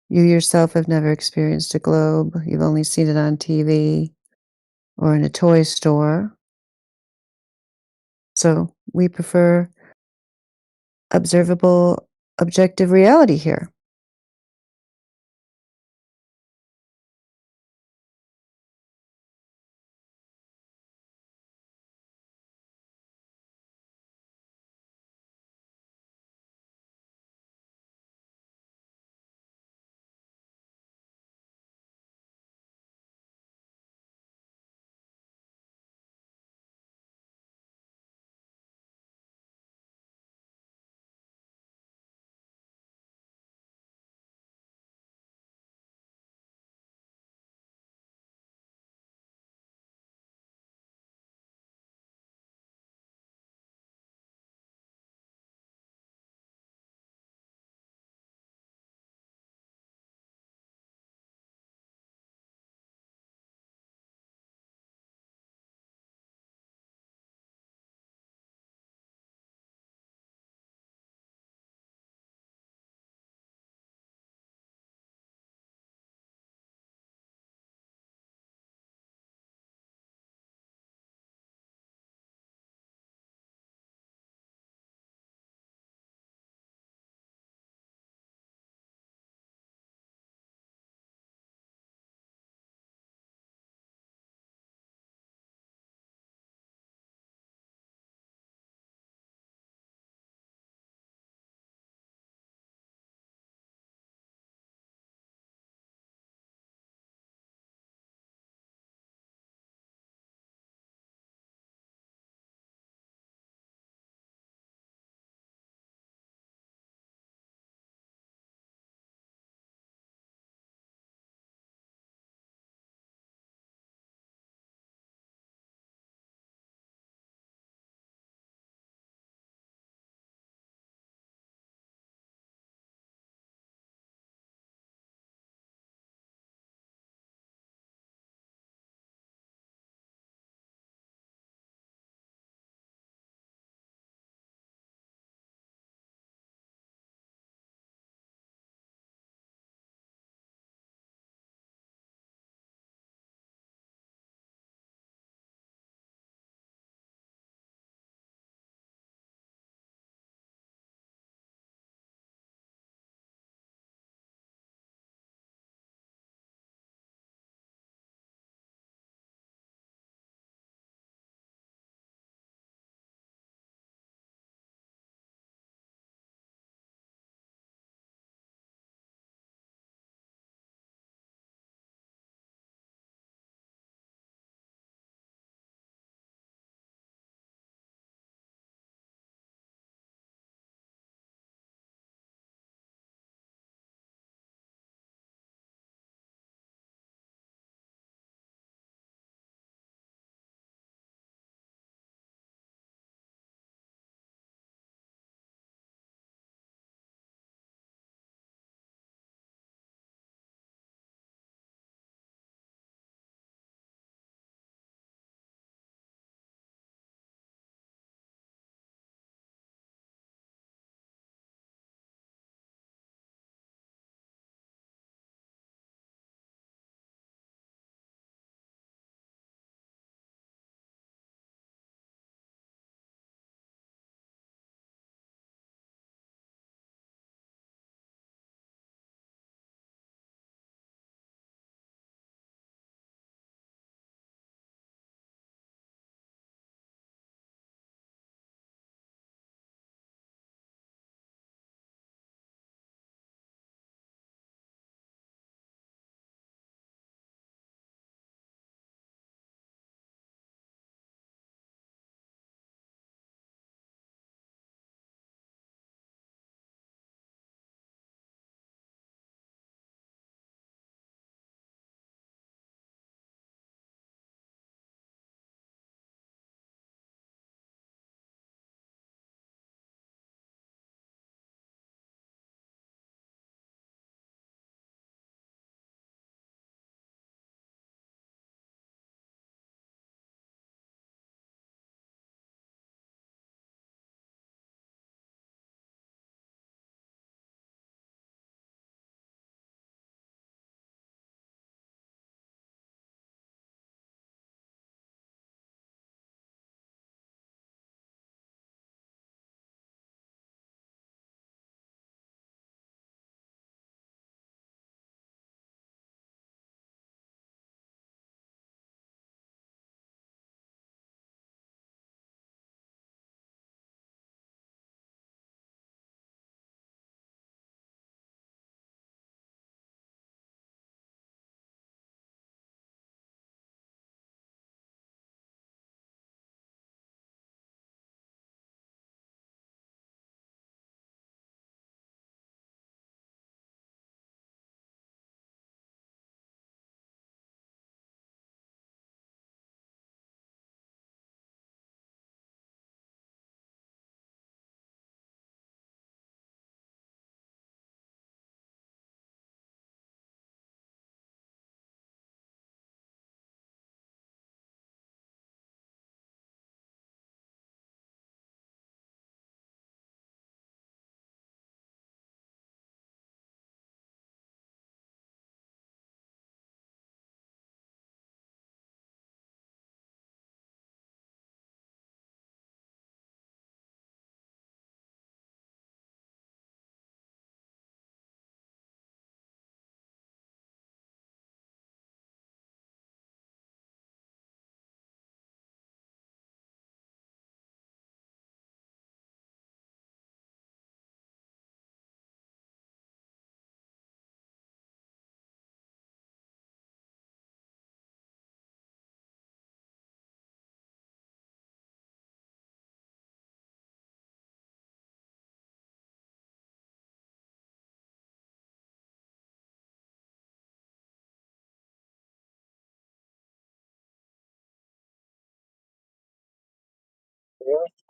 You yourself have never experienced a globe. You've only seen it on TV or in a toy store. So we prefer observable, objective reality here.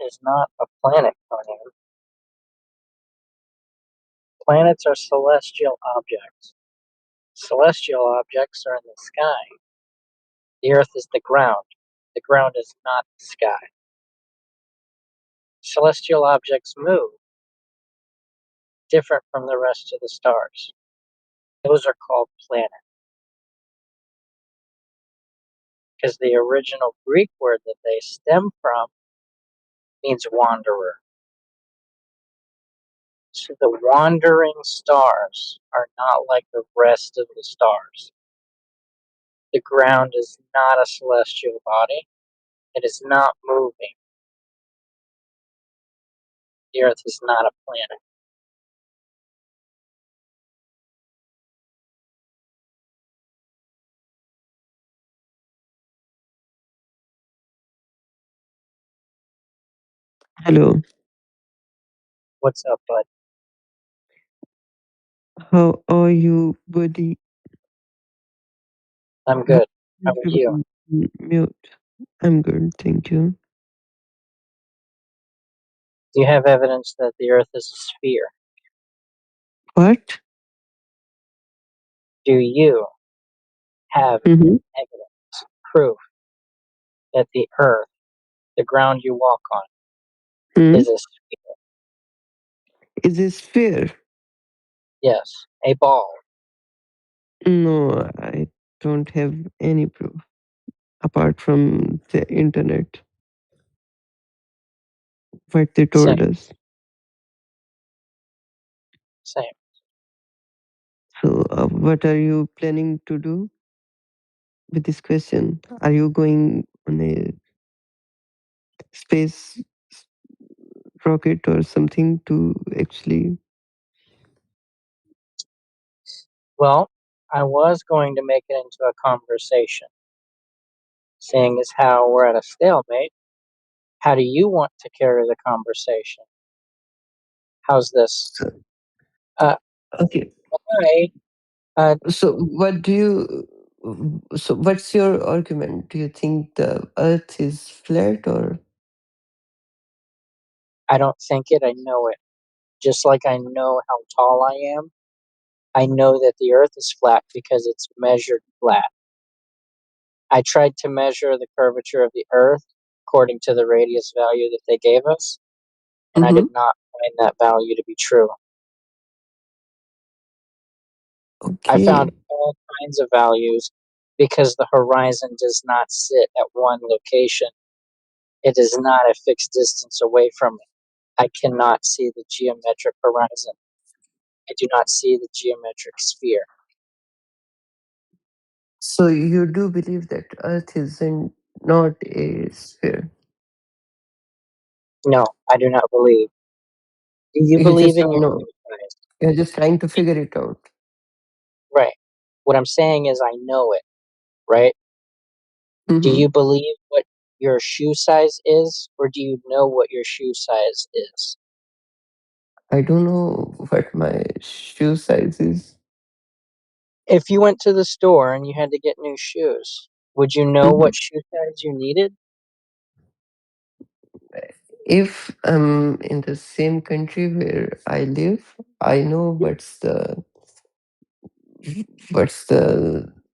is not a planet, Conan. Planets are celestial objects. Celestial objects are in the sky. The Earth is the ground. The ground is not the sky. Celestial objects move, different from the rest of the stars. Those are called planets, because the original Greek word that they stem from means wanderer. So the wandering stars are not like the rest of the stars. The ground is not a celestial body. It is not moving. The Earth is not a planet. Hello, What's up, bud? how are you, buddy? I'm How good. How are you? mute? I'm good, thank you. Do you have evidence that the Earth is a sphere? What? Do you have Mm-hmm. evidence, proof that the Earth, the ground you walk on, Hmm. is a sphere? Is this fair? Yes, a ball. No, I don't have any proof apart from the internet, what they Same, told us. same. So, what are you planning to do with this question? Are you going on a space rocket or something to actually? Well, I was going to make it into a conversation, seeing as how we're at a stalemate. How do you want to carry the conversation? How's this? So, Uh, okay. I, uh, So, what do you? So, what's your argument? Do you think the Earth is flat or? I don't think it, I know it. Just like I know how tall I am, I know that the Earth is flat because it's measured flat. I tried to measure the curvature of the Earth according to the radius value that they gave us, and I Mm-hmm. did not find that value to be true. I found Okay. all kinds of values because the horizon does not sit at one location. It is not a fixed distance away from me. I cannot see the geometric horizon. I do not see the geometric sphere. So you do believe that Earth isn't not a sphere? No, I do not believe. Do you You believe just in don't your know. shoe size? You're just trying to figure it out. Right. What I'm saying is I know it, right? Do Mm-hmm. you believe what your shoe size is, or do you know what your shoe size is? I don't know what my shoe size is. If you went to the store and you had to get new shoes, would you know Mm-hmm. what shoe size you needed? If I'm in the same country where I live, I know what's the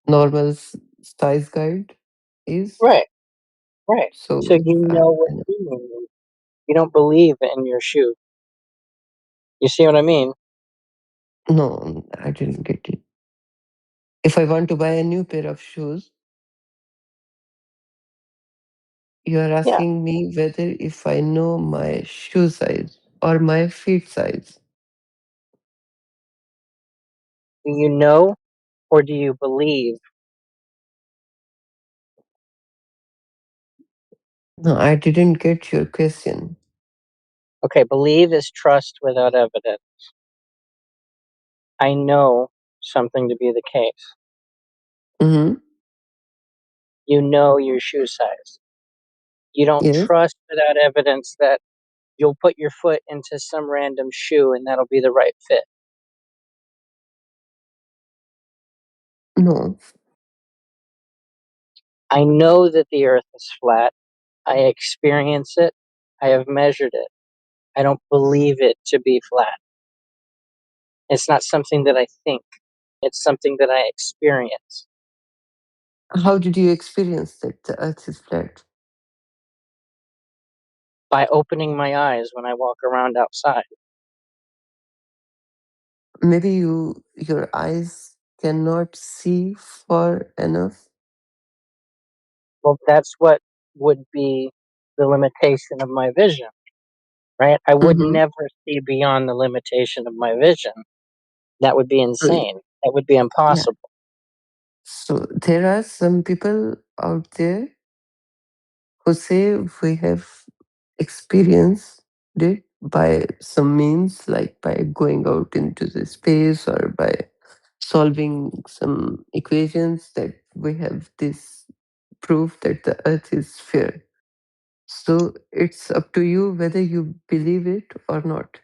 normal size guide is. Right, right. So So you know what I know. shoe you need. You don't believe in your shoe. You see what I mean? No, I didn't get it. If I want to buy a new pair of shoes, you are Yeah. asking me whether if I know my shoe size or my feet size. Do you know or do you believe? No, I didn't get your question. Okay, believe is trust without evidence. I know something to be the case. Mm-hmm. You know your shoe size. You don't Yes. trust without evidence that you'll put your foot into some random shoe and that'll be the right fit. No. I know that the earth is flat. I experience it. I have measured it. I don't believe it to be flat. It's not something that I think. It's something that I experience. How did you experience that the Earth is flat? By opening my eyes when I walk around outside. Maybe your eyes cannot see far enough. Well, that's what would be the limitation of my vision, right? I would Mm-hmm. never see beyond the limitation of my vision. That would be So, insane. That would be yeah. impossible. So there are some people out there who say we have experienced it by some means, like by going out into the space or by solving some equations, that we have this proof that the Earth is fair. So it's up to you whether you believe it or not.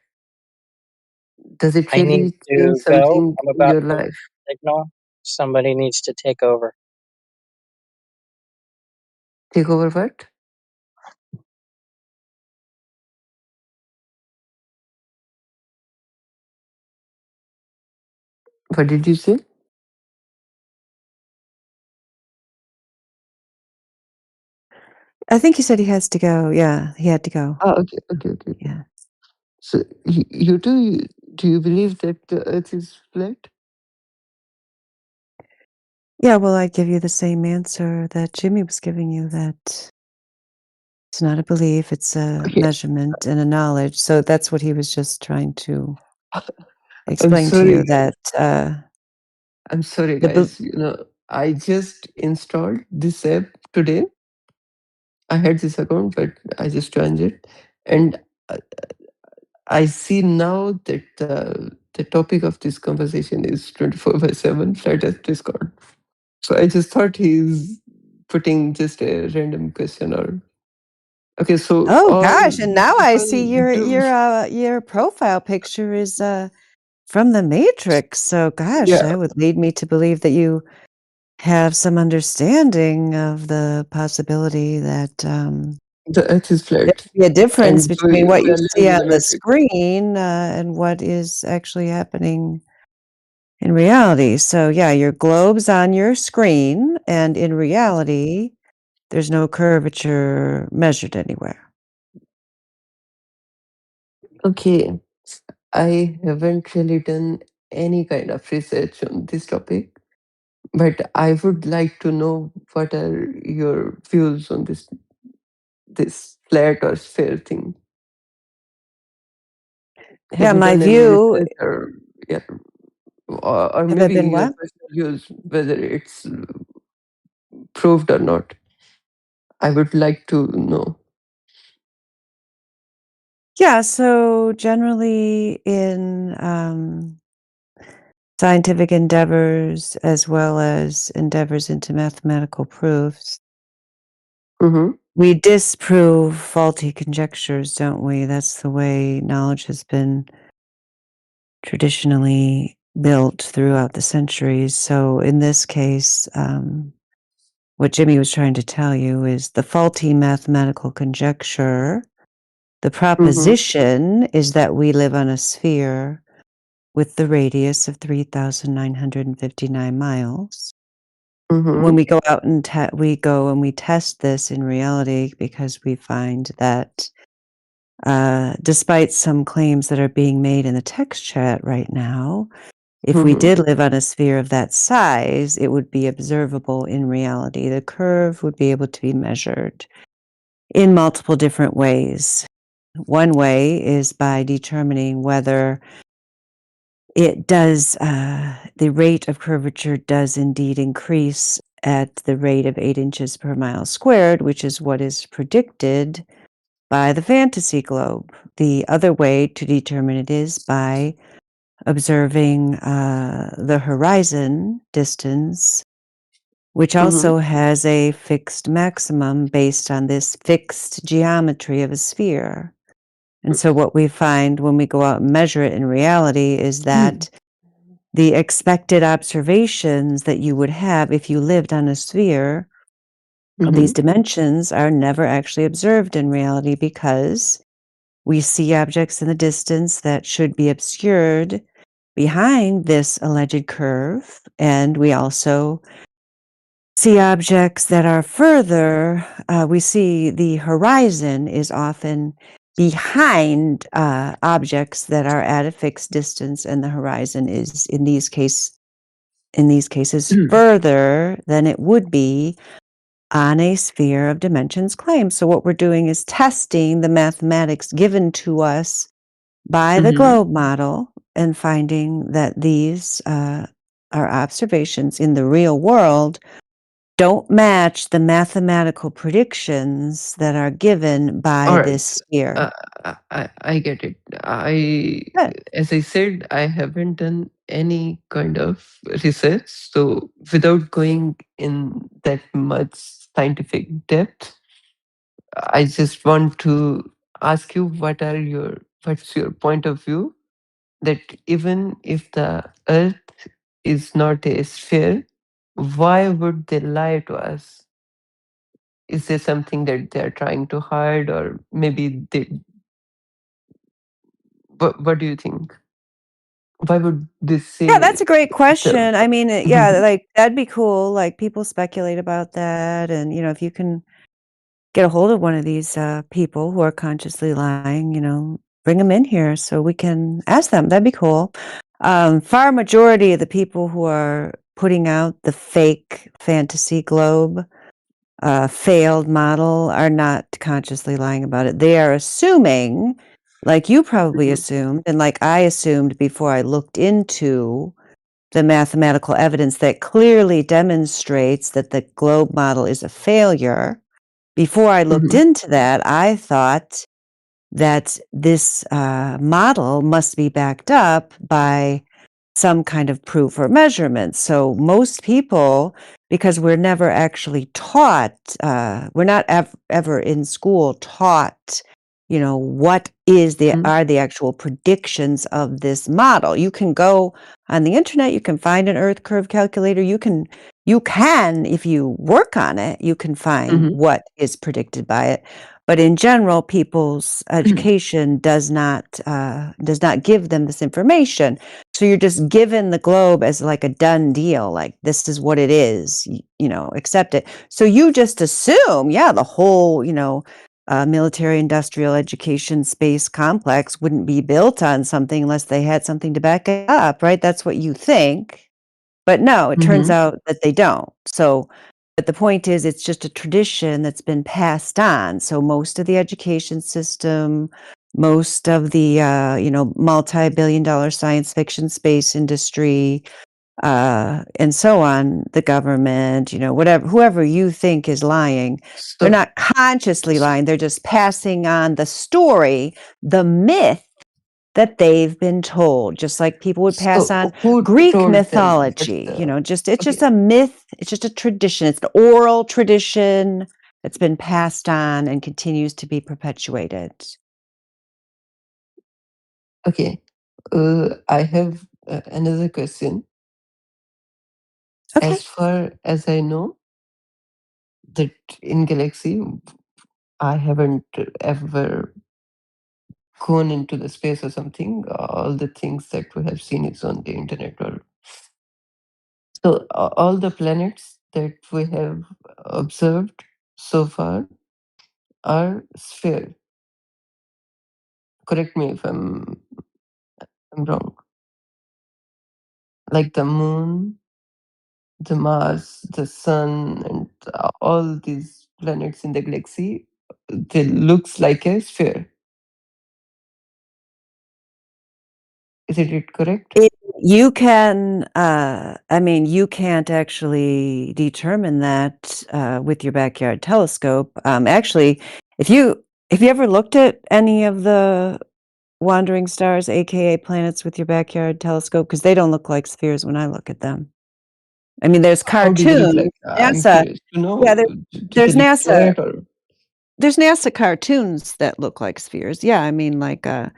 Does it I need really change to go. something I'm in about your to life? signal. Somebody needs to take over. Take over what? What did you say? I think he said he has to go. Yeah, he had to go. Ah, okay, okay, okay. Yeah. So do you believe that the Earth is flat? Yeah, well, I'd give you the same answer that Jimmy was giving you, that it's not a belief, it's a Okay, measurement and a knowledge. So that's what he was just trying to I'm explain to sorry, you, guys. that I'm sorry, the bel guys. I just installed this app today. I had this account, but I just joined it, and uh, I see now that the topic of this conversation is 24/7 flat Earth Discord. So I just thought he's putting just a random question or okay. So Oh all gosh, and now I people see do, your profile picture is, from the Matrix. So gosh, yeah. that would lead me to believe that you have some understanding of the possibility that, The Earth is there flat, could be a difference and between what we you are see living in on the the matrix. screen, and what is actually happening in reality. So yeah, your globe's on your screen, and in reality, there's no curvature measured anywhere. Okay, I haven't really done any kind of research on this topic, but I would like to know what are your views on this flat or sphere thing. Have Yeah, you my done any view. research or yeah, or Have I maybe been your what? personal views whether it's proved or not? I would like to know. Yeah, so generally in, scientific endeavors as well as endeavors into mathematical proofs, Mm-hmm. we disprove faulty conjectures, don't we? That's the way knowledge has been traditionally built throughout the centuries. So in this case, what Jimmy was trying to tell you is the faulty mathematical conjecture. The Mm-hmm. proposition is that we live on a sphere with the radius of 3,959 miles. When Mm-hmm. we go out and we go and we test this in reality, because we find that, despite some claims that are being made in the text chat right now, if we Mm-hmm. did live on a sphere of that size, it would be observable in reality. The curve would be able to be measured in multiple different ways. One way is by determining whether the rate of curvature does indeed increase at the rate of 8 inches per mile squared, which is what is predicted by the fantasy globe. The other way to determine it is by observing the horizon distance, which Mm-hmm. also has a fixed maximum based on this fixed geometry of a sphere. And so, what we find when we go out and measure it in reality is that the expected observations that you would have if you lived on a sphere these Mhm. dimensions are never actually observed in reality because we see objects in the distance that should be obscured behind this alleged curve, and we also see objects that are further. We see the horizon is often behind objects that are at a fixed distance, and the horizon is in these cases further than it would be on a sphere of dimensions claim. So what we're doing is testing the mathematics given to us by the Mhm. globe model and finding that these our observations in the real world don't match the mathematical predictions that are given by All this right. sphere. Uh, I get it. I, Good. as I said, I haven't done any kind of research. So without going in that much scientific depth, I just want to ask you what's your point of view that even if the Earth is not a sphere, why would they lie to us? Is there something that they're trying to hide, or maybe they? What do you think? Why would they Yeah, that's say a great the? question. I mean, yeah, Mhm, like that'd be cool. Like people speculate about that, and if you can get a hold of one of these people who are consciously lying, bring them in here so we can ask them. That'd be cool. Far majority of the people who are putting out the fake fantasy globe failed model are not consciously lying about it. They are assuming, like you probably mhm, assumed, and like I assumed before I looked into the mathematical evidence that clearly demonstrates that the globe model is a failure. Before I looked mhm, into that, I thought that this model must be backed up by some kind of proof or measurement. So most people, because we're never actually taught, we're not ever in school taught, what mhm, are the actual predictions of this model. You can go on the internet, you can find an Earth curve calculator. You can, if you work on it, you can find mhm, what is predicted by it. But in general, people's education does not give them this information. So you're just given the globe as like a done deal, like this is what it is, accept it. So you just assume, yeah, the whole, military industrial education space complex wouldn't be built on something unless they had something to back it up, right? That's what you think. But no, it turns mhm. out that they don't. So, but the point is, it's just a tradition that's been passed on. So most of the education system, most of the multi-billion-dollar science fiction space industry, and so on, the government, whatever, whoever you think is lying, they're So, not consciously s- lying. They're just passing on the story, the myth that they've been told, just like people would pass on who Greek told them? What's mythology, the? it's just Okay, a myth, it's just a tradition, it's an oral tradition that's been passed on and continues to be perpetuated. okay. I have another question. Okay. As far as I know, that in galaxy, I haven't ever gone into the space or something. All the things that we have seen is on the internet. Or so all the planets that we have observed so far are sphere. Correct me if I'm wrong. Like the moon, the Mars, the sun, and all these planets in the galaxy, they looks like a sphere. Isn't it correct? You can, I mean, you can't actually determine that with your backyard telescope. Actually, if you ever looked at any of the wandering stars, aka planets, with your backyard telescope, because they don't look like spheres when I look at them. I mean, there's How do they look cartoons. like? I'm NASA, curious to yeah, know. Do they there's look NASA. flat or? There's NASA cartoons that look like spheres. Yeah, I mean, like, yeah,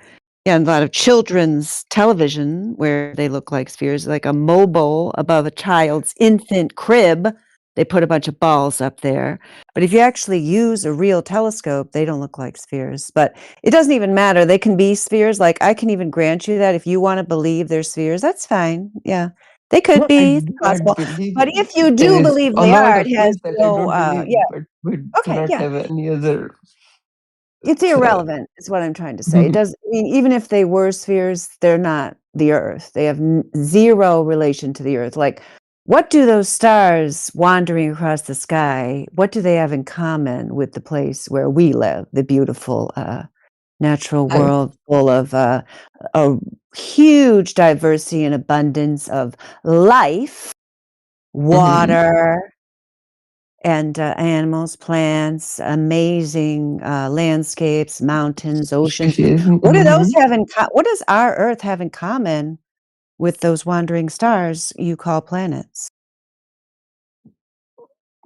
a lot of children's television where they look like spheres, like a mobile above a child's infant crib. They put a bunch of balls up there. But if you actually use a real telescope, they don't look like spheres. But it doesn't even matter. They can be spheres. Like, I can even grant you that if you wanna believe they're spheres, that's fine. Yeah. They could No, I be, it's do not possible. believe But if you there do is believe a they lot are, of it has things that I no, don't believe, yeah. but we do Okay, not yeah. have any other. It's So, irrelevant is what I'm trying to say. It does I mean, even if they were spheres, they're not the Earth. They have n 0 relation to the Earth. Like, what do those stars wandering across the sky, what do they have in common with the place where we live, the beautiful, natural I, world full of, a huge diversity and abundance of life, mhm, water, and, animals, plants, amazing, landscapes, mountains, oceans. species. What do those have in what does our Earth have in common with those wandering stars you call planets?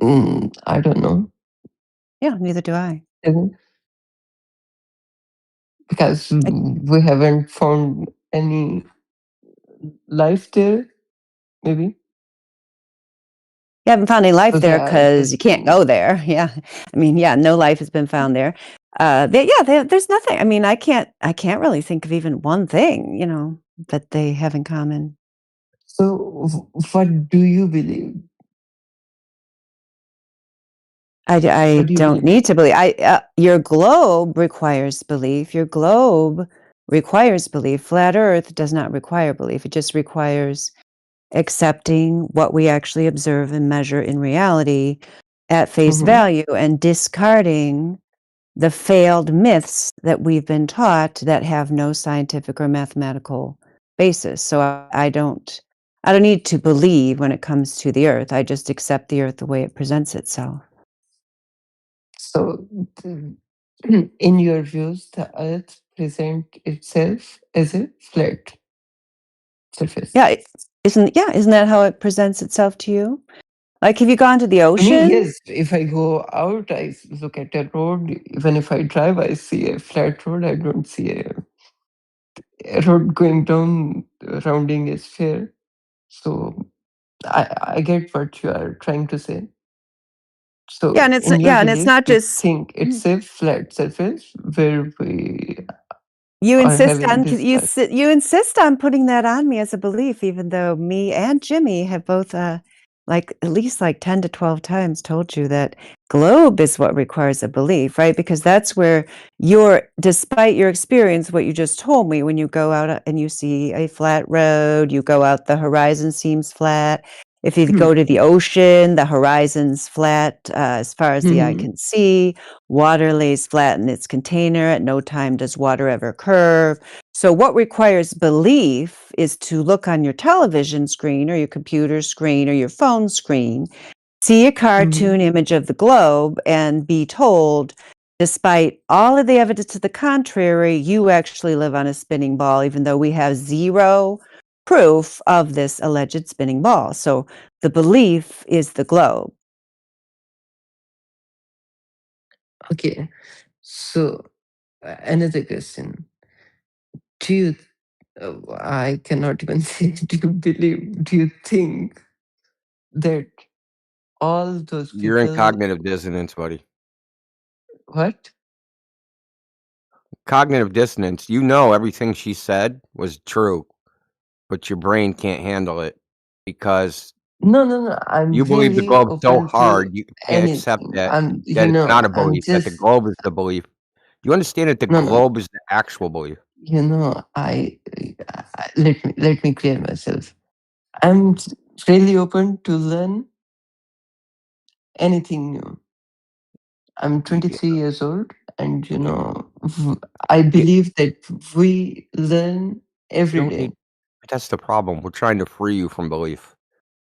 I don't know. Yeah, neither do I. Mhm. Because I we haven't found any life there, maybe. You haven't found any life So they there are because you just. can't go there. Yeah. I mean, yeah, no life has been found there. There's nothing. I mean, I can't really think of even one thing, that they have in common. So, what do you believe? I What do you don't believe? need to believe. Your globe requires belief. Your globe requires belief. Flat Earth does not require belief. It just requires accepting what we actually observe and measure in reality at face Mhm. value and discarding the failed myths that we've been taught that have no scientific or mathematical basis. So I don't need to believe when it comes to the earth. I just accept the earth the way it presents itself. So, in your views, the Earth present itself as a flat surface. Yeah, isn't that how it presents itself to you? Like, have you gone to the To me, ocean? yes. If I go out, look at a road. Even if I drive, I see a flat road. I don't see a road going down, rounding a sphere. So I get what you are trying to say. Yeah, So and it's in your yeah, and it's belief, not you just think mm. it's a flat surface where we You are insist having on this life. you insist on putting that on me as a belief, even though me and Jimmy have both, like, at least, like, 10 to 12 times told you that globe is what requires a belief, right? Because that's where despite your experience, what you just told me, when you go out, and you see a flat road, you go out, the horizon seems flat. If you Hmm. go to the ocean, the horizon's flat, as far as the eye Hmm. can see. Water lays flat in its container. At no time does water ever curve. So, what requires belief is to look on your television screen or your computer screen or your phone screen, see a Hmm. cartoon image of the globe, and be told, despite all of the evidence to the contrary, you actually live on a spinning ball, even though we have 0 proof of this alleged spinning ball. So, the belief is the globe. Okay. So another question. Do you, I cannot even say, do you think that all those You're in people, cognitive dissonance, buddy. what? Cognitive dissonance. You know everything she said was true, but your brain can't handle it because No, no, no. I'm you believe the really globe so open to hard you can't accept anything. that You it's not know, a I'm belief, that the just, globe is the belief. You understand that the no, no. globe is the actual belief. Let me clear myself. I'm really open to learn anything new. I'm You, you 23 years old, and you I you believe that we learn every don't day. need. That's the problem. We're trying to free you from belief.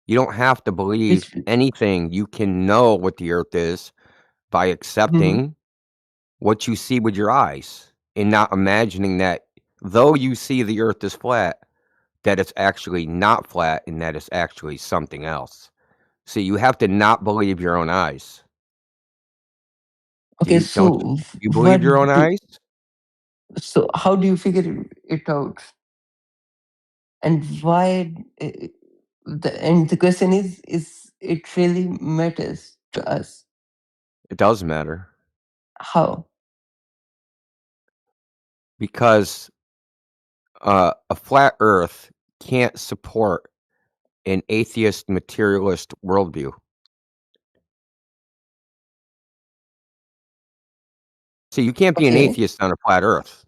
You don't have to believe Which, anything. You can know what the earth is by Mhm. accepting what you see with your eyes and not imagining that though you see the earth is flat, that it's actually not flat and that it's actually something else. See, you have to not believe your own eyes. Do Okay, you don't so you what believe your own do eyes? so how do you figure it out? And why? And the question is it really matters to us? It does matter How? because a flat Earth can't support an atheist materialist worldview. See, you can't be an Okay, atheist on a flat Earth.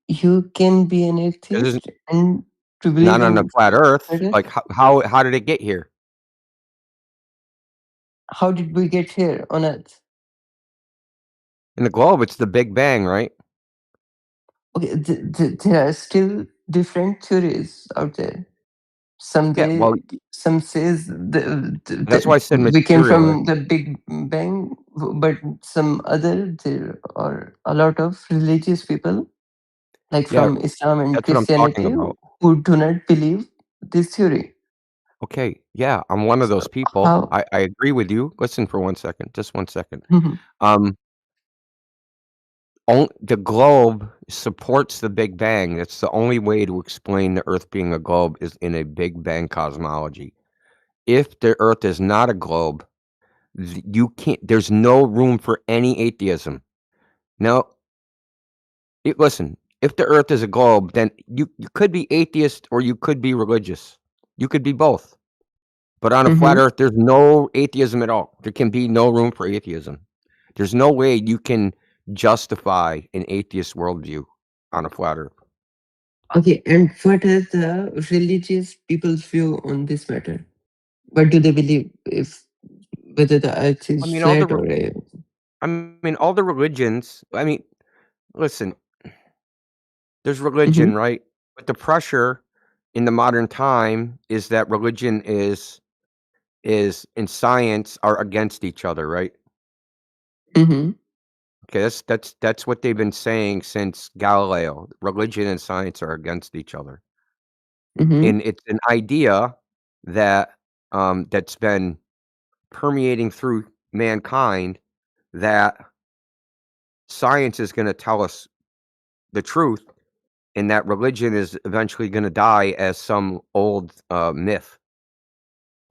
you can be an This is atheist and to not believe on a in flat Earth. flat Like, Earth. how did it get here? How did we get here on Earth? In the globe, it's the Big Bang, right? Okay, there are still different theories out there. Some Yeah, well, some says that's why I said we came materialist. from the Big Bang, but some other there are a lot of religious people, like Yeah, from Islam and that's what I'm talking Christianity, about. who do not believe this theory. Okay, yeah, I'm one of those So people. how? I agree with you. Listen for 1 second, just 1 second. Mhm, Um, the globe supports the Big Bang. That's the only way to explain the Earth being a globe is in a Big Bang cosmology. If the Earth is not a globe, you can't. There's no room for any atheism. Now, listen. If the Earth is a globe, then you could be atheist or you could be religious. You could be both. But on a flat mhm. Earth, there's no atheism at all. There can be no room for atheism. There's no way you can justify an atheist worldview on a flat Earth. Okay, and what is the religious people's view on this matter? What do they believe, if whether the Earth I is mean, all the flat re- or a? I mean, all the religions. I mean, listen. There's religion, Mhm, right? But the pressure in the modern time is that religion is and science are against each other, right? mhm, Okay, that's what they've been saying since Galileo. Religion and science are against each other. mhm, And it's an idea that that's been permeating through mankind that science is going to tell us the truth and that religion is eventually going to die as some old myth.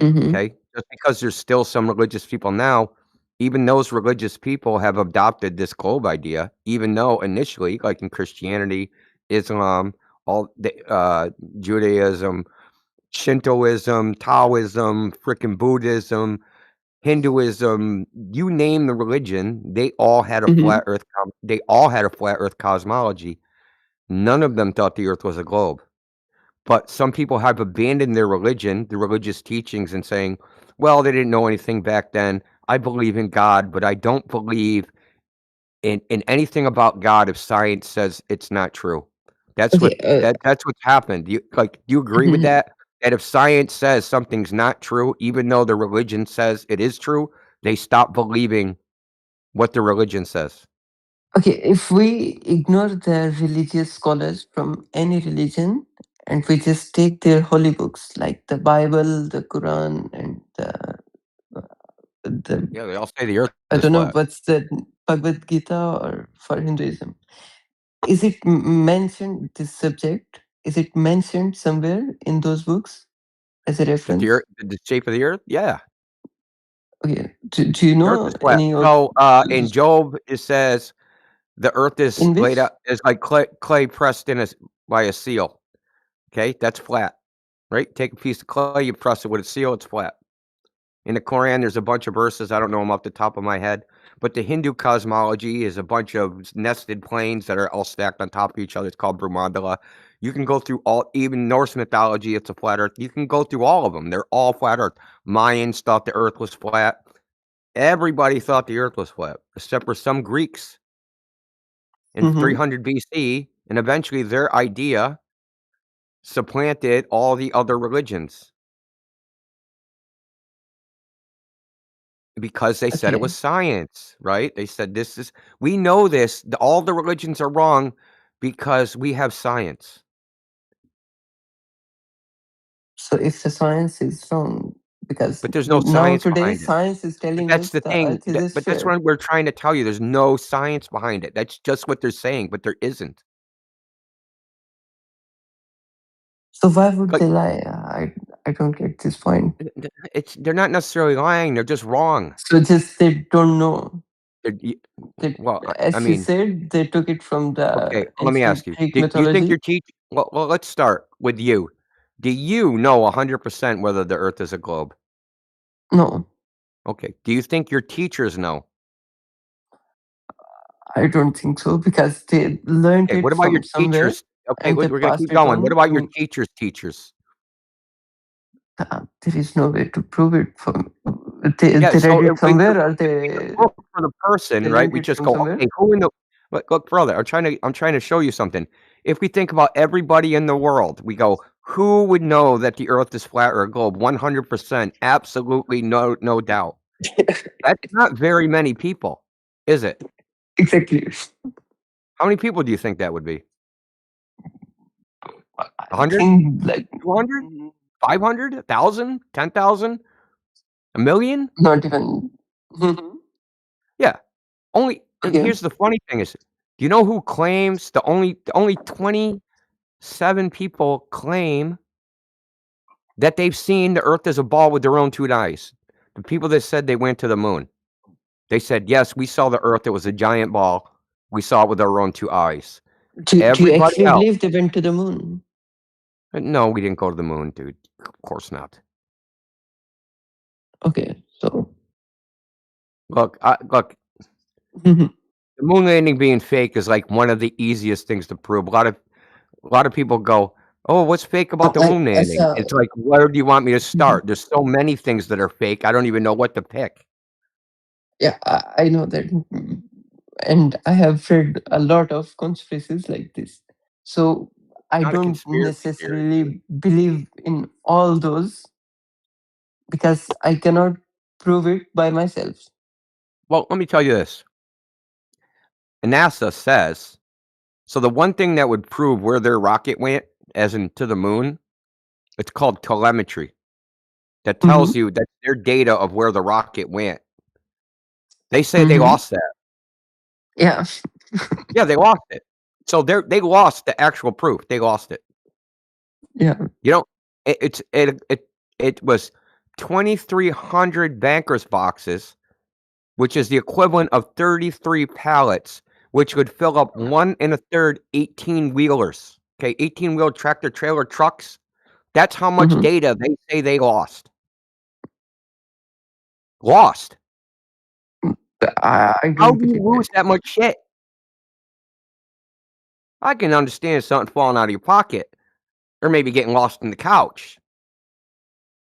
mhm, Okay, just because there's still some religious people now, even those religious people have adopted this globe idea, even though initially, like in Christianity, Islam, all the Judaism, Shintoism, Taoism, frickin' Buddhism, Hinduism, you name the religion, they all had a mhm. flat earth they all had a flat earth cosmology. None of them thought the earth was a globe. But some people have abandoned their religion, the religious teachings, and saying, "Well, they didn't know anything back then. I believe in God, but I don't believe in anything about God if science says it's not true." That's what Okay, that's what's happened. Do you agree with mhm. that? That if science says something's not true, even though the religion says it is true, they stop believing what the religion says. Okay, if we ignore the religious scholars from any religion and we just take their holy books like the Bible, the Quran, and the Yeah, they all say the earth I is don't know flat. what's the Bhagavad Gita or for Hinduism. Is it mentioned this subject? Is it mentioned somewhere in those books as a That reference? the shape of the earth? Yeah. Okay, do you The earth know is flat. any of So, in Job, it says the earth is in laid which? out is like clay pressed in by a seal. Okay, that's flat, right? Take a piece of clay, you press it with a seal, it's flat. In the Quran, there's a bunch of verses. I don't know them off the top of my head, but the Hindu cosmology is a bunch of nested planes that are all stacked on top of each other. It's called Brahmandala. You can go through even Norse mythology. It's a flat Earth. You can go through all of them. They're all flat Earth. Mayans thought the Earth was flat. Everybody thought the Earth was flat, except for some Greeks in Mhm. 300 BC, and eventually their idea supplanted all the other religions because they said it was Okay, science, right? They said this is we know this, all the religions are wrong because we have science. so if the science is wrong, because But there's no now science today behind it. science is But telling that's us the the thing. Earth is a But that's sphere. what we're trying to tell you. There's no science behind it. That's just what they're saying, but there isn't. So why would Like they lie? I I don't get this point. They're not necessarily lying. They're just wrong. So just they don't know. Well, As I he mean, said, they took it from okay. the Let me ancient ask you: Greek Do you think mythology. your teach? Well, let's start with you. Do you know 100% whether the Earth is a globe? No, Okay. Do you think your teachers know? I don't think so because they learned Okay. What it about your from somewhere teachers? Okay, and they we're gonna passed keep it going. What on about your to. teachers' teachers? There is no way to prove it from. They Yeah. read So it somewhere or if we could they prove it for the person, right? learned We it just from go, somewhere. okay, who in the look, brother. I'm trying to show you something. If we think about everybody in the world, we go, who would know that the Earth is flat or a globe? 100%, absolutely, no doubt. That's not very many people, is it? Exactly. How many people do you think that would be? I 100? think like 200? 500? 1,000? 10,000? A million? not even. Mhm. Yeah. Only. And Okay. here's the funny thing is, do you know who claims the only 27 people claim that they've seen the Earth as a ball with their own 2 eyes? The people that said they went to the moon. They said, "Yes, we saw the Earth. It was a giant ball. We saw it with our own 2 eyes." Do you Everybody actually else, believe they went to the moon? no, we didn't go to the moon, dude. Of course not. Okay, so Look, look, Mhm. the moon landing being fake is like one of the easiest things to prove. A lot of people go, "Oh, what's fake about the moon I landing?" saw. It's like, where do you want me to Mhm. start? There's so many things that are fake. I don't even know what to pick. Yeah, I know that, and I have read a lot of conspiracies like this. So I Not a don't conspiracy theory, dude. necessarily believe in all those because I cannot prove it by myself. Well, let me tell you this. NASA says so the one thing that would prove where their rocket went, as in to the moon, it's called telemetry. That Hmm. tells you that their data of where the rocket went. They say they Hmm. lost that. Yeah. Yeah, they lost it. So they lost the actual proof. They lost it. Yeah. You know, it was 2,300 bankers boxes, which is the equivalent of 33 pallets, which would fill up 1 1/3 18-wheelers. Okay, 18-wheel tractor trailer trucks. That's how much Hmm. data they say they lost. Lost. I How don't do you believe lose that. that much shit? I can understand something falling out of your pocket or maybe getting lost in the couch.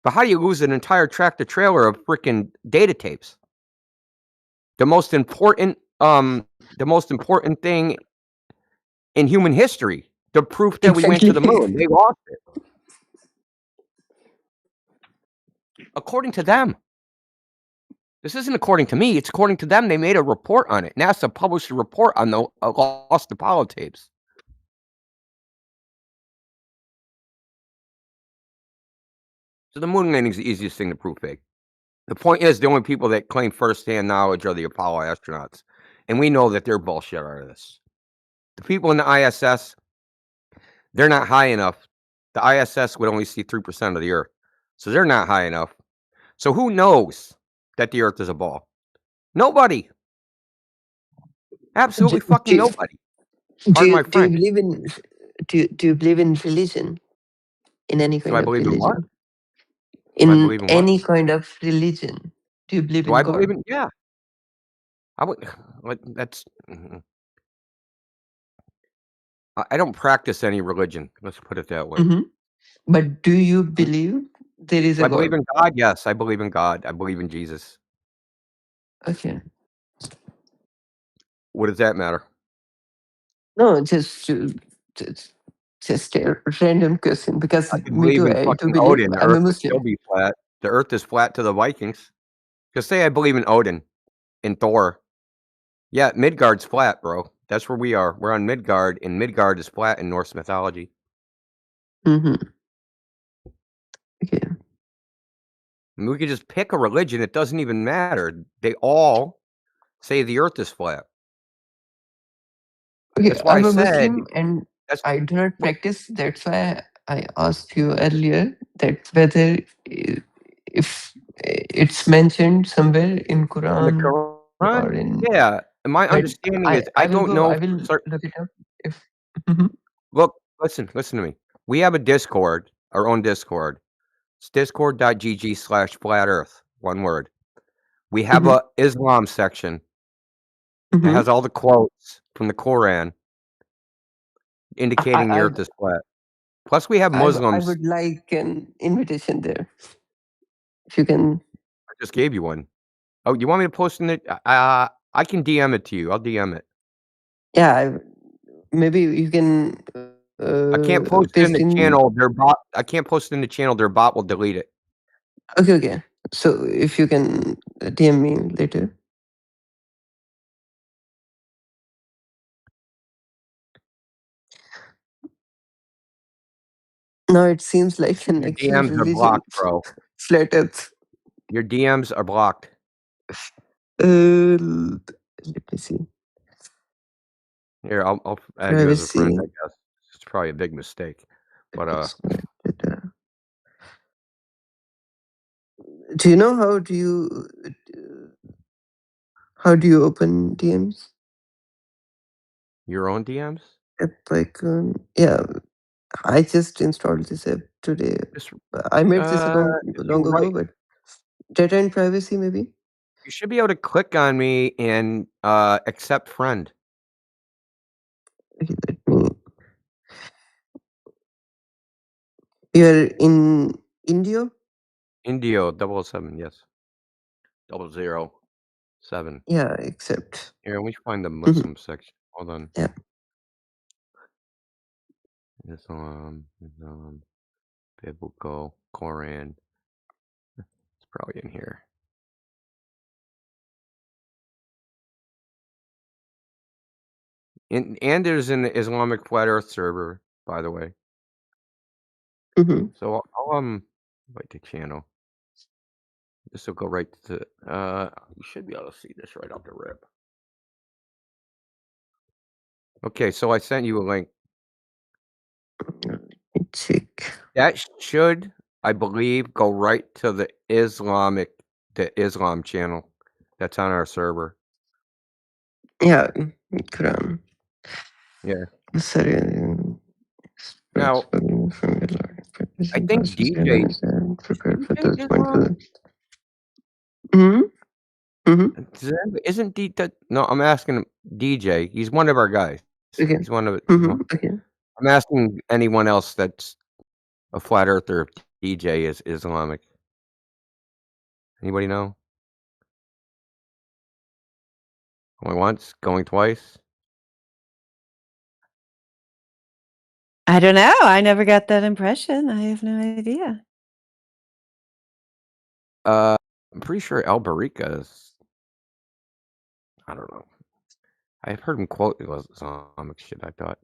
But how do you lose an entire tractor trailer of freaking data tapes? The most important thing in human history, the proof that we went to the Exactly. moon. They lost it. According to them. This isn't according to me, it's according to them. They made a report on it. NASA published a report on the lost Apollo tapes. So the moon landing is the easiest thing to prove fake. The point is, the only people that claim firsthand knowledge are the Apollo astronauts. And we know that they're bullshit artists. The people in the ISS, they're not high enough. The ISS would only see 3% of the Earth. So they're not high enough. So who knows that the Earth is a ball? Nobody. Absolutely Do, fucking do, nobody. do Pardon you my do you French. believe in do you believe in religion? In any Do kind I of believe in what? religion? Do I In believe in what? any kind of religion? Do you believe Do in I believe God? in? Yeah. I would. Like, that's. I don't practice any religion. Let's put it that way. Hmm. But do you believe there is Do a I believe God? in God? Yes, I believe in God. I believe in Jesus. Okay. What does that matter? No, just just a random question because I could me believe too. in I do fucking believe Odin. The I'm a Earth would still Muslim. be flat. The Earth is flat to the Vikings. Just say I believe in Odin and Thor. Yeah, Midgard's flat, bro. That's where we are. We're on Midgard, and Midgard is flat in Norse mythology. Hmm. Okay. I mean, we could just pick a religion. It doesn't even matter. They all say the Earth is flat. Okay. That's why I I'm a said Muslim and that's I do not what. practice. That's why I asked you earlier that whether if it's mentioned somewhere in In the Quran Quran? or in, Yeah, my but understanding is I don't know I for will cer look it up if. Mhm. look, listen to me. We have a Discord, our own Discord. It's discord.gg/flat earth, one word. We have Mhm. a Islam section that Mhm. has all the quotes from the Quran indicating the I earth is flat. Plus, we have I Muslims would like an invitation there if you can. I just gave you one. Oh, you want me to post in the I can DM it to you. I'll DM it. Yeah, maybe you can I can't post it in paste the in. channel. Their bot I can't post it in the channel. Their bot will delete it. Okay, okay. So if you can DM me later. Now it seems like an Your actual DMs are religion. blocked, bro. Flat Earth. Your DMs are blocked. Let me see. Here, I'll add you as a friend, Privacy. I guess. It's probably a big mistake. But Do you know how do you open DMs? your own DMs? App icon. Yeah, I just installed this app today. Just I made this account if you long ago, write but data and privacy maybe. you should be able to click on me and accept friend. Okay, let me. You're in India? Indio 007, yes. 007. Yeah, accept. Here, let me find the Mhm. Muslim section. Hold on. Yeah. Islam, biblical, Quran. It's probably in here. And there's an Islamic Flat Earth server, by the way. Mhm. So I'll invite the channel. This will go right to you should be able to see this right off the rip. Okay, so I sent you a link. Let me check. That should, I believe, go right to the Islam channel that's on our server. Yeah, Quran. Yeah. Sorry. Now, From I think DJ prepared for DJ those Islam? mindful. Hmm. Hmm. Isn't that no, I'm asking him DJ. He's one of our guys. Okay. He's one. Okay. I'm asking anyone else that's a flat earther if DJ is Islamic. Anybody know? Going once, going twice? I don't know. I never got that impression. I have no idea. I'm pretty sure El Barika is I don't know. I've heard him quote Islamic shit, I thought.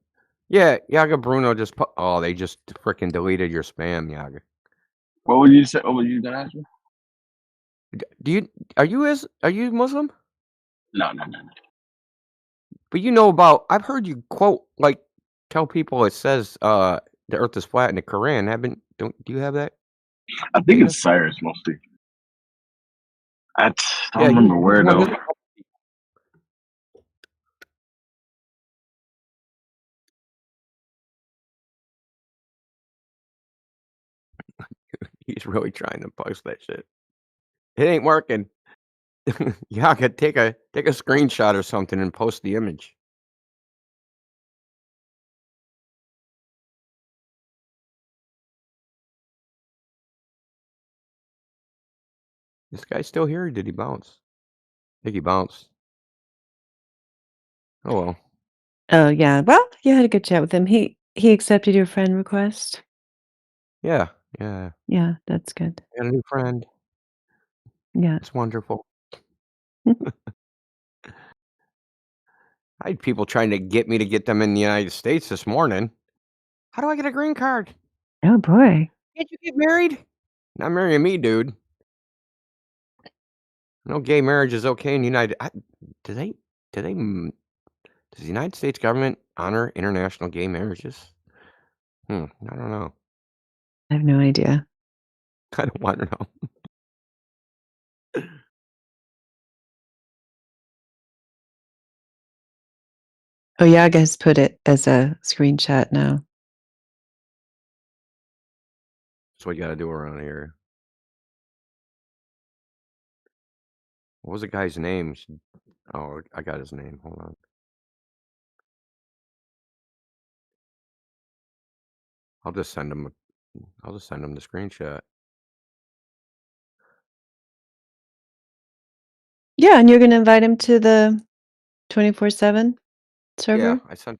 Yeah, Yaga Bruno just oh, they just freaking deleted your spam, Yaga. What would you say? What would you gonna ask me? Do you are you Muslim? No, no, no, no. But you know about I've heard you quote like tell people it says the earth is flat in the Quran. Haven't don't do you have that I think data? it's Cyrus mostly. I Yeah, don't remember he's where one though. of the he's really trying to post that shit. It ain't working. Yaga, take a screenshot or something and post the image. This guy's still here or did he bounce? I think he bounced. Oh well. Oh, yeah. Well, you had a good chat with him. He accepted your friend request? Yeah, yeah. Yeah, that's good. Got a new friend. Yeah. It's wonderful. I had people trying to get me to get them in the United States this morning. How do I get a green card? Oh, boy. Can't you get married? Not marrying me, dude. No gay marriage is okay in the United. Do they? Do they? Does the United States government honor international gay marriages? I don't know. I have no idea. I don't wanna know. Oh, Yaga has put it as a screenshot now. That's what you gotta do around here. What was the guy's name? Oh, I got his name, hold on. I'll just send him the screenshot. Yeah, and you're gonna invite him to the 24/7 Yeah, server? I sent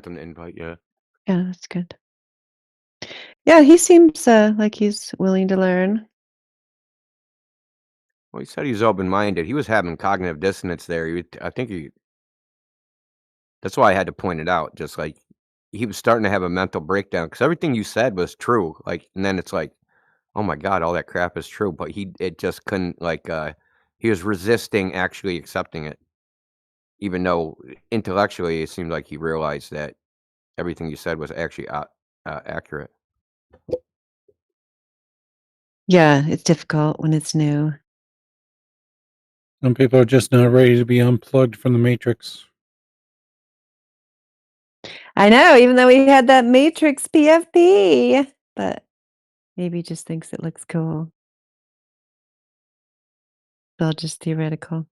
him the invite, yeah. Yeah, that's good. Yeah, he seems, like he's willing to learn. Well, he said he's open-minded. He was having cognitive dissonance there. I think that's why I had to point it out, just like he was starting to have a mental breakdown because everything you said was true. Like, and then it's like, oh my God, all that crap is true. But it just couldn't he was resisting actually accepting it, even though intellectually it seemed like he realized that everything you said was actually accurate. Yeah, it's difficult when it's new. Some people are just not ready to be unplugged from the matrix. I know, even though we had that Matrix PFP, but maybe he just thinks it looks cool. It's all just theoretical.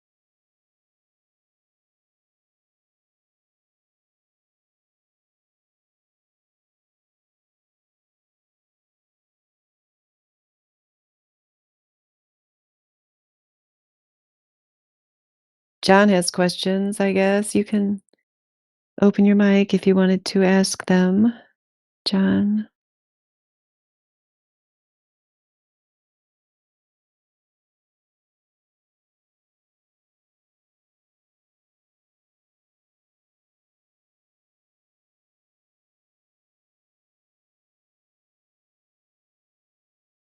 John has questions, I guess. You can open your mic if you wanted to ask them, John.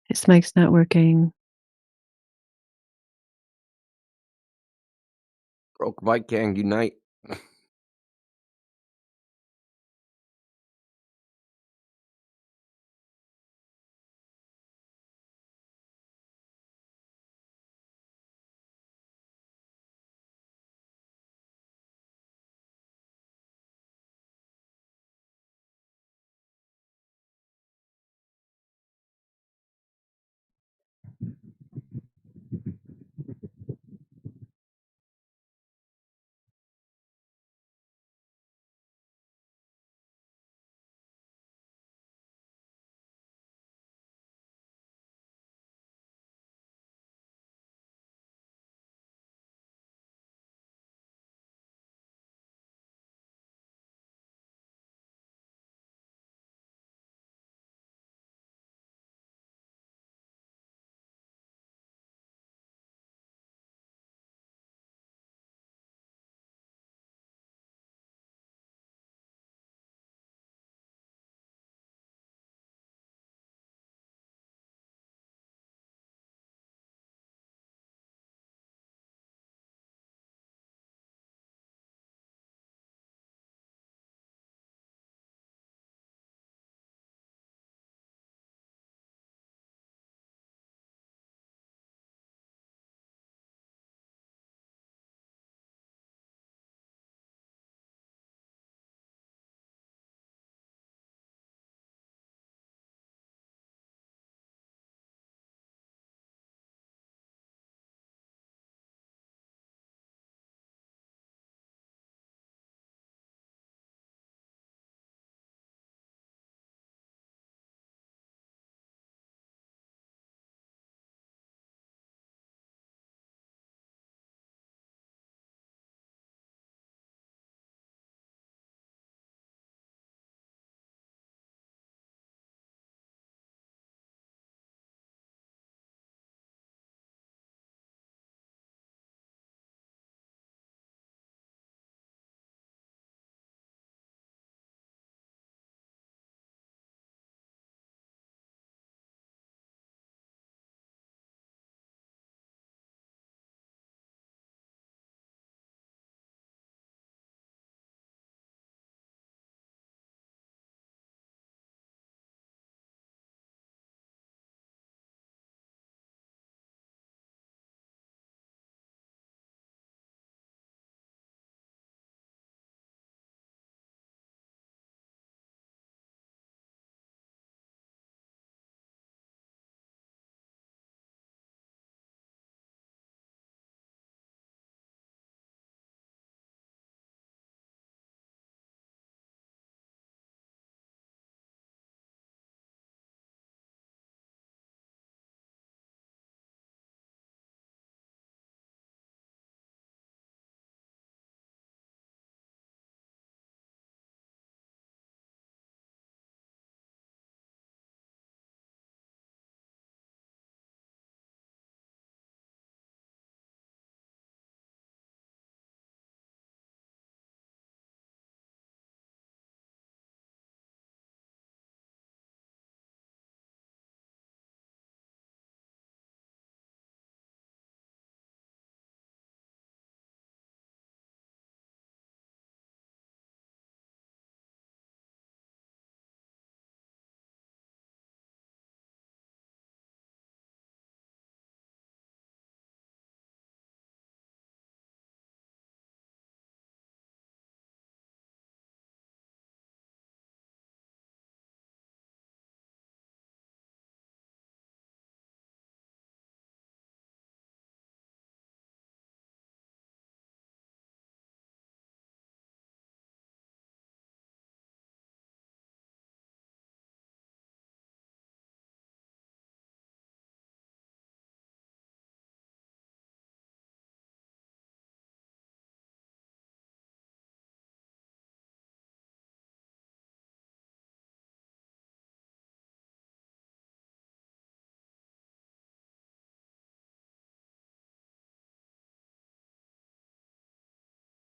His mic's not working. Broke Mike Gang unite.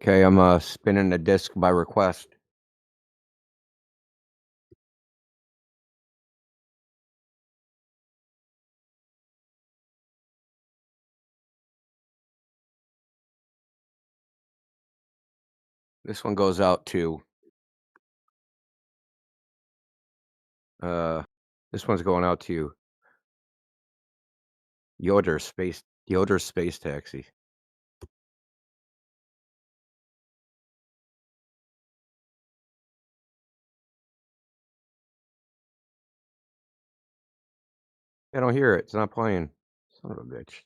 Okay, I'm spinning the disc by request. This one goes out to this one's going out to Yoder Space Taxi. I don't hear it. It's not playing. Son of a bitch.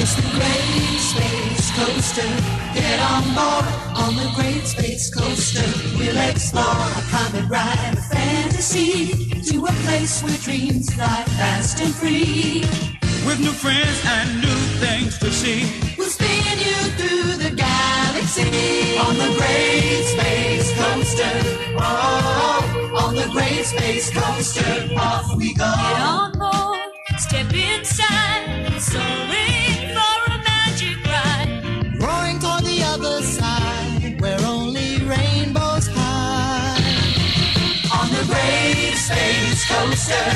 It's the Great Space Coaster. Get on board on the Great Space Coaster. We'll explore a comet ride of fantasy to a place where dreams fly fast and free. With new friends and new things to see. We'll spin you through the galaxy on the Great Space Coaster. Oh, on the Great Space Coaster, off we go. Get on board, step inside, soaring for a magic ride. Roaring toward the other side, where only rainbows hide. On the Great Space Coaster.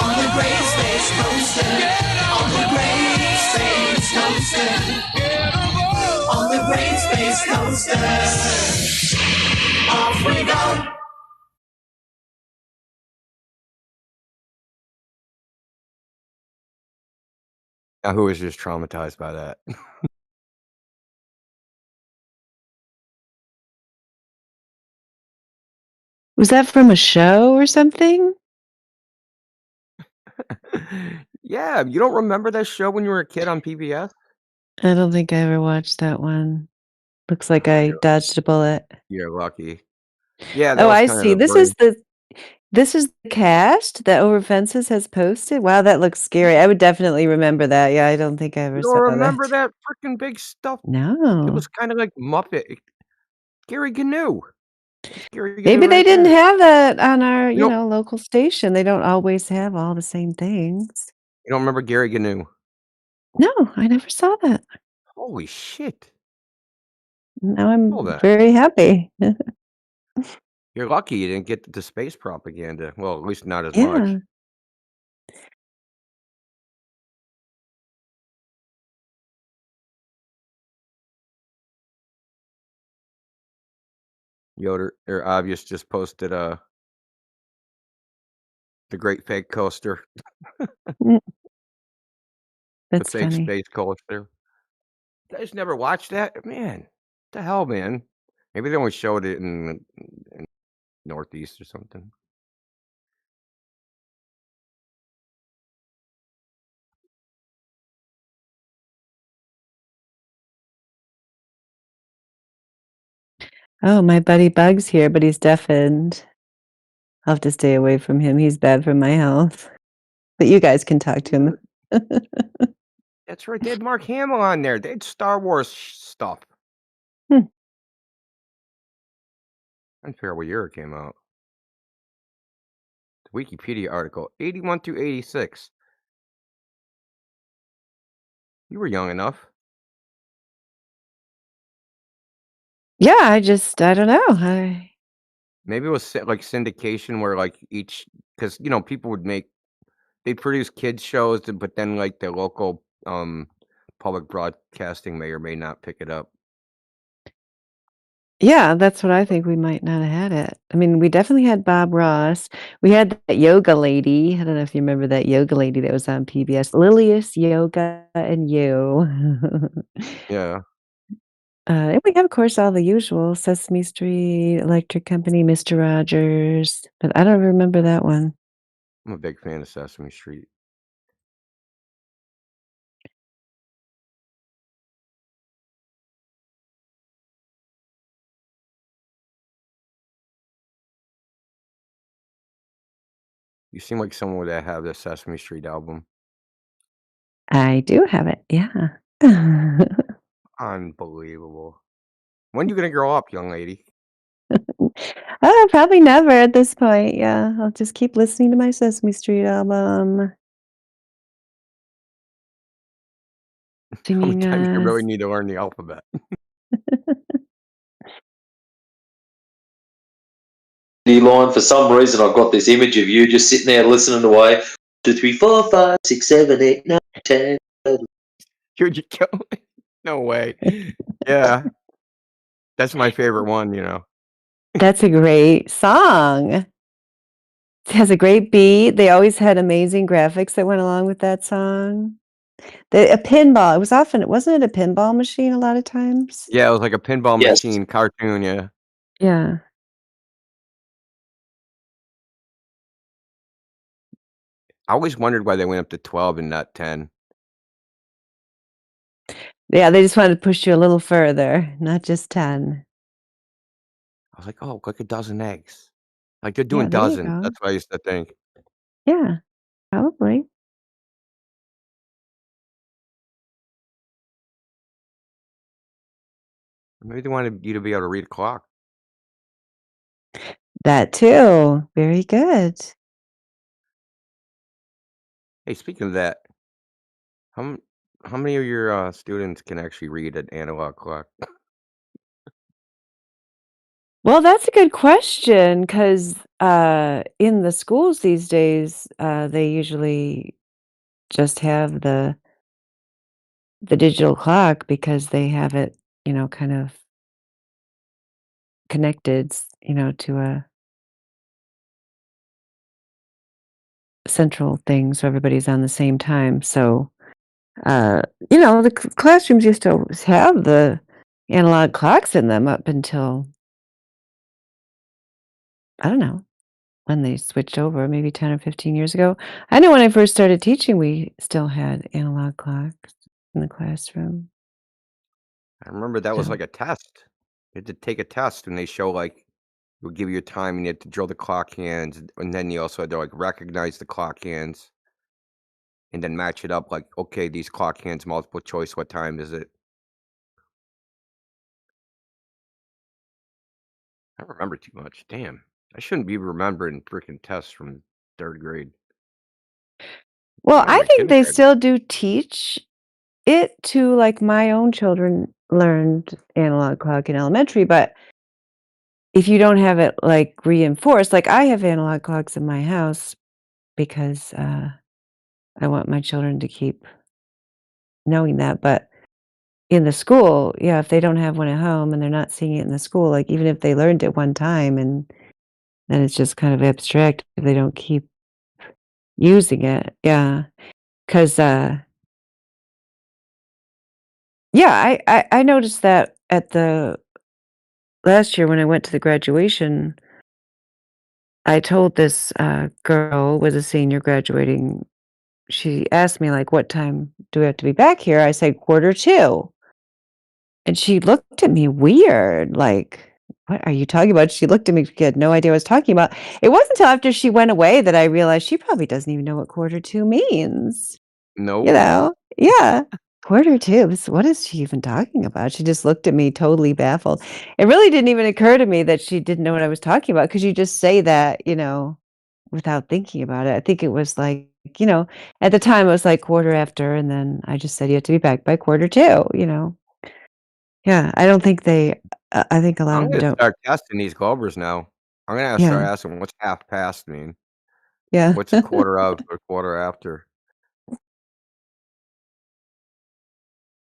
On the Great Space Coaster. On the Great Space Coaster. On the Great Space Coaster. Off we go. Now, who is just traumatized by that? Was that from a show or something? Yeah, you don't remember that show when you were a kid on PBS? I don't think I ever watched that one. Looks like Oh, I dodged a bullet. you're lucky. Yeah, that Oh, was I kind of see. the brain. This is the cast that Over Fences has posted? Wow, that looks scary. I would definitely remember that. Yeah, I don't think I ever You saw don't remember that. that freaking big stuff? It No. was kind of like Muppet. Gary Gnu. That's Gary Gnu Maybe they right didn't there. have that on our, You don't local station. They don't always have all the same things. you don't remember Gary Gnu? No, I never saw that. Holy shit. Now Hold I'm on. very happy. You're lucky you didn't get the space propaganda. Well, at least not as much. Yeah. Yoder or Obvious just posted the Great Fake Coaster, Mm, the that's fake funny. space coaster. You guys never watched that? Man, the hell, man. Maybe they only showed it in Northeast or something. Oh, my buddy Bug's here, but he's deafened. I'll have to stay away from him. He's bad for my health. But you guys can talk to him. That's right. They had Mark Hamill on there. They had Star Wars stuff. Hmm. I don't care what year it came out. The Wikipedia article, 81 through 86. You were young enough. Yeah, I don't know. Maybe it was like syndication where like because people would they'd produce kids shows, but then like the local public broadcasting may or may not pick it up. Yeah, that's what I think. We might not have had it. I mean, we definitely had Bob Ross. We had that yoga lady. I don't know if you remember that yoga lady that was on PBS, Lilius Yoga and You. Yeah, And we have, of course, all the usual Sesame Street, Electric Company, Mr. Rogers, but I don't remember that one. I'm a big fan of Sesame Street. You seem like someone that have the Sesame Street album. I do have it, yeah. Unbelievable. When you gonna grow up, young lady? Probably never at this point, yeah. I'll just keep listening to my Sesame Street album, How many singing, times you really need to learn the alphabet? line. For some reason, I've got this image of you just sitting there listening away. 2, 3, 4, 5, 6, 7, 8, 9, 10. Could you kill me? No way. Yeah, that's my favorite one, you know. That's a great song. It has a great beat. They always had amazing graphics that went along with that song. A pinball, wasn't it a pinball machine a lot of times? Yeah, it was like a pinball Yes. machine cartoon, yeah. Yeah. I always wondered why they went up to 12 and not 10. Yeah, they just wanted to push you a little further, not just 10. I was like, "Oh, like a dozen eggs." Like, they're Yeah, doing there you dozens, go. that's what I used to think. Yeah, probably. Maybe they wanted you to be able to read a clock. That too. Very good. Hey, speaking of that, how m how many of your, students can actually read an analog clock? Well, that's a good question 'cause, in the schools these days, they usually just have the digital clock because they have it, kind of connected, to a central thing so everybody's on the same time. So, uh, the classrooms used to always have the analog clocks in them up until, I don't know, when they switched over, maybe 10 or 15 years ago. I know when I first started teaching, we still had analog clocks in the classroom. I remember that was So, like a test. You had to take a test and they show, like would give you a time and you had to drill the clock hands, and then you also had to, like, recognize the clock hands and then match it up like, "Okay, these clock hands, multiple choice, what time is it?" I don't remember too much, damn. I shouldn't be remembering freaking tests from 3rd grade. well, Might have I been think they kindergarten. still do teach it to, like, my own children learned analog clock in elementary, but if you don't have it, like, reinforced, like, I have analog clocks in my house because, I want my children to keep knowing that, but in the school, yeah, if they don't have one at home and they're not seeing it in the school, like, even if they learned it one time and then it's just kind of abstract if they don't keep using it, yeah, 'cause, yeah, I noticed that at the last year when I went to the graduation, I told this, girl, was a senior graduating, she asked me, like, "What time do we have to be back here?" I said, "Quarter 2." And she looked at me weird, like, "What are you talking about?" She looked at me, she had no idea what I was talking about. It wasn't until after she went away that I realized she probably doesn't even know what quarter 2 means, you Nope. know? Yeah. Quarter 2, what is she even talking about? She just looked at me totally baffled. It really didn't even occur to me that she didn't know what I was talking about because you just say that, without thinking about it. I think it was like, you know, at the time it was like quarter after, and then I just said, "You have to be back by quarter 2," you know? Yeah, I don't think I think a lot I'm of them gonna don't. start testing these Glovers now. I'm gonna start Yeah, asking, "What's half past mean? yeah. What's a quarter of or quarter after?"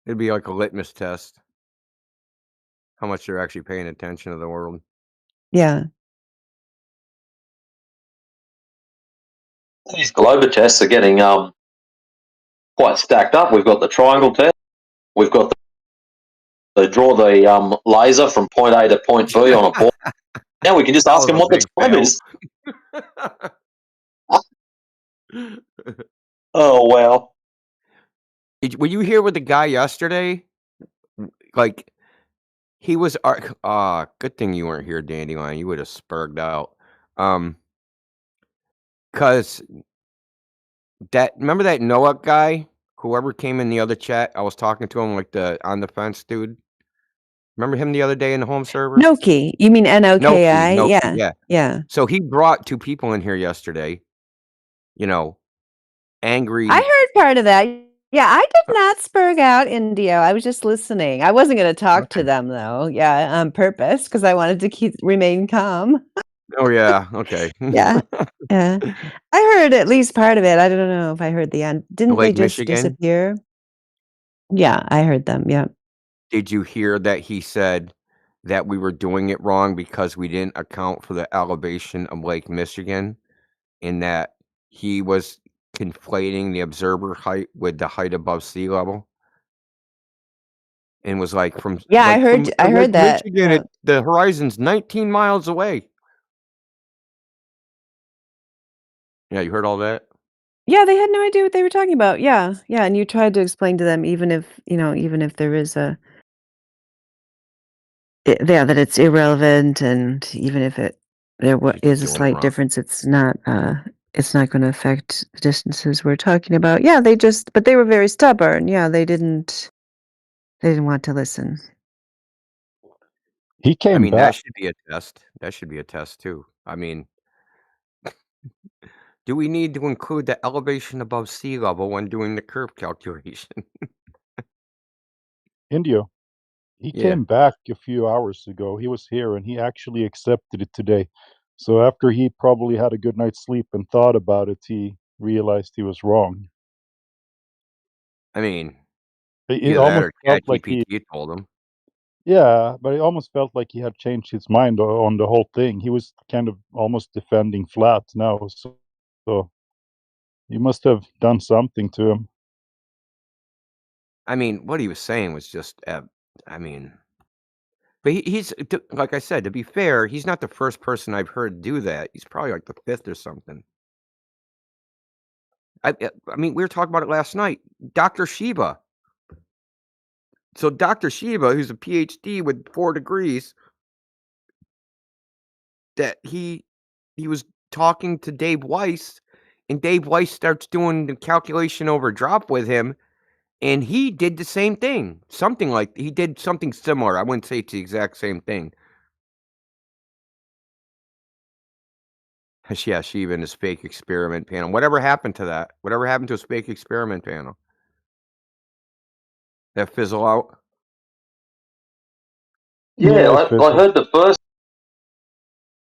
It'd be like a litmus test. how much they're actually paying attention to the world. Yeah. These Glober tests are getting quite stacked up. We've got the triangle test. We've got the draw the laser from point A to point B on a ball. Now we can just That ask was them a what the big time fail. is. Oh wow! Were you here with the guy yesterday? Like, he was good thing you weren't here, Dandelion. You would have spurred out. Cause remember that Noah guy? Whoever came in the other chat, I was talking to him, like the on the fence dude. Remember him the other day in the home server? Noki. You mean N-O-K-I? Noki, Yeah. yeah. Yeah. So he brought 2 people in here yesterday, you know, angry. I heard part of that. Yeah, I did not spurg out Indio. I was just listening. I wasn't gonna talk to Okay. them though. Yeah, on purpose because I wanted to remain calm. Oh, yeah, okay. Yeah. Yeah. I heard at least part of it. I don't know if I heard the end. Didn't they Lake just Michigan. disappear? Yeah, I heard them. Yeah. Did you hear that he said that we were doing it wrong because we didn't account for the elevation of Lake Michigan, and that he was conflating the observer height with the height above sea level? And was like, from Yeah, I from Lake heard that. Michigan, Yeah. the horizon's 19 miles away. Yeah, you heard all that? Yeah, they had no idea what they were talking about. Yeah. Yeah, and you tried to explain to them even if, even if there is yeah, that it's irrelevant, and even if You're just is a doing it slight wrong. difference, it's not gonna affect the distances we're talking about. Yeah, but they were very stubborn. Yeah, they didn't want to listen. He I came mean, that back. should be a test. That should be a test too. I mean, do we need to include the elevation above sea level when doing the curve calculation? Indio. He Yeah. came back a few hours ago. He was here and he actually accepted it today. So after he probably had a good night's sleep and thought about it, he realized he was wrong. I mean, It either that almost or felt like ChatGPT told him. yeah, but it almost felt like he had changed his mind on the whole thing. He was kind of almost defending flat now. So you must have done something to him. I mean, what he was saying was just, I mean, but like I said, to be fair, he's not the first person I've heard do that. He's probably like the 5th or something. I mean, we were talking about it last night. Dr. Shiba. So Dr. Shiba, who's a PhD with 4 degrees, that he was talking to Dave Weiss, and Dave Weiss starts doing the calculation over drop with him, and he did the same thing. He did something similar. I wouldn't say it's the exact same thing. Yeah, Shiva and his fake experiment panel. Whatever happened to that? Whatever happened to his fake experiment panel? That fizzle out? Yeah, Yeah, it I fizzled. heard the first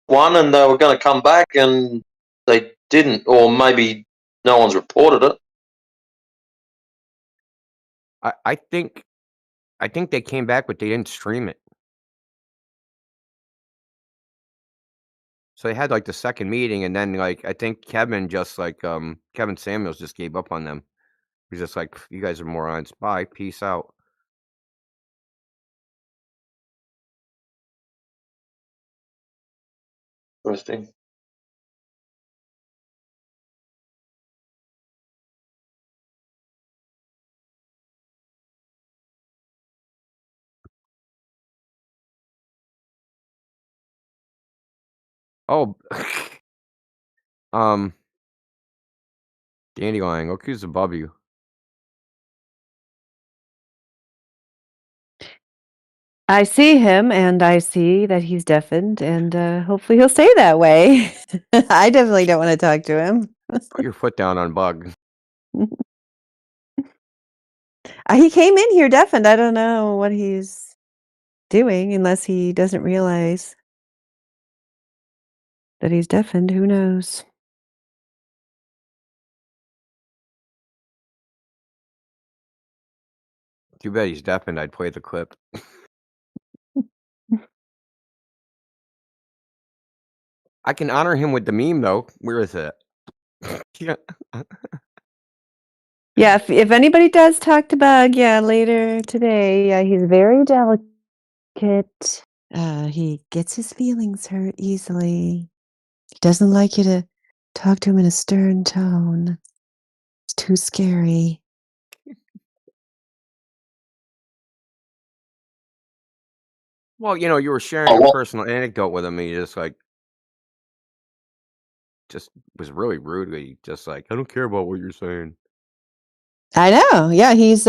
one, and they were going to come back, and they didn't, or maybe no one's reported it. I think they came back, but they didn't stream it. So they had like the second meeting, and then like I think Kevin Kevin Samuels just gave up on them. He's just like, you guys are morons. Bye, peace out. Interesting. Oh, um, Dandelion, look who's above you. I see him, and I see that he's deafened, and hopefully he'll stay that way. I definitely don't want to talk to him. Put your foot down on Bug. He came in here deafened. I don't know what he's doing unless he doesn't realize that he's deafened. Who knows? Too bad he's deafened. I'd play the clip. I can honor him with the meme though. Where is it? Yeah. Yeah, if anybody does talk to Bug, yeah, later today, yeah, he's very delicate. He gets his feelings hurt easily. He doesn't like you to talk to him in a stern tone. It's too scary. Well, you were sharing Oh, a well, personal anecdote with him, and he just was really rude. He just like, I don't care about what you're saying. I know. Yeah, he's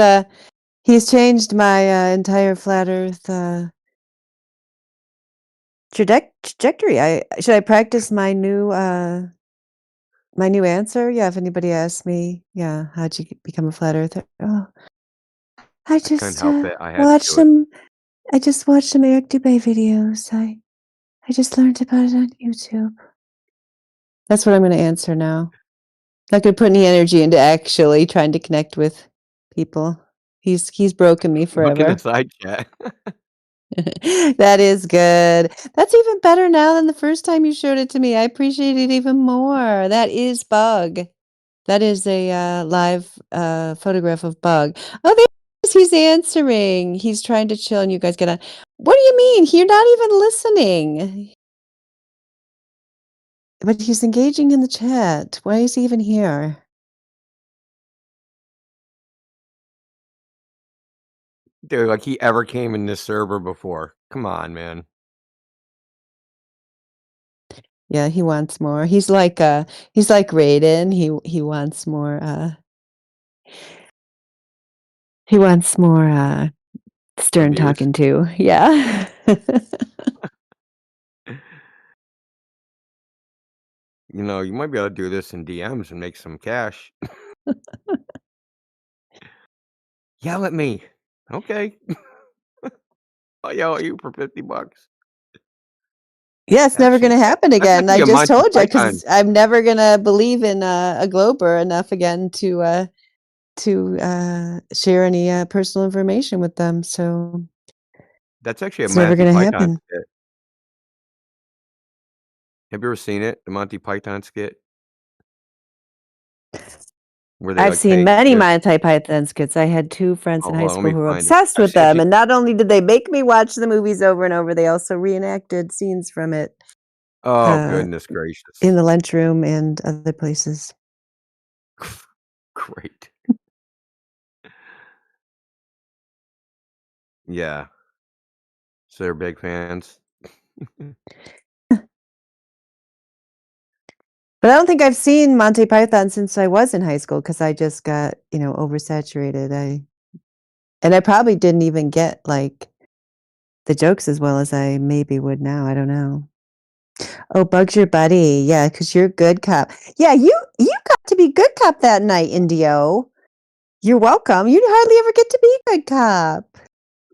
changed my entire flat Earth trajectory. Should I practice my new answer? Yeah, if anybody asks me, yeah, how'd you become a flat earther? Oh, I I couldn't just help it. I had to watched do it. some. I just watched some Eric Dubay videos. I just learned about it on YouTube. That's what I'm going to answer now. Not going to put any energy into actually trying to connect with people. He's broken me Look in the forever. side chat. That is good. That's even better now than the first time you showed it to me. I appreciate it even more. That is Bug. That is a live photograph of Bug. Oh, there he is. He's answering. He's trying to chill, and you guys get on. What do you mean? You're not even listening. But he's engaging in the chat. Why is he even here? Dude, like he ever came in this server before. Come on, man. Yeah, he wants more. He's like Raiden. He wants more stern Abuse. talking to. Yeah. You might be able to do this in DMs and make some cash. Yell at me. Okay. I'll yell at you for $50. Yeah, it's never Actually, gonna happen that's again. I actually a just Monty told you Python. because I'm never gonna believe in a Glober enough again to share any personal information with them. So That's actually a it's never Monty gonna Python happen. skit. Have you ever seen it? The Monty Python skit? Where they I've like seen take many this. Monty Python skits. I had 2 friends Oh, in hold high on, let school me who were find it. obsessed I've with sent them, you. and not only did they make me watch the movies over and over, they also reenacted scenes from it Oh, goodness in gracious. the lunchroom and other places. Great. Yeah. So they're big fans. But I don't think I've seen Monty Python since I was in high school because I just got, oversaturated. And I probably didn't even get, like, the jokes as well as I maybe would now, I don't know. Oh, Bug's your buddy. Yeah, because 'cause you're good cop. Yeah, you got to be good cop that night, Indio. You're welcome. You hardly ever get to be good cop.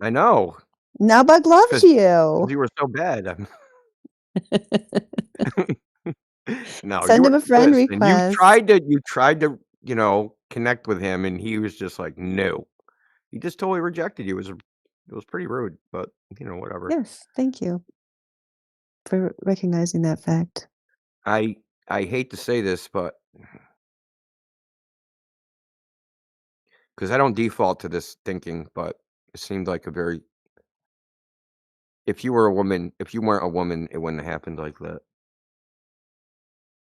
I know. Now Bug It's loves because you. you were so bad. No, you Send were him a friend listen, request. you tried to, connect with him, and he was just like, "No." He just totally rejected you. It was pretty rude, but, whatever. Yes, thank you for recognizing that fact. I I hate to say this, but because I don't default to this thinking, but it seemed like a very if you weren't a woman, it wouldn't have happened like that.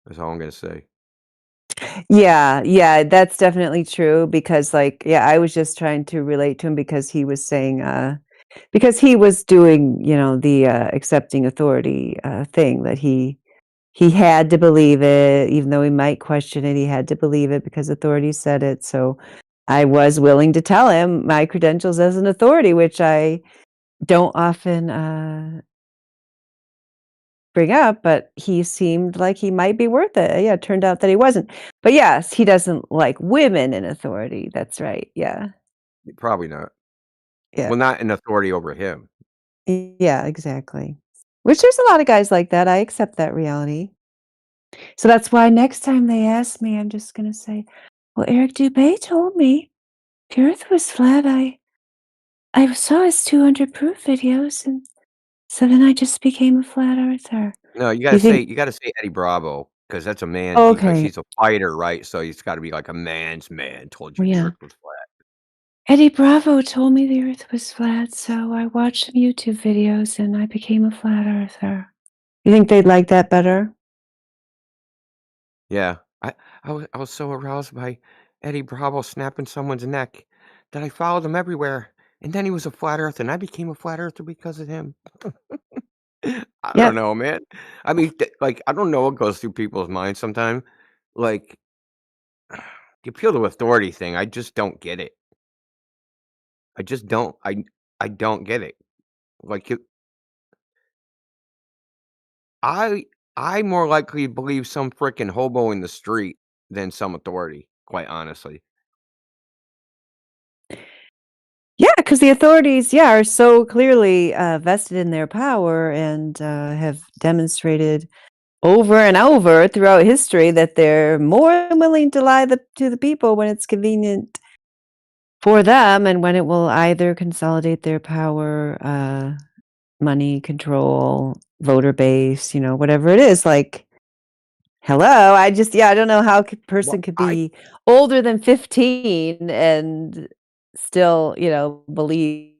That's all I'm gonna say. Yeah, that's definitely true because, like, yeah, I was just trying to relate to him because he was saying, because he was doing, the, accepting authority, thing that he had to believe it, even though he might question it, he had to believe it because authority said it, so I was willing to tell him my credentials as an authority, which I don't often, bring up, but he seemed like he might be worth it. Yeah, it turned out that he wasn't. But yes, he doesn't like women in authority. That's right. Yeah. Probably not. Yeah. Well, not an authority over him. Yeah, exactly. Which there's a lot of guys like that. I accept that reality. So that's why next time they ask me, I'm just gonna say, well, Eric Dubay told me the earth was flat. I saw his 200 proof videos and so then I just became a flat earther. No, You think you gotta say Eddie Bravo, because that's a man because okay. he's a fighter, right? So he's gotta be like a man's man told Well, you the yeah. earth was flat. Eddie Bravo told me the Earth was flat, so I watched some YouTube videos and I became a flat earther. You think they'd like that better? Yeah. I was so aroused by Eddie Bravo snapping someone's neck that I followed him everywhere, and then he was a flat earther, and I became a flat earther because of him. I don't Yep. know, man. I mean, like, I don't know what goes through people's minds sometimes. Like, the appeal to authority thing, I just don't get it. I just don't. I don't get it. Like, I I more likely believe some frickin' hobo in the street than some authority, quite honestly. Yeah, because the authorities, yeah, are so clearly, vested in their power and, have demonstrated over and over throughout history that they're more than willing to lie to the people when it's convenient for them and when it will either consolidate their power, money, control, voter base, whatever it is, like, hello, I just yeah, I don't know how a Well, person could be older than 15 and still, believe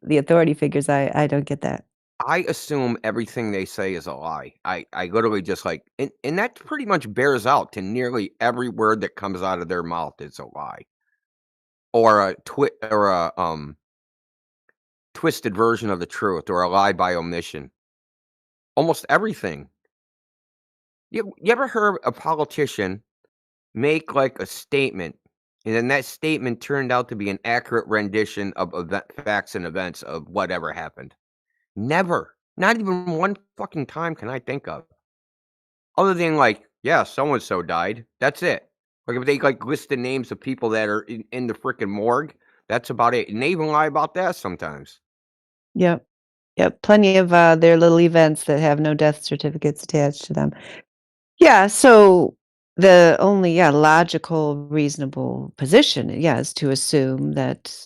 the authority figures. I don't get that. I assume everything they say is a lie. I literally just like and that pretty much bears out to nearly every word that comes out of their mouth is a lie. Or a twisted version of the truth or a lie by omission. Almost everything. You ever heard a politician make like a statement and then that statement turned out to be an accurate rendition of facts and events of whatever happened? Never. Not even one fucking time can I think of. Other than like, yeah, so and so died. That's it. Like if they like list the names of people that are in the freaking morgue, that's about it. And they even lie about that sometimes. Yep. Yep. Plenty of their little events that have no death certificates attached to them. Yeah. So the only, logical, reasonable position, is to assume that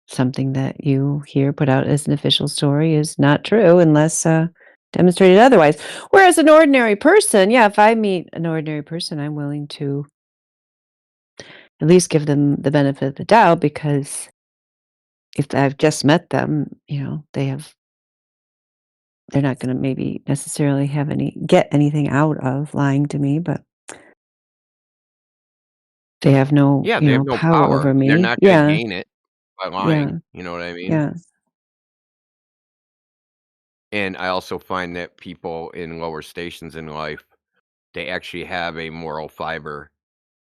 something that you hear put out as an official story is not true unless demonstrated otherwise. Whereas an ordinary person, if I meet an ordinary person, I'm willing to at least give them the benefit of the doubt because if I've just met them, they're not going to maybe necessarily get anything out of lying to me, but they have no, Yeah, they have no power power over and they're me. not gonna Yeah, gain it by yeah, lying. You know what I mean? yeah. And I also find that people in lower stations in life, they actually have a moral fiber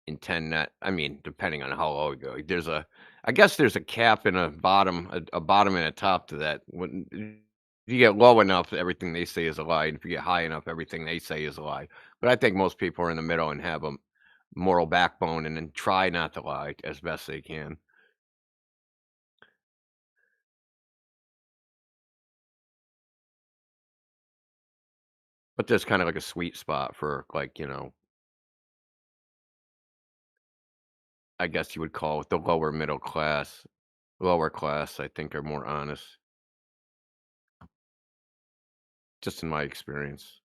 and tend not I mean, depending on how low you go. I guess there's a cap and a bottom and a top to that. When if you get low enough, everything they say is a lie, and if you get high enough, everything they say is a lie. But I think most people are in the middle and have a moral backbone and then try not to lie as best they can. But there's kinda like a sweet spot for, like, I guess you would call it the lower middle class. Lower class, I think, are more honest, just in my experience.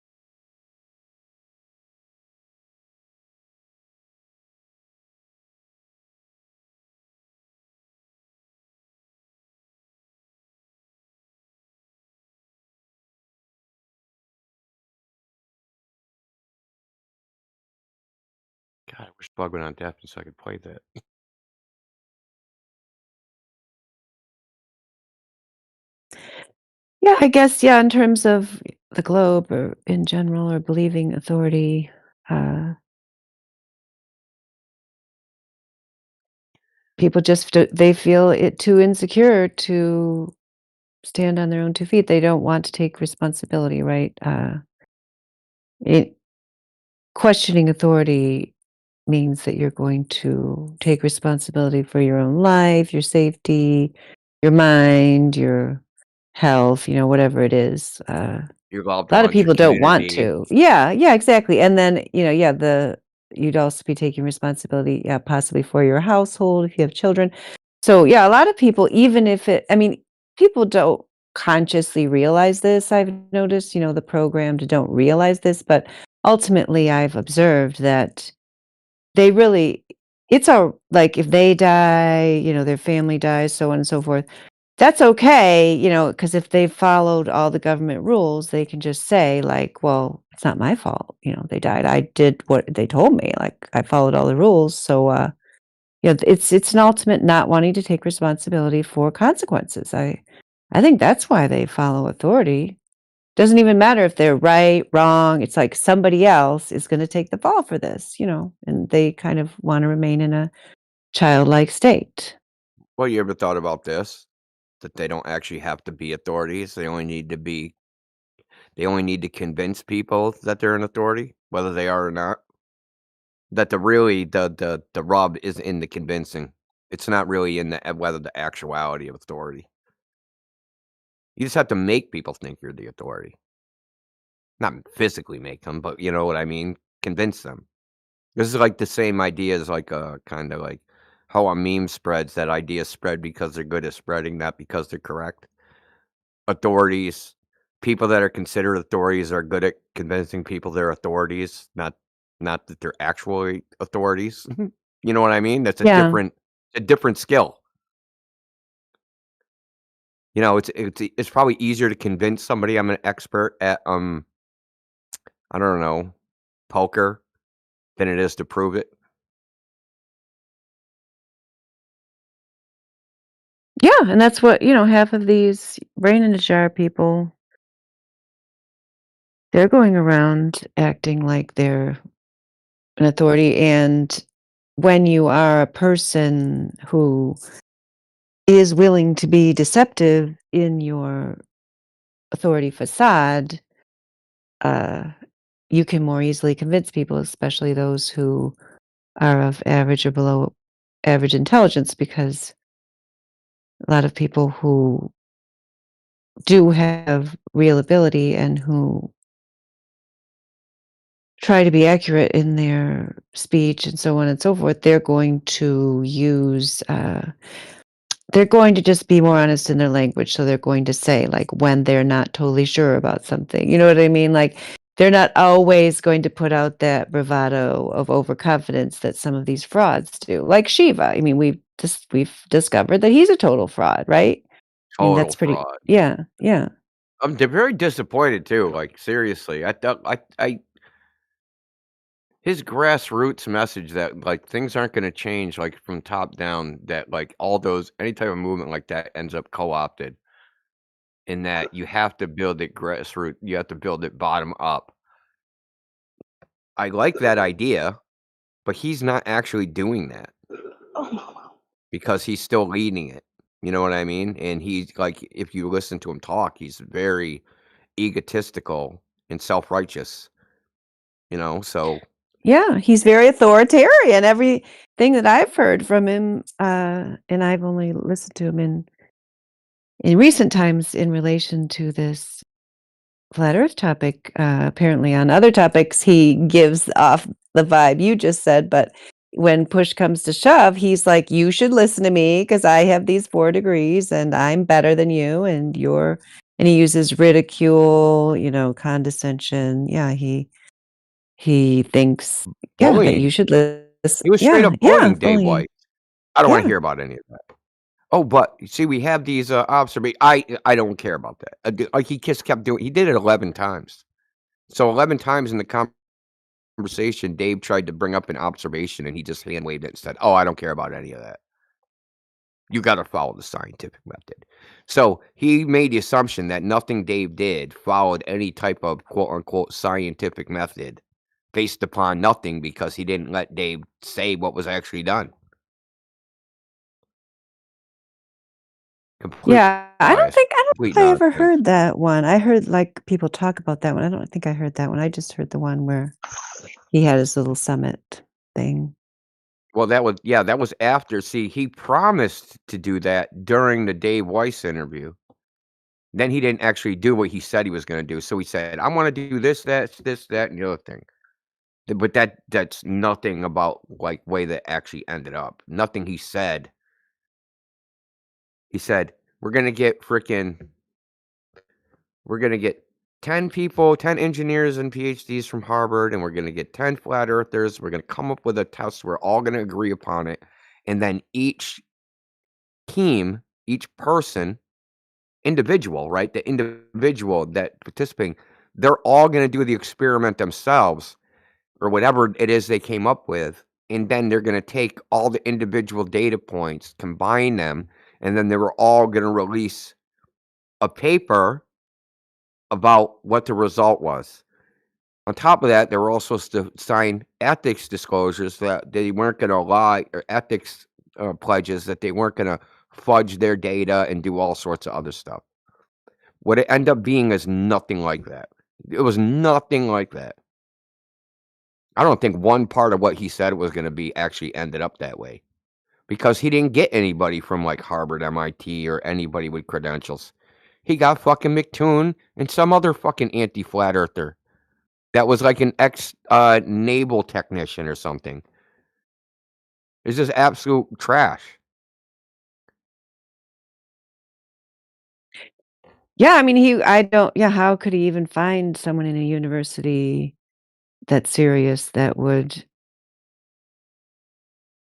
God, I wish Bug went on Death so I could play that. Yeah, I guess, in terms of the globe or in general or believing authority, uh, people just they feel it too insecure to stand on their own 2 feet. They don't want to take responsibility, right? It questioning authority means that you're going to take responsibility for your own life, your safety, your mind, your health, whatever it is. Your loved A lot of ones, your people don't want community. to. Yeah, yeah, exactly. And then, you'd also be taking responsibility, possibly for your household if you have children. So, yeah, a lot of people, even if I mean, people don't. consciously realize this, I've noticed, the programmed don't realize this, but ultimately I've observed that they really it's all like, if they die, their family dies, so on and so forth, that's okay, because if they followed all the government rules, they can just say, like, "Well, it's not my fault, they died. I did what they told me, like, I followed all the rules." So, it's an ultimate not wanting to take responsibility for consequences. I think that's why they follow authority. Doesn't even matter if they're right, wrong, it's like somebody else is gonna take the fall for this, and they kind of wanna remain in a childlike state. Well, you ever thought about this? That they don't actually have to be authorities. They only need to convince people that they're an authority, whether they are or not. That the rub is in the convincing. It's not really in the whether the actuality of authority. You just have to make people think you're the authority. Not physically make them, but you know what I mean? Convince them. This is like the same idea as like kind of like how a meme spreads. That idea spread because they're good at spreading, not because they're correct. Authorities, people that are considered authorities are good at convincing people they're authorities, not that they're actually authorities. You know what I mean? That's Yeah. a different skill. It's probably easier to convince somebody I'm an expert at I don't know, poker than it is to prove it. Yeah, and that's what, half of these brain in a jar people, they're going around acting like they're an authority. And when you are a person who is willing to be deceptive in your authority facade, uh, you can more easily convince people, especially those who are of average or below average intelligence, because a lot of people who do have real ability and who try to be accurate in their speech and so on and so forth, they're going to they're going to just be more honest in their language. So they're going to say, like, when they're not totally sure about something. You know what I mean? Like, they're not always going to put out that bravado of overconfidence that some of these frauds do. Like Shiva. I mean, we've discovered that he's a total fraud, right? I mean, Total that's pretty. fraud. Yeah, yeah. I'm very disappointed too. Like seriously, I thought his grassroots message that like things aren't going to change like from top down. That like all those any type of movement like that ends up co-opted. In that you have to build it grassroots. You have to build it bottom up. I like that idea, but he's not actually doing that because he's still leading it. You know what I mean? And he's like, if you listen to him talk, he's very egotistical and self-righteous. So Yeah, he's very authoritarian. Everything that I've heard from him, and I've only listened to him in recent times in relation to this flat Earth topic. Apparently, on other topics, he gives off the vibe you just said. But when push comes to shove, he's like, "You should listen to me because I have these 4 degrees, and I'm better than you, and you're." And he uses ridicule, condescension. Yeah, he thinks, yeah, that you bullying. should listen. He was straight Yeah, up yeah, bullying Dave bullying. White. I don't wanna Yeah. hear about any of that. Oh, but you see, we have these, I don't care about that. Like, he just kept doing he did it 11 times. So 11 times in the conversation, Dave tried to bring up an observation, and he just hand waved it and said, "Oh, I don't care about any of that. You gotta follow the scientific method." So, he made the assumption that nothing Dave did followed any type of quote, unquote, "scientific method" based upon nothing because he didn't let Dave say what was actually done. Complete Yeah, bias, I don't complete know if I ever nonsense. heard that one. I heard, like, people talk about that one. I don't think I heard that one. I just heard the one where he had his little summit thing. Well, that was after see, he promised to do that during the Dave Weiss interview. Then he didn't actually do what he said he was gonna do, so he said, "I wanna do this, that, and the other thing." But that's nothing about, like, way that actually ended up. Nothing he said. He said, "We're gonna get fricking We're going to get 10 people, 10 engineers and PhDs from Harvard, and we're going to get 10 flat earthers. We're going to come up with a test. We're all going to agree upon it. And then each team, each person, individual, right? The individual that participating, they're all going to do the experiment themselves or whatever it is they came up with. And then they're going to take all the individual data points, combine them, and then they were all going to release a paper about what the result was. On top of that, they were also supposed to sign ethics disclosures that they weren't going to lie, or ethics pledges that they weren't going to fudge their data and do all sorts of other stuff. What it ended up being is nothing like that. It was nothing like that. I don't think one part of what he said was going to be actually ended up that way, because he didn't get anybody from like Harvard, MIT, or anybody with credentials. He got fucking McToon and some other fucking anti-flat earther that was like an ex naval technician or something. It's just absolute trash. Yeah, I mean, how could he even find someone in a university that's serious that would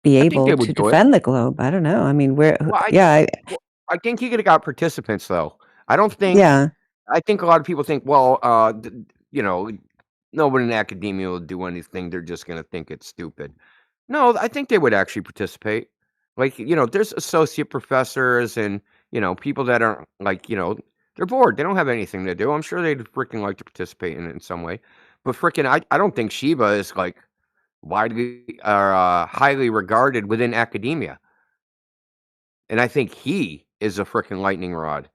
be I think they able to would do it. defend the globe? I don't know. I mean, Well, I think he could have got participants though. I don't think. yeah. I think a lot of people think, well, you know, nobody in academia will do anything. They're just going to think it's stupid. No, I think they would actually participate. Like, there's associate professors and, people that aren't like, they're bored. They don't have anything to do. I'm sure they'd freaking like to participate in it in some way. But freaking, I don't think Shiva is like widely or highly regarded within academia. And I think he is a freaking lightning rod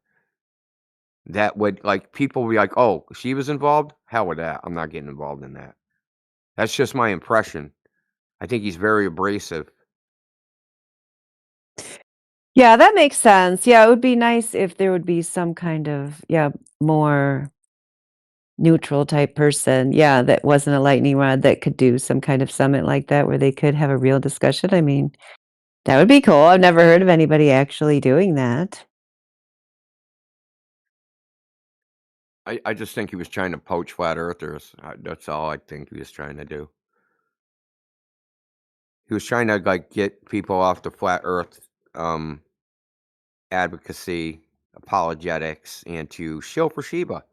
that would, like, people would be like, oh, Shiva's involved? Hell with that. I'm not getting involved in that. That's just my impression. I think he's very abrasive. Yeah, that makes sense. Yeah, it would be nice if there would be some kind of, more neutral type person, that wasn't a lightning rod that could do some kind of summit like that where they could have a real discussion. I mean, that would be cool. I've never heard of anybody actually doing that. I just think he was trying to poach flat earthers. That's all I think he was trying to do. He was trying to like get people off the flat earth advocacy, apologetics, and to shill for Shiva.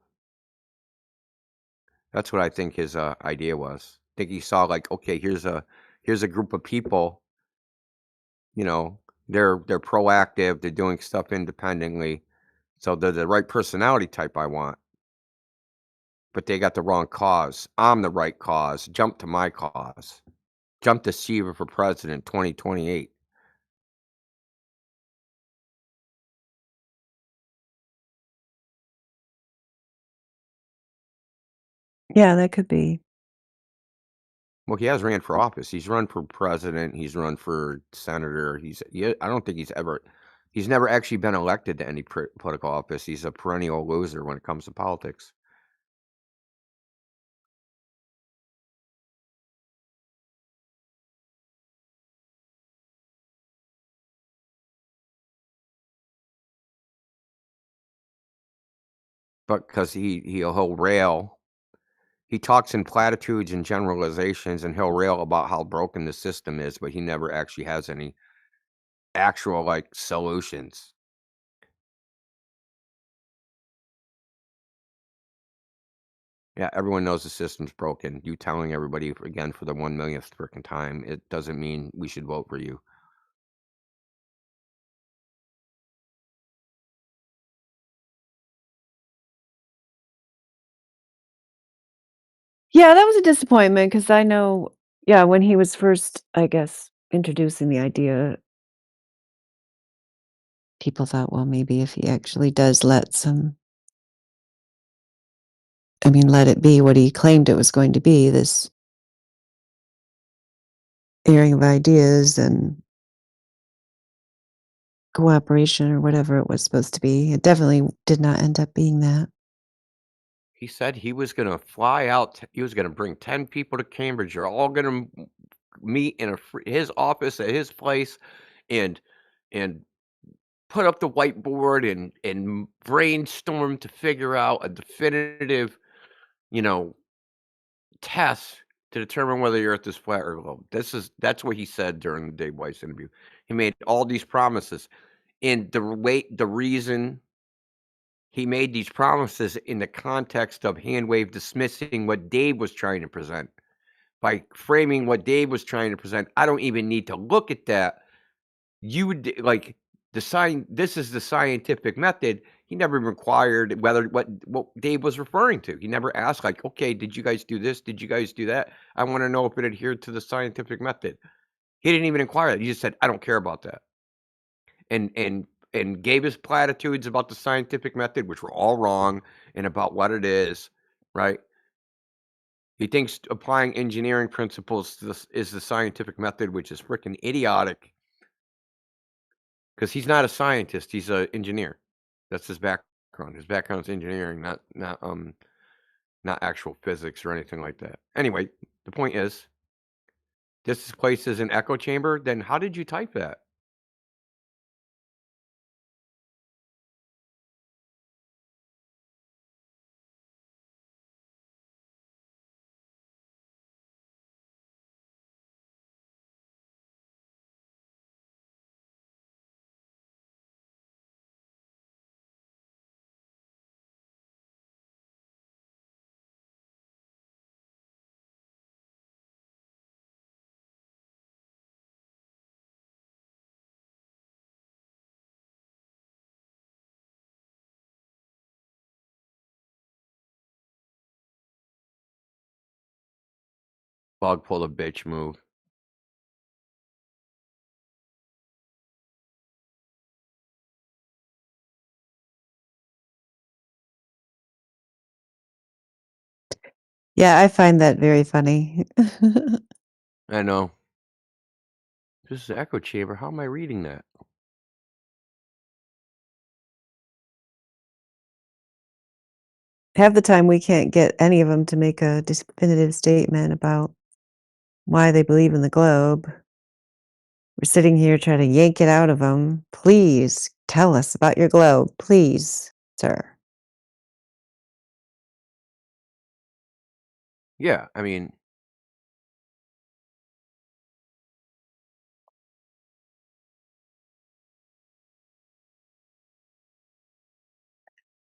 That's what I think his idea was. I think he saw like, okay, here's a group of people, they're proactive, they're doing stuff independently. So they're the right personality type I want. But they got the wrong cause. I'm the right cause. Jump to my cause. Jump to Shiva for president 2028. Yeah, that could be. Well, he has ran for office. He's run for president. He's run for senator. I don't think he's never actually been elected to any political office. He's a perennial loser when it comes to politics. But because he'll rail, he talks in platitudes and generalizations, and he'll rail about how broken the system is, but he never actually has any actual like solutions. Yeah, everyone knows the system's broken. You telling everybody again for the 1 millionth freaking time, it doesn't mean we should vote for you. Yeah, that was a disappointment because I know, when he was first, I guess, introducing the idea, people thought, well, maybe if he actually does let it be what he claimed it was going to be, this airing of ideas and cooperation or whatever it was supposed to be. It definitely did not end up being that. He said he was going to fly out. He was going to bring 10 people to Cambridge. You're all going to meet in his office at his place, and put up the whiteboard and brainstorm to figure out a definitive, you know, test to determine whether the Earth is flat or globe. That's what he said during the Dave Weiss interview. He made all these promises, and the reason he made these promises in the context of Handwave dismissing what Dave was trying to present. By framing what Dave was trying to present, I don't even need to look at that. You would like this is the scientific method. He never required what Dave was referring to. He never asked, like, okay, did you guys do this? Did you guys do that? I want to know if it adhered to the scientific method. He didn't even inquire that. He just said, I don't care about that. And gave his platitudes about the scientific method, which were all wrong, and about what it is, right? He thinks applying engineering principles to this is the scientific method, which is freaking idiotic. Because he's not a scientist, he's an engineer. That's his background. His background is engineering, not actual physics or anything like that. Anyway, the point is, this place is an echo chamber. Then how did you type that? Bug pull a bitch move. Yeah, I find that very funny. I know. This is an echo chamber. How am I reading that? Half the time we can't get any of them to make a definitive statement about why they believe in the globe. We're sitting here trying to yank it out of them. Please tell us about your globe, please, sir. Yeah, I mean,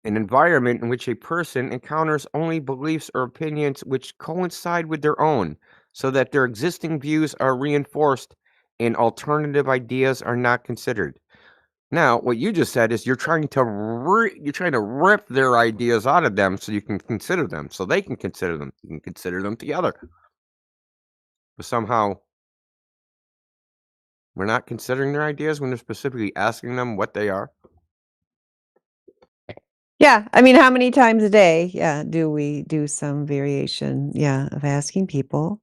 an environment in which a person encounters only beliefs or opinions which coincide with their own, so that their existing views are reinforced and alternative ideas are not considered. Now, what you just said is you're trying to rip their ideas out of them so you can consider them, so they can consider them. You can consider them together. But somehow we're not considering their ideas when they're specifically asking them what they are. Yeah, I mean, how many times a day, yeah, do we do some variation, yeah, of asking people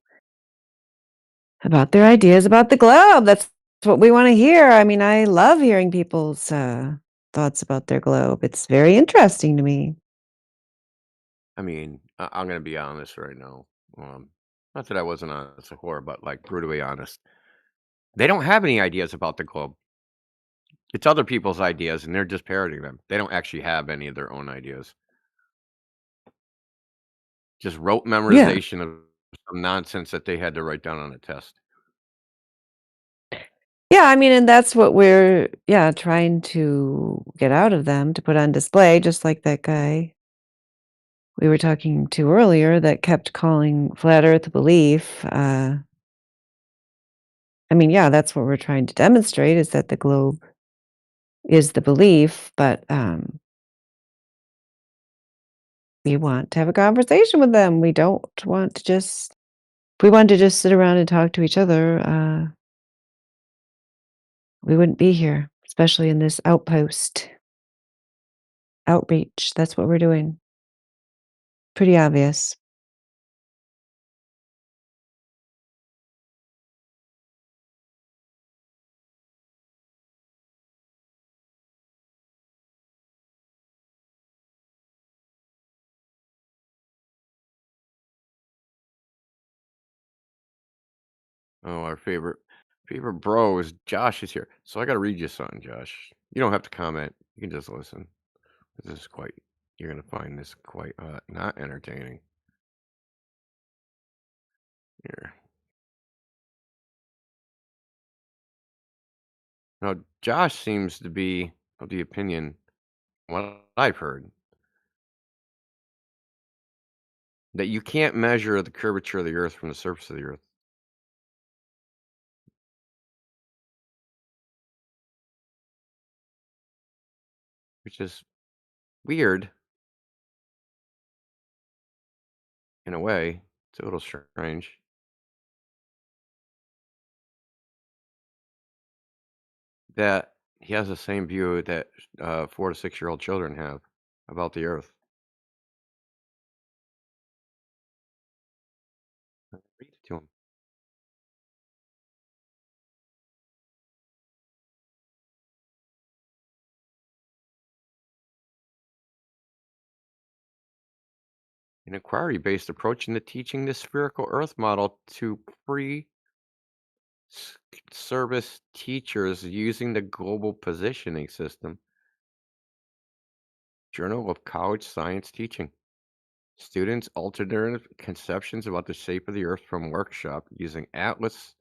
about their ideas about the globe? That's what we want to hear. I mean, I love hearing people's thoughts about their globe. It's very interesting to me. I mean, I'm going to be honest right now. Not that I wasn't honest before, but like brutally honest. They don't have any ideas about the globe. It's other people's ideas, and they're just parroting them. They don't actually have any of their own ideas. Just rote Yeah. memorization of some nonsense that they had to write down on a test. Yeah, I mean, and that's what we're, yeah, trying to get out of them to put on display, just like that guy we were talking to earlier that kept calling flat Earth a belief. I mean, yeah, that's what we're trying to demonstrate is that the globe is the belief, but we want to have a conversation with them. We don't want to just, if we wanted to just sit around and talk to each other, we wouldn't be here, especially in this outpost outreach. That's what we're doing. Pretty obvious. Oh, our favorite Favorite bros, Josh is here. So I got to read you something, Josh. You don't have to comment. You can just listen. This is quite, you're going to find this quite not entertaining. Here. Now, Josh seems to be of the opinion, what I've heard, that you can't measure the curvature of the Earth from the surface of the Earth. Which is weird in a way. It's a little strange. That he has the same view that 4 to 6-year-old children have about the Earth. Read it to him. An inquiry-based approach into teaching the spherical Earth model to pre-service teachers using the Global Positioning System. Journal of College Science Teaching. Students alternative conceptions about the shape of the Earth from workshop using Atlas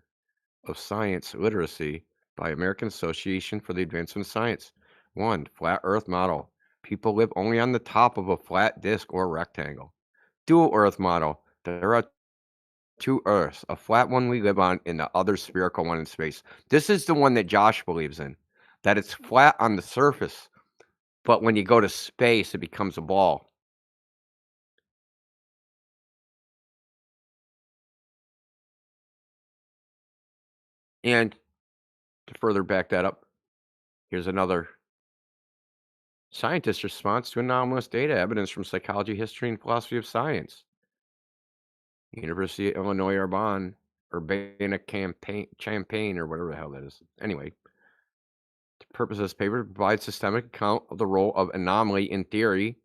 of Science Literacy by American Association for the Advancement of Science. 1. Flat Earth model. People live only on the top of a flat disk or rectangle. Dual Earth model. There are 2 Earths, a flat one we live on and the other spherical one in space. This is the one that Josh believes in, that it's flat on the surface, but when you go to space, it becomes a ball. And to further back that up, here's another scientist response to anomalous data evidence from psychology, history, and philosophy of science. University of Illinois Urbana-Champaign, or whatever the hell that is. Anyway, the purpose of this paper provides systemic account of the role of anomaly in theory.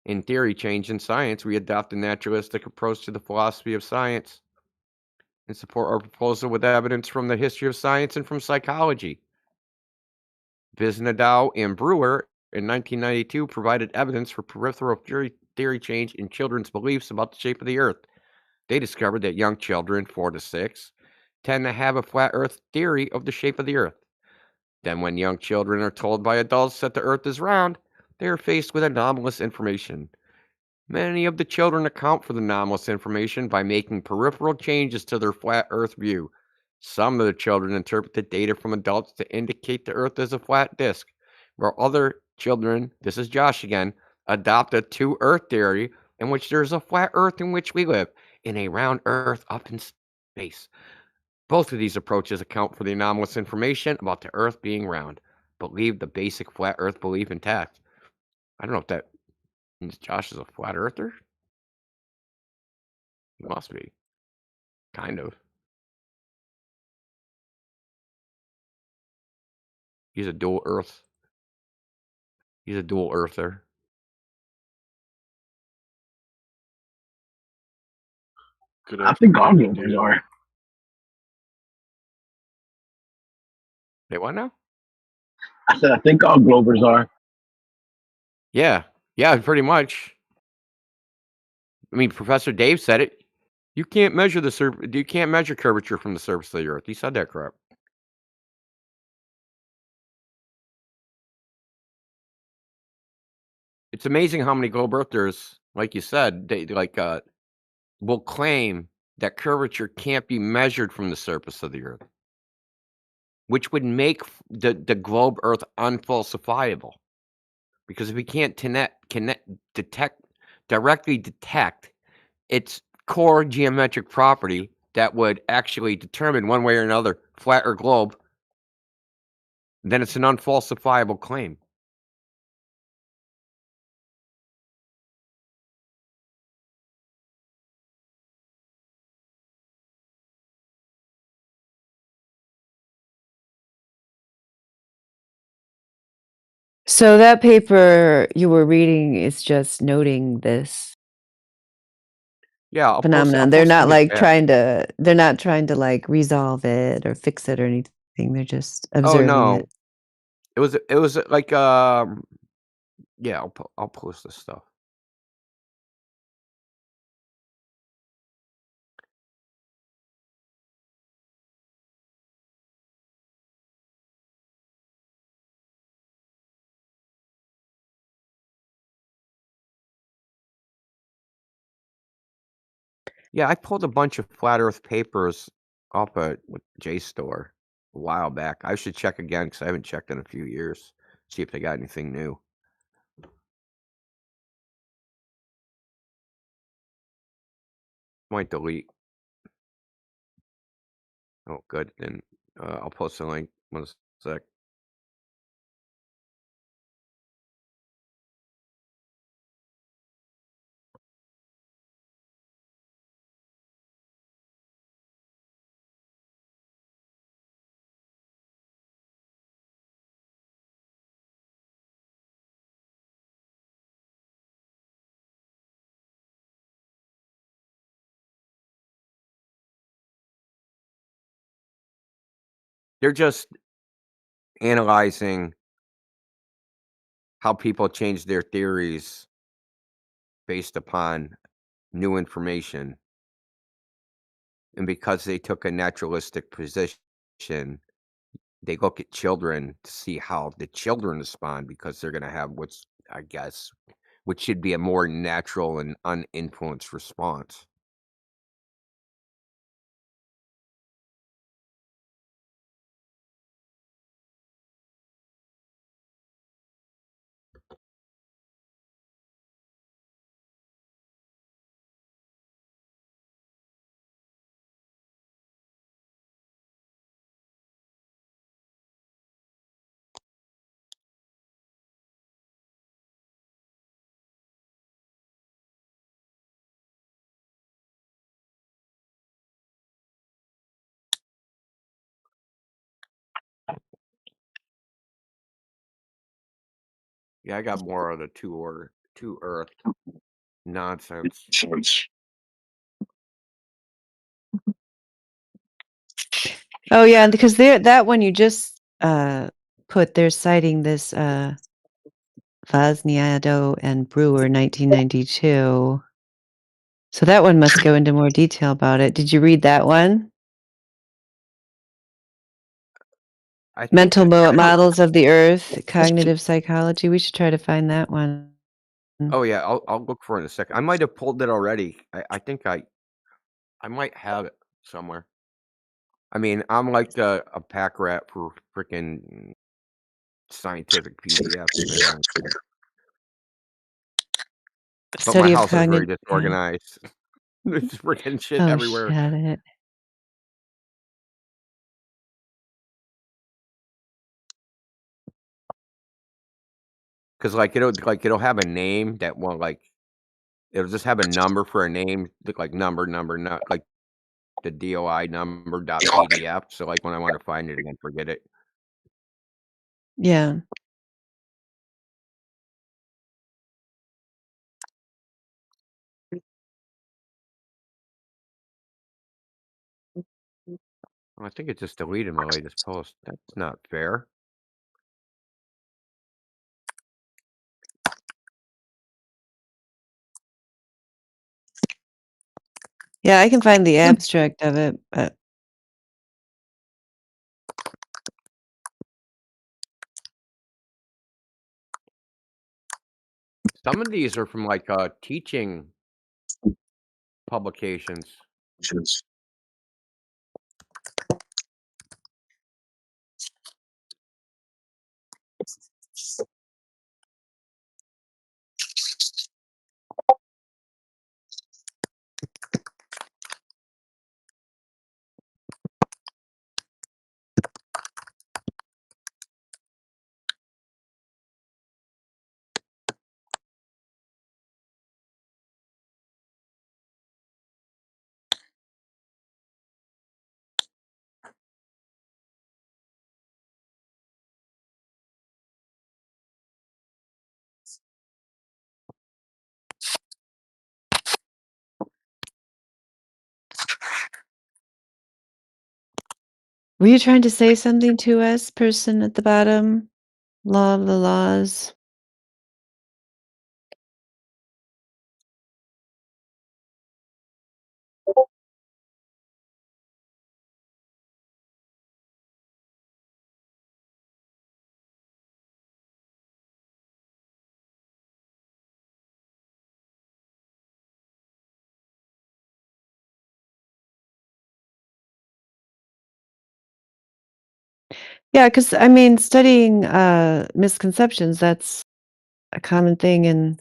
In theory change in science, we adopt a naturalistic approach to the philosophy of science and support our proposal with evidence from the history of science and from psychology. Visnadow and Brewer in 1992 provided evidence for peripheral theory change in children's beliefs about the shape of the Earth. They discovered that young children, 4 to 6, tend to have a flat Earth theory of the shape of the Earth. Then when young children are told by adults that the Earth is round, they are faced with anomalous information. Many of the children account for the anomalous information by making peripheral changes to their flat Earth view. Some of the children interpret the data from adults to indicate the Earth as a flat disk, while other children, this is Josh again, adopt a 2 Earth theory in which there is a flat Earth in which we live, and a round Earth up in space. Both of these approaches account for the anomalous information about the Earth being round, but leave the basic flat Earth belief intact. I don't know if that means Josh is a flat earther. He must be. Kind of. He's a dual Earth. He's a dual Earther. Good I think all afternoon, Globers dude. are. Wait, what now? I said I think all Globers are. Yeah. Yeah, pretty much. I mean, Professor Dave said it. You can't measure you can't measure curvature from the surface of the Earth. He said that crap. It's amazing how many globe earthers, like you said, they will claim that curvature can't be measured from the surface of the Earth, which would make the globe Earth unfalsifiable. Because if we can't directly detect its core geometric property that would actually determine one way or another, flat or globe, then it's an unfalsifiable claim. So that paper you were reading is just noting this. Yeah, I'll phenomenon. post the image back. They're not trying to, like, resolve it or fix it or anything, they're just Oh, observing no. it. It was like, yeah, I'll post this stuff. Yeah, I pulled a bunch of flat earth papers off a JSTOR a while back. I should check again because I haven't checked in a few years, see if they got anything new. Might delete. Oh, good. Then I'll post a link. 1 sec. They're just analyzing how people change their theories based upon new information. And because they took a naturalistic position, they look at children to see how the children respond because they're going to have what's, I guess, which should be a more natural and uninfluenced response. Yeah, I got more of the two earth nonsense. Oh, yeah, and because that one you just, put, they're citing this, Vazniado and Brewer, 1992. So that one must go into more detail about it. Did you read that one? I think Mental Models of the Earth, Cognitive Psychology. We should try to find that one. Oh yeah, I'll look for it in a second. I might have pulled it already. I think I might have it somewhere. I mean, I'm like a pack rat for freaking scientific PDFs, man. But my Study of house is very cognitive. Yeah. disorganized. There's freaking shit Oh, everywhere. shut it. Cause it'll have a name that will it'll just have a number for a name, like number, not like the DOI number dot PDF. So like when I want to find it again, forget it. Yeah. I think it just deleted my latest post. That's not fair. Yeah, I can find the abstract of it, but Some of these are from like teaching publications. Were you trying to say something to us, person at the bottom? Law of the laws. Yeah, because I mean, studying misconceptions, that's a common thing in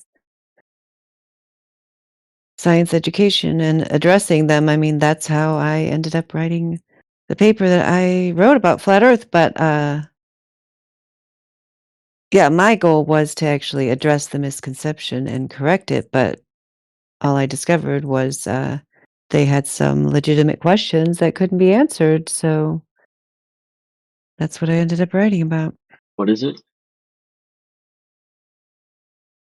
science education and addressing them. I mean, that's how I ended up writing the paper that I wrote about flat Earth. But yeah, my goal was to actually address the misconception and correct it. But all I discovered was they had some legitimate questions that couldn't be answered. So that's what I ended up writing about. What is it?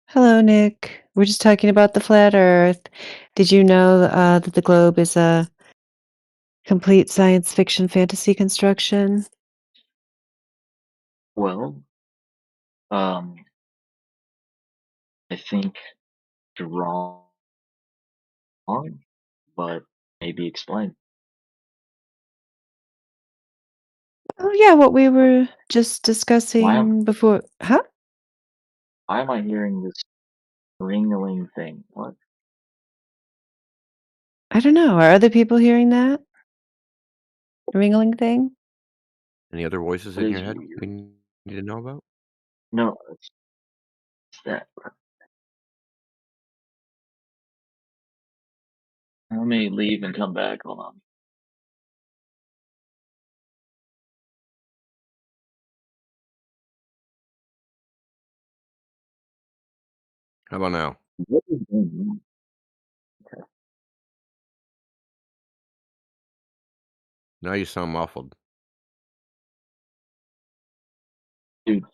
Hello, Nick. We're just talking about the flat Earth. Did you know that the globe is a complete science fiction fantasy construction? Well, I think you're wrong, but maybe explain. Oh, yeah, what we were just Why am discussing before. Huh? why am I hearing this ringling thing? What? I don't know. Are other people hearing that ringling thing? Any other voices What in is your head weird? we need to know about? No, it's that. Let me leave and come back. Hold on. How about now? What is going on? Okay. Now you sound muffled. Dude,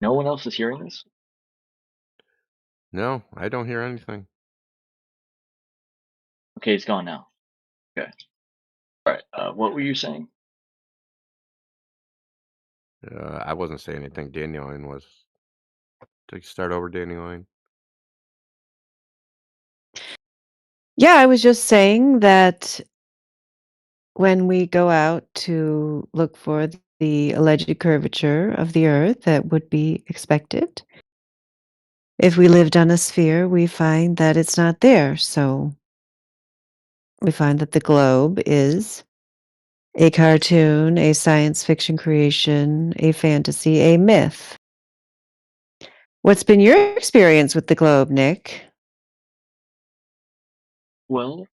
no one else is hearing this? No, I don't hear anything. Okay, it's gone now. Okay. Alright, what were you saying? I wasn't saying anything. Dandelion was. To start over, Dandelion. Yeah, I was just saying that when we go out to look for the alleged curvature of the Earth that would be expected, if we lived on a sphere, we find that it's not there. So we find that the globe is a cartoon, a science fiction creation, a fantasy, a myth. What's been your experience with the globe, Nick? Well,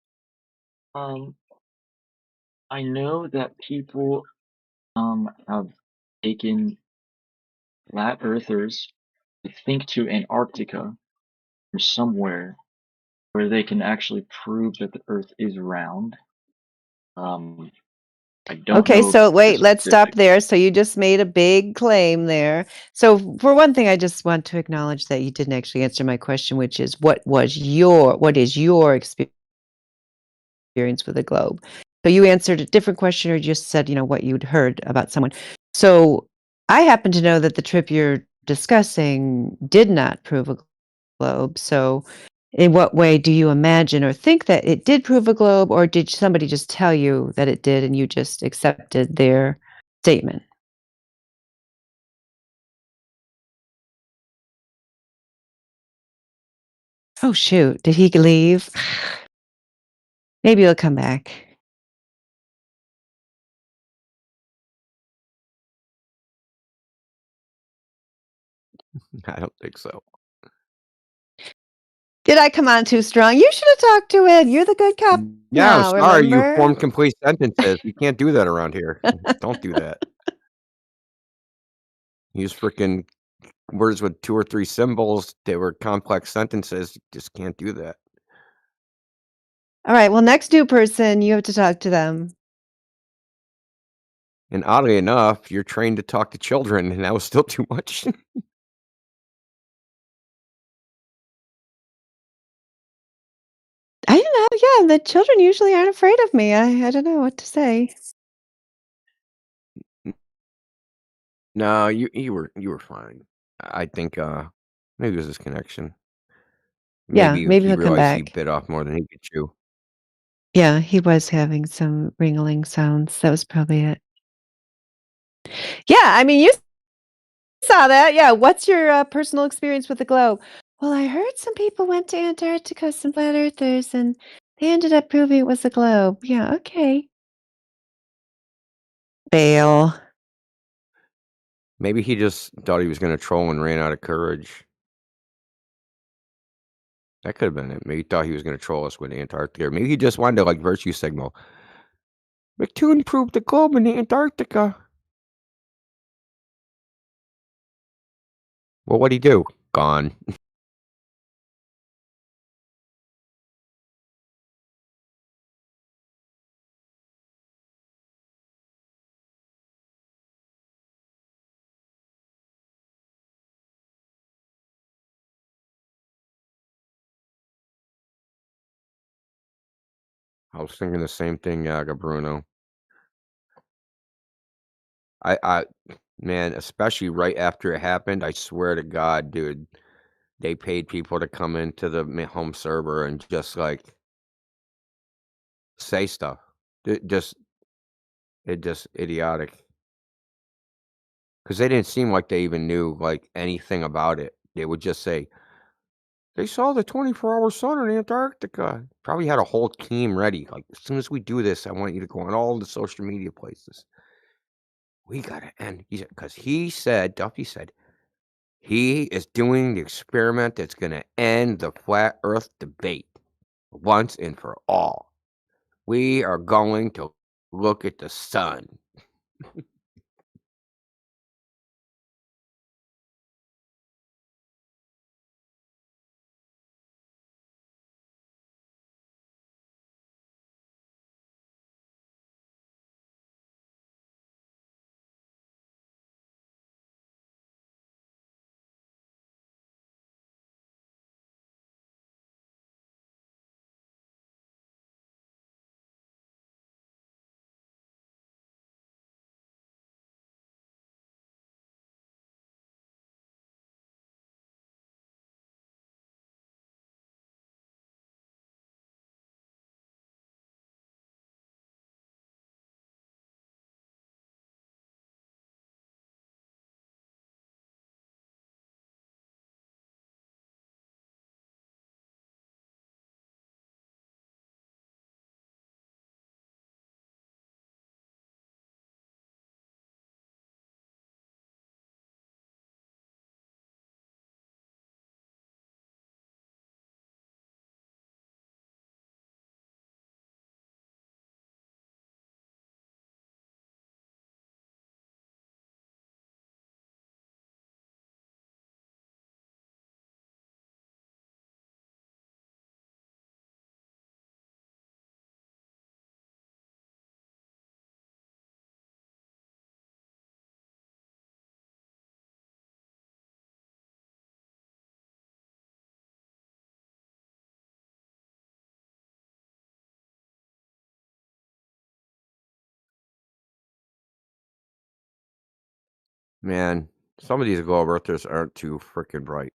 I know that people have taken flat earthers, I think, to Antarctica or somewhere where they can actually prove that the Earth is round. I don't Okay, know so the wait, let's stop specific. there. So you just made a big claim there. So for one thing, I just want to acknowledge that you didn't actually answer my question, which is what is your experience with the globe? So you answered a different question or just said, what you'd heard about someone. So I happen to know that the trip you're discussing did not prove a globe. So in what way do you imagine or think that it did prove a globe, or did somebody just tell you that it did and you just accepted their statement? Oh, shoot. Did he leave? Maybe he'll come back. I don't think so. Did I come on too strong? You should have talked to it. You're the good cop Yeah, I'm now, sorry. You remember? formed complete sentences. You can't do that around here. Don't do that. Use freaking words with 2 or 3 symbols that were complex sentences. You just can't do that. All right. Well, next new person, you have to talk to them. And oddly enough, you're trained to talk to children, and that was still too much. I don't know. Yeah, the children usually aren't afraid of me. I don't know what to say. No, you were fine. I think, maybe it was his connection. Yeah, Maybe maybe he he'll come realized he back. bit off more than he could chew. Yeah, he was having some ringling sounds. That was probably it. Yeah, I mean, you saw that. Yeah, what's your, personal experience with the globe? Well, I heard some people went to Antarctica, some flat earthers, and they ended up proving it was a globe. Yeah, okay. Fail. Maybe he just thought he was gonna troll and ran out of courage. That could have been it. Maybe he thought he was gonna troll us with Antarctica. Or maybe he just wanted to, like, virtue signal. "McToon proved the globe in Antarctica." Well, what'd he do? Gone. I was thinking the same thing, Yaga Bruno. I man, especially right after it happened, I swear to God, dude, they paid people to come into the home server and just, like, say stuff. It just idiotic. Because they didn't seem like they even knew, like, anything about it. They would just say, "They saw the 24-hour sun in Antarctica." Probably had a whole team ready, like, "As soon as we do this, I want you to go on all the social media places. We gotta end." He said, because Duffy said, he is doing the experiment that's gonna end the flat earth debate once and for all. We are going to look at the sun. Man, some of these globe earthers aren't too freaking bright.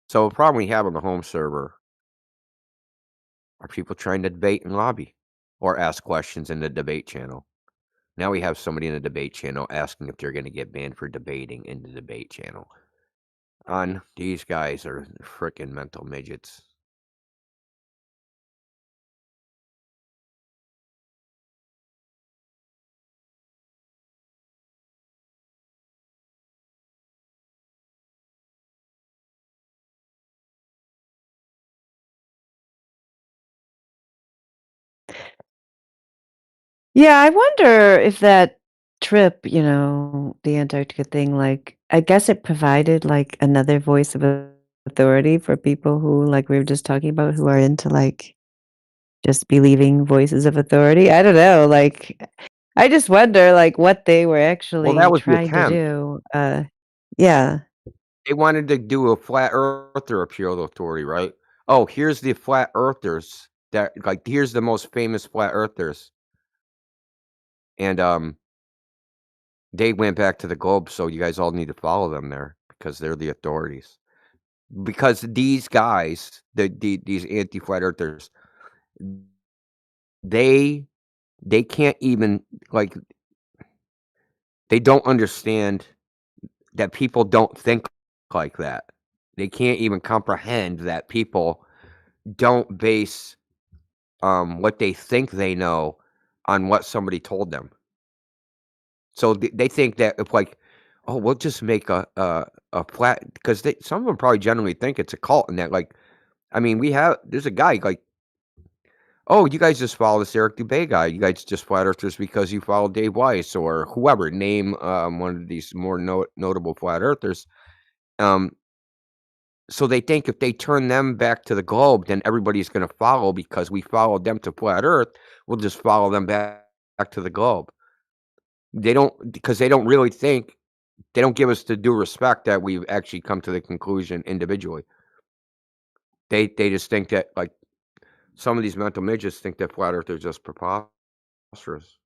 So the problem we have on the home server are people trying to debate and lobby or ask questions in the debate channel. Now we have somebody in the debate channel asking if they're going to get banned for debating in the debate channel. These guys are freaking mental midgets. Yeah, I wonder if that trip, the Antarctica thing, like, I guess it provided, like, another voice of authority for people who, like we were just talking about, who are into, like, just believing voices of authority. I don't know, like, I just wonder, like, what they were Well, that actually was the trying to attempt. do. Yeah. They wanted to do a flat earther appeal authority, right? Oh, here's the flat earthers that like here's the most famous flat earthers. And They went back to the globe, so you guys all need to follow them there because they're the authorities. Because these guys, these anti-flat earthers, they they can't even like they don't understand that people don't think like that. They can't even comprehend that people don't base what they think they know on what somebody told them. So they think that if like, oh, we'll just make a flat because some of them probably generally think it's a cult and that like, I mean, there's a guy like, oh, you guys just follow this Eric Dubay guy. You guys just flat earthers because you follow Dave Weiss or whoever. Name one of these more notable flat earthers. Um, so they think if they turn them back to the globe, then everybody's going to follow because we followed them to flat Earth. We'll just follow them back to the globe. They don't because they don't really think they don't give us the due respect that we've actually come to the conclusion individually. They just think that like some of these mental midgets think that flat Earth is just preposterous.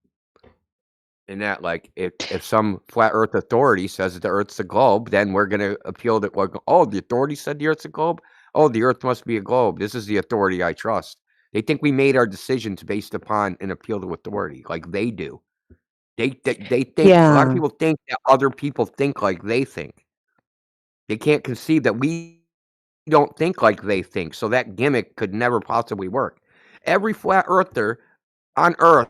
And that like if some flat Earth authority says that the Earth's a globe, then we're gonna appeal that like, oh, the authority said the Earth's a globe. Oh, the Earth must be a globe. This is the authority I trust. They think we made our decisions based upon an appeal to authority, like they do. They think a lot of Yeah. people think that other people think like they think. They can't conceive that we don't think like they think, so that gimmick could never possibly work. Every flat earther on Earth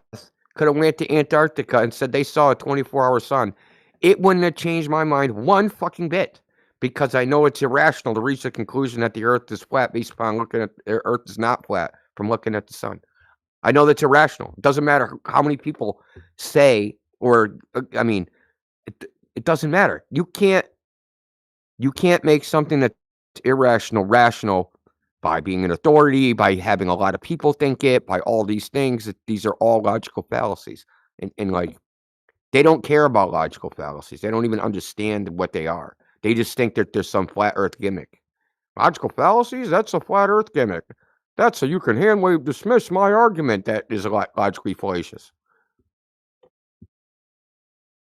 could have went to Antarctica and said they saw a 24-hour sun. It wouldn't have changed my mind one fucking bit because I know it's irrational to reach the conclusion that the Earth is flat based upon looking at Earth is not flat from looking at the sun. I know that's irrational. It doesn't matter how many people say or I mean, it doesn't matter. You can't make something that's irrational rational by being an authority, by having a lot of people think it, by all these things. These are all logical fallacies. And like they don't care about logical fallacies. They don't even understand what they are. They just think that there's some flat earth gimmick. Logical fallacies? That's a flat earth gimmick. That's so you can handily dismiss my argument that is logically fallacious.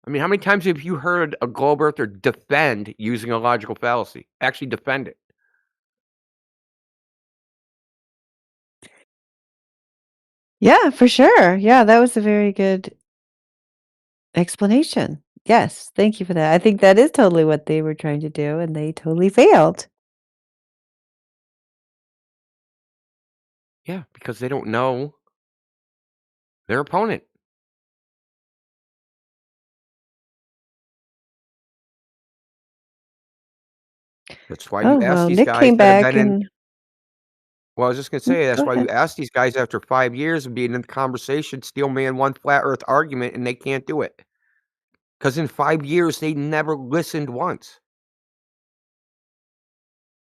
I mean, how many times have you heard a globe earther defend using a logical fallacy? Actually defend it. Yeah, for sure. Yeah, that was a very good explanation. Yes, thank you for that. I think that is totally what they were trying to do, and they totally failed. Yeah, because they don't know their opponent. That's why you Oh, ask well, these Nick guys came that have back been in and well, I was just gonna say, go that's why you ahead. ask these guys after 5 years of being in the conversation, steel man one flat earth argument, and they can't do it. Because in 5 years, they never listened once.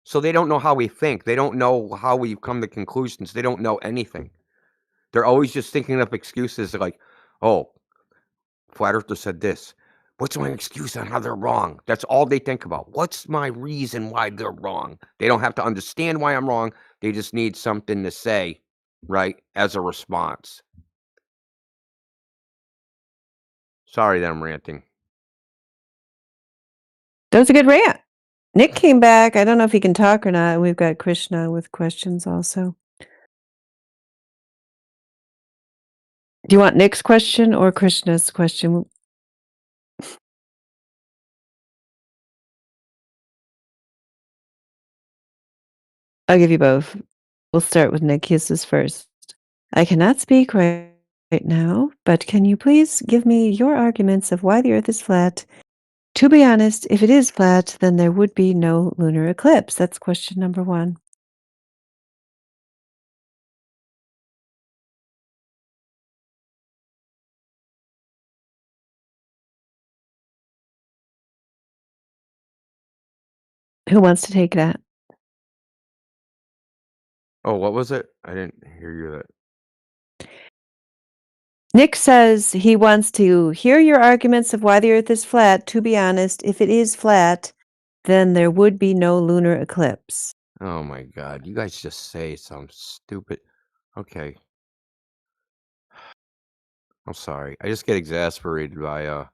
So they don't know how we think. They don't know how we come to conclusions. They don't know anything. They're always just thinking up excuses like, "Oh, flat earther said this. What's my excuse on how they're wrong?" That's all they think about. What's my reason why they're wrong? They don't have to understand why I'm wrong. They just need something to say, right, as a response. Sorry that I'm ranting. That was a good rant. Nick came back. I don't know if he can talk or not. We've got Krishna with questions also. Do you want Nick's question or Krishna's question? I'll give you both. We'll start with Nick. His is first. I cannot speak right now, but can you please give me your arguments of why the Earth is flat? To be honest, if it is flat, then there would be no lunar eclipse. That's question number one. Who wants to take that? Oh, what was it? I didn't hear you that. Nick says he wants to hear your arguments of why the Earth is flat. To be honest, if it is flat, then there would be no lunar eclipse. Oh my god, you guys just say some stupid okay. I'm sorry. I just get exasperated by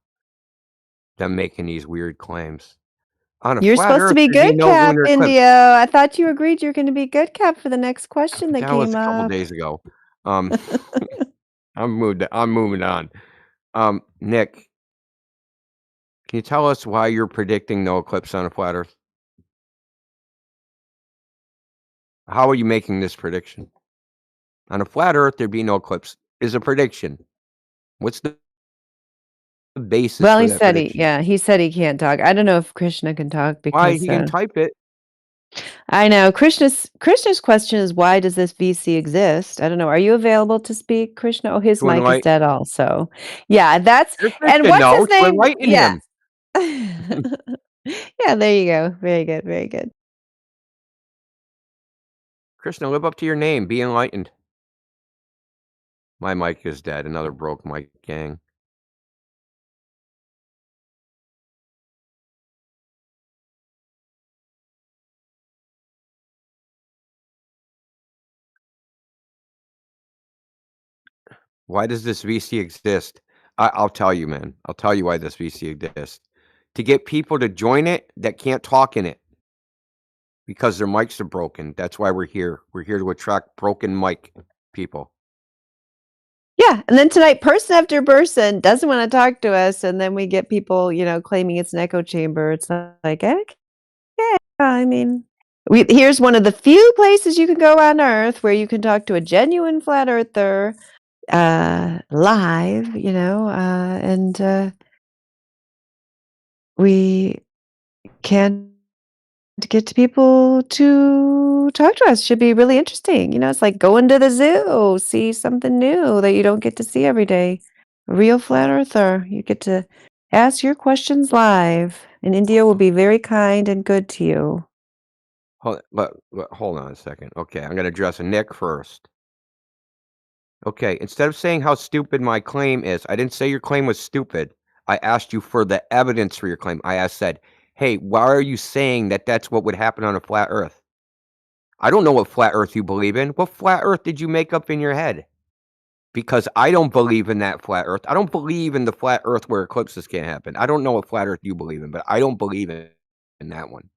them making these weird claims. On a You're flat supposed to Earth, be there'd be good no cap, lunar eclipse. Indio. I thought you agreed you're gonna be good cap for the next question that That was came a couple up. days ago. I'm moving on. Nick, can you tell us why you're predicting no eclipse on a flat Earth? How are you making this prediction? On a flat Earth, there'd be no eclipse. Is a prediction. What's the basis Well, for he that said prediction? he said he can't talk. I don't know if Krishna can talk Why? because He can type it. I know Krishna's question is why does this VC exist? I don't know. Are you available to speak, Krishna? Oh, his To mic is enlighten. dead also. Yeah, that's There's and Krishna what's his knows. To name? enlighten Yes. him. Yeah, there you go. Very good, very good. Krishna, live up to your name. Be enlightened. My mic is dead. Another broke mic, gang. Why does this VC exist? I'll tell you, man. I'll tell you why this VC exists. To get people to join it that can't talk in it because their mics are broken. That's why we're here. We're here to attract broken mic people. Yeah, and then tonight, person after person doesn't want to talk to us, and then we get people, claiming it's an echo chamber. It's like, okay, I mean, here's one of the few places you can go on Earth where you can talk to a genuine flat earther live, and we can't get people to talk to us. Should be really interesting. It's like going to the zoo, see something new that you don't get to see every day. A real flat earther. You get to ask your questions live, and India will be very kind and good to you. Hold on a second. Okay, I'm going to address Nick first. Okay, instead of saying how stupid my claim is, I didn't say your claim was stupid. I asked you for the evidence for your claim. Said, hey, why are you saying that that's what would happen on a flat Earth? I don't know what flat Earth you believe in. What flat Earth did you make up in your head? Because I don't believe in that flat Earth. I don't believe in the flat Earth where eclipses can't happen. I don't know what flat Earth you believe in, but I don't believe in that one.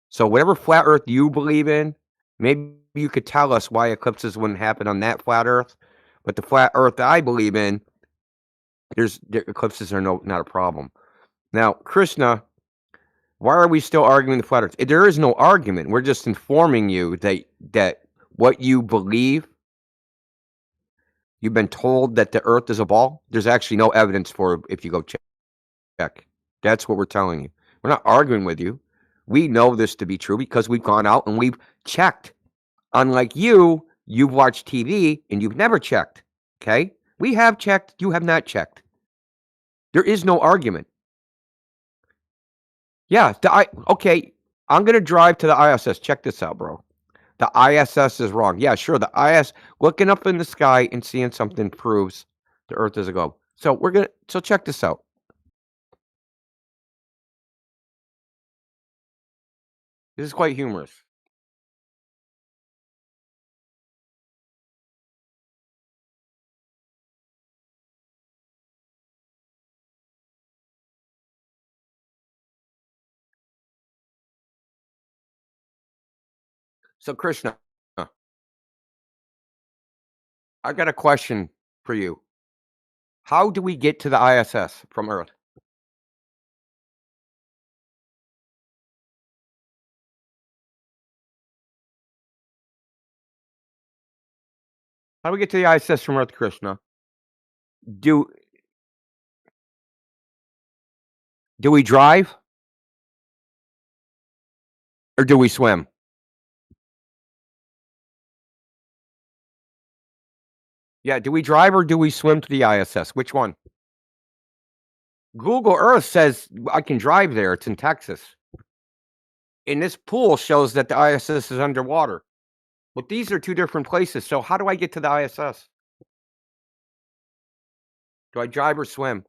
So whatever flat Earth you believe in, maybe you could tell us why eclipses wouldn't happen on that flat Earth. But the flat Earth that I believe in, eclipses are not a problem. Now, Krishna, why are we still arguing the flat Earth? There is no argument. We're just informing you that what you believe, you've been told that the Earth is a ball. There's actually no evidence for it if you go check. That's what we're telling you. We're not arguing with you. We know this to be true because we've gone out and we've checked. Unlike you, you've watched TV and you've never checked. Okay? We have checked. You have not checked. There is no argument. Yeah. Okay. I'm going to drive to the ISS. Check this out, bro. The ISS is wrong. Yeah, sure. The ISS, looking up in the sky and seeing something proves the Earth is a globe. So check this out. This is quite humorous. So, Krishna, I got a question for you. How do we get to the ISS from Earth? How do we get to the ISS from Earth, Krishna? Do we drive or do we swim? Yeah, do we drive or do we swim to the ISS? Which one? Google Earth says I can drive there. It's in Texas. And this pool shows that the ISS is underwater. But these are two different places. So how do I get to the ISS? Do I drive or swim?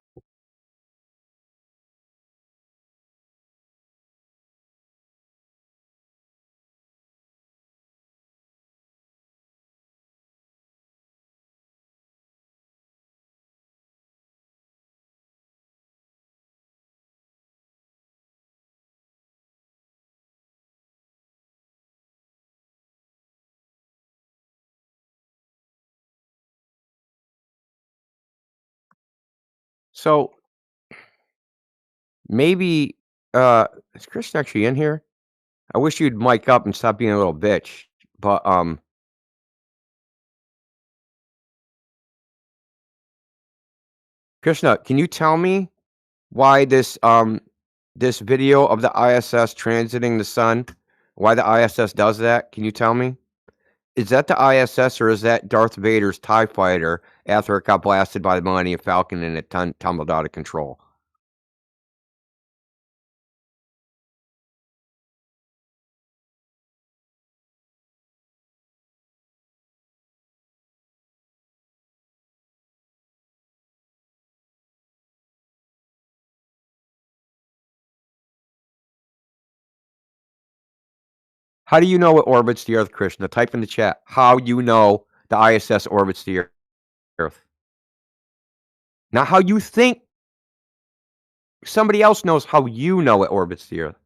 So maybe is Chris actually in here? I wish you'd mic up and stop being a little bitch. But Krishna, can you tell me why this video of the ISS transiting the sun, why the ISS does that? Can you tell me? Is that the ISS or is that Darth Vader's TIE fighter after it got blasted by the Millennium Falcon and it tumbled out of control? How do you know it orbits the Earth, Krishna? Type in the chat how you know the ISS orbits the Earth. Not how you think somebody else knows how you know it orbits the Earth.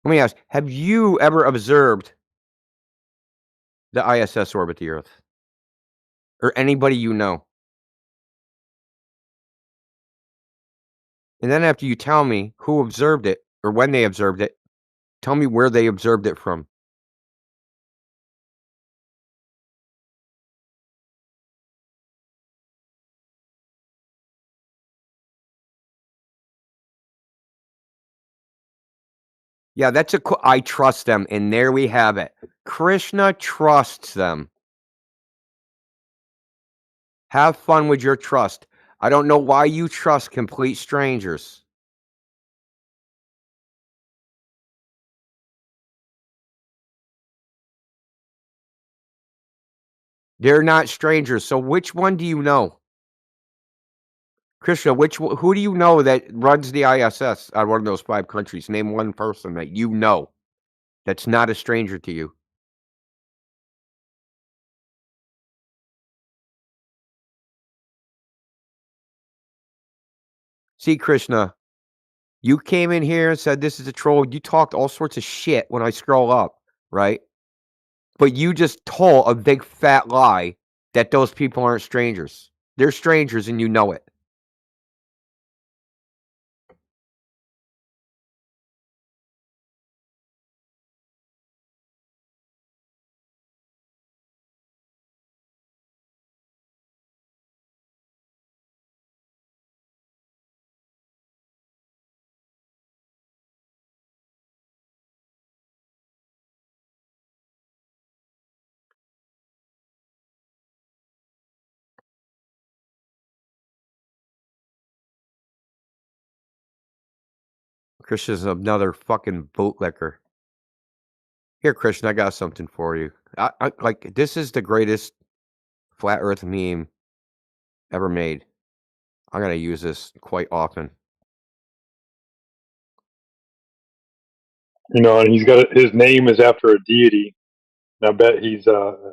Let me ask, have you ever observed the ISS orbit the Earth? Or anybody you know? And then after you tell me who observed it or when they observed it, tell me where they observed it from. Yeah, that's I trust them, and there we have it. Krishna trusts them. Have fun with your trust. I don't know why you trust complete strangers. They're not strangers. So which one do you know? Krishna, who do you know that runs the ISS out of one of those 5 countries? Name one person that you know that's not a stranger to you. See, Krishna, you came in here and said this is a troll. You talked all sorts of shit when I scroll up, right? But you just told a big fat lie that those people aren't strangers. They're strangers and you know it. Krishna's another fucking bootlicker. Here, Krishna, I got something for you. Like, this is the greatest flat earth meme ever made. I'm going to use this quite often. You know, and he's got his name is after a deity. And I bet he's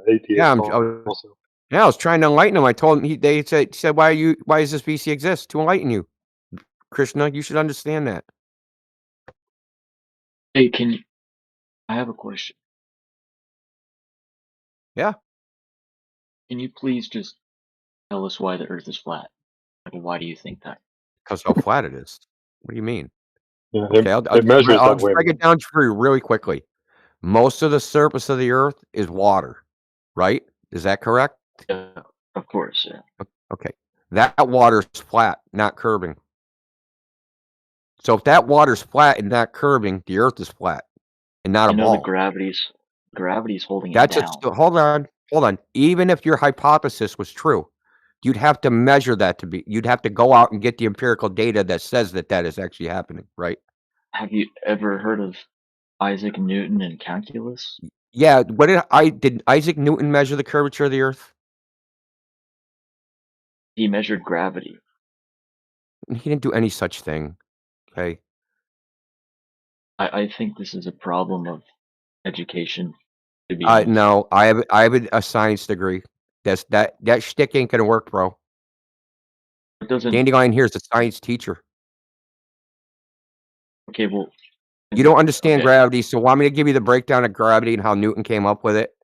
atheist Yeah, also. I was trying to enlighten him. I told him, they said, why does this BC exist? To enlighten you. Krishna, you should understand that. Hey, I have a question. Yeah. Can you please just tell us why the Earth is flat? Like, why do you think that? Because how flat it is. What do you mean? Yeah, Okay, I'll measures that just way. break it down for you really quickly. Most of the surface of the Earth is water, right? Is that correct? Yeah, of course, yeah. Okay. That water's flat, not curving. So if that water's flat and not curving, the Earth is flat and not I a know the ball. gravity's holding it That's down. hold on. Even if your hypothesis was true, you'd have to measure that you'd have to go out and get the empirical data that says that is actually happening, right? Have you ever heard of Isaac Newton and calculus? Yeah, did Isaac Newton measure the curvature of the Earth? He measured gravity. He didn't do any such thing. Okay. I think this is a problem of education, to be honest. No, I have a science degree. That shtick ain't gonna work, bro. It doesn't. Dandelion here is a science teacher. Okay, well. You don't understand Okay. gravity, so want me to give you the breakdown of gravity and how Newton came up with it?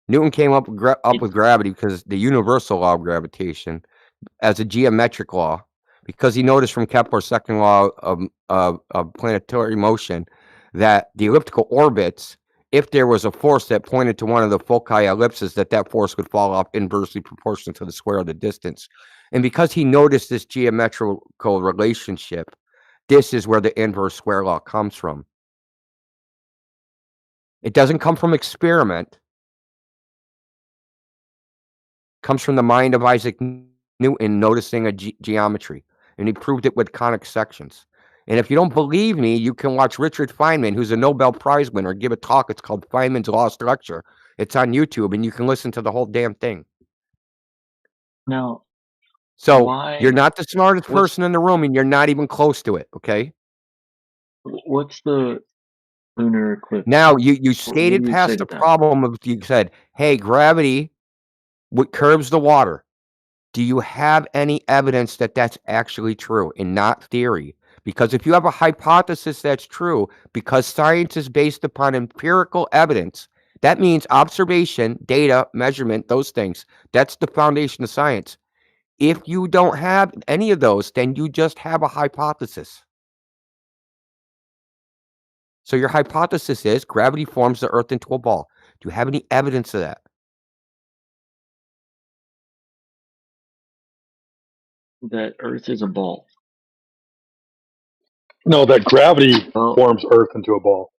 Newton came up with gravity because the universal law of gravitation as a geometric law, because he noticed from Kepler's second law of planetary motion that the elliptical orbits, if there was a force that pointed to one of the foci ellipses, that force would fall off inversely proportional to the square of the distance. And because he noticed this geometrical relationship, this is where the inverse square law comes from. It doesn't come from experiment. It comes from the mind of Isaac Newton noticing a geometry, and he proved it with conic sections. And if you don't believe me, you can watch Richard Feynman, who's a Nobel Prize winner, give a talk. It's called Feynman's Law of Structure. It's on YouTube, and you can listen to the whole damn thing. Now, so you're not the smartest person in the room, and you're not even close to it, okay? What's the lunar eclipse? Now, you skated past the problem of, you said, hey, gravity curbs the water. Do you have any evidence that that's actually true and not theory? Because if you have a hypothesis that's true, because science is based upon empirical evidence, that means observation, data, measurement, those things. That's the foundation of science. If you don't have any of those, then you just have a hypothesis. So your hypothesis is gravity forms the Earth into a ball. Do you have any evidence of that? That Earth is a ball. No, that gravity forms Earth into a ball.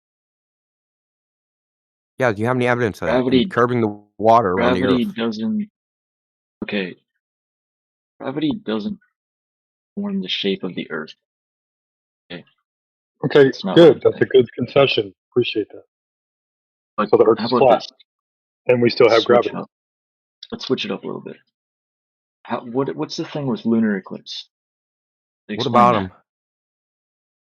Yeah, do you have any evidence of that? And curbing the water around the Earth. Gravity doesn't. Okay. Gravity doesn't form the shape of the Earth. Okay. Okay, good. That's a good concession. Appreciate that. But so the Earth is flat, and we still have gravity. Let's switch it up a little bit. What's the thing with lunar eclipse? What about them?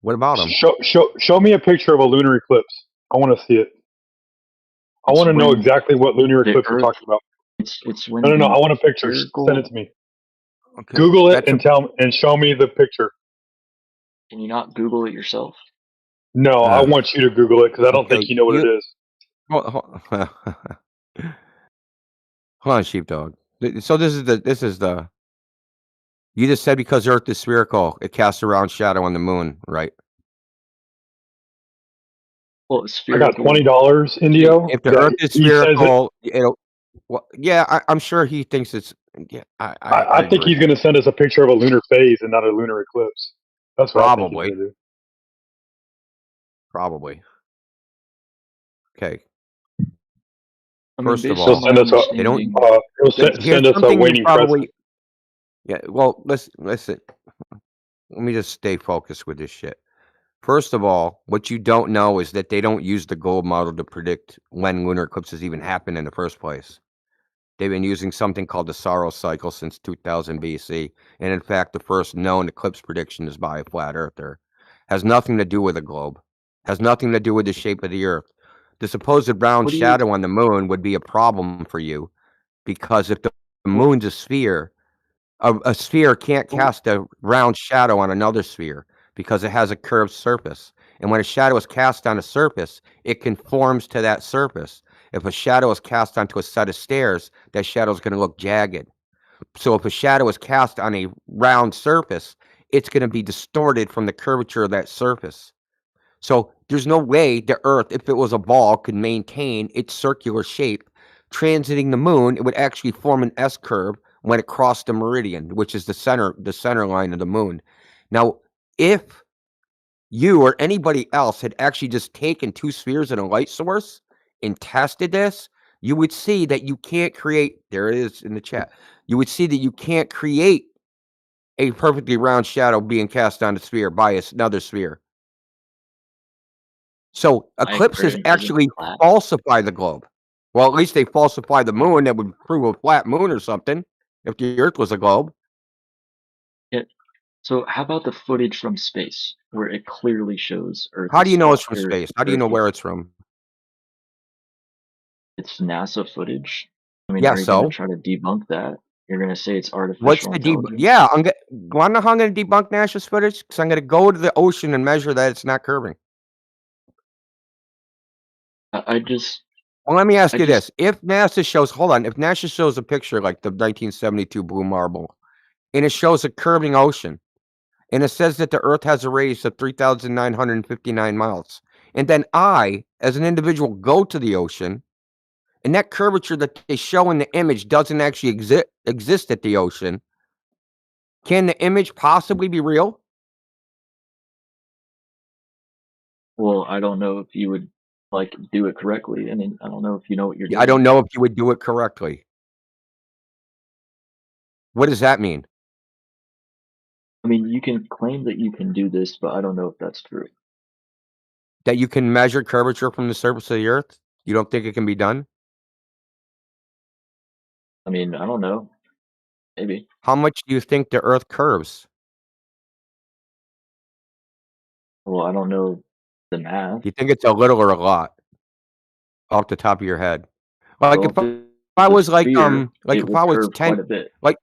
What about them? Show me a picture of a lunar eclipse. I want to see it. I want to know exactly what lunar eclipse we're talking about. It's when No. I want a picture. Send it to me. Okay. Google it and show me the picture. Can you not Google it yourself? No, I want you to Google it because I don't think you know what it is. Hold on, sheepdog. So this is the. You just said because Earth is spherical, it casts a round shadow on the moon, right? Well, I got $20, Indio. If the Earth is spherical, it'll. Well, yeah, I'm sure he thinks it's. Yeah, I think he's going to send us a picture of a lunar phase and not a lunar eclipse. That's what I think he's going to do. Probably. Okay. First of all, send us they don't. He'll send us a waiting present. Yeah. Well, listen. Let me just stay focused with this shit. First of all, what you don't know is that they don't use the gold model to predict when lunar eclipses even happen in the first place. They've been using something called the Saros cycle since 2000 BC, and in fact, the first known eclipse prediction is by a flat earther. Has nothing to do with a globe. Has nothing to do with the shape of the Earth. The supposed round shadow on the moon would be a problem for you, because if the moon's a sphere can't cast a round shadow on another sphere because it has a curved surface. And when a shadow is cast on a surface, it conforms to that surface. If a shadow is cast onto a set of stairs, that shadow is going to look jagged. So if a shadow is cast on a round surface, it's going to be distorted from the curvature of that surface. So there's no way the Earth, if it was a ball, could maintain its circular shape. Transiting the moon, it would actually form an S-curve when it crossed the meridian, which is the center line of the moon. Now, if you or anybody else had actually just taken two spheres and a light source and tested this, you would see that you can't create, there it is in the chat, you would see that you can't create a perfectly round shadow being cast on a sphere by another sphere. So eclipses actually falsify the globe. Well, at least they falsify the moon. That would prove a flat moon or something if the Earth was a globe. Yeah. So how about the footage from space where it clearly shows Earth? How do you know it's from space? How do you know where it's from? It's NASA footage. I mean, yeah, are you going to try to debunk that? You're going to say it's artificial What's the intelligence? Yeah, wanna know how I'm going to debunk NASA's footage? Because I'm going to go to the ocean and measure that it's not curving. I just Well, let me ask I you just this: if NASA shows, hold on, if NASA shows a picture like the 1972 blue marble, and it shows a curving ocean, and it says that the Earth has a radius of 3,959 miles, and then I, as an individual, go to the ocean, and that curvature that they show in the image doesn't actually exist at the ocean, can the image possibly be real? well, I don't know if you would like do it correctly. I mean, I don't know if you know what you're I don't doing. know if you would do it correctly. What does that mean? I mean, you can claim that you can do this, but I don't know if that's true. That you can measure curvature from the surface of the Earth? You don't think it can be done? I mean, I don't know. Maybe. How much do you think the Earth curves? Well, I don't know the math. Do you think it's a little or a lot off the top of your head? Like Well, if if I it's a was sphere, like it if I would was curve 10, quite a bit. like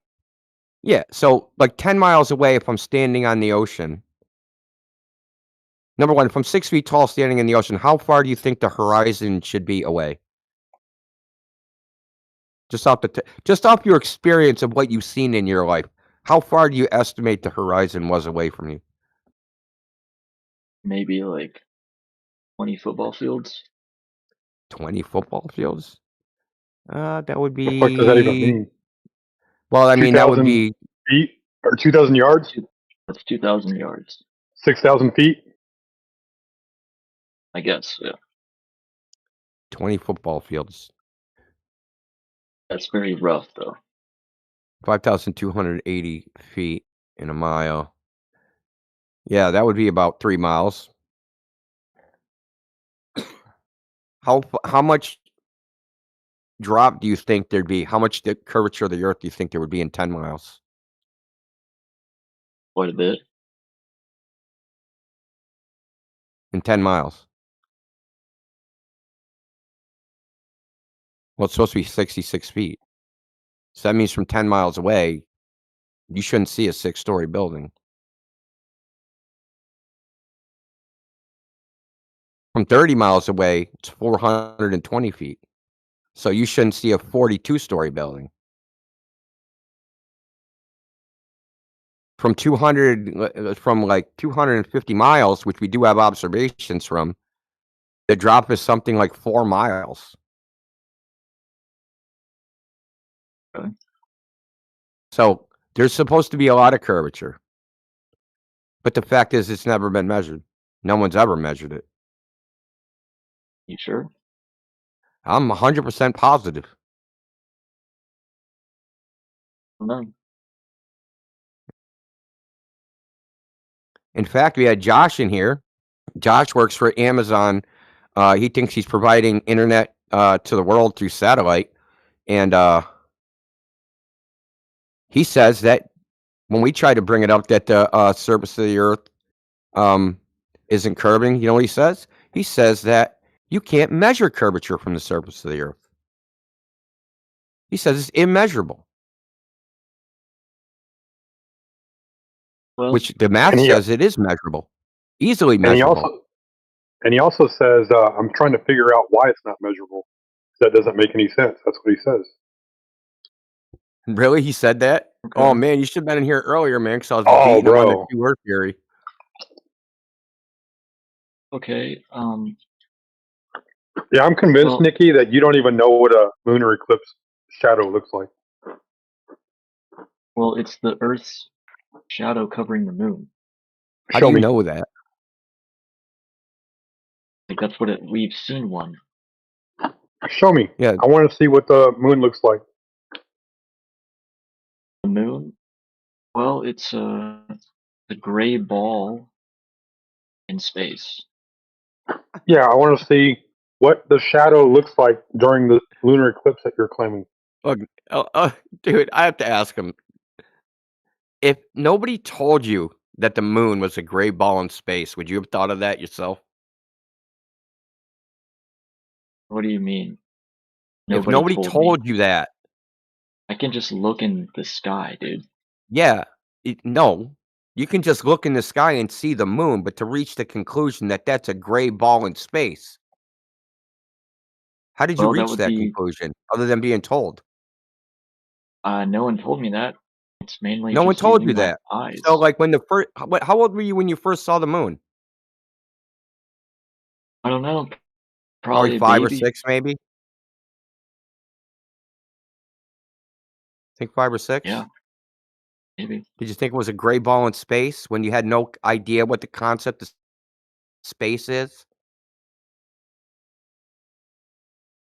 yeah, so like 10 miles away if I'm standing on the ocean. Number one, if I'm 6 feet tall standing in the ocean, how far do you think the horizon should be away? Just off your experience of what you've seen in your life, how far do you estimate the horizon was away from you? Maybe like 20 football fields. 20 football fields? That would The fuck does that even be mean? well, I Two mean, that would thousand be feet or 2,000 yards? That's 2,000 yards, 6,000 feet? I guess. Yeah, 20 football fields. that's very rough though. 5,280 feet in a mile. Yeah, that would be about 3 miles. How much drop do you think there'd be? How much the curvature of the Earth do you think there would be in 10 miles? Quite a bit. In 10 miles? Well, it's supposed to be 66 feet. So that means from 10 miles away, you shouldn't see a 6-story building. From 30 miles away, it's 420 feet. So you shouldn't see a 42-story building. From 200, from like 250 miles, which we do have observations from, the drop is something like 4 miles. Okay. So there's supposed to be a lot of curvature. But the fact is, it's never been measured. No one's ever measured it. You sure? I'm 100% positive. No. In fact, we had Josh in here. Josh works for Amazon. He thinks he's providing internet to the world through satellite. And he says that when we try to bring it up that the surface of the Earth isn't curving, you know what he says? He says that you can't measure curvature from the surface of the Earth. He says it's immeasurable. Well, Which the math And he says it is measurable. Easily and he measurable. also says, I'm trying to figure out why it's not measurable. That doesn't make any sense. That's what he says. Really? He said that? okay. Oh, man, you should have been in here earlier, man, because I was Oh, beating him on the bro. two-word theory. Okay. Yeah, I'm convinced, Well, Nikki, that you don't even know what a lunar eclipse shadow looks like. well, it's the Earth's shadow covering the moon. How do Show you me. know that? Like that's we've seen one. Show me. Yeah. I want to see what the moon looks like. The moon? Well, it's a gray ball in space. Yeah, I want to see what the shadow looks like during the lunar eclipse that you're claiming. Look, dude, I have to ask him. If nobody told you that the moon was a gray ball in space, would you have thought of that yourself? What do you mean? If Nobody nobody told me. told you that, I can just look in the sky, dude. yeah, no, you can just look in the sky and see the moon, but to reach the conclusion that that's a gray ball in space, How did you Well, that reach would that be conclusion other than being told? no one told me that. It's mainly No one just told using you my that. So, eyes. like, when the first, how old were you when you first saw the moon? I don't know, Probably probably a 5 or baby. 6 maybe? Think 5 or 6? Yeah, maybe. Did you think it was a gray ball in space when you had no idea what the concept of space is?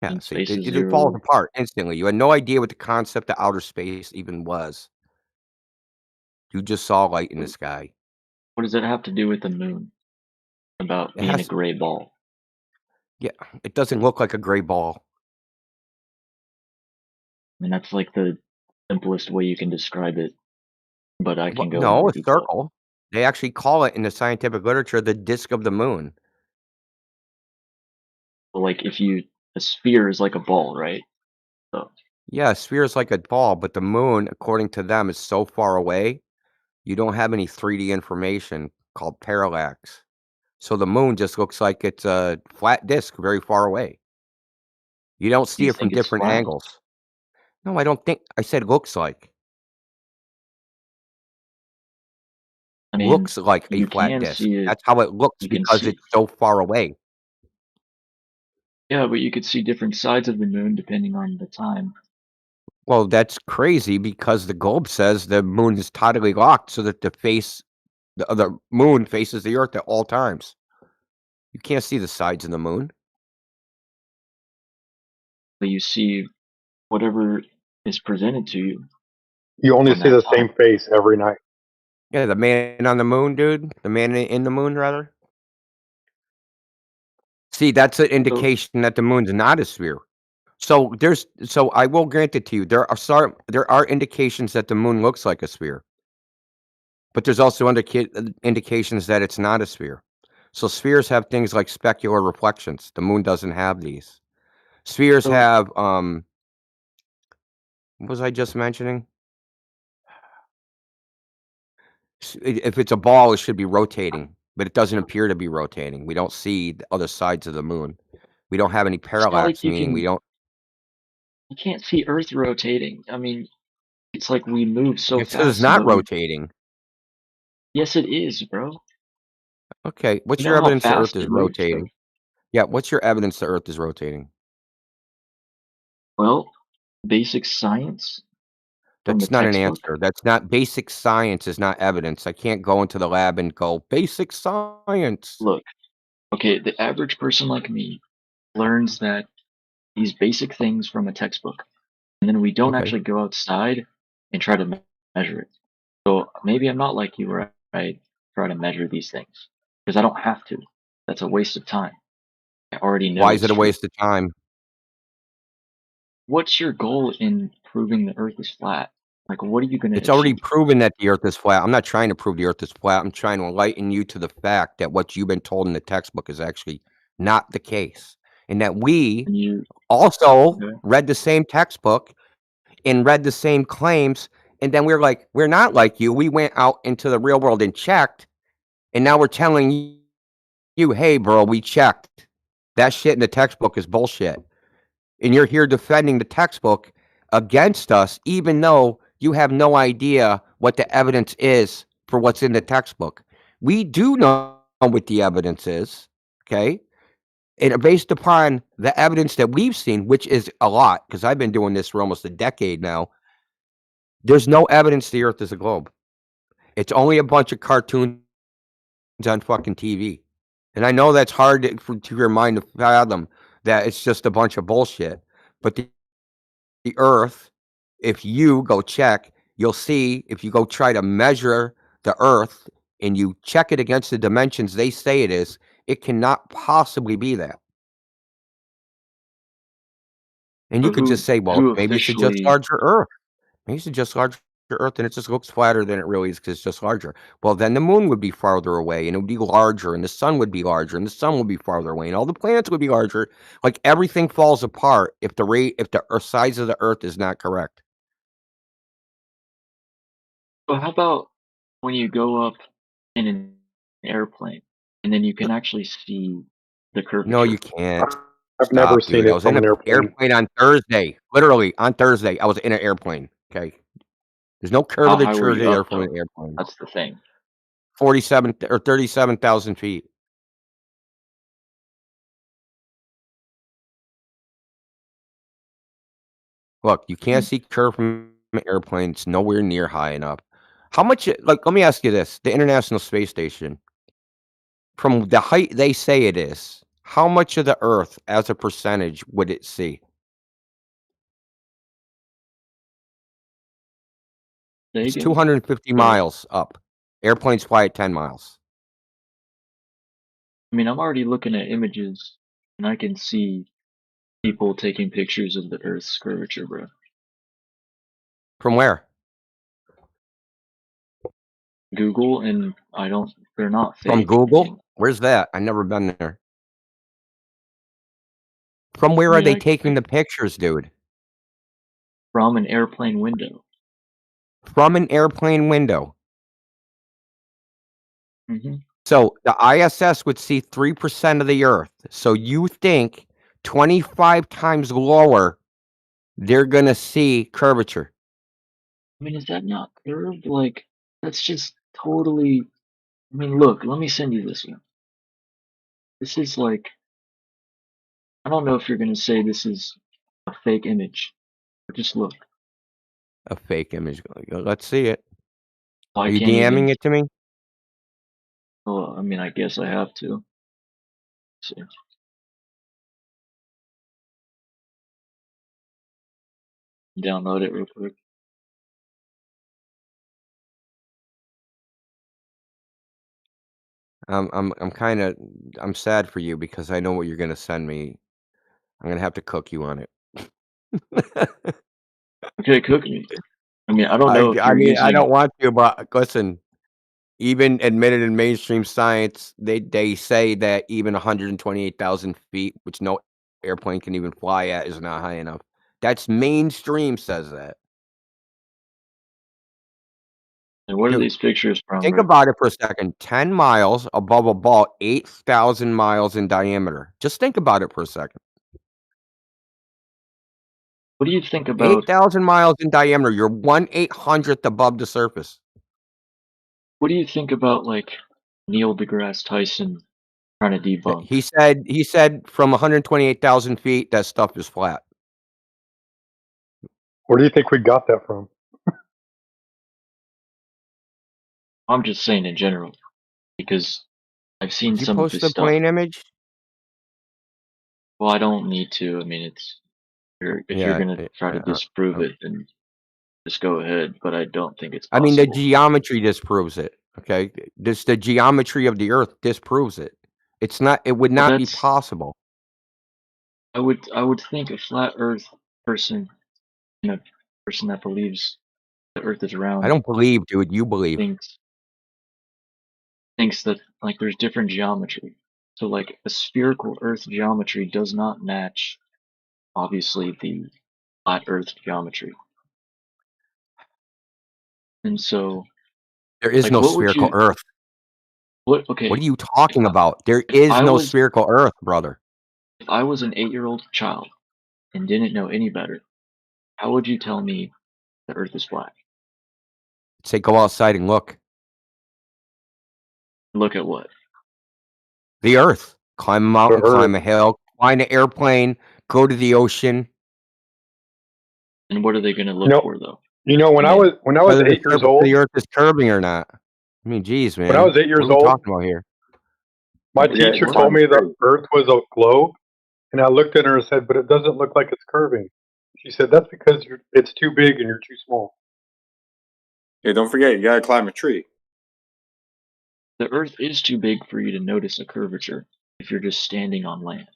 Yeah, And see, space is it falls zero. apart instantly. You had no idea what the concept of outer space even was. You just saw light in the sky. What does it have to do with the moon about It being a has gray ball? Yeah, it doesn't look like a gray ball. I mean, that's like the simplest way you can describe it, but I Well, can go in no, more a detail. circle. They actually call it in the scientific literature the disk of the moon. But like if you a sphere is like a ball, right? So Yeah, a sphere is like a ball, but the moon, according to them, is so far away, you don't have any 3D information called parallax. So the moon just looks like it's a flat disk very far away. You don't see you it from think it's different flat. angles. No, I don't think I said looks like. I mean, Looks like a you flat can disk. see it. That's how it looks You can because see, it's so far away. yeah, but you could see different sides of the moon depending on the time. Well, that's crazy because the globe says the moon is totally locked so that the moon faces the earth at all times. You can't see the sides of the moon. But you see whatever is presented to you You only on see that the time. same face every night. Yeah, the man on the moon, dude. The man in the moon, rather. See, that's an So, indication that the moon's not a sphere. So I will grant it to you. There are indications that the moon looks like a sphere, but there's also indications that it's not a sphere. So spheres have things like specular reflections. The moon doesn't have these. Spheres so have what was I just mentioning? If it's a ball, it should be rotating, but it doesn't appear to be rotating. We don't see the other sides of the moon. We don't have any it's not like parallax, meaning we don't. you can't see Earth rotating. I mean, it's like we move so It says it's fast, not but we rotating. yes, it is, bro. Okay, You what's know your how evidence the Earth fast is it moves, bro. rotating? Yeah, what's your evidence the Earth is rotating? Well, basic science from the That's not an textbook. answer. That's not basic science is not evidence. I can't go into the lab and go, basic science. Look, okay, the average person like me learns that these basic things from a textbook, and then we don't Okay. actually go outside and try to measure it. So maybe I'm not like you where I try to measure these things because I don't have to. That's a waste of time. I already Why know is it's it a true. waste of time? What's your goal in proving the Earth is flat? Like, what are you going to It's already achieve? proven that the Earth is flat. I'm not trying to prove the Earth is flat. I'm trying to enlighten you to the fact that what you've been told in the textbook is actually not the case, and that we And you, also okay. read the same textbook and read the same claims, and then we're like, "We're not like you." We went out into the real world and checked, and now we're telling you, "Hey, bro, we checked. That shit in the textbook is bullshit." And you're here defending the textbook against us, even though you have no idea what the evidence is for what's in the textbook. We do know what the evidence is, okay? And based upon the evidence that we've seen, which is a lot, because I've been doing this for almost a decade now, there's no evidence the Earth is a globe. It's only a bunch of cartoons on fucking TV. And I know that's hard to your mind to fathom that it's just a bunch of bullshit. But the Earth, if you go check, you'll see if you go try to measure the Earth and you check it against the dimensions they say it is, it cannot possibly be that. And you So could just say, well, who maybe it's a just officially? larger Earth. Maybe it's a just larger Earth and it just looks flatter than it really is because it's just larger. Well, then the moon would be farther away and it would be larger and the sun would be larger and the sun would be farther away and all the planets would be larger. Like everything falls apart if the size of the Earth is not correct. Well, how about when you go up in an airplane and then you can actually see the No, you curvature? can't. I've never Stop, seen dude. I it was from in an an airplane. airplane on Thursday. Literally, on Thursday, I was in an airplane, okay? There's no How high were curvature you up there from though? an airplane. That's the thing. 47 or 37,000 feet. Look, you can't see curve from an airplane. It's nowhere near high enough. How much like, let me ask you this, the International Space Station, from the height they say it is, how much of the Earth as a percentage would it see? Say It's again? 250 Sorry. miles up. Airplanes fly at 10 miles. I mean, I'm already looking at images, and I can see people taking pictures of the Earth's curvature, bro. From where? Google, and they're not From fake. I Google? mean, Where's that? I've never been there. From where I are mean, they I taking the pictures, dude? from an airplane window. From an airplane window. Hmm. So the ISS would see 3% of the Earth. So you think 25 times lower, they're going to see curvature. I mean, is that not curved? Like, that's just totally. I mean, look, let me send you this one. This is like, I don't know if you're gonna say this is a fake image, but just look. A fake image. Let's see it. I Are you can't even. DMing it to me? Oh, I mean, I guess I have to. Let's see. Download it real quick. I'm sad for you because I know what you're going to send me. I'm going to have to cook you on it. Okay, cook me. I mean, I don't know if I you're mean, I using. don't want to, but listen, even admitted in mainstream science, they say that even 128,000 feet, which no airplane can even fly at, is not high enough. That's mainstream says that. And what are Dude, these pictures from, think bro? about it for a second. 10 miles above a ball, 8,000 miles in diameter. Just think about it for a second. What do you think about? 8,000 miles in diameter. You're 1/800th above the surface. What do you think about like Neil deGrasse Tyson trying to debunk? He said from 128,000 feet, that stuff is flat. Where do you think we got that from? I'm just saying in general because I've seen Did you some of post his the stuff. plane image? Well, I don't need to. I mean, if you're Yeah. gonna try to disprove it, then just go ahead. But I don't think it's I mean, the possible. geometry disproves it. Okay, the geometry of the Earth disproves it. It's not. It would Well, not be that's possible. I would think a flat Earth person and a person that believes the Earth is I round don't believe, dude. You believe. thinks that like there's different geometry. So like a spherical Earth geometry does not match obviously the flat Earth geometry. And so There is like no what would spherical you Earth. what What okay are you if talking I, about? There if is I no was spherical Earth, brother. if I was an 8-year-old child and didn't know any better, how would you tell me the Earth is flat? Say, go outside and look. Look at what? The Earth. Climb a The mountain, climb Earth. a hill, find an airplane, go to the ocean. And what are they going to You look know, for though? when I I was mean, when I was Whether the 8 years surface of the old, Earth is curving or not. I mean, geez, when I man. was eight What years are we old, talking about here? my yeah, teacher what? told me the Earth was a globe, and I looked at her and said, "But it doesn't look like it's curving." She said, "That's because it's too big and you're too small." Yeah, don't forget, you gotta climb a tree. The Earth is too big for you to notice a curvature if you're just standing on land.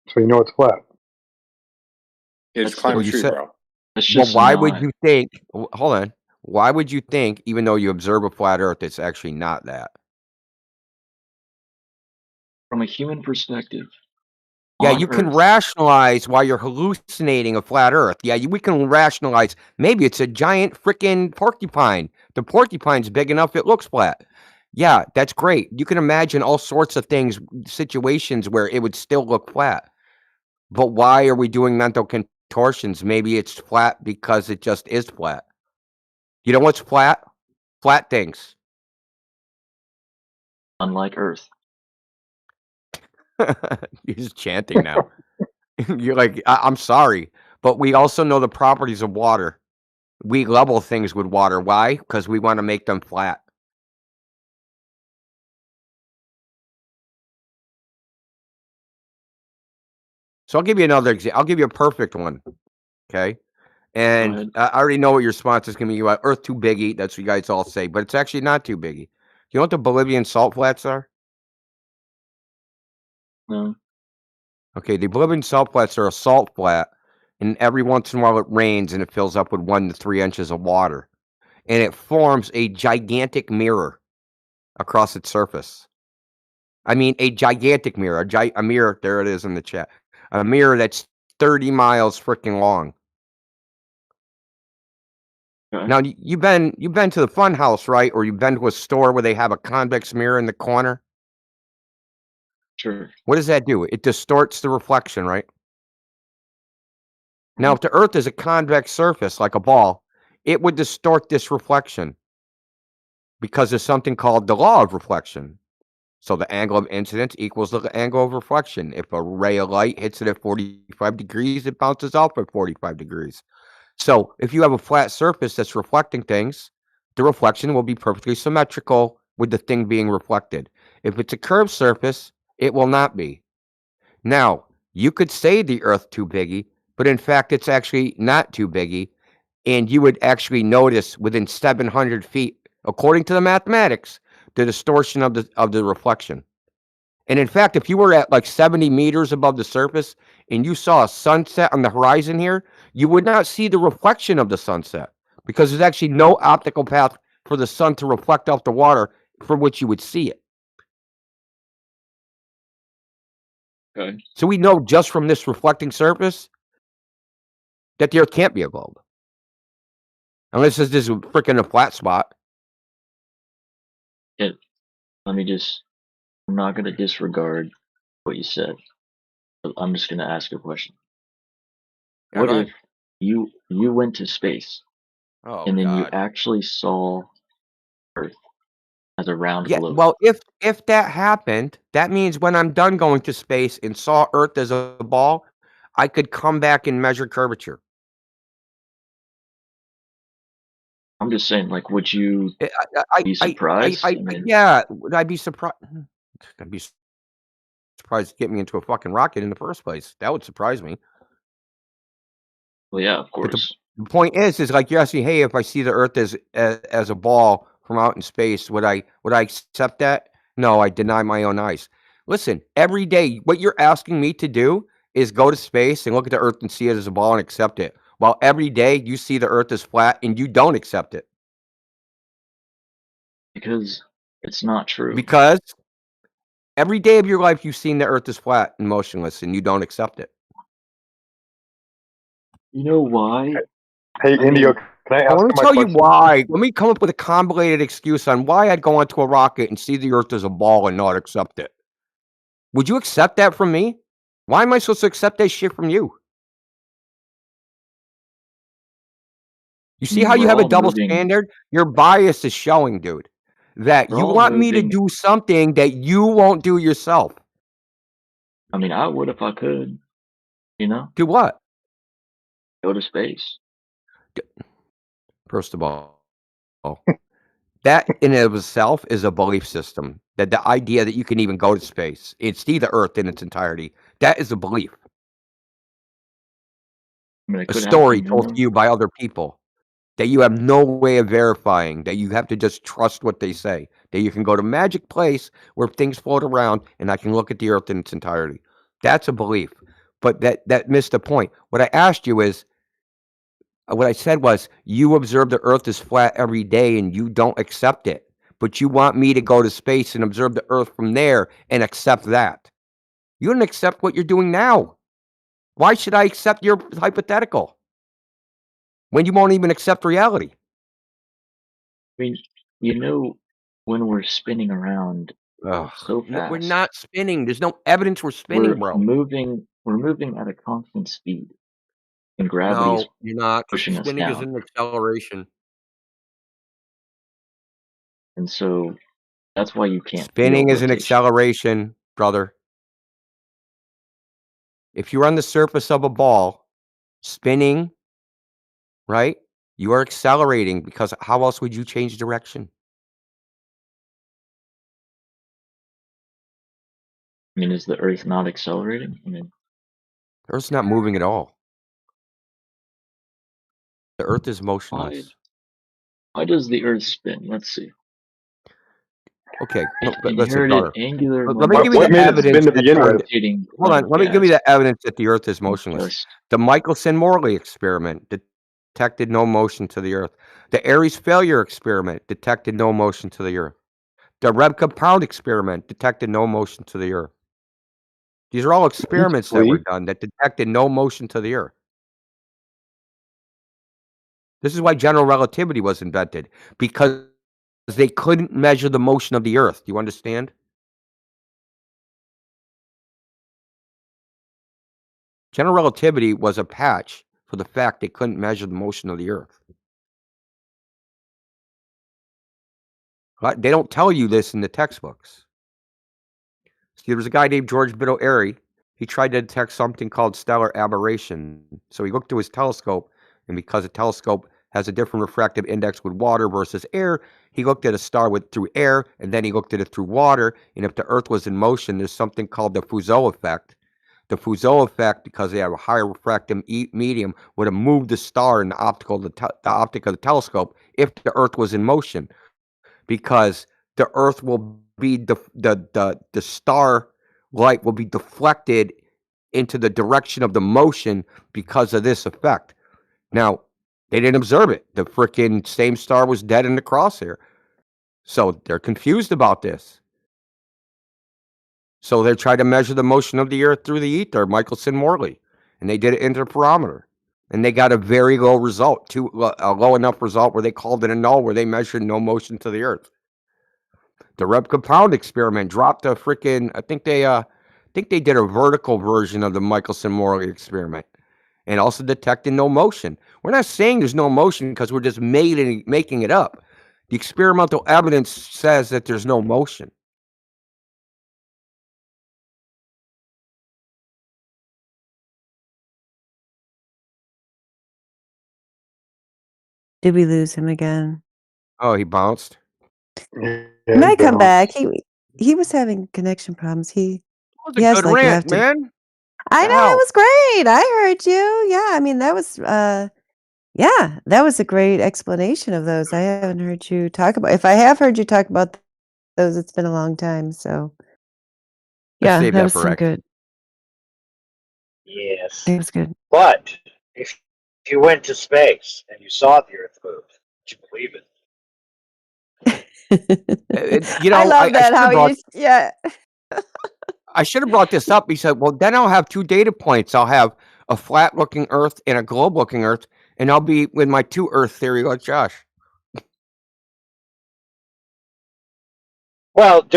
So you know it's flat. Yeah, just climb a Well, you tree, said. bro. That's Well, just why would not you think? Hold on. Why would you think, even though you observe a flat Earth, it's actually not that? from a human perspective. Yeah, On you can Earth, rationalize why you're hallucinating a flat Earth. Yeah, we can rationalize. Maybe it's a giant freaking porcupine. The porcupine's big enough; it looks flat. Yeah, that's great. You can imagine all sorts of things, situations where it would still look flat. But why are we doing mental contortions? Maybe it's flat because it just is flat. You know what's flat? Flat things. Unlike Earth. You're just chanting now. You're like, I'm sorry, but we also know the properties of water. We level things with water. Why? Because we want to make them flat. So I'll give you another example. I'll give you a perfect one. Okay. And ahead. I already know what your response is going to be about Earth too biggy. That's what you guys all say, but it's actually not too biggy. You know what the Bolivian salt flats are? No. Okay, the Bolivian salt flats are a salt flat, and every once in a while it rains and it fills up with 1 to 3 inches of water, and it forms a gigantic mirror across its surface. I mean, a gigantic mirror, a mirror. There it is in the chat. A mirror that's 30 miles freaking long. Okay. Now you've been to the fun house, right? Or you've been to a store where they have a convex mirror in the corner. Sure. What does that do? It distorts the reflection, right? Now, if the Earth is a convex surface like a ball, it would distort this reflection because there's something called the law of reflection. So the angle of incidence equals the angle of reflection. If a ray of light hits it at 45 degrees, it bounces off at 45 degrees. So if you have a flat surface that's reflecting things, the reflection will be perfectly symmetrical with the thing being reflected. If it's a curved surface, it will not be. Now, you could say the Earth too biggy, but in fact, it's actually not too biggy, and you would actually notice within 700 feet, according to the mathematics, the distortion of the reflection. And in fact, if you were at like 70 meters above the surface and you saw a sunset on the horizon here, you would not see the reflection of the sunset because there's actually no optical path for the sun to reflect off the water for which you would see it. Okay. So we know just from this reflecting surface that the Earth can't be a globe. Unless this is freaking a flat spot. Yeah. Let me just. I'm not going to disregard what you said, but I'm just going to ask a question. Yeah, What go ahead. if you went to space Oh, and then you God. actually saw Earth as a round Yeah, globe? well, if that happened, that means when I'm done going to space and saw Earth as a ball, I could come back and measure curvature. I'm just saying, like, would you I be surprised? I mean, yeah, would I be surprised? I'd be surprised to get me into a fucking rocket in the first place. That would surprise me. well, yeah, of But the course. point is like you're asking, hey, if I see the Earth as a ball from out in space, would I accept that? No, I deny my own eyes. Listen, every day, what you're asking me to do is go to space and look at the Earth and see it as a ball and accept it. While every day you see the Earth as flat and you don't accept it. Because it's not true. Because every day of your life you've seen the Earth as flat and motionless and you don't accept it. You know why? Hey, I Indio, mean, can I Well, ask let me him my tell you question? why. Let me come up with a convoluted excuse on why I'd go onto a rocket and see the Earth as a ball and not accept it. Would you accept that from me? Why am I supposed to accept that shit from you? You I see mean, how you we're have a all double moving. standard? Your bias is showing, dude, that We're you all want me to moving. do something that you won't do yourself. I mean, I would if I could. You know, Do what? go to space. First of all, that in and of itself is a belief system. That the idea that you can even go to space and see the Earth in its entirety, that is a belief. I mean, it A could story happen. You told to know. you by other people that you have no way of verifying, that you have to just trust what they say, that you can go to magic place where things float around and I can look at the Earth in its entirety. That's a belief. But that missed the point. What I asked you is, what I said was, you observe the Earth is flat every day and you don't accept it. But you want me to go to space and observe the Earth from there and accept that. You don't accept what you're doing now. Why should I accept your hypothetical when you won't even accept reality? I mean, you know, when we're spinning around Ugh, so we're fast, not spinning. There's no evidence we're spinning, we're bro. moving we're moving at a constant speed, and gravity's No, you're not. pushing us Spinning is down. an acceleration. And so that's why you can't feel Spinning is an rotation. acceleration, brother. If you're on the surface of a ball, spinning, right? You are accelerating because how else would you change direction? I mean, is the Earth not accelerating? I mean, The Earth's not moving at all. The Earth is motionless. why does the Earth spin? Let's see. Okay, no, listen, Inherited brother. angular Let me give you momentum. What the made it spin evidence to that begin with? Rotating hold on, around let me give you gas the evidence that the Earth is and motionless. just The Michelson-Morley experiment detected no motion to the Earth. The Aries failure experiment detected no motion to the Earth. The Rebka-Pound experiment detected no motion to the Earth. These are all experiments that were Basically, done that detected no motion to the Earth. This is why general relativity was invented, because they couldn't measure the motion of the Earth. Do you understand? General relativity was a patch for the fact they couldn't measure the motion of the Earth. They don't tell you this in the textbooks. See, there was a guy named George Biddle Airy. He tried to detect something called stellar aberration. So he looked through his telescope, and because a telescope has a different refractive index with water versus air, he looked at a star through air, and then he looked at it through water. And if the Earth was in motion, there's something called the Foucault effect. The Foucault effect, because they have a higher refractive medium, would have moved the star in the optic of the telescope if the Earth was in motion, because the Earth will be the star light will be deflected into the direction of the motion because of this effect. Now, they didn't observe it. The freaking same star was dead in the crosshair. So they're confused about this. So they tried to measure the motion of the Earth through the ether, Michelson-Morley, and they did it interferometer. And they got a very low result, a low enough result where they called it a null, where they measured no motion to the Earth. The Rebka-Pound experiment dropped a freaking. I think they did a vertical version of the Michelson-Morley experiment, and also detected no motion. We're not saying there's no motion because we're just making it up. The experimental evidence says that there's no motion. Did we lose him again? Oh, he bounced. He yeah, might come back. balance. He was having connection problems. That was He a has good like rant, left. man. I The know, it hell? was great. I heard you. Yeah, I mean, that was, yeah, that was a great explanation of those. I haven't heard you talk about if I have heard you talk about those, it's been a long time, so I yeah, saved that that was for some X. good. Yes. It was good. But if you went to space and you saw the Earth move, would you believe it? I love I that, should how have you yeah. brought this up. He said, "Well, then I'll have two data points. I'll have a flat-looking Earth and a globe-looking Earth, and I'll be with my two Earth theory like Josh." Well,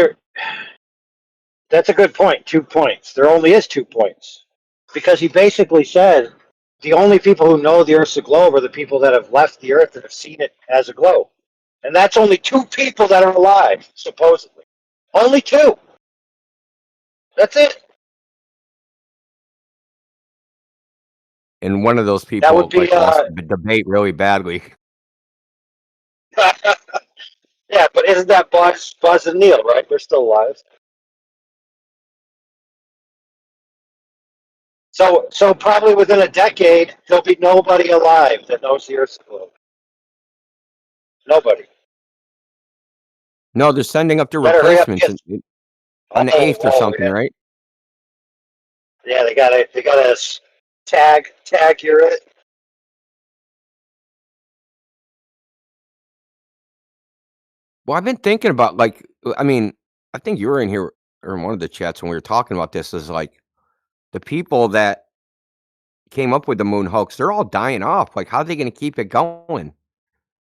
that's a good point. 2 points. There only is 2 points. Because he basically said the only people who know the Earth's a globe are the people that have left the Earth and have seen it as a globe. And that's only 2 people that are alive, supposedly. Only 2. That's it. And one of those That would people be, lost the debate really badly. yeah, but isn't that Buzz and Neil, right? They're still alive. So probably within a decade, there'll be nobody alive that knows the Earth's a globe. Nobody. No, they're sending up their Better hurry up and replacements get. on the 8th or something, Yeah, right? yeah. They gotta tag your it. Well, I've been thinking about, I mean, I think you were in here or in one of the chats when we were talking about this, is like the people that came up with the moon hoax, they're all dying off. Like, how are they going to keep it going?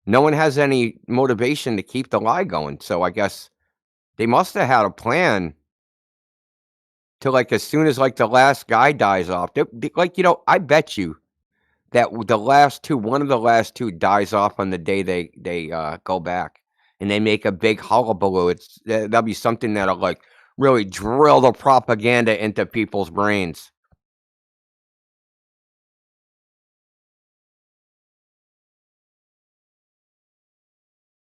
No one has any motivation to keep the lie going. So I guess they must have had a plan to, like, as soon as, like, the last guy dies off. Like, I bet you that the last 2 one of the last 2 dies off on the day they go back, and they make a big hullabaloo. That'll be something that'll, like, really drill the propaganda into people's brains.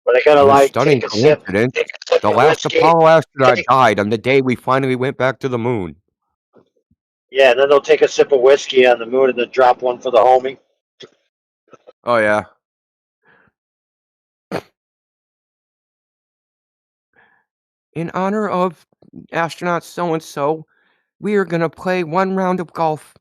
But they gotta And a like stunning take a sip coincidence, the of last whiskey. Apollo astronaut died on the day we finally went back to the moon. Yeah, and then they'll take a sip of whiskey on the moon and then drop one for the homie. Oh, yeah. In honor of astronaut so and so, we are gonna play 1 round of golf.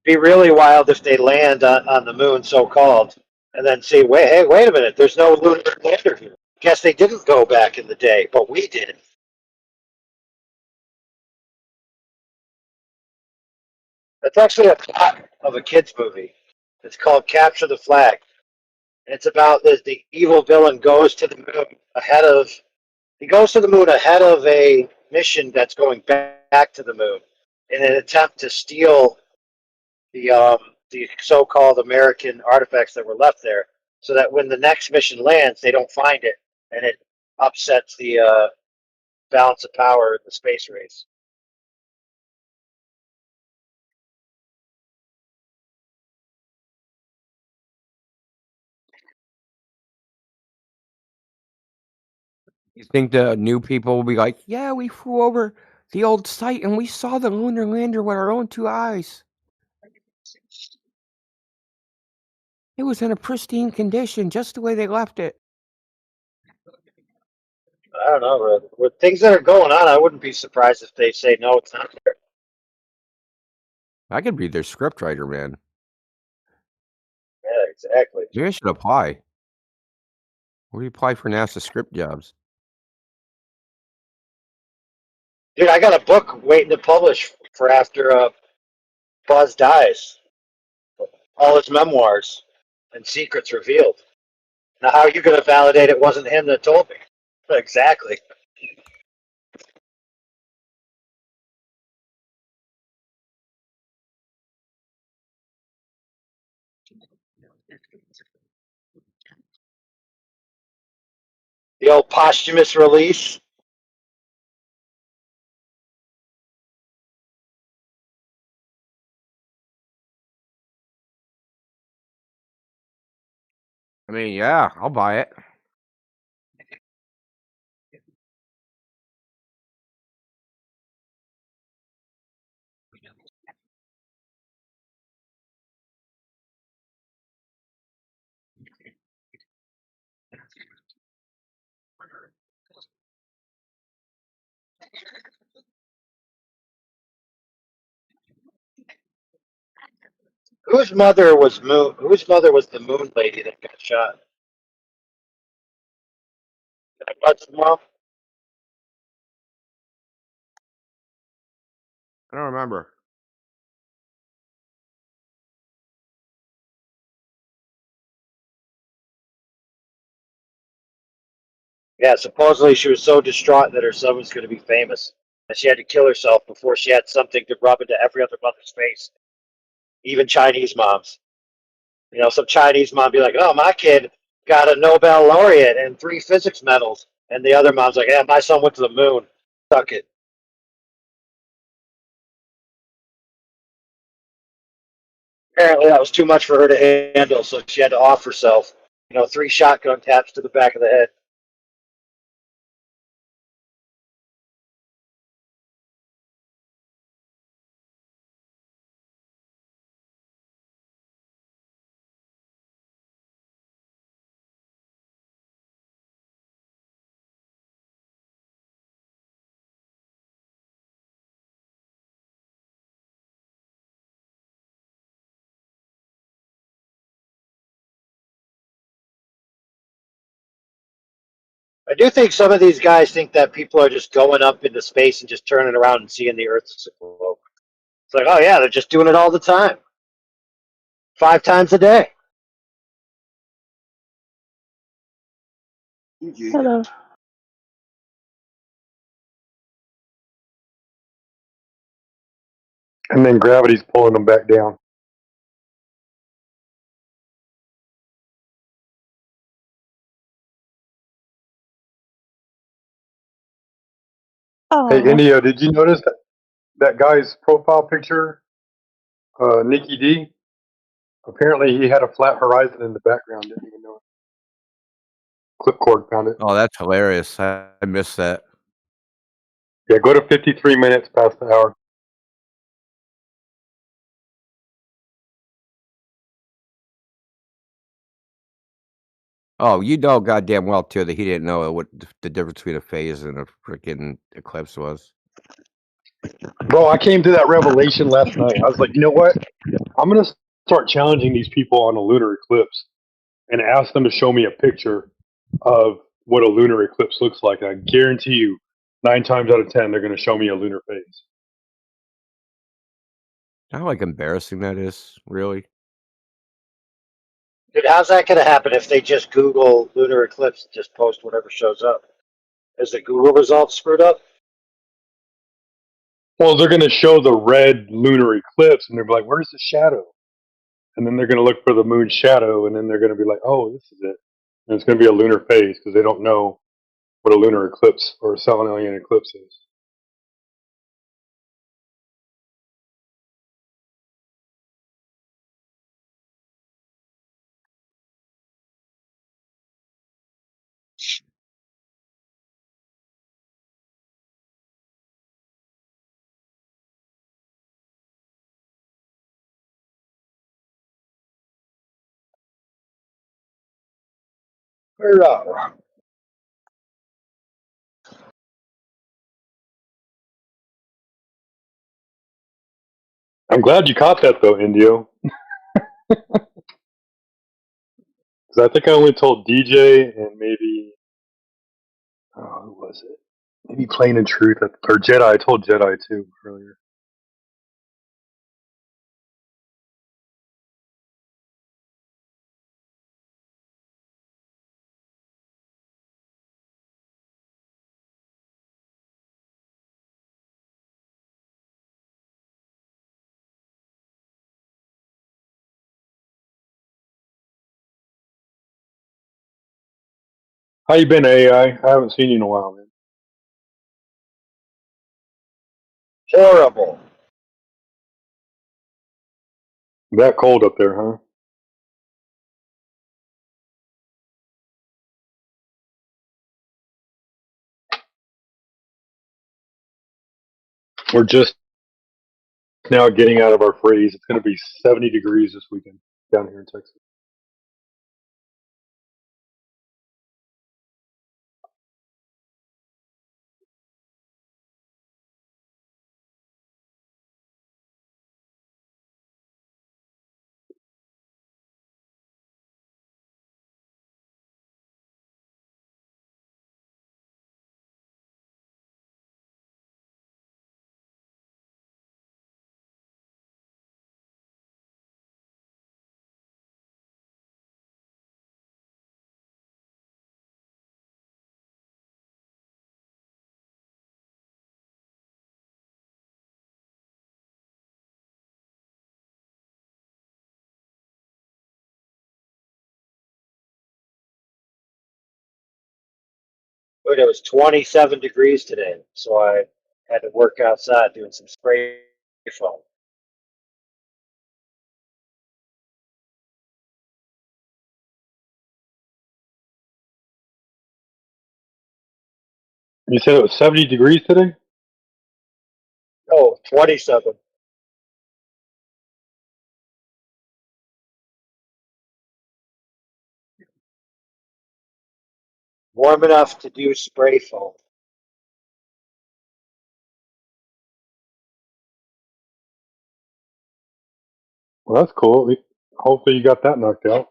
Be really wild if they land on the moon, so called, and then see, wait a minute, there's no lunar lander here. Guess they didn't go back in the day, but we did. That's actually a plot of a kids movie. It's called Capture the Flag. And it's about the evil villain goes to the moon ahead of he goes to the moon ahead of a mission that's going back to the moon in an attempt to steal the so-called American artifacts that were left there, so that when the next mission lands, they don't find it, and it upsets the balance of power in the space race. You think the new people will be like, "Yeah, we flew over the old site and we saw the lunar lander with our own 2 eyes. It was in a pristine condition, just the way they left it." I don't know. With things that are going on, I wouldn't be surprised if they say no, it's not there. I could be their scriptwriter, man. Yeah, exactly. Maybe I should apply. Where do you apply for NASA script jobs? Dude, I got a book waiting to publish for after Buzz dies. All his memoirs and secrets revealed. Now, how are you going to validate it wasn't him that told me? Exactly. The old posthumous release. I mean, yeah, I'll buy it. Whose mother was moon? Whose mother was the moon lady that got shot? What's mom? I don't remember. Yeah, supposedly she was so distraught that her son was going to be famous, and she had to kill herself before she had something to rub into every other mother's face, even Chinese moms. You know, some Chinese mom be like, "Oh, my kid got a Nobel laureate and 3 physics medals," and the other mom's like, "Yeah, my son went to the moon. Suck it." Apparently, that was too much for her to handle, so she had to off herself. You know, 3 shotgun taps to the back of the head. I do think some of these guys think that people are just going up into space and just turning around and seeing the Earth as a globe. It's like, oh yeah, they're just doing it all the time, 5 times a day. Hello. And then gravity's pulling them back down. Hey, Oh. India, did you notice that guy's profile picture, Nikki D? Apparently he had a flat horizon in the background. Didn't even know it. Clipcord found it. Oh, that's hilarious. I missed that. Yeah, go to 53 minutes past the hour. Oh, you know goddamn well too that he didn't know what the difference between a phase and a freaking eclipse was. Bro, I came to that revelation last night. I was like, you know what? I'm going to start challenging these people on a lunar eclipse and ask them to show me a picture of what a lunar eclipse looks like. And I guarantee you, 9 times out of 10, they're going to show me a lunar phase. How like embarrassing that is, really. Dude, how's that going to happen if they just Google lunar eclipse and just post whatever shows up? Is the Google results screwed up? Well, they're going to show the red lunar eclipse, and they're like, where's the shadow? And then they're going to look for the moon's shadow, and then they're going to be like, oh, this is it. And it's going to be a lunar phase because they don't know what a lunar eclipse or a solid eclipse is. I'm glad you caught that, though, Indio. Because I think I only told DJ and maybe, oh, who was it? Maybe Plain and Truth or Jedi. I told Jedi too earlier. How you been, AI? I haven't seen you in a while, man. Horrible. That cold up there, huh? We're just now getting out of our freeze. It's going to be 70 degrees this weekend down here in Texas. Look, it was 27 degrees today, so I had to work outside doing some spray foam. You said it was 70 degrees today? Oh, 27. Warm enough to do spray foam. Well, that's cool. Hopefully you got that knocked out.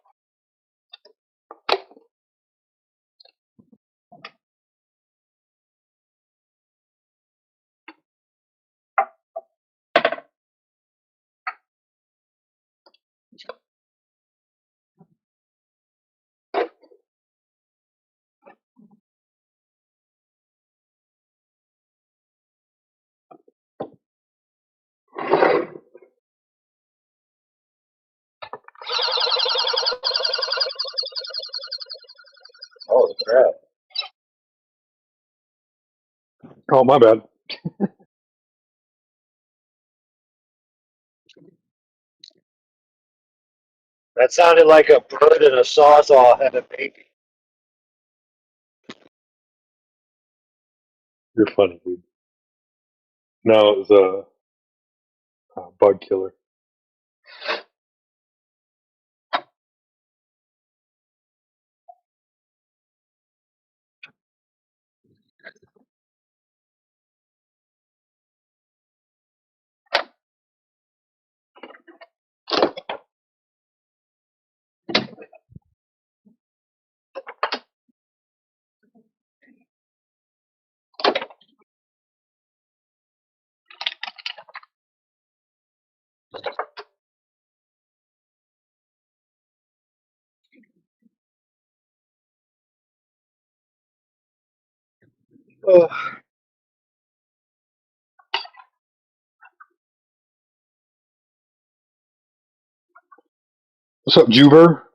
Oh, my bad. That sounded like a bird and a sawzall had a baby. You're funny, dude. No, it was a bug killer. Oh, What's up, Juber?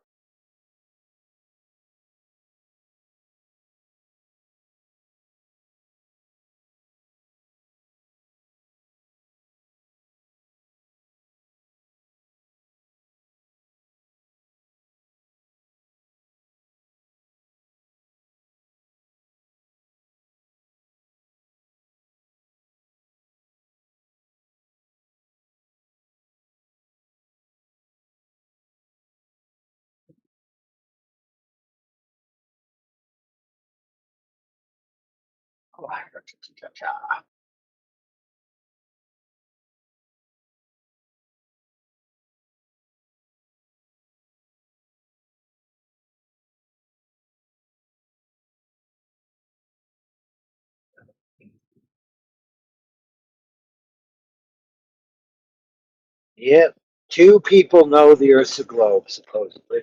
yep. 2 people know the Earth's a globe, supposedly.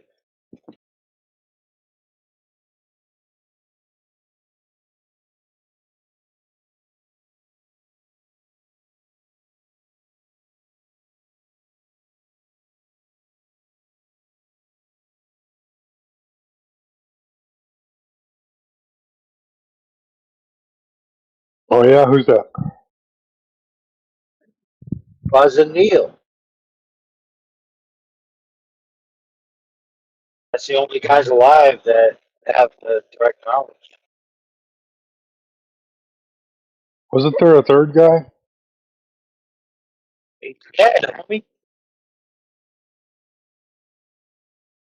Oh, yeah, who's that? Buzz and Neil. That's the only guys alive that have the direct knowledge. Wasn't there a third guy? He's dead, homie.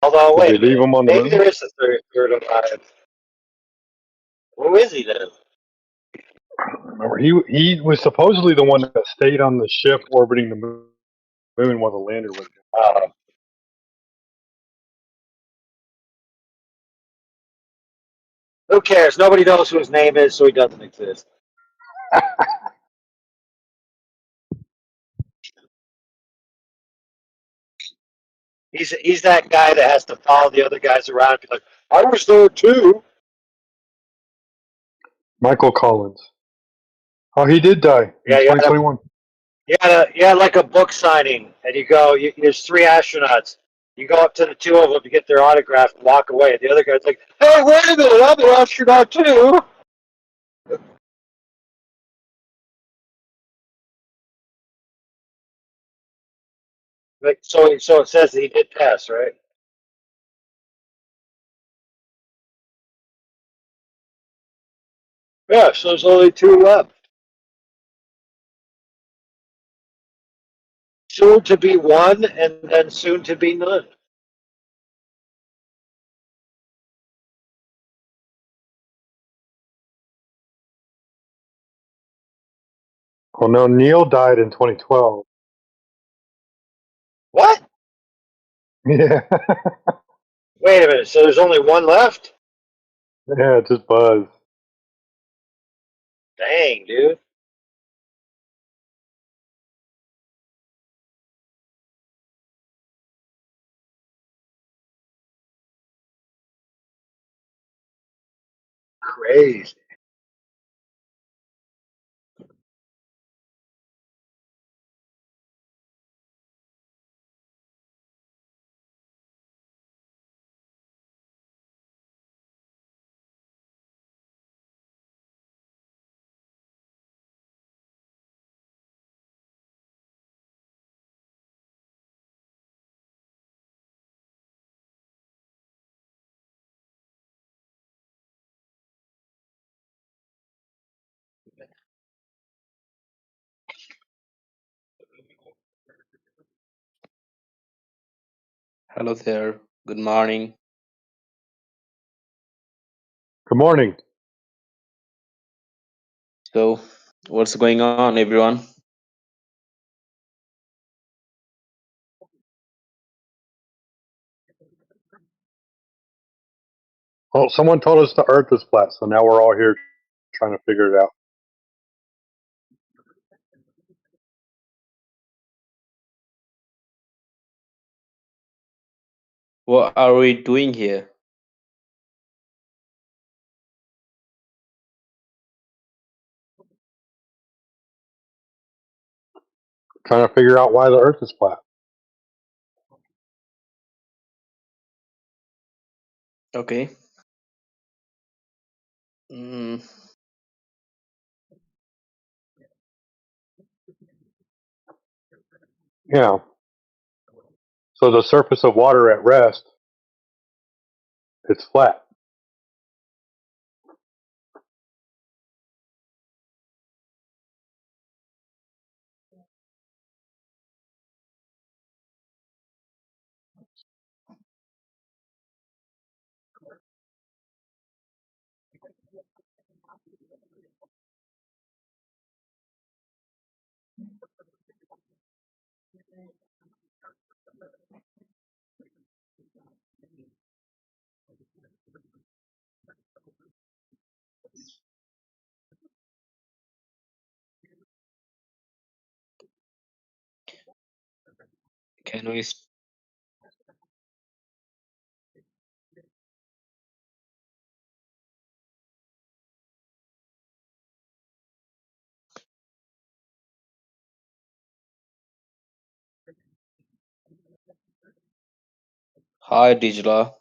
Although, Did wait they a leave minute. him on the Maybe moon? there is a third alive. Who is he then? Remember, he was supposedly the one that stayed on the ship orbiting the moon while the lander was. Uh, who cares? Nobody knows who his name is, so he doesn't exist. He's that guy that has to follow the other guys around and be like, I was there too. Michael Collins. Oh, he did die in Yeah, 2021. like a book signing, and you go. There's 3 astronauts. You go up to the 2 of them to get their autograph and walk away. The other guy's like, "Hey, wait a minute! I'm an astronaut too." Like, so it says that he did pass, right? Yeah. So there's only 2 left. Soon to be 1, and then soon to be none. Oh no, Neil died in 2012. What? Yeah, Wait a minute. So there's only 1 left? yeah, just Buzz. Dang, dude. Crazy. Hello there. Good morning. Good morning. So, what's going on, everyone? Well, someone told us the Earth is flat, so now we're all here trying to figure it out. What are we doing here? Trying to figure out why the Earth is flat. Okay. Mm, Yeah. So the surface of water at rest, it's flat. can we? Hi, Dijla.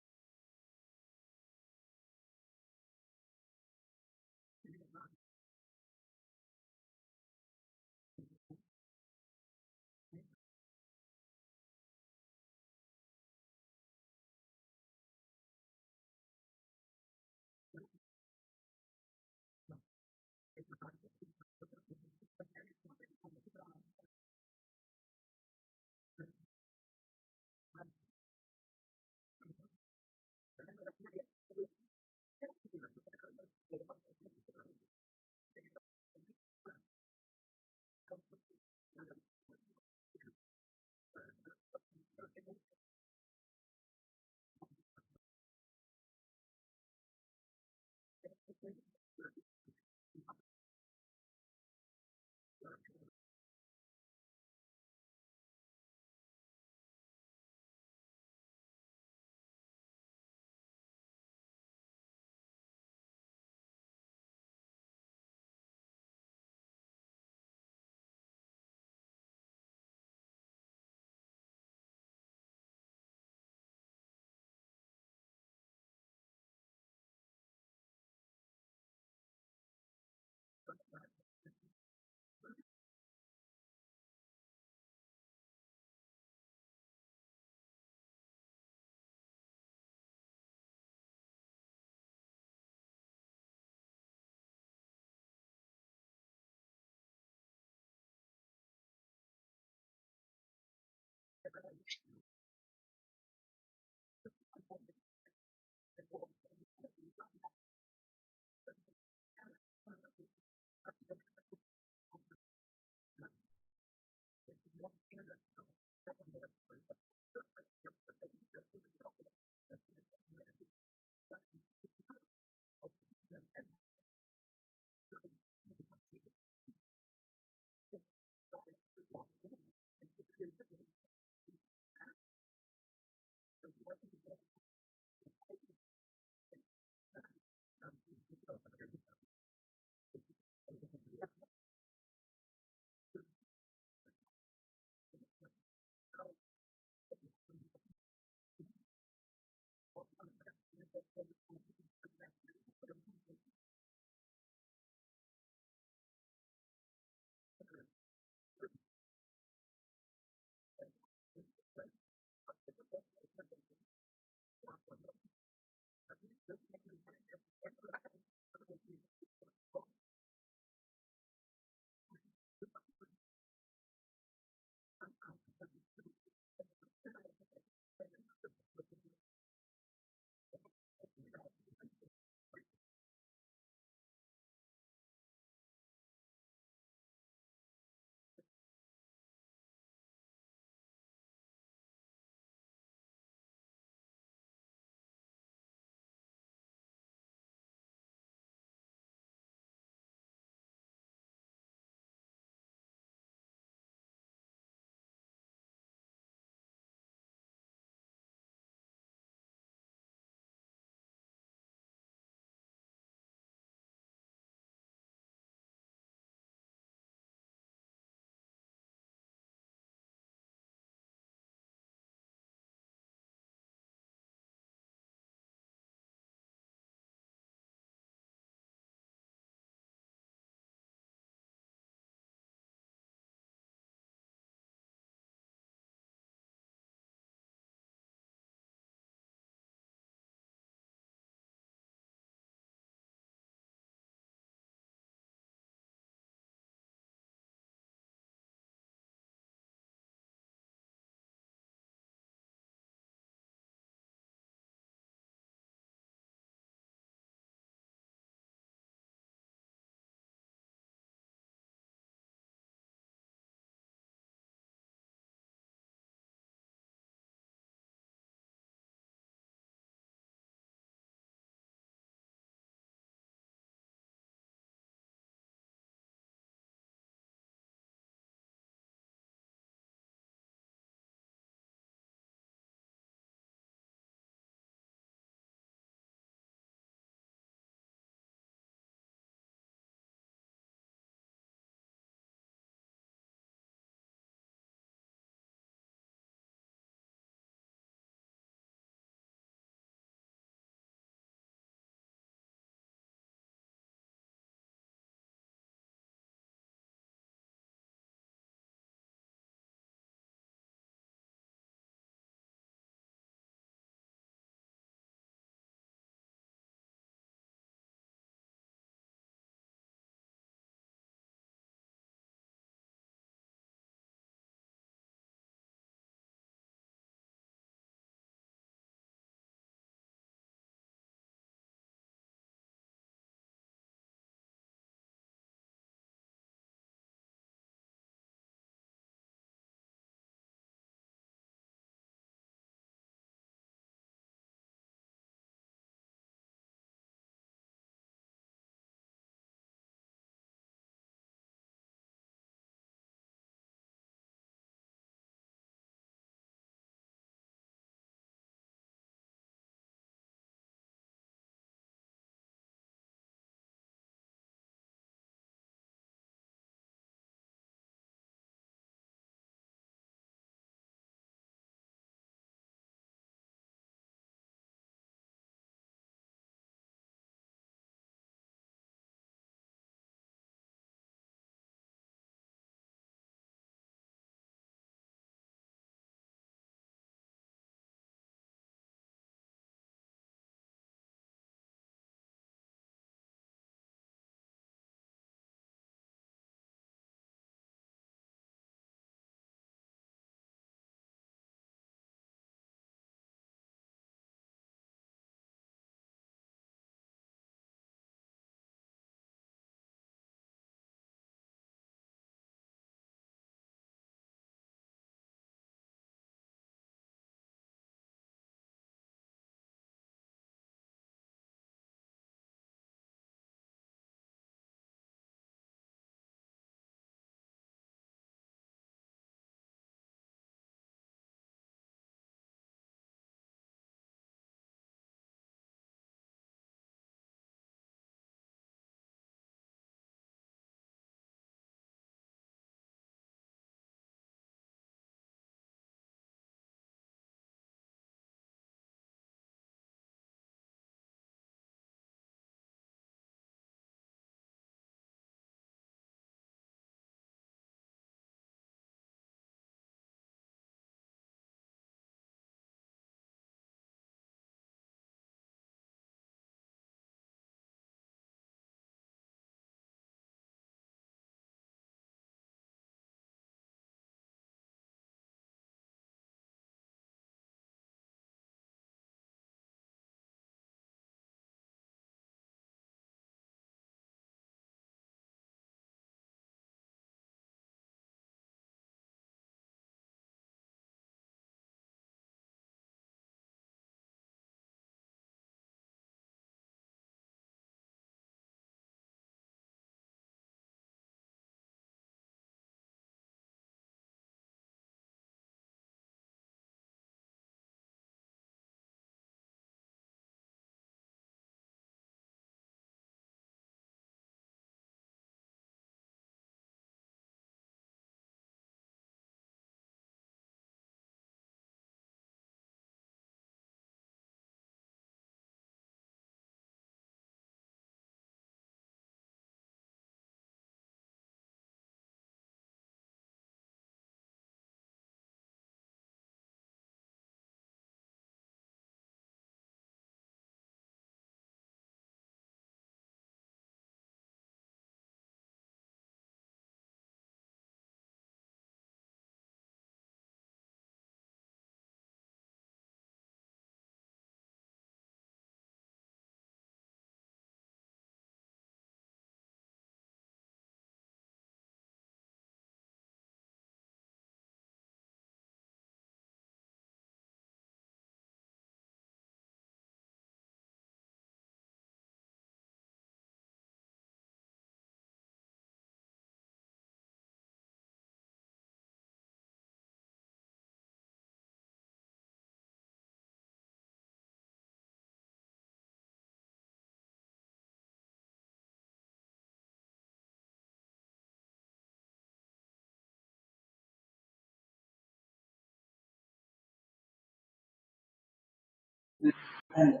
Hello.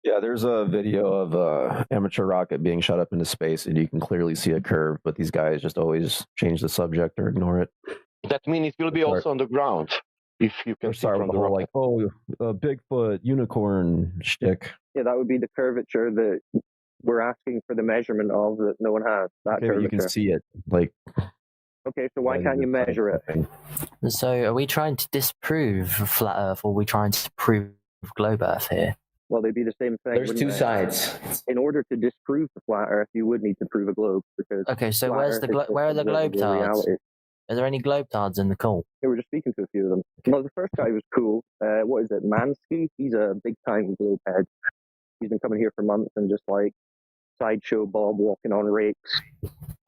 Yeah, there's a video of a amateur rocket being shot up into space, and you can clearly see a curve. But these guys just always change the subject or ignore it. That means it will be also on the ground if you can see Start from with the the whole rocket. like, oh, Bigfoot, unicorn shtick. Yeah, that would be the curvature that we're asking for the measurement of that no one has. That Okay, but you can curvature. see it. Like, okay, so why can't you measure it? So, are we trying to disprove flat Earth, or are we trying to prove globe Earth here? Well, they'd be the same thing. There's wouldn't two they? sides. In order to disprove the flat Earth, you would need to prove a globe because. Okay, so flat where's Earth the exists where are the in observable globe tards? reality. Are there any globe tards in the call? Yeah, we're just speaking to a few of them. Well, the first guy was cool. What is it, Mansky? He's a big time globe head. He's been coming here for months and just like sideshow Bob walking on rakes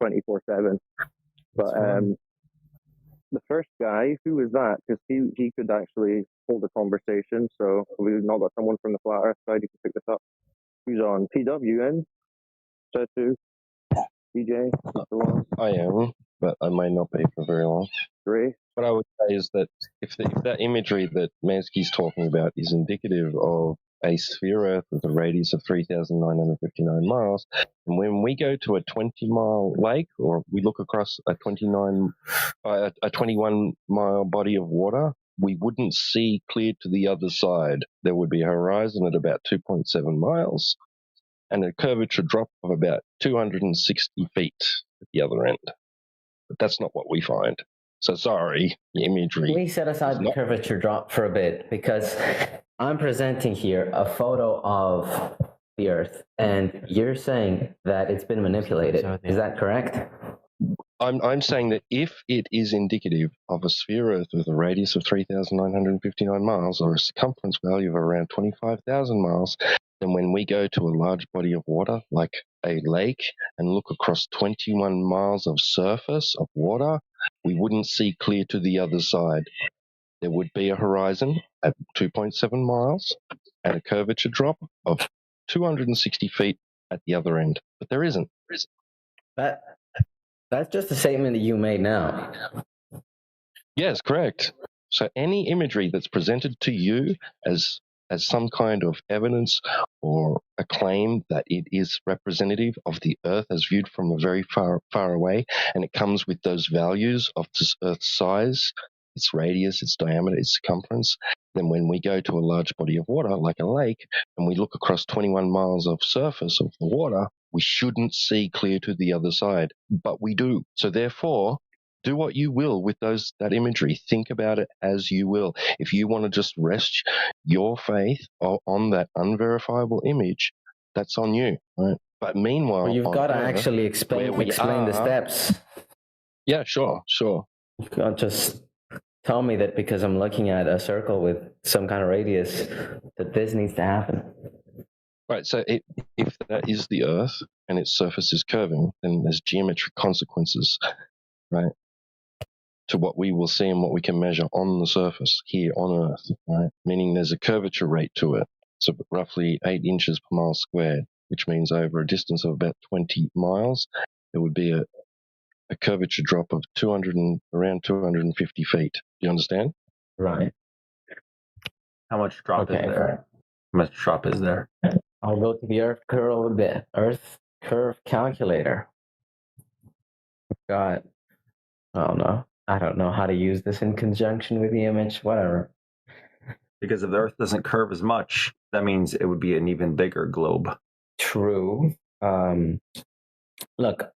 24/7. But the first guy, who was that? Because he could actually hold a conversation. So we've not got someone from the flat Earth side who can pick this up. Who's on? PWN? Tattoo? DJ? I am. but I may not be for very long. What I would say is that if that imagery that Mansky's talking about is indicative of a sphere Earth with a radius of 3,959 miles, and when we go to a 20-mile lake, or we look across a 21-mile body of water, we wouldn't see clear to the other side. There would be a horizon at about 2.7 miles and a curvature drop of about 260 feet at the other end. But that's not what we find. So sorry, the imagery. Can we set aside the curvature drop for a bit? Because I'm presenting here a photo of the Earth, and you're saying that it's been manipulated. Is that correct? I'm saying that if it is indicative of a sphere Earth with a radius of 3,959 miles or a circumference value of around 25,000 miles, then when we go to a large body of water like a lake and look across 21 miles of surface of water, we wouldn't see clear to the other side. There would be a horizon at 2.7 miles and a curvature drop of 260 feet at the other end. But there isn't. That's just a statement that you made now. Yes, correct. So any imagery that's presented to you as some kind of evidence or a claim that it is representative of the Earth as viewed from a very far away, and it comes with those values of this Earth's size, its radius, its diameter, its circumference, then when we go to a large body of water like a lake and we look across 21 miles of surface of the water, we shouldn't see clear to the other side, but we do. So therefore, do what you will with that imagery. Think about it as you will. If you want to just rest your faith on that unverifiable image, that's on you. Right? But meanwhile, Well, you've got to actually explain the steps. Yeah, sure. You can't just tell me that because I'm looking at a circle with some kind of radius that this needs to happen. Right, so if that is the Earth and its surface is curving, then there's geometric consequences, right, to what we will see and what we can measure on the surface here on Earth, right? Meaning there's a curvature rate to it. So roughly 8 inches per mile squared, which means over a distance of about 20 miles, there would be a curvature drop of around 250 feet. Do you understand? Right. How much drop is there? How much drop is there? I'll go to the Earth curve calculator. Got, I don't know how to use this in conjunction with the image, whatever. Because if the Earth doesn't curve as much, that means it would be an even bigger globe. True. Look,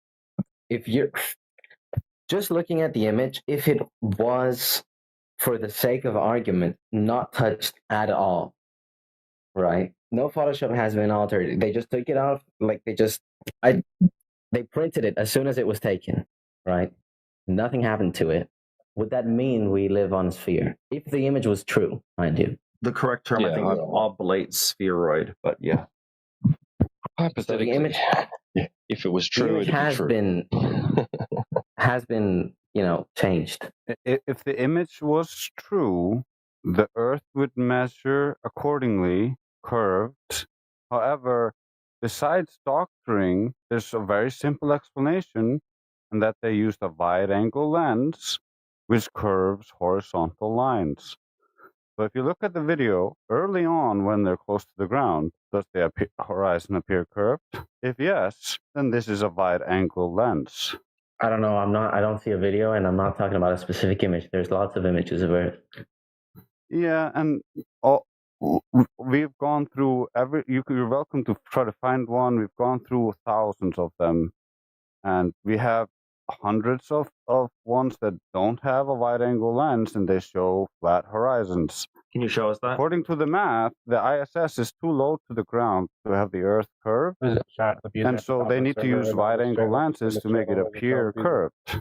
if you're just looking at the image, if it was, for the sake of argument, not touched at all, right? No Photoshop has been altered. They just took it off, they printed it as soon as it was taken, right? Nothing happened to it. Would that mean we live on a sphere? If the image was true, mind you. The correct term, I think, is oblate spheroid, but yeah. Hypothetically, so the image, if it was true, it has been, changed. If the image was true, the Earth would measure accordingly, curved. However, besides doctoring, there's a very simple explanation, and that they used a wide-angle lens which curves horizontal lines. So if you look at the video, early on when they're close to the ground, does the horizon appear curved? If yes, then this is a wide-angle lens. I don't know. I don't see a video, and I'm not talking about a specific image. There's lots of images of Earth. Yeah, and we've gone through you're welcome to try to find one. We've gone through thousands of them, and we have hundreds of ones that don't have a wide-angle lens, and they show flat horizons. Can you show us that? According to the math, the ISS is too low to the ground to have the Earth curved, and so they need to use wide-angle lenses to make it appear curved.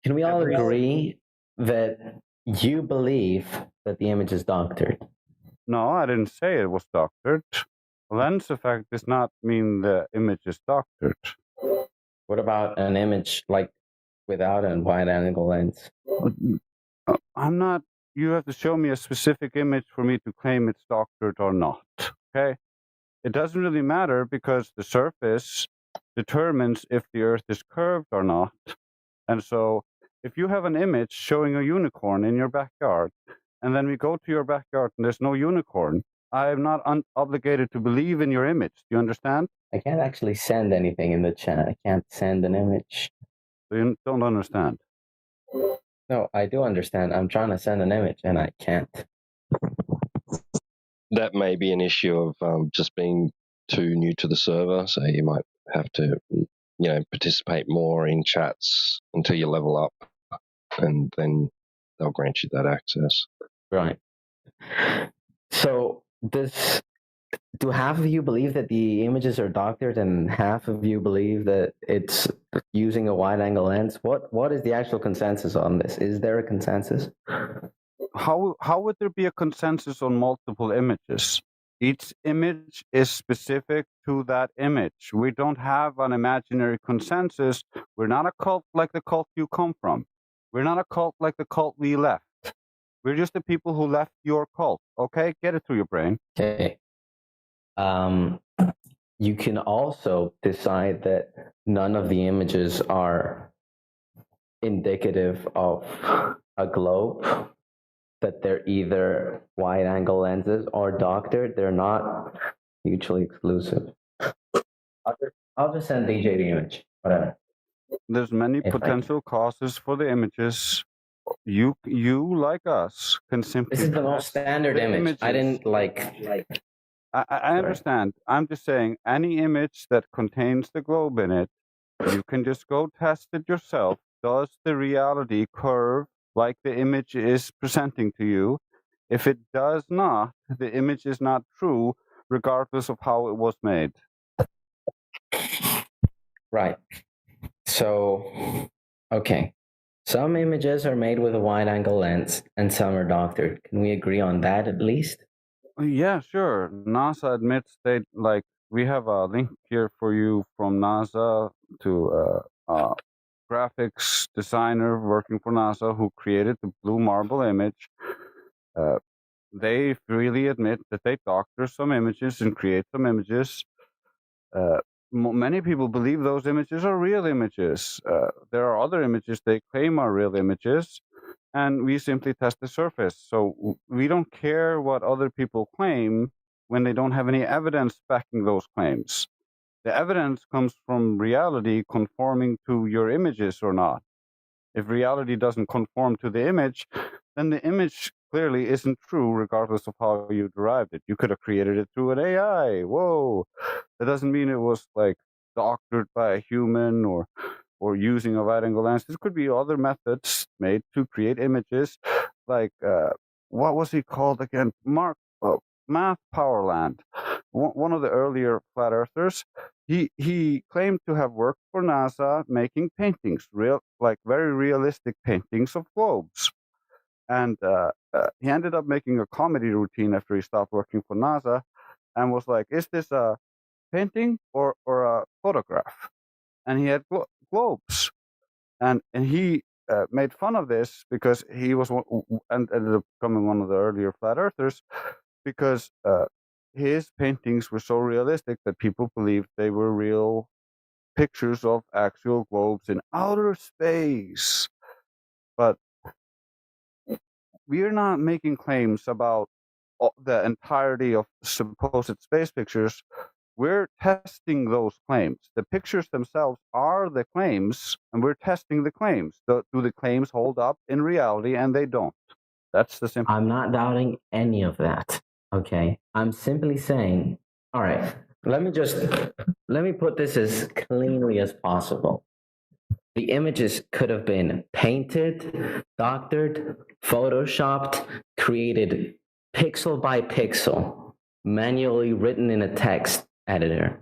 Can we all agree that you believe that the image is doctored? No, I didn't say it was doctored. Lens effect does not mean the image is doctored. What about an image without a wide-angle lens? You have to show me a specific image for me to claim it's doctored or not. Okay? It doesn't really matter because the surface determines if the Earth is curved or not. And so if you have an image showing a unicorn in your backyard, and then we go to your backyard and there's no unicorn, I am not obligated to believe in your image. Do you understand? I can't actually send anything in the chat. I can't send an image. So you don't understand? No, I do understand. I'm trying to send an image and I can't. That may be an issue of just being too new to the server, so you might have to, participate more in chats until you level up, and then they'll grant you that access. Right. So do half of you believe that the images are doctored and half of you believe that it's using a wide-angle lens? What is the actual consensus on this? Is there a consensus? How would there be a consensus on multiple images? Each image is specific to that image. We don't have an imaginary consensus. We're not a cult like the cult you come from. We're not a cult like the cult we left. We're just the people who left your cult. Okay? Get it through your brain. Okay. You can also decide that none of the images are indicative of a globe, that they're either wide-angle lenses or doctored. They're not mutually exclusive. I'll just send DJ the image, whatever. There's many potential causes for the images. You like us can simply. This is the most standard image. I didn't like. I understand. I'm just saying any image that contains the globe in it, you can just go test it yourself. Does the reality curve like the image is presenting to you? If it does not, the image is not true, regardless of how it was made. Right. So, okay. Some images are made with a wide-angle lens and some are doctored. Can we agree on that at least? Yeah, sure. NASA admits we have a link here for you from NASA to a graphics designer working for NASA who created the blue marble image. They freely admit that they doctor some images and create some images. Many people believe those images are real images. There are other images they claim are real images, and we simply test the surface. So we don't care what other people claim when they don't have any evidence backing those claims. The evidence comes from reality conforming to your images or not. If reality doesn't conform to the image, then the image clearly isn't true regardless of how you derived it. You could have created it through an AI. Whoa. That doesn't mean it was doctored by a human or using a wide-angle lens. There could be other methods made to create images, what was he called again? Math Powerland, one of the earlier flat earthers. He claimed to have worked for NASA making paintings, very realistic paintings of globes. And he ended up making a comedy routine after he stopped working for NASA, and was like, "Is this a painting or a photograph?" And he had globes, and he made fun of this because he was and ended up becoming one of the earlier flat earthers because his paintings were so realistic that people believed they were real pictures of actual globes in outer space. But we're not making claims about the entirety of supposed space pictures. We're testing those claims. The pictures themselves are the claims, and we're testing the claims. Do the claims hold up in reality? And they don't. That's the simple. I'm not doubting any of that. Okay. I'm simply saying, all right, let me put this as cleanly as possible. The images could have been painted, doctored, photoshopped, created pixel by pixel, manually written in a text editor.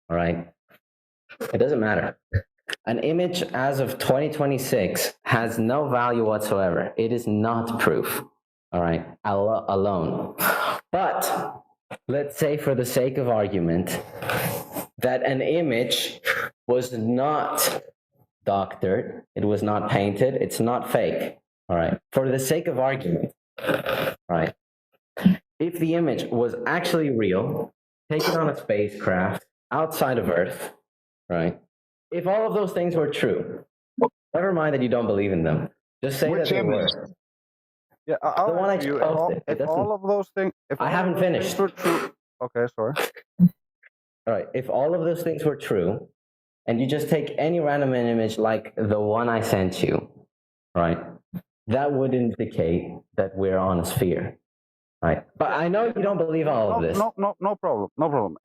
All right. It doesn't matter. An image as of 2026 has no value whatsoever. It is not proof. All right. Alone. But let's say, for the sake of argument, that an image was not doctored, it was not painted, it's not fake. All right. For the sake of argument, all right, if the image was actually real, taken on a spacecraft outside of Earth, right? If all of those things were true, Never mind that you don't believe in them. Just say Which that they image? were. Yeah, I'll The one I answer you. just posted. If all of those things, if I all haven't of those finished. things were true, okay, sorry. All right. If all of those things were true, and you just take any random image like the one I sent you, right? That would indicate that we're on a sphere, right? But I know you don't believe all of this. No problem.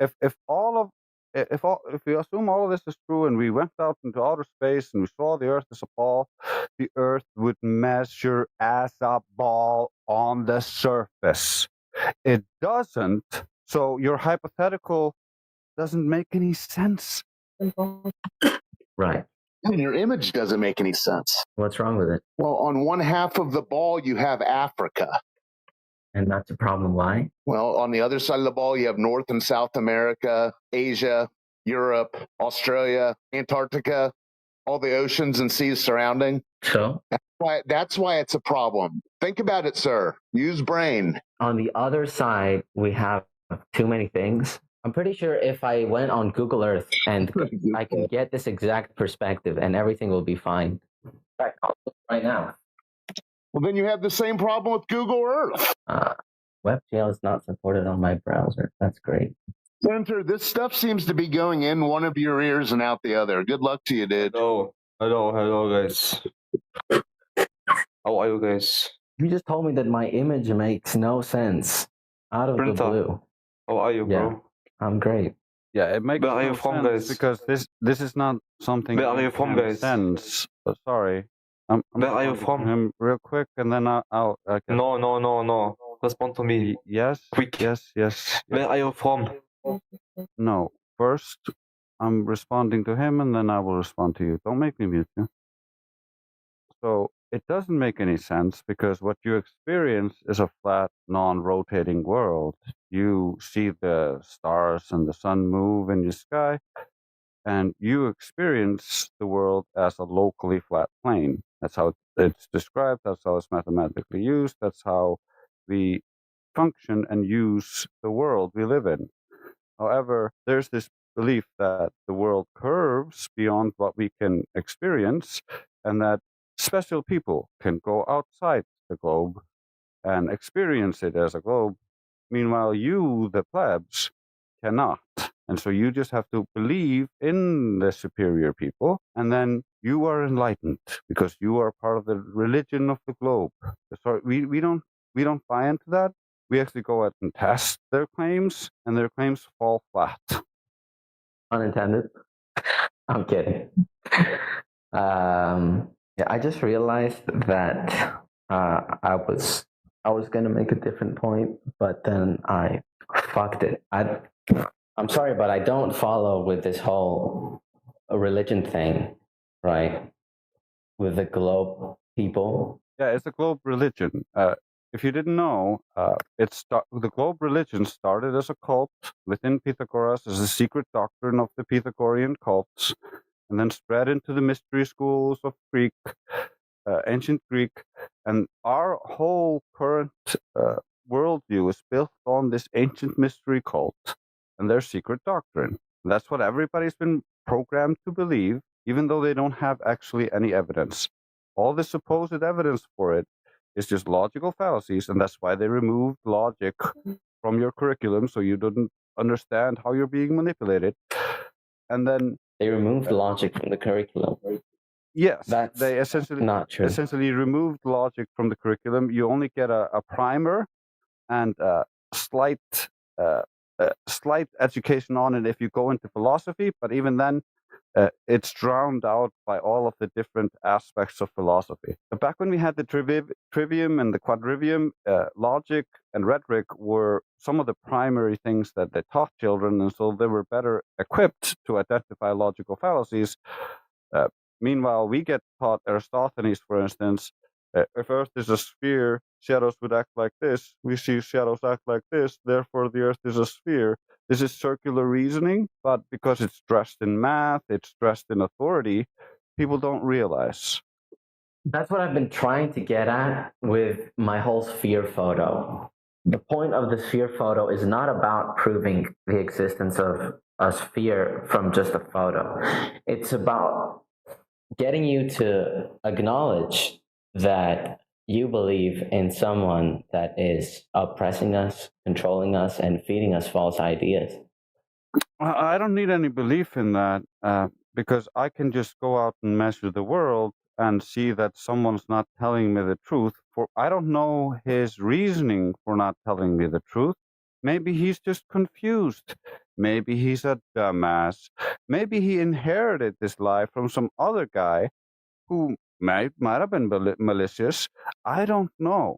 If we assume all of this is true and we went out into outer space and we saw the Earth as a ball, the Earth would measure as a ball on the surface. It doesn't. So your hypothetical doesn't make any sense. Right. And your image doesn't make any sense. What's wrong with it? Well, on one half of the ball, you have Africa. And that's a problem. Why? Well, on the other side of the ball, you have North and South America, Asia, Europe, Australia, Antarctica, all the oceans and seas surrounding. So? That's why it's a problem. Think about it, sir. Use brain. On the other side, we have too many things. I'm pretty sure if I went on Google Earth and I can get this exact perspective and everything will be fine. Right now. Well, then you have the same problem with Google Earth. WebGL is not supported on my browser. That's great. Senator, this stuff seems to be going in one of your ears and out the other. Good luck to you, dude. Hello, guys. How are you guys? You just told me that my image makes no sense. Out of the blue. How are you, bro? I'm great. Yeah, it makes Where are you no from, sense guys? because this is not something. Where are you from, guys? Sense. Sorry. I'm Where are you responding to from? him real quick, and then I'll No. Respond to me. Yes. Quick. Yes. Where are you from? No. First, I'm responding to him, and then I will respond to you. Don't make me mute you. So it doesn't make any sense because what you experience is a flat, non-rotating world. You see the stars and the sun move in the sky, and you experience the world as a locally flat plane. That's how it's described. That's how it's mathematically used. That's how we function and use the world we live in. However, there's this belief that the world curves beyond what we can experience, and that special people can go outside the globe and experience it as a globe. Meanwhile, you, the plebs, cannot. And so you just have to believe in the superior people, and then you are enlightened because you are part of the religion of the globe. So we don't buy into that. We actually go out and test their claims, and their claims fall flat. Unintended. I'm kidding. Yeah, I just realized that I was gonna make a different point, but then I fucked it. I'm sorry, but I don't follow with this whole religion thing, right? With the globe people. Yeah, it's a globe religion. If you didn't know, the globe religion started as a cult within Pythagoras as a secret doctrine of the Pythagorean cults, and then spread into the mystery schools of Greek, ancient Greek, and our whole current worldview is built on this ancient mystery cult and their secret doctrine. And that's what everybody's been programmed to believe, even though they don't have actually any evidence. All the supposed evidence for it is just logical fallacies, and that's why they removed logic from your curriculum so you didn't understand how you're being manipulated. And then they removed logic from the curriculum. Yes, that's they essentially not true. Essentially removed logic from the curriculum. You only get a primer and slight education on it if you go into philosophy, but even then, it's drowned out by all of the different aspects of philosophy. Back when we had the trivium and the quadrivium, logic and rhetoric were some of the primary things that they taught children, and so they were better equipped to identify logical fallacies. Meanwhile, we get taught Aristophanes, for instance, if Earth is a sphere, shadows would act like this. We see shadows act like this, therefore the Earth is a sphere. This is circular reasoning, but because it's dressed in math, it's dressed in authority, people don't realize. That's what I've been trying to get at with my whole sphere photo. The point of the sphere photo is not about proving the existence of a sphere from just a photo. It's about getting you to acknowledge that you believe in someone that is oppressing us, controlling us, and feeding us false ideas. I don't need any belief in that because I can just go out and measure the world and see that someone's not telling me the truth. For I don't know his reasoning for not telling me the truth. Maybe he's just confused. Maybe he's a dumbass. Maybe he inherited this lie from some other guy who might have been malicious. I don't know.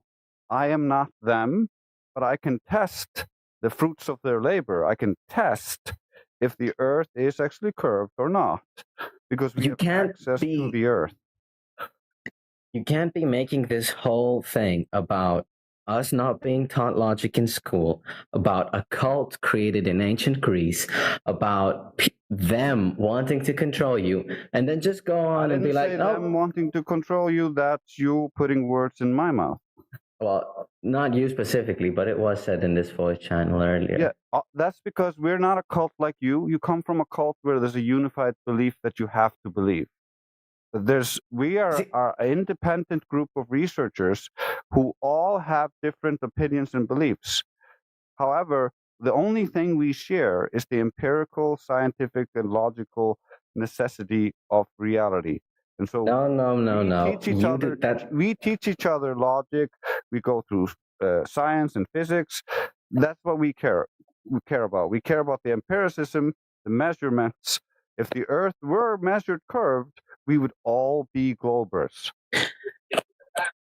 I am not them, but I can test the fruits of their labor. I can test if the earth is actually curved or not, because we have access to the earth. You can't be making this whole thing about us not being taught logic in school, about a cult created in ancient Greece, about them wanting to control you, and then just go on and be like, "Oh, them wanting to control you." That's you putting words in my mouth. Well, not you specifically, but it was said in this voice channel earlier. Yeah, that's because we're not a cult like you. You come from a cult where there's a unified belief that you have to believe. We are an independent group of researchers who all have different opinions and beliefs. However, the only thing we share is the empirical, scientific, and logical necessity of reality. And so we teach each other logic. We go through science and physics. That's what we care about. We care about the empiricism, the measurements. If the Earth were measured curved, we would all be globers.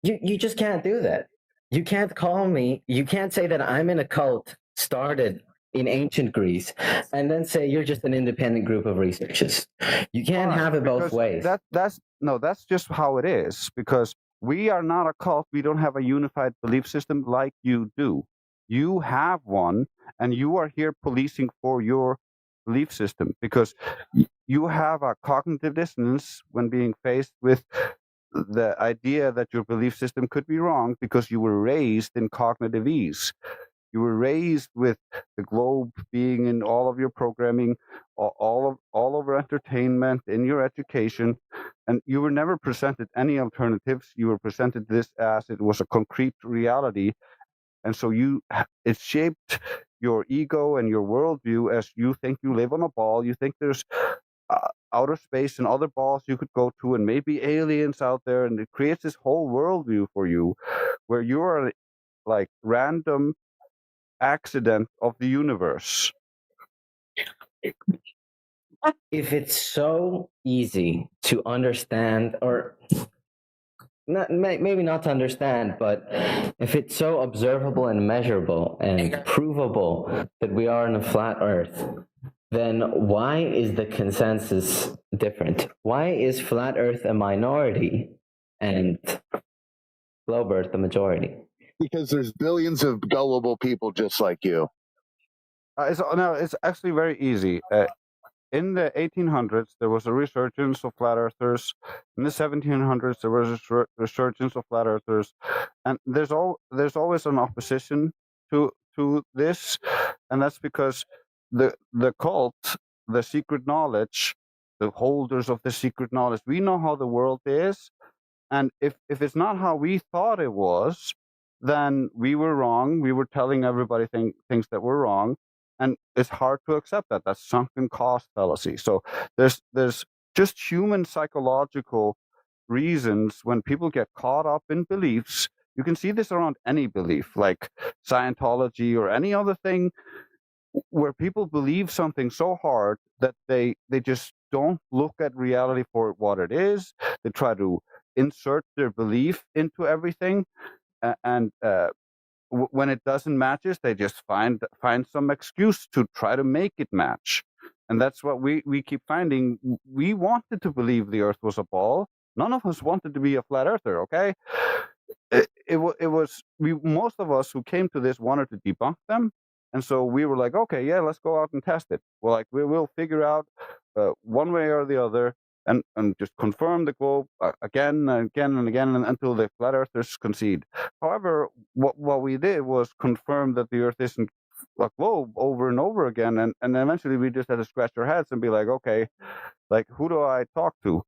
You just can't do that. You can't call me. You can't say that I'm in a cult started in ancient Greece and then say you're just an independent group of researchers. You can't have it both ways. That's just how it is, because we are not a cult. We don't have a unified belief system like you do. You have one, and you are here policing for your belief system because you have a cognitive dissonance when being faced with the idea that your belief system could be wrong because you were raised in cognitive ease. You were raised with the globe being in all of your programming, all over entertainment, in your education, and you were never presented any alternatives. You were presented this as it was a concrete reality, and so it shaped your ego and your worldview as you think you live on a ball. You think there's outer space and other balls you could go to, and maybe aliens out there, and it creates this whole worldview for you, where you are like random accident of the universe. If it's so easy to understand, or maybe not to understand, but if it's so observable and measurable and provable that we are in a flat Earth, then why is the consensus different? Why is flat Earth a minority and globe Earth the majority? Because there's billions of gullible people just like you. It's actually very easy. In the 1800s, there was a resurgence of flat earthers. In the 1700s, there was a resurgence of flat earthers, and there's always an opposition to this, and that's because the cult, the secret knowledge, the holders of the secret knowledge, we know how the world is, and if it's not how we thought it was, then we were wrong. We were telling everybody things that were wrong. And it's hard to accept that. That's sunken cost fallacy. So there's just human psychological reasons when people get caught up in beliefs. You can see this around any belief, like Scientology or any other thing, where people believe something so hard that they just don't look at reality for what it is. They try to insert their belief into everything, and when it doesn't matches, they just find some excuse to try to make it match. And that's what we keep finding. We wanted to believe the Earth was a ball. None of us wanted to be a flat earther. Okay, most of us who came to this wanted to debunk them, and so we were like, okay, yeah, let's go out and test it. Well, like we will figure out one way or the other, and just confirm the globe again and again and again until the flat earthers concede. However, what we did was confirm that the Earth isn't a globe over and over again, and eventually we just had to scratch our heads and be like, okay, like who do I talk to?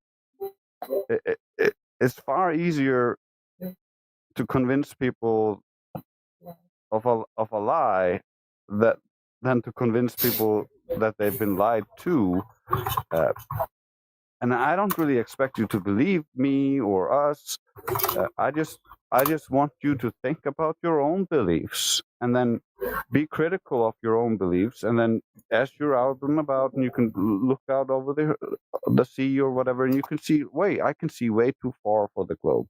it's far easier to convince people of a lie than to convince people that they've been lied to. And I don't really expect you to believe me or us. I just want you to think about your own beliefs and then be critical of your own beliefs. And then as you're out and about, and you can look out over the sea or whatever, and you can see, I can see way too far for the globe.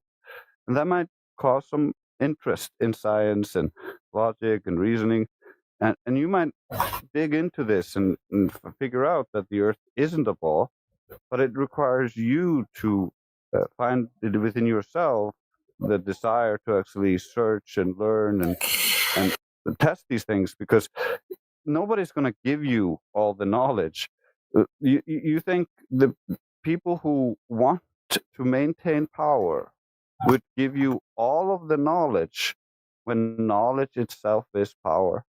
And that might cause some interest in science and logic and reasoning. And you might dig into this and figure out that the Earth isn't a ball, but it requires you to find it within yourself the desire to actually search and learn and test these things, because nobody's going to give you all the knowledge. You think the people who want to maintain power would give you all of the knowledge when knowledge itself is power?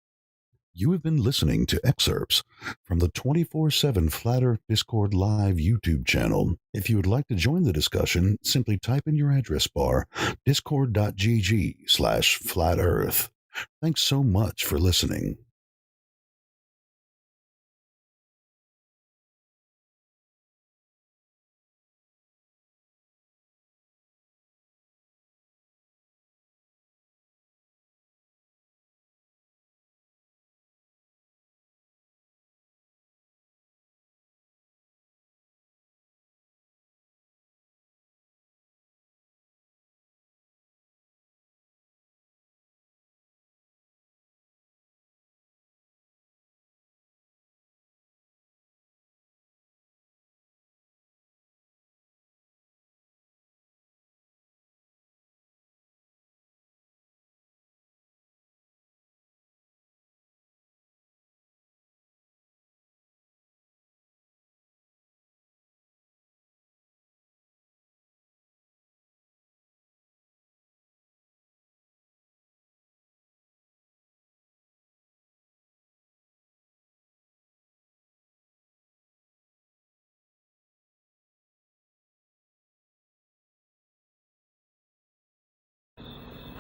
You have been listening to excerpts from the 24/7 Flat Earth Discord Live YouTube channel. If you would like to join the discussion, simply type in your address bar, discord.gg/flatearth. Thanks so much for listening.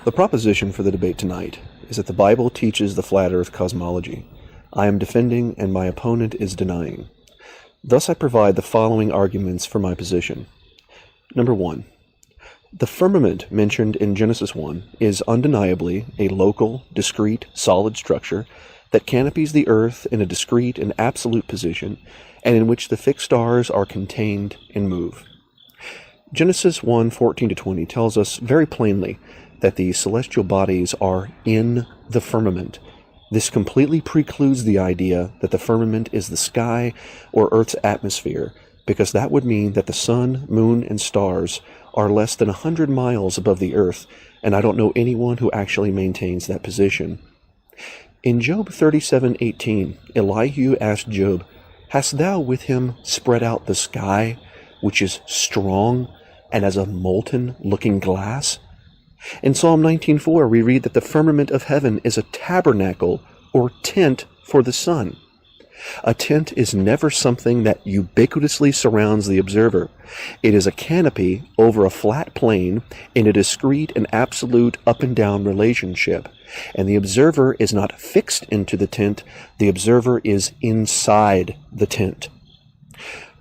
The proposition for the debate tonight is that the Bible teaches the flat earth cosmology. I am defending and my opponent is denying. Thus I provide the following arguments for my position. Number 1. The firmament mentioned in Genesis 1 is undeniably a local, discrete, solid structure that canopies the earth in a discrete and absolute position, and in which the fixed stars are contained and move. Genesis 1:14-20 tells us very plainly that the celestial bodies are in the firmament. This completely precludes the idea that the firmament is the sky or Earth's atmosphere, because that would mean that the sun, moon, and stars are less than 100 miles above the Earth, and I don't know anyone who actually maintains that position. In Job 37:18, Elihu asked Job, "Hast thou with him spread out the sky, which is strong and as a molten looking glass?" In Psalm 19:4, we read that the firmament of heaven is a tabernacle or tent for the sun. A tent is never something that ubiquitously surrounds the observer. It is a canopy over a flat plane in a discrete and absolute up and down relationship. And the observer is not fixed into the tent, the observer is inside the tent.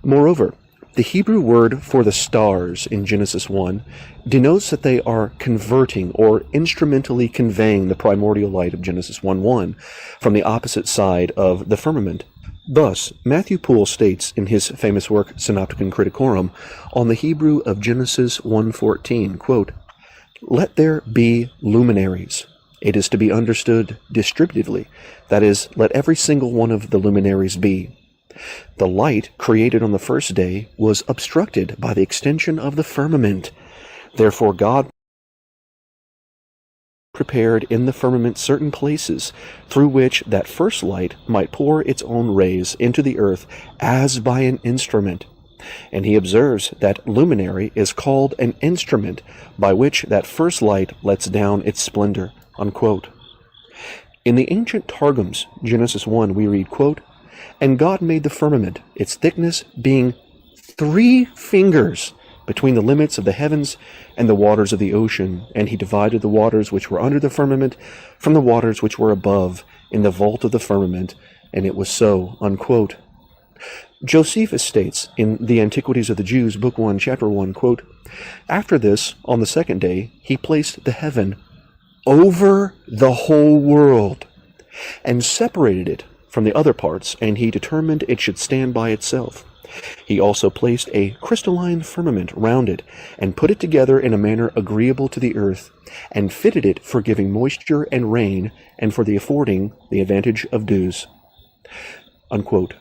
Moreover, the Hebrew word for the stars in Genesis 1 denotes that they are converting or instrumentally conveying the primordial light of Genesis 1:1 from the opposite side of the firmament. Thus, Matthew Poole states in his famous work Synopticon Criticorum on the Hebrew of Genesis 1:14, quote, "Let there be luminaries." It is to be understood distributively, that is, let every single one of the luminaries be. The light created on the first day was obstructed by the extension of the firmament. Therefore God prepared in the firmament certain places through which that first light might pour its own rays into the earth as by an instrument. And he observes that luminary is called an instrument by which that first light lets down its splendor. Unquote. In the ancient Targums, Genesis 1, we read, quote, "And God made the firmament, its thickness being 3 fingers between the limits of the heavens and the waters of the ocean, and he divided the waters which were under the firmament from the waters which were above in the vault of the firmament, and it was so." Unquote. Josephus states in The Antiquities of the Jews, Book 1, Chapter 1, quote, "After this, on the second day, he placed the heaven over the whole world, and separated it from the other parts, and he determined it should stand by itself. He also placed a crystalline firmament round it, and put it together in a manner agreeable to the earth, and fitted it for giving moisture and rain, and for the affording the advantage of dews." Unquote.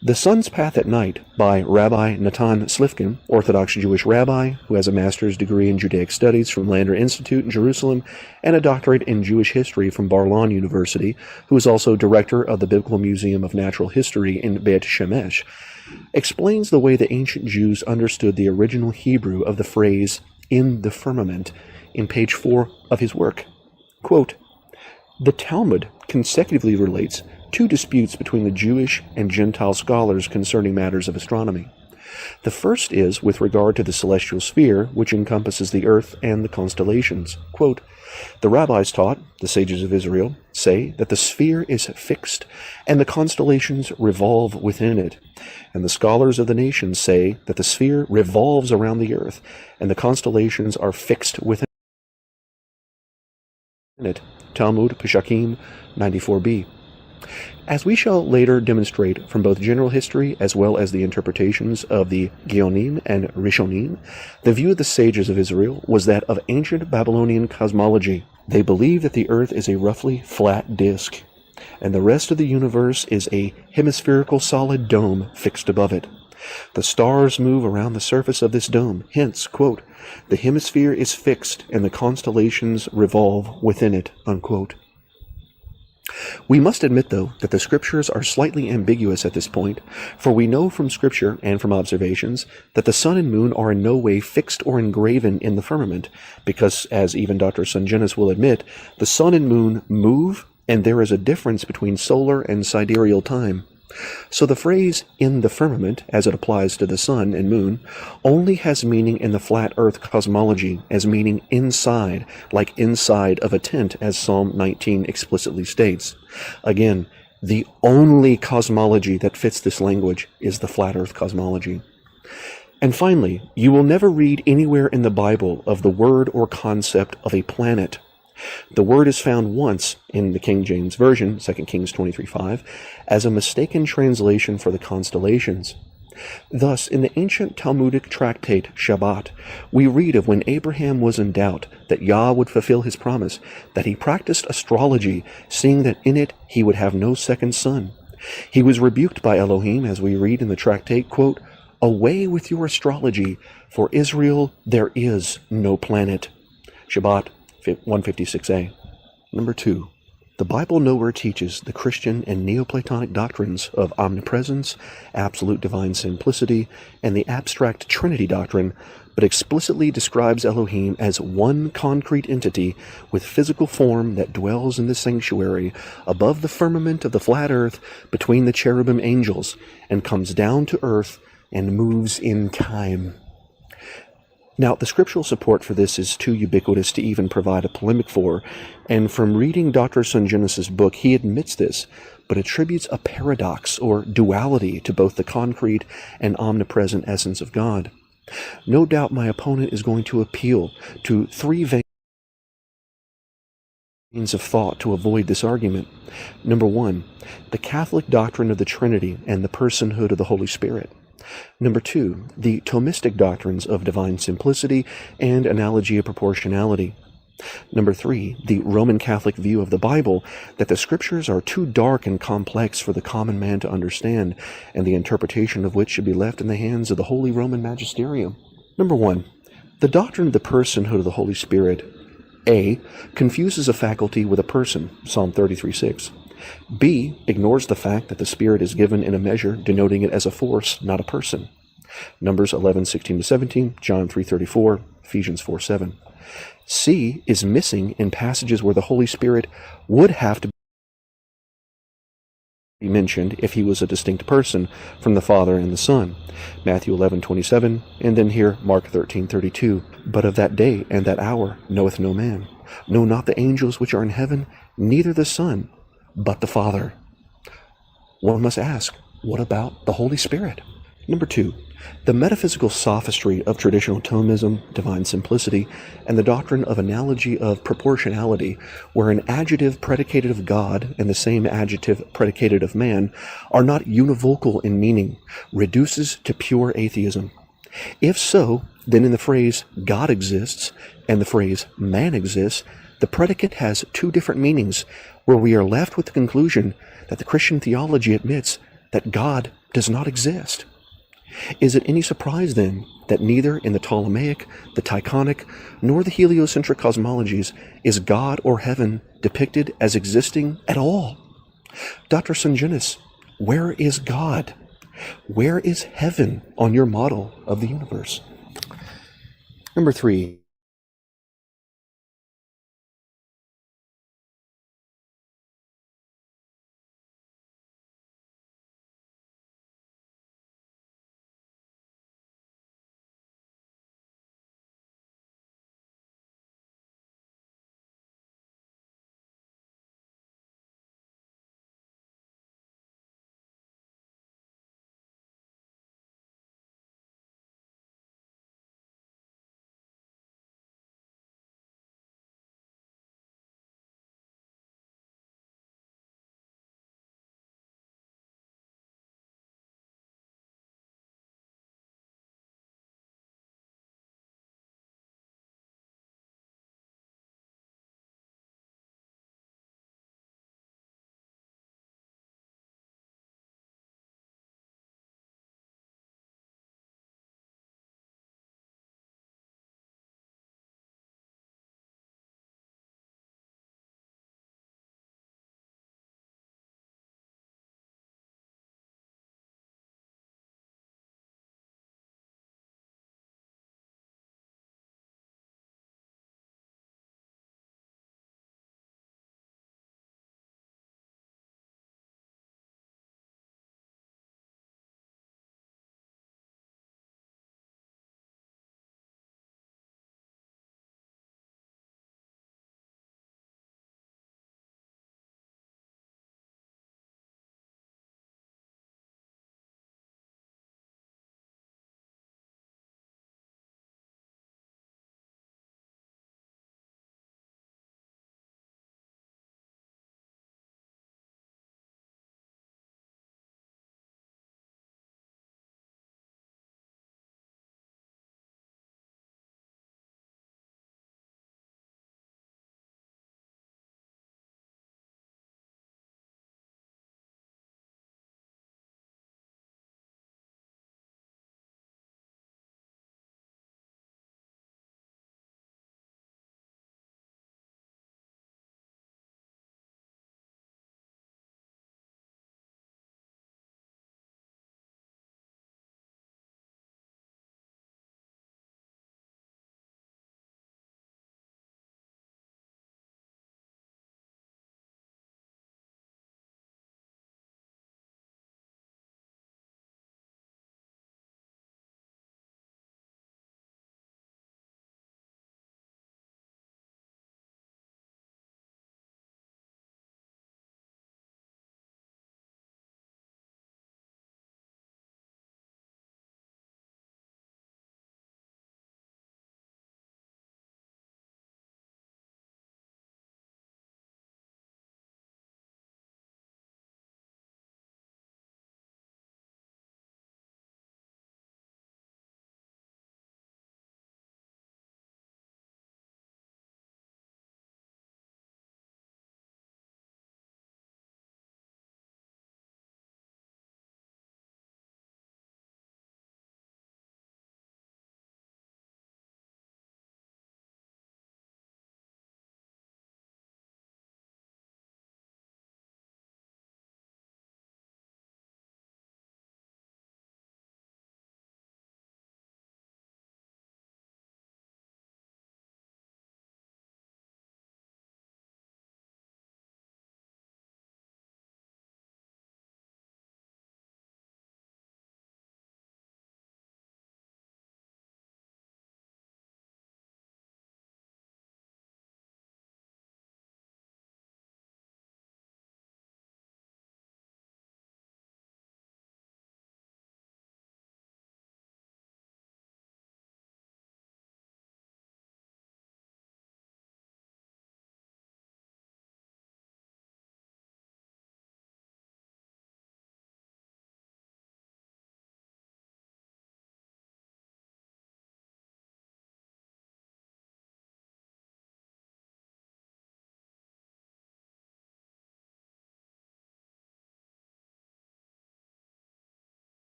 The Sun's Path at Night by Rabbi Natan Slifkin, Orthodox Jewish rabbi who has a master's degree in Judaic Studies from Lander Institute in Jerusalem and a doctorate in Jewish History from Bar-Ilan University, who is also director of the Biblical Museum of Natural History in Beit Shemesh, explains the way the ancient Jews understood the original Hebrew of the phrase "in the firmament" in page 4 of his work. Quote, "The Talmud consecutively relates two disputes between the Jewish and Gentile scholars concerning matters of astronomy. The first is with regard to the celestial sphere, which encompasses the earth and the constellations. Quote, the rabbis taught, the sages of Israel, say that the sphere is fixed and the constellations revolve within it. And the scholars of the nations say that the sphere revolves around the earth and the constellations are fixed within it. Talmud, Peshakim, 94b. As we shall later demonstrate from both general history as well as the interpretations of the Geonim and Rishonim, the view of the sages of Israel was that of ancient Babylonian cosmology. They believed that the earth is a roughly flat disk, and the rest of the universe is a hemispherical solid dome fixed above it. The stars move around the surface of this dome, hence, quote, the hemisphere is fixed and the constellations revolve within it, unquote. We must admit, though, that the scriptures are slightly ambiguous at this point, for we know from scripture and from observations that the sun and moon are in no way fixed or engraven in the firmament, because, as even Dr. Sungenis will admit, the sun and moon move, and there is a difference between solar and sidereal time. So the phrase "in the firmament," as it applies to the sun and moon, only has meaning in the flat earth cosmology as meaning inside, like inside of a tent, as Psalm 19 explicitly states. Again, the only cosmology that fits this language is the flat earth cosmology. And finally, you will never read anywhere in the Bible of the word or concept of a planet. The word is found once in the King James Version, 2 Kings 23:5, as a mistaken translation for the constellations. Thus, in the ancient Talmudic tractate Shabbat, we read of when Abraham was in doubt that Yah would fulfill his promise, that he practiced astrology, seeing that in it he would have no second son. He was rebuked by Elohim, as we read in the tractate, quote, "Away with your astrology, for Israel there is no planet." Shabbat 156a. Number 2. The Bible nowhere teaches the Christian and Neoplatonic doctrines of omnipresence, absolute divine simplicity, and the abstract Trinity doctrine, but explicitly describes Elohim as one concrete entity with physical form that dwells in the sanctuary above the firmament of the flat earth between the cherubim angels, and comes down to earth and moves in time. Now, the scriptural support for this is too ubiquitous to even provide a polemic for, and from reading Dr. Sungenis' book, he admits this, but attributes a paradox or duality to both the concrete and omnipresent essence of God. No doubt my opponent is going to appeal to three veins of thought to avoid this argument. Number 1, the Catholic doctrine of the Trinity and the personhood of the Holy Spirit. Number 2, the Thomistic doctrines of divine simplicity and analogy of proportionality. Number 3, the Roman Catholic view of the Bible that the scriptures are too dark and complex for the common man to understand, and the interpretation of which should be left in the hands of the Holy Roman Magisterium. Number 1, the doctrine of the personhood of the Holy Spirit, A, confuses a faculty with a person, Psalm 33:6. B, ignores the fact that the Spirit is given in a measure denoting it as a force, not a person. Numbers 11:16-17, John 3:34, Ephesians 4:7. C is missing in passages where the Holy Spirit would have to be mentioned if he was a distinct person from the Father and the Son. Matthew 11:27, and then here Mark 13:32. But of that day and that hour knoweth no man, no, not the angels which are in heaven, neither the Son, but the Father. One must ask, what about the Holy Spirit? Number 2, the metaphysical sophistry of traditional Thomism, divine simplicity, and the doctrine of analogy of proportionality, where an adjective predicated of God and the same adjective predicated of man are not univocal in meaning, reduces to pure atheism. If so, then in the phrase God exists and the phrase man exists, the predicate has two different meanings, where we are left with the conclusion that the Christian theology admits that God does not exist. Is it any surprise, then, that neither in the Ptolemaic, the Tychonic, nor the heliocentric cosmologies is God or heaven depicted as existing at all? Dr. Sungenis, where is God? Where is heaven on your model of the universe? Number 3,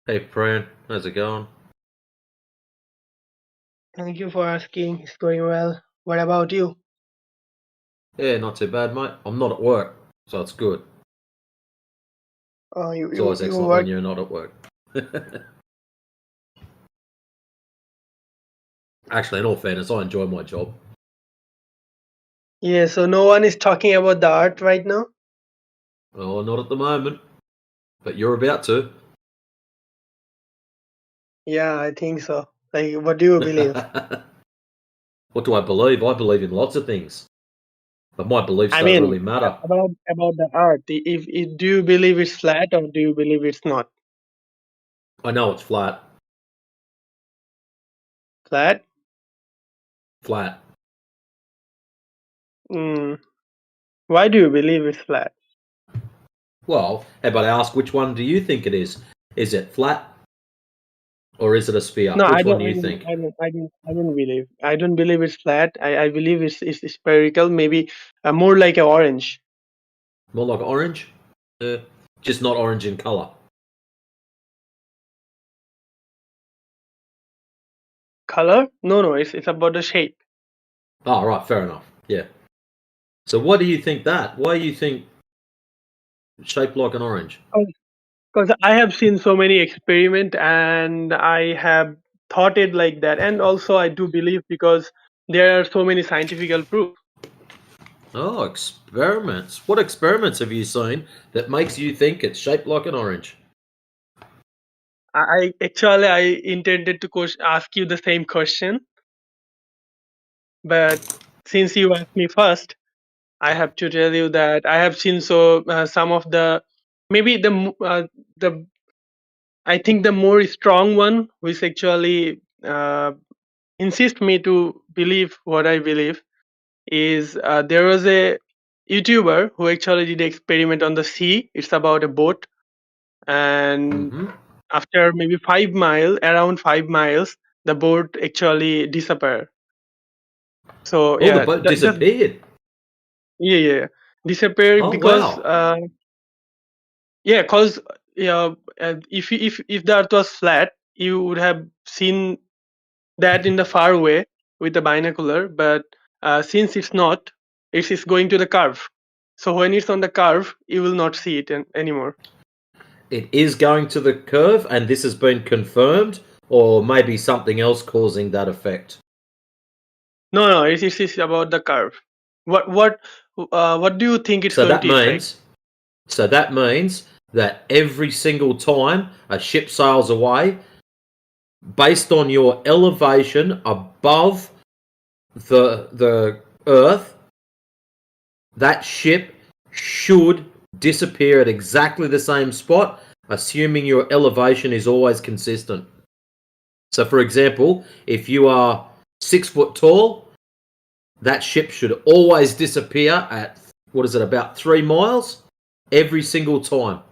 Hey, Pran, how's it going? Thank you for asking. It's going well. What about you? Yeah, not too bad, mate. I'm not at work, so it's good. You It's you always you excellent when work? you're not at work. Actually, in all fairness, I enjoy my job. Yeah. So no one is talking about the art right now. Oh, not at the moment, but you're about to. Yeah, I think so. Like, what do you believe? What do I believe? I believe in lots of things, but my beliefs I don't mean, really matter. about the art. If do you believe it's flat or do you believe it's not I know it's flat. flat? Flat. Why do you believe it's flat? Well, how about I ask, which one do you think it is? Is it flat or is it a sphere? No, I Which one don't. do I you don't. think? I don't. I don't. I don't believe. I don't believe it's flat. I believe it's spherical. Maybe more like an orange More like orange? Just not orange in color. color. No. It's about the shape. Oh, right, fair enough. Yeah. So what do you think that? Why do you think shaped like an orange? Because I have seen so many experiment and I have thought it like that, and also I do believe because there are so many scientific proof. Oh, experiments. What experiments have you seen that makes you think it's shaped like an orange? I actually I intended to ask you the same question, but since you asked me first, I have to tell you that I have seen some of the maybe the I think the more strong one, which actually insist me to believe what I believe, is there was a YouTuber who actually did an experiment on the sea. It's about a boat, and after maybe around 5 miles, the boat actually disappeared. So Oh, the yeah, boat just disappeared. yeah, disappeared Oh, because wow. because if the Earth was flat, you would have seen that in the far away with the binocular, but since it's not, it's going to the curve. So when it's on the curve, you will not see it anymore. It is going to the curve, and this has been confirmed, or maybe something else causing that effect. No, it's about the curve. What do you think it's So going that to affect? means that every single time a ship sails away, based on your elevation above the Earth, that ship should disappear at exactly the same spot, assuming your elevation is always consistent. So, for example, if you are 6 foot tall, that ship should always disappear at, about 3 miles every single time.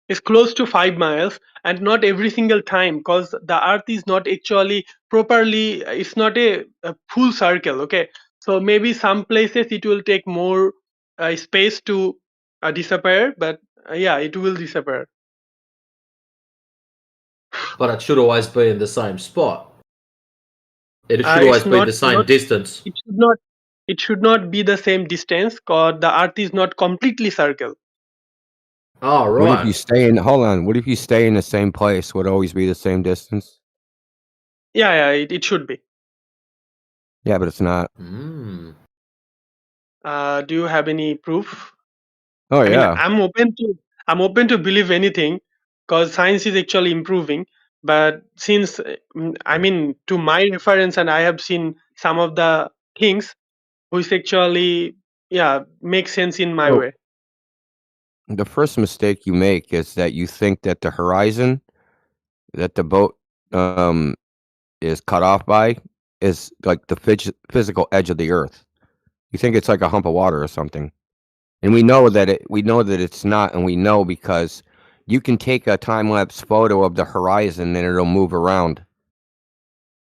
It's close to 5 miles, and not every single time, because the Earth is not actually properly. It's not a full circle. Okay, so maybe some places it will take more space to disappear, but yeah, it will disappear. But it should always be in the same spot. It should It's always be not the same distance. it should not it should not be the same distance, because the Earth is not completely circle. Oh, What if right. you stay in? Hold on. What if you stay in the same place? Would it always be the same distance? Yeah, it should be. Yeah, but it's not. Mm. Do you have any proof? Oh I mean, yeah. I'm open to believe anything, because science is actually improving. But since I mean, to my reference, and I have seen some of the things which actually make sense in my So way. the first mistake you make is that you think that the horizon that the boat is cut off by is like the physical edge of the Earth. You think it's like a hump of water or something. And we know that it's not, and we know because you can take a time-lapse photo of the horizon and it'll move around.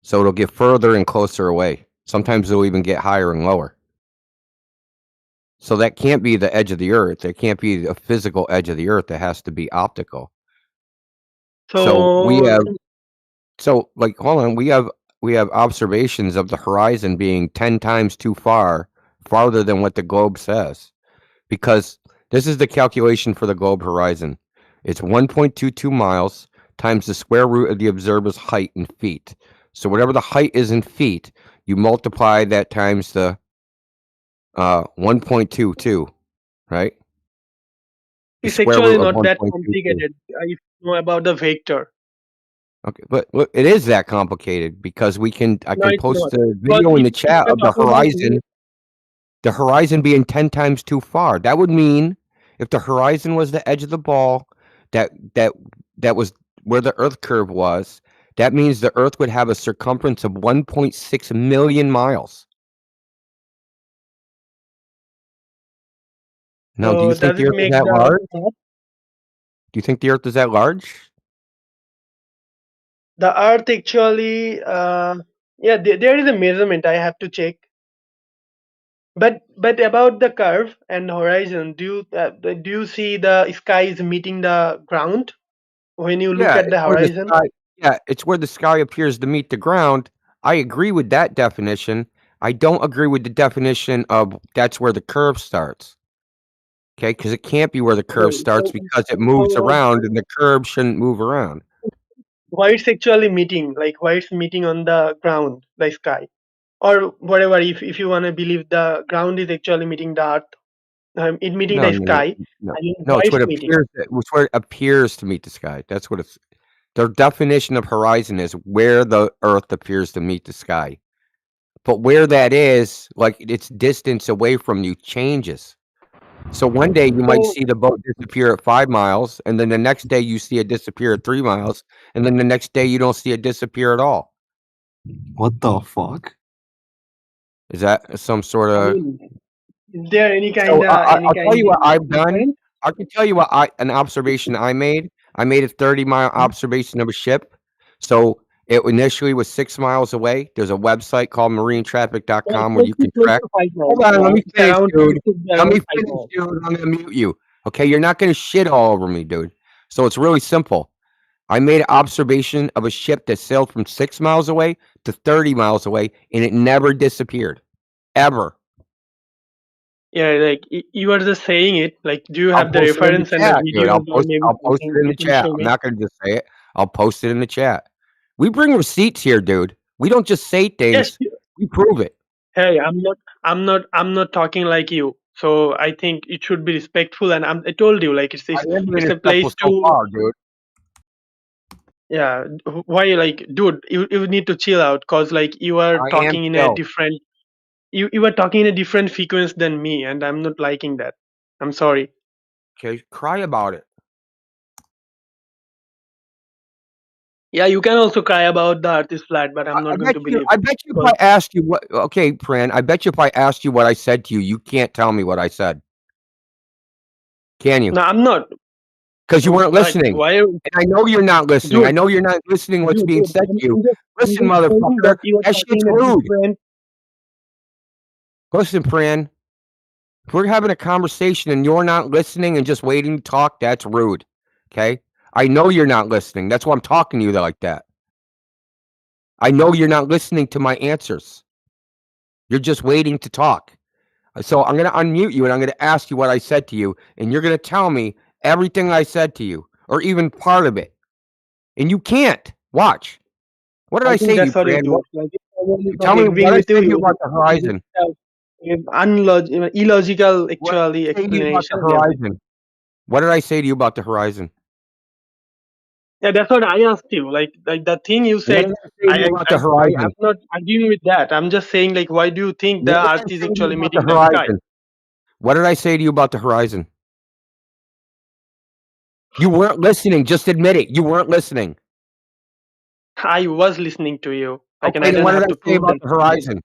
So it'll get further and closer away. Sometimes they'll even get higher and lower. So that can't be the edge of the Earth. It can't be a physical edge of the Earth. It has to be optical. So we So have, like, hold on, we have observations of the horizon being 10 times too farther than what the globe says, because this is the calculation for the globe horizon. It's 1.22 miles times the square root of the observer's height in feet. So whatever the height is in feet, you multiply that times the 1.22, right? The it's square actually root of not that 1.22. complicated if you know about the vector. Okay, but look, it is that complicated because I No, can it's post not. a Because video in the if chat you're of the talking about horizon being 10 times too far. That would mean if the horizon was the edge of the ball, that was where the Earth curve was, that means the Earth would have a circumference of 1.6 million miles. Now, do you so think does the it Earth is make that the large? Do you think the Earth is that large? Earth actually yeah, there is a measurement I have to check. But about the curve and horizon, do you see the sky is meeting the ground when you look Yeah, at the it's where the horizon? sky it's where the sky appears to meet the ground. I agree with that definition. I don't agree with the definition of that's where the curve starts. Okay, because it can't be where the curve Okay, starts because it moves so around and the curve shouldn't move around. why it's actually meeting, like why it's meeting on the ground, the sky, or whatever. If you want to believe the ground is actually meeting the earth, it meeting No, the no, no, sky, no. I mean, No, why it's it's what meeting? it appears to meet the sky. That's what it's their definition of horizon is where the Earth appears to meet the sky. But where that is, like its distance away from you changes. So one day you might So see the boat disappear at 5 miles, and then the next day you see it disappear at 3 miles, and then the next day you don't see it disappear at all. What the fuck? Is that some sort I of mean, is there any So kind I'll tell you what I've done. different? I can tell you an observation I made. I made a 30-mile observation of a ship. So it initially was 6 miles away. There's a website called marinetraffic.com where you can Close track. to 5 miles. Hold on, let me It's finish, around, dude. it should be Let me around five finish, miles. dude. I'm gonna mute you. Okay, you're not gonna shit all over me, dude. So it's really simple. I made an observation of a ship that sailed from 6 miles away to 30 miles away, and it never disappeared. Ever. Yeah, like you are just saying it. Like, do you I'll have the post it in the reference and the chat, dude. videos or maybe I'll post something it in you the can chat. show I'm me? not gonna just say it. I'll post it in the chat. We bring receipts here, dude. We don't just say Yes. things. We prove it. Hey, I'm not talking like you. So I think it should be respectful. And I told you, like I am being it's a respectful place so to, far, dude. yeah. Why, like, dude, you need to chill out, cause like you are I am talking in a chill. different, you are talking in a different frequency than me, and I'm not liking that. I'm sorry. Okay, cry about it. Yeah, you can also cry about the Earth is flat, but I'm I not going bet to you. believe. I bet you if Cause I asked you what. Okay, Pran. I bet you if I asked you what I said to you, you can't tell me what I said. Can you? no, I'm not. Because you weren't Like, listening. why, And I know you're not listening. I dude? know you're not listening what's being Dude, said to you. I'm Listen, just saying motherfucker. that you are That talking shit's in a rude. different. Listen, Pran. If we're having a conversation and you're not listening and just waiting to talk, that's rude. Okay? I know you're not listening. That's why I'm talking to you like that. I know you're not listening to my answers. You're just waiting to talk. So I'm going to unmute you and I'm going to ask you what I said to you, and you're going to tell me everything I said to you, or even part of it. And you can't. Watch. What did I I think say to you, that's what you Pran? do. Like, if someone is not Tell me agreeing what I with you, said to you you about the just horizon. illogical, What actually, did I say to you about the explanation and everything. horizon? What did I say to you about the horizon? Yeah, that's what I asked you. Like the thing you What said, did I say to you about the I'm horizon? not arguing with that. I'm just saying, like, why do you think the What did I Earth is say to you actually about the meeting the sky? horizon? What did I say to you about the horizon? You weren't listening. Just admit it. You weren't listening. I was listening to you, like, and Okay, I then don't what did have I to say prove about that. the horizon?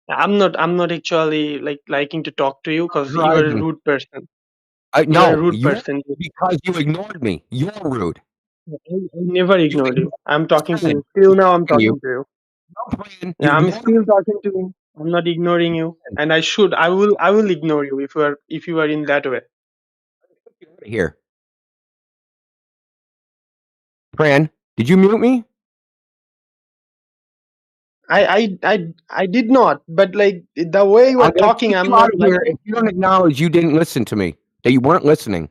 I'm not actually like liking to talk to you because you are a Horizon. rude person. You are a No, rude you person. because you ignored me. You're rude. I never You ignored you. ignored I'm me. talking Just to said you. it. Till now, I'm Can you? talking to you. Yeah, I'm still talking to you. I'm not ignoring you, and I will ignore you if you are in that way. Here. Fran, did you mute me? I did not, but like the way you are I'm gonna talking, kick I'm you out not of like. here if you don't acknowledge you didn't listen to me, that you weren't listening.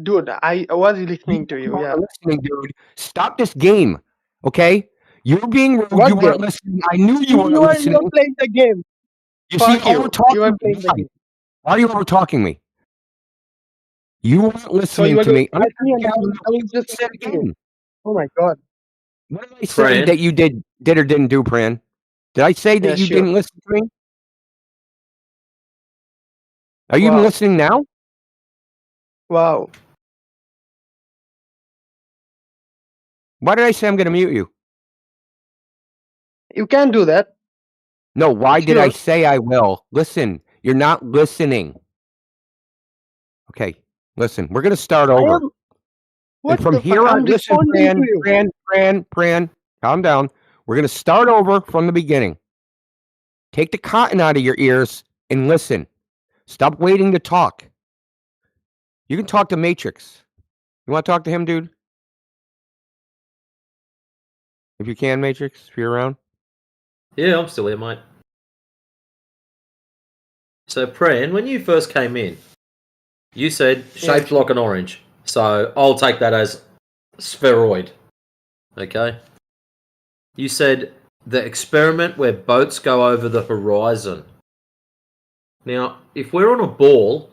Dude, I was listening to you. Yeah. Listening, dude. Stop this game, okay? You're being rude. What You weren't game? listening. I knew you weren't You are listening. playing the game. You see, Fuck you. You are over-talking me. playing the Why? game. Why are you over-talking me? You weren't So listening you are to going me. to ask me, and I will just Say it listen to you. again. Oh my god. What did I say that you did or didn't do, Pran? Did I say that Yeah, you sure. didn't listen to me? Are you even Wow. listening now? Wow. Why did I say I'm going to mute you? You can do that. No, why did I Sure. say I will? Listen, you're not listening. Okay, listen, we're going to start I over. am. And What from the fuck? here I'm on, listen, responding to you. Pran, calm down. We're going to start over from the beginning. Take the cotton out of your ears and listen. Stop waiting to talk. You can talk to Matrix. You want to talk to him, dude? If you can, Matrix, if you're around. Yeah, I'm still here, mate. So, Pran, when you first came in, you said shaped like an orange. So I'll take that as spheroid. Okay? You said the experiment where boats go over the horizon. Now, if we're on a ball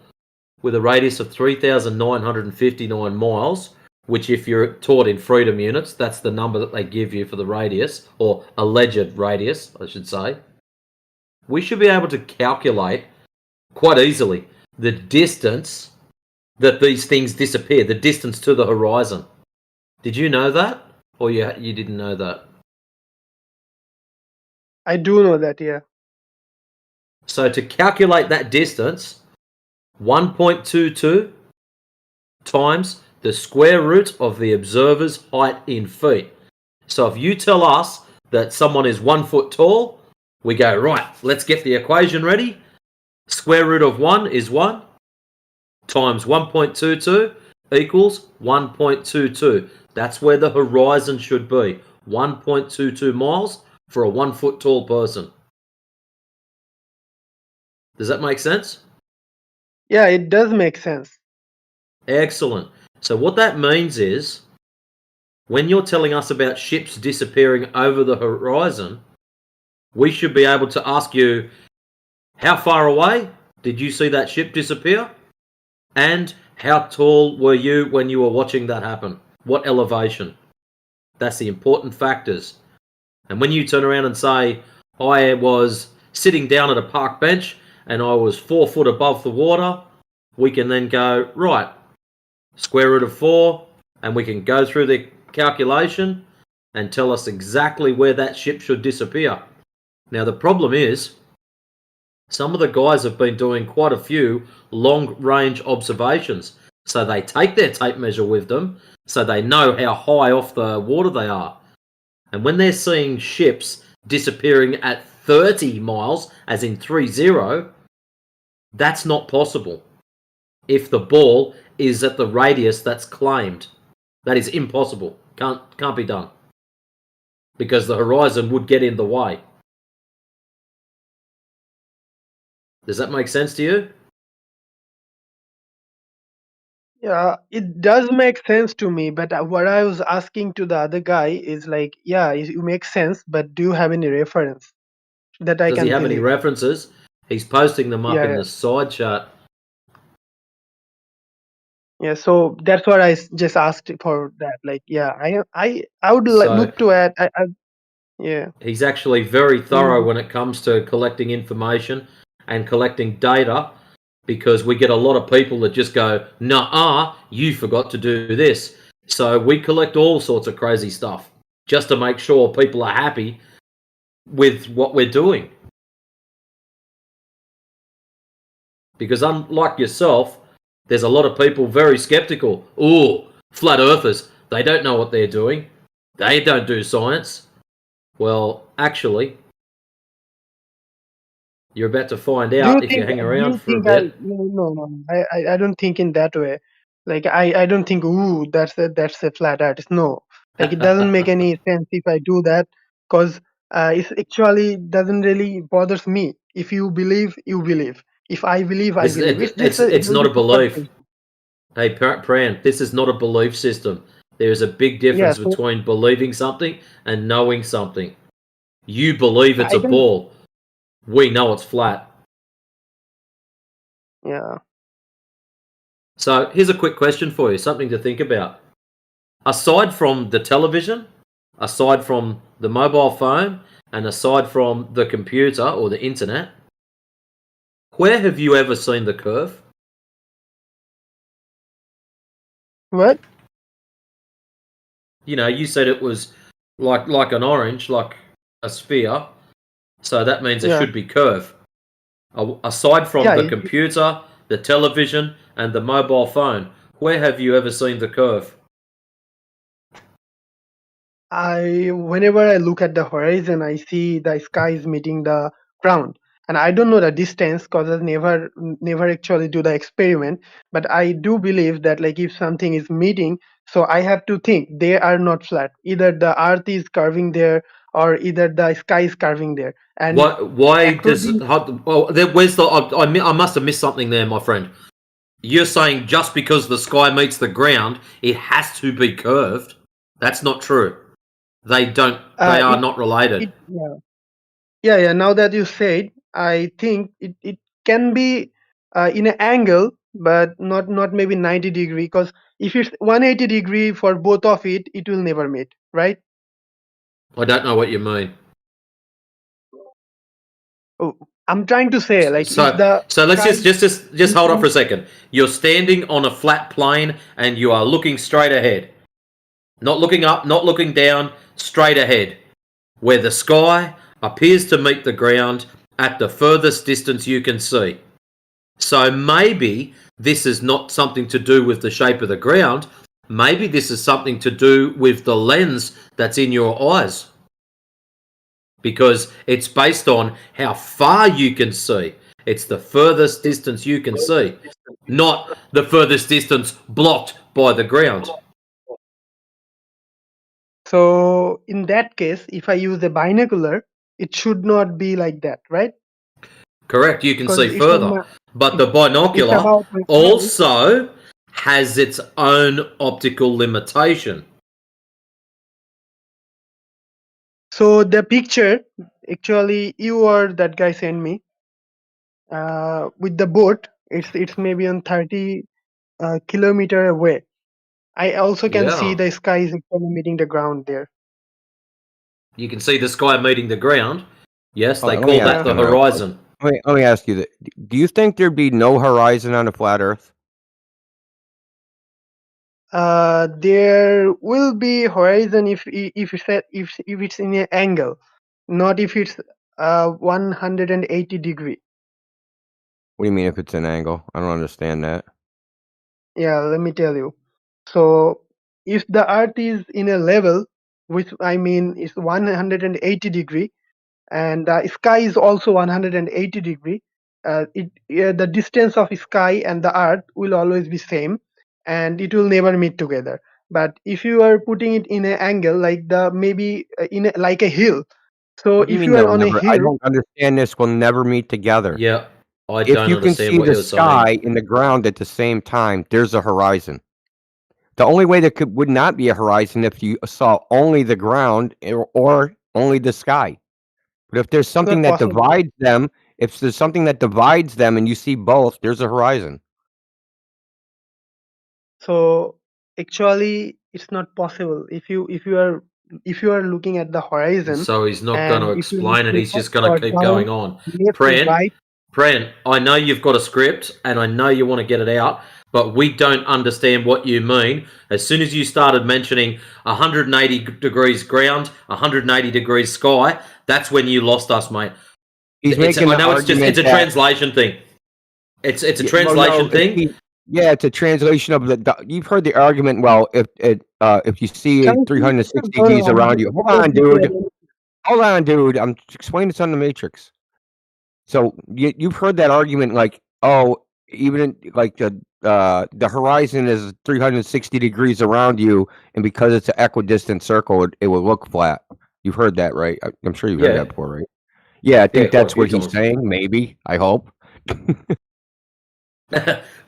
with a radius of 3,959 miles, which if you're taught in freedom units, that's the number that they give you for the radius, or alleged radius, I should say, we should be able to calculate quite easily the distance that these things disappear, the distance to the horizon. Did you know that? Or you didn't know that? I do know that, yeah. So to calculate that distance, 1.22 times the square root of the observer's height in feet. So if you tell us that someone is 1 foot tall, we go, right, let's get the equation ready. Square root of 1 is 1 times 1.22 equals 1.22. That's where the horizon should be. 1.22 miles for a 1 foot tall person. Does that make sense? Yeah, it does make sense. Excellent. So what that means is, when you're telling us about ships disappearing over the horizon, we should be able to ask you, how far away did you see that ship disappear? And how tall were you when you were watching that happen? What elevation? That's the important factors. And when you turn around and say, I was sitting down at a park bench and I was 4 foot above the water, we can then go, right, square root of 4, and we can go through the calculation and tell us exactly where that ship should disappear. Now, the problem is, some of the guys have been doing quite a few long-range observations. So they take their tape measure with them, so they know how high off the water they are. And when they're seeing ships disappearing at 30 miles, as in 30, that's not possible if the ball is at the radius that's claimed. That is impossible. Can't be done. Because the horizon would get in the way. Does that make sense to you? Yeah, it does make sense to me, but what I was asking to the other guy is like, yeah, you make sense, but do you have any reference that I Does he can have any believe? references? He's posting them up Yeah, in yeah. the side chat. Yeah, so that's what just asked for that. Like, yeah, I would So look to it. Yeah. he's actually very thorough Mhm. when it comes to collecting information and collecting data, because we get a lot of people that just go, nah, you forgot to do this. So we collect all sorts of crazy stuff just to make sure people are happy with what we're doing. Because unlike yourself, there's a lot of people very skeptical. Ooh, flat earthers, they don't know what they're doing. They don't do science. Well, actually, you're about to find Do you out if you think? hang Do around you for a think? bit. No. I don't think in that way. Like I don't think. Ooh, that's a flat Earth. No, like it doesn't make any sense if I do that, because it actually doesn't really bothers me. If you believe, you believe. If I believe, I believe. It's just a It's not very a simple belief. thing. Hey, Pran, this is not a belief system. There is a big Yeah. difference So between believing something and knowing something. You believe it's I a don't. ball. We know it's flat. Yeah. So here's a quick question for you, something to think about. Aside from the television, aside from the mobile phone, and aside from the computer or the internet, where have you ever seen the curve? What? You know, you said it was like an orange, like a sphere. So that means it Yeah. should be curve. Aside from Yeah. the computer, the television, and the mobile phone, where have you ever seen the curve? Whenever I look at the horizon, I see the skies meeting the ground, and I don't know the distance because I never actually do the experiment. But I do believe that like if something is meeting, so I have to think they are not flat. Either the Earth is curving there, or either the sky is curving there. And Why does according, where's the I must have missed something there, my friend. You're saying just because the sky meets the ground, it has to be curved. That's not true. They don't. They are it not related. yeah. Yeah. Now that you said, I think it can be in an angle, but not maybe 90 degree. Because if it's 180 degree for both of it, it will never meet, right? I don't know what you mean. Oh, I'm trying to say, like, if So the so let's sky, just hold up for a second. You're standing on a flat plane and you are looking straight ahead. Not looking up, not looking down, straight ahead. Where the sky appears to meet the ground at the furthest distance you can see. So maybe this is not something to do with the shape of the ground. Maybe this is something to do with the lens that's in your eyes. Because it's based on how far you can see. It's the furthest distance you can see, not the furthest distance blocked by the ground. so in that case, if I use a binocular, it should not be like that, right? Correct, you can Because see further. But the it's binocular about my eyes. also has its own optical limitation. So the picture, actually, you or that guy sent me with the boat. It's maybe on 30 kilometer away. I also can see Yeah. the sky is actually meeting the ground there. You can see the sky meeting the ground. Yes, they Let me call ask that the you real quick. horizon. Let me ask you that. Do you think there'd be no horizon on a flat Earth? There will be horizon if it's in an angle, not if it's 180 degree. What do you mean if it's an angle? I don't understand that. Yeah, let me tell you. So if the Earth is in a level, which I mean is 180 degree, and the sky is also 180 degree, the distance of sky and the Earth will always be same, and it will never meet together. But if you are putting it in an angle like the maybe like a hill, so What do you if mean you are they'll on a never? I hill, don't understand this. Will never meet together. Yeah, I If don't you can understand see what the you're saying. sky and the ground at the same time, there's a horizon. The only way that would not be a horizon if you saw only the ground or only the sky. But if there's it's something not that possible. divides them, if there's something that divides them and you see both, there's a horizon. So actually, it's not possible. If you are looking at the horizon, So he's not going to and if you look explain it. to He's up just going or to keep down, going on. left or right, Pran, I know you've got a script and I know you want to get it out, but we don't understand what you mean. As soon as you started mentioning 180 degrees ground, 180 degrees sky, that's when you lost us, mate. He's making I the know it's argument a that translation thing. It's a well, no, translation thing. it's a translation of the. You've heard the argument. Well, if you see 360 degrees around you, hold on, dude. Hold on, dude. I'm explaining this on the Matrix. So you've heard that argument, like, oh, even like the horizon is 360 degrees around you, and because it's an equidistant circle, it will look flat. You've heard that, right? I'm sure you've heard Yeah. that before, right? Yeah, I Yeah, think quite a that's few what he's times. saying. Maybe. I hope.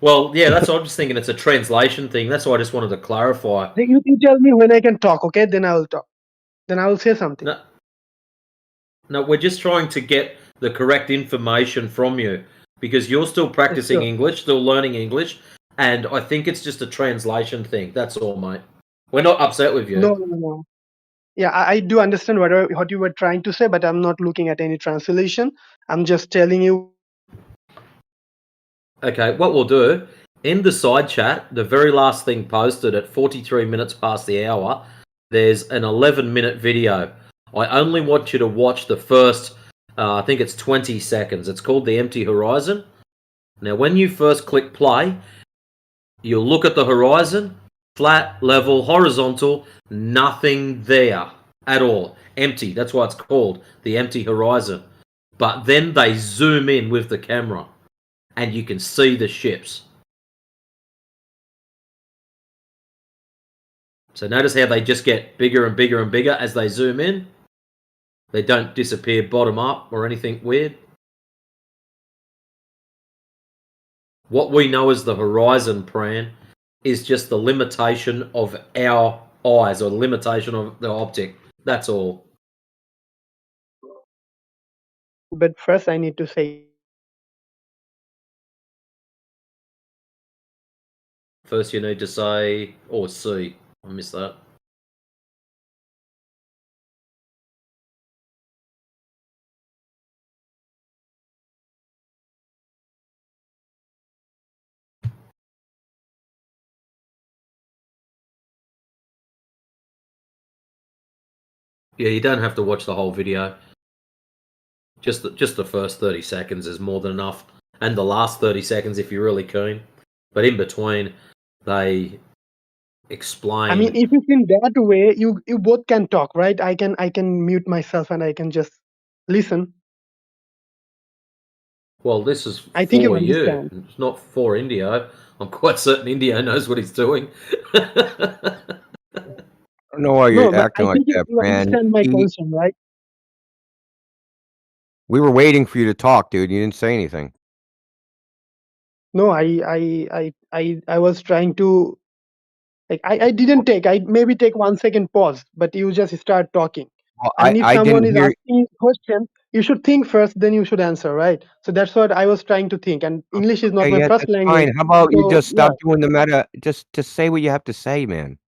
Well, yeah, that's what I'm just thinking. It's a translation thing. That's why I just wanted to clarify. You tell me when I can talk, okay? Then I will talk. Then I will say something. No, we're just trying to get the correct information from you because you're still practicing Sure. English, still learning English, and I think it's just a translation thing. That's all, mate. We're not upset with you. No. Yeah, I do understand what you were trying to say, but I'm not looking at any translation. I'm just telling you. Okay, what we'll do, in the side chat, the very last thing posted at 43 minutes past the hour, there's an 11-minute video. I only want you to watch the first, I think it's 20 seconds. It's called The Empty Horizon. Now, when you first click play, you'll look at the horizon, flat, level, horizontal, nothing there at all. Empty. That's why it's called The Empty Horizon. But then they zoom in with the camera and you can see the ships. So notice how they just get bigger and bigger and bigger as they zoom in. They don't disappear bottom up or anything weird. What we know as the horizon, Pran, is just the limitation of our eyes or the limitation of the optic. That's all. But first, I need to say. First, you need to say or see. I missed that. Yeah, you don't have to watch the whole video. Just the first 30 seconds is more than enough, and the last 30 seconds if you're really keen. But in between, they explain. I mean, if it's in that way, you both can talk, right? I can mute myself and I can just listen. Well, this is I think you for you. understand. It's not for Indio. I'm quite certain Indio knows what he's doing. I don't know why No, you're but acting I like think you that, man. understand my concern, right? We were waiting for you to talk, dude. You didn't say anything. No, I was trying to, like, I didn't take. I maybe take 1 second pause, but you just start talking. Well, And if I someone didn't is hear. asking a question, you should think first, then you should answer, right? So that's what I was trying to think. And English is not Okay, my yeah, first that's language. fine. How about you So just yeah, stop doing the meta? Just say what you have to say, man.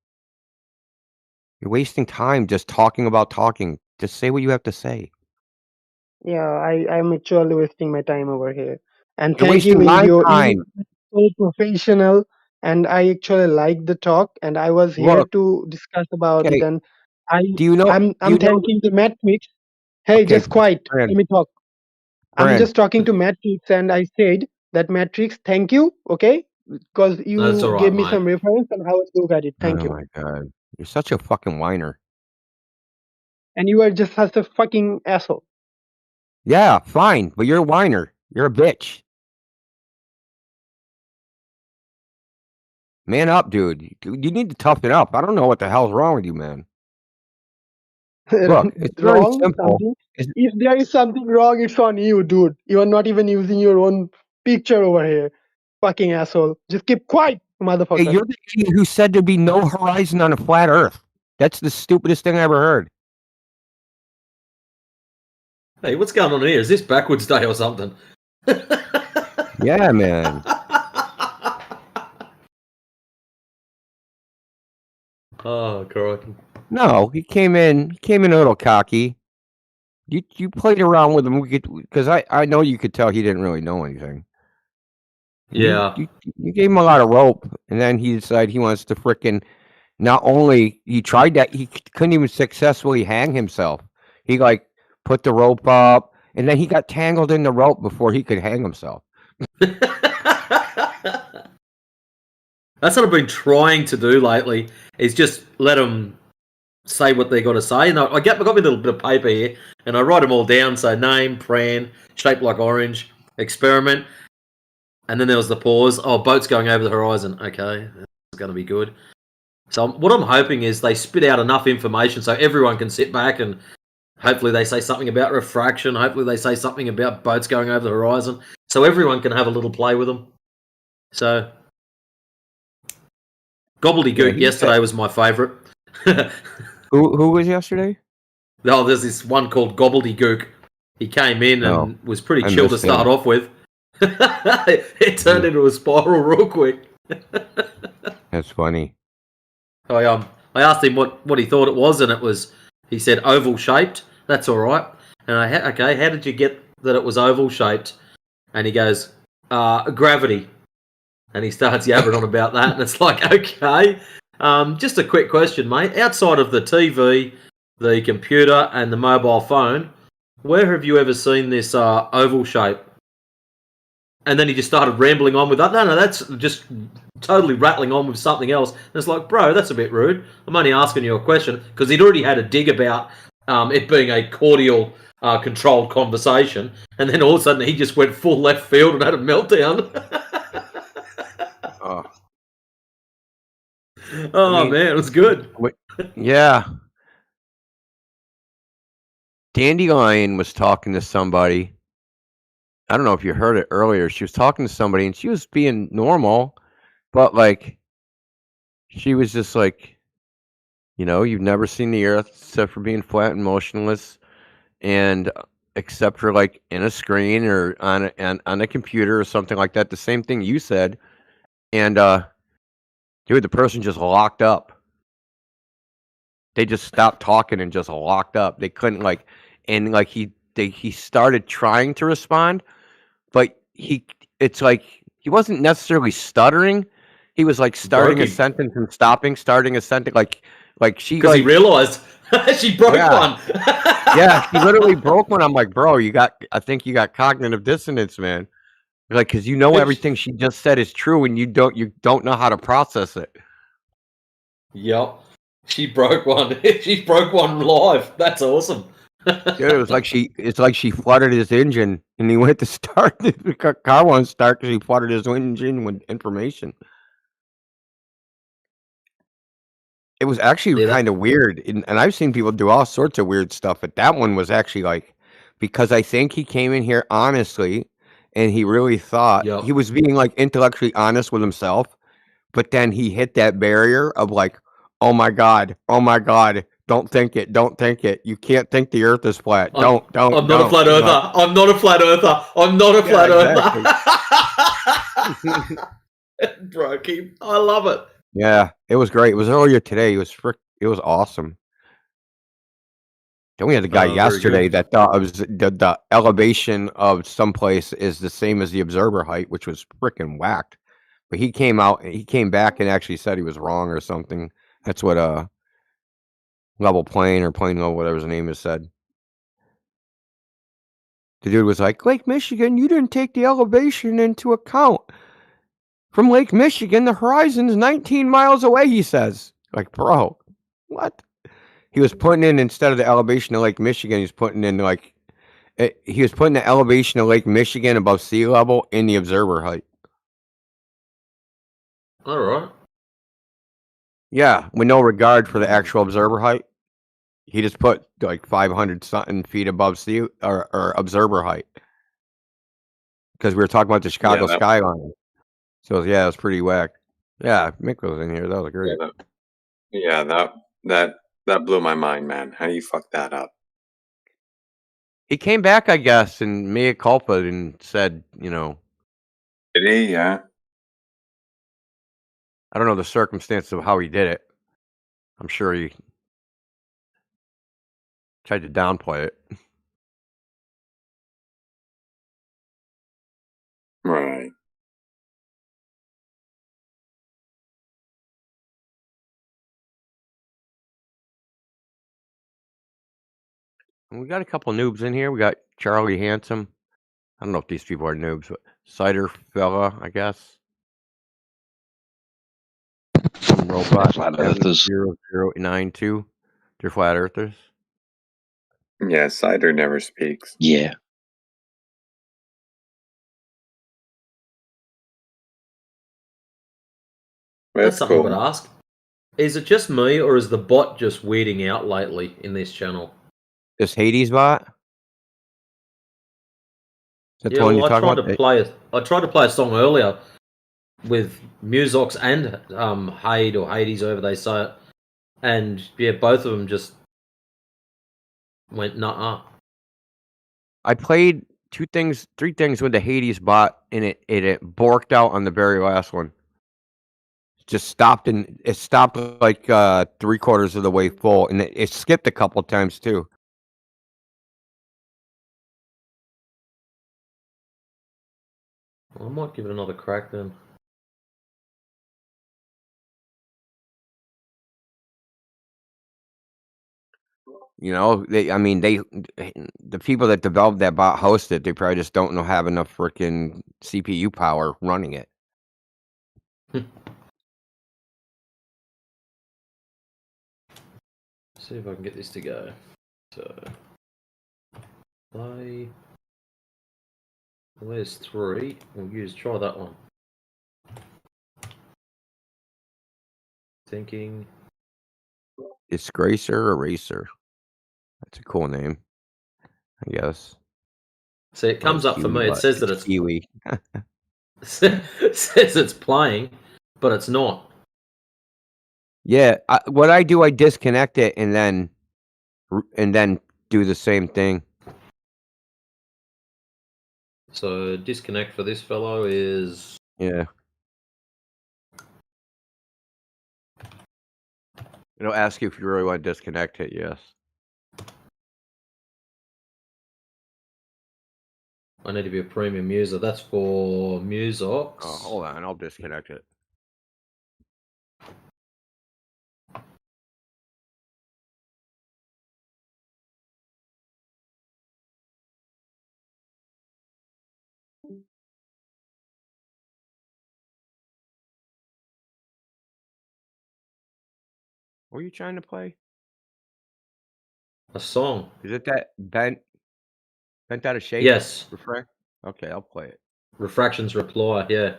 You're wasting time just talking about talking. Just say what you have to say. yeah, I'm actually wasting my time over here. And You're thank you, wasting my Indio. You time. so professional, and I actually like the talk. And I was here Look, to discuss about it. okay. And I Do you know? I'm Do you I'm know? thanking the Matrix. Hey, Okay, just quiet. Brand, Let me talk. I'm Brand. just talking to Matrix, and I said that Matrix, thank you, okay, because No, that's all you gave right, me mate. some reference and how to look at it. Oh Thank you. my god, you're such a fucking whiner. And you are just such a fucking asshole. Yeah, fine, but you're a whiner. You're a bitch. Man up, dude. You need to toughen up. I don't know what the hell's wrong with you, man. Look, it's very Wrong simple. something. If there is something wrong, it's on you, dude. You are not even using your own picture over here. Fucking asshole. Just keep quiet, Hey, motherfucker. you're the idiot who said there'd be no horizon on a flat Earth. That's the stupidest thing I ever heard. Hey, what's going on here? Is this backwards day or something? Yeah, man. Oh, crikey. No, he came in a little cocky. You played around with him because I know you could tell he didn't really know anything. And Yeah. you gave him a lot of rope, and then he decided he wants to frickin' not only he tried that, he couldn't even successfully hang himself. He like put the rope up, and then he got tangled in the rope before he could hang himself. That's what I've been trying to do lately, is just let him say what they got to say. And I got me a little bit of paper here, and I write them all down. So name, pran, shaped like orange, experiment, and then there was the pause. Oh, boat's going over the horizon. Okay, that's going to be good. So what I'm hoping is they spit out enough information so everyone can sit back and hopefully they say something about refraction. Hopefully they say something about boats going over the horizon, so everyone can have a little play with them. So gobbledygook yesterday was my favourite. Who was yesterday? Oh, there's this one called Gobbledygook. He came in and was pretty I chill to missed start him. off with. It turned into a spiral real quick. That's funny. I asked him what he thought it was, and he said oval shaped. That's all right. And okay, how did you get that it was oval shaped? And he goes, gravity. And he starts yabbering on about that, and it's like, okay. Just a quick question, mate. Outside of the TV, the computer, and the mobile phone, where have you ever seen this oval shape? And then he just started rambling on with that. No, that's just totally rattling on with something else. And it's like, bro, that's a bit rude. I'm only asking you a question because he'd already had a dig about it being a cordial, controlled conversation. And then all of a sudden he just went full left field and had a meltdown. Oh, man, it was good. Yeah. Dandelion was talking to somebody. I don't know if you heard it earlier. She was talking to somebody and she was being normal, but like she was just like, you've never seen the earth except for being flat and motionless, and except for like in a screen or on a computer or something like that. The same thing you said. And dude, the person just locked up. They just stopped talking and just locked up. They couldn't he started trying to respond, but it's like he wasn't necessarily stuttering. He was like starting a sentence and stopping, starting a sentence like she because he realized she broke one. Yeah, she literally broke one. I'm like, bro, I think you got cognitive dissonance, man. Like, because everything she just said is true, and you don't know how to process it. Yep, she broke one. She broke one live. That's awesome. Dude, it's like she flooded his engine, and he went to start. The car won't start because he flooded his engine with information. It was actually kind of weird, and I've seen people do all sorts of weird stuff, but that one was actually like, because I think he came in here honestly, and he really thought he was being like intellectually honest with himself, but then he hit that barrier of like, oh my god, don't think it, you can't think the earth is flat. I'm not a flat earther. I'm not a flat earther. I'm not a flat earther. Broke him. I love it. Yeah, it was great. It was earlier today. It was awesome. Then we had the guy yesterday that thought it was the elevation of some place is the same as the observer height, which was freaking whacked. But he came back and actually said he was wrong or something. That's what Level Plane or Plane Level, whatever his name is, said. The dude was like, Lake Michigan, you didn't take the elevation into account. From Lake Michigan, the horizon's 19 miles away, he says. Like, bro, what? He was putting in, instead of the elevation of Lake Michigan, he was putting in the elevation of Lake Michigan above sea level in the observer height. All right. Yeah, with no regard for the actual observer height. He just put like 500 something feet above sea or observer height. Because we were talking about the Chicago skyline. So yeah, it was pretty whack. Yeah, Mick was in here. That was great. That blew my mind, man. How you fuck that up? He came back, I guess, and mea culpa and said, Did he? Yeah. I don't know the circumstances of how he did it. I'm sure he tried to downplay it. Right. And we got a couple noobs in here. We got Charlie Handsome. I don't know if these people are noobs, but Cider Fella, I guess. Some robot Flat Earthers. 0092. They're flat earthers? Yeah, Cider never speaks. Yeah. That's something cool. I'm gonna ask. Is it just me, or is the bot just weirding out lately in this channel? This Hades bot? Is that Yeah, the one well, you're talking about? I tried to play a song earlier with Musox and Hade or Hades, however they say it, and yeah, both of them just went nuh-uh. I played three things with the Hades bot, and it borked out on the very last one. Just stopped, and it stopped like 3/4 of the way full, and it skipped a couple times too. Well, I might give it another crack then. You know, the people that developed that bot host it, they probably just don't have enough freaking CPU power running it. See if I can get this to go. So, play. Well, there's 3. We'll try that one. Thinking. Disgracer Eraser. That's a cool name, I guess. See, it comes up for me. It says that it's Kiwi. it says it's playing, but it's not. Yeah, what I do, I disconnect it and then do the same thing. So disconnect for this fellow is Yeah. It'll ask you if you really want to disconnect it. Yes. I need to be a premium user. That's for Musox. Oh, hold on, I'll disconnect it. What are you trying to play? A song. Is it that bent out of shape? Yes. Refract? Okay, I'll play it. Refractions reply, yeah.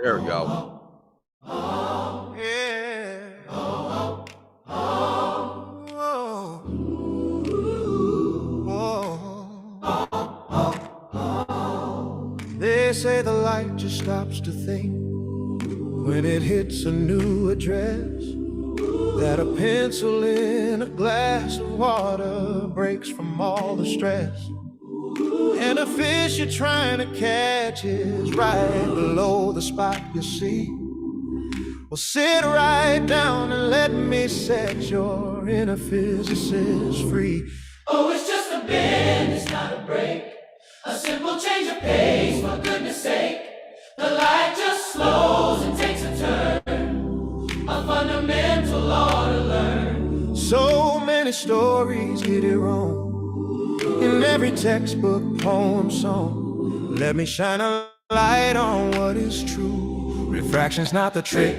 There we go. They say the light just stops to think when it hits a new address, that a pencil in a glass of water breaks from all the stress, and a fish you're trying to catch is right below the spot you see. Well, sit right down and let me set your inner physicist free. Oh, it's just a bend, it's not a break. A simple change of pace, for goodness sake. The light just slows and takes a turn. A fundamental law to learn. So many stories get it wrong in every textbook, poem, song. Let me shine a light on what is true. Refraction's not the trick.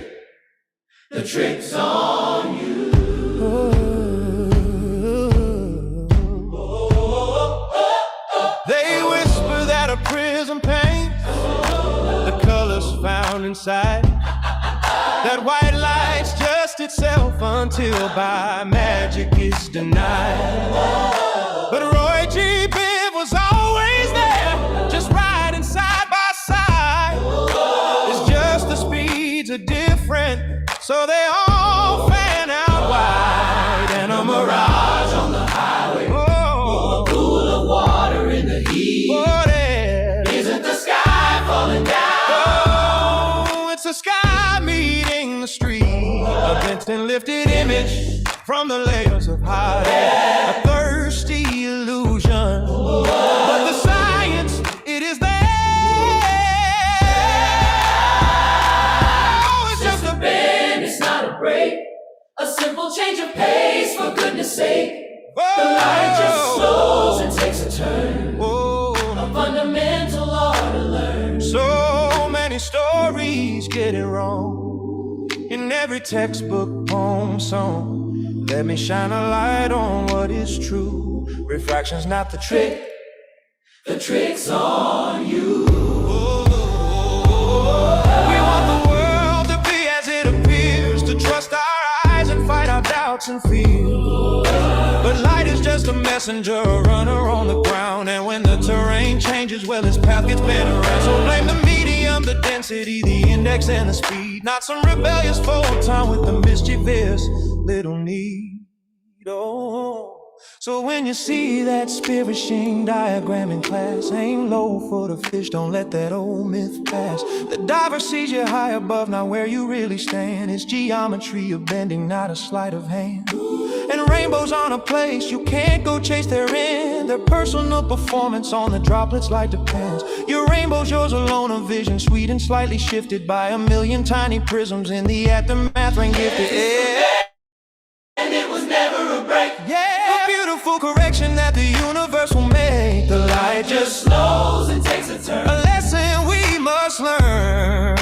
The trick's on you. They whisper that a prism paints the colors found inside. That white light's just itself until by magic it's denied. But Roy G. Biv was always there, just riding side by side. It's just the speeds are different, so they all fan out wide. And a mirage on the highway, a pool of water in the heat. Isn't the sky falling down? Oh, it's the sky meeting the street. A bent and lifted image from the layers of high air. A thirsty illusion, but the science, it is there. Oh, it's just a bend, it's not a break. A simple change of pace, for goodness sake. The light just slows and takes a turn. A fundamental law to learn. So many please get it wrong. In every textbook, poem, song, let me shine a light on what is true. Refraction's not the trick. The trick's on you. We want the world to be as it appears, to trust our eyes and fight our doubts and fears. But light is just a messenger, a runner on the ground. And when the terrain changes, well, his path gets bent around. So blame the medium, the density, the index, and the speed. Not some rebellious photon with the mischievous little need. Oh. So when you see that spirit-shing diagram in class, aim low for the fish, don't let that old myth pass. The diver sees you high above, not where you really stand. It's geometry of bending, not a sleight of hand. And rainbows aren't a place, you can't go chase their end. Their personal performance on the droplets light depends. Your rainbow's yours alone, a vision sweet and slightly shifted by a million tiny prisms in the aftermath, rain gifted. Yeah. And it was never a break. Yeah, a beautiful correction that the universe will make. The light just slows and takes a turn. A lesson we must learn.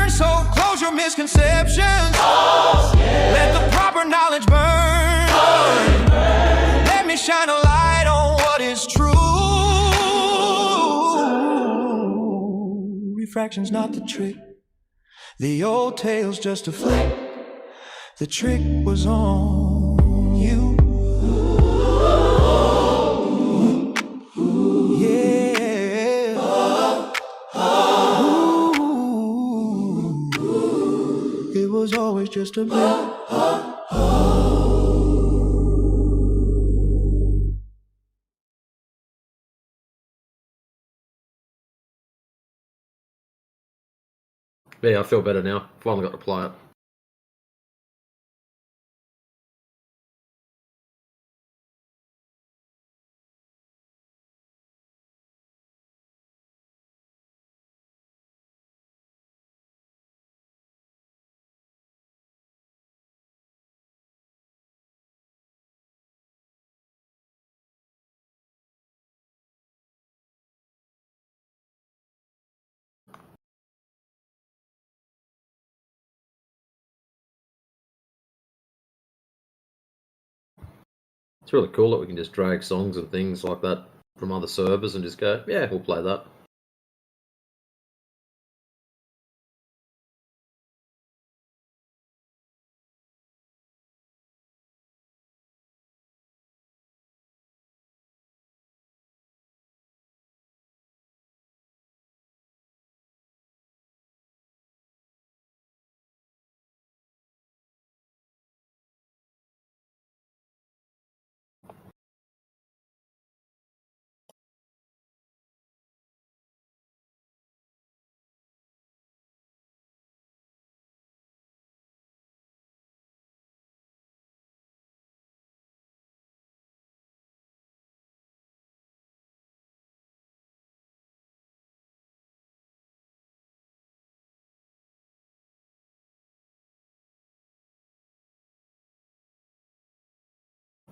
So close your misconceptions. Oh, yeah. Let the proper knowledge burn. Let me shine a light on what is true. Refraction's not the trick. The old tale's just a flick. The trick was on you. Yeah. Ooh. It was always just a bit. Yeah, I feel better now. Finally got to play it. It's really cool that we can just drag songs and things like that from other servers and just go, yeah, we'll play that.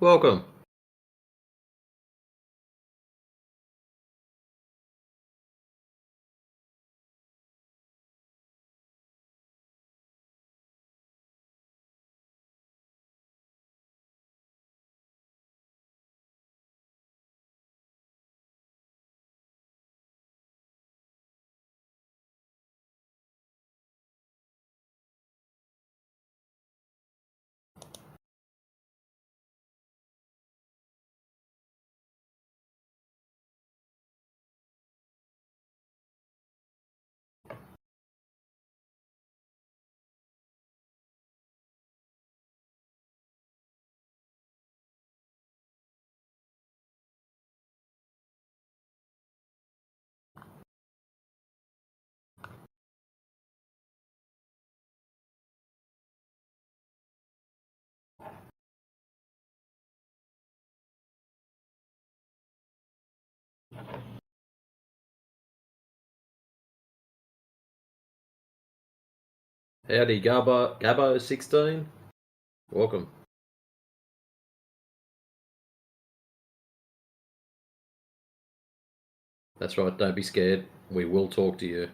Welcome. Howdy, Gabbo16. Welcome. That's right, don't be scared. We will talk to you.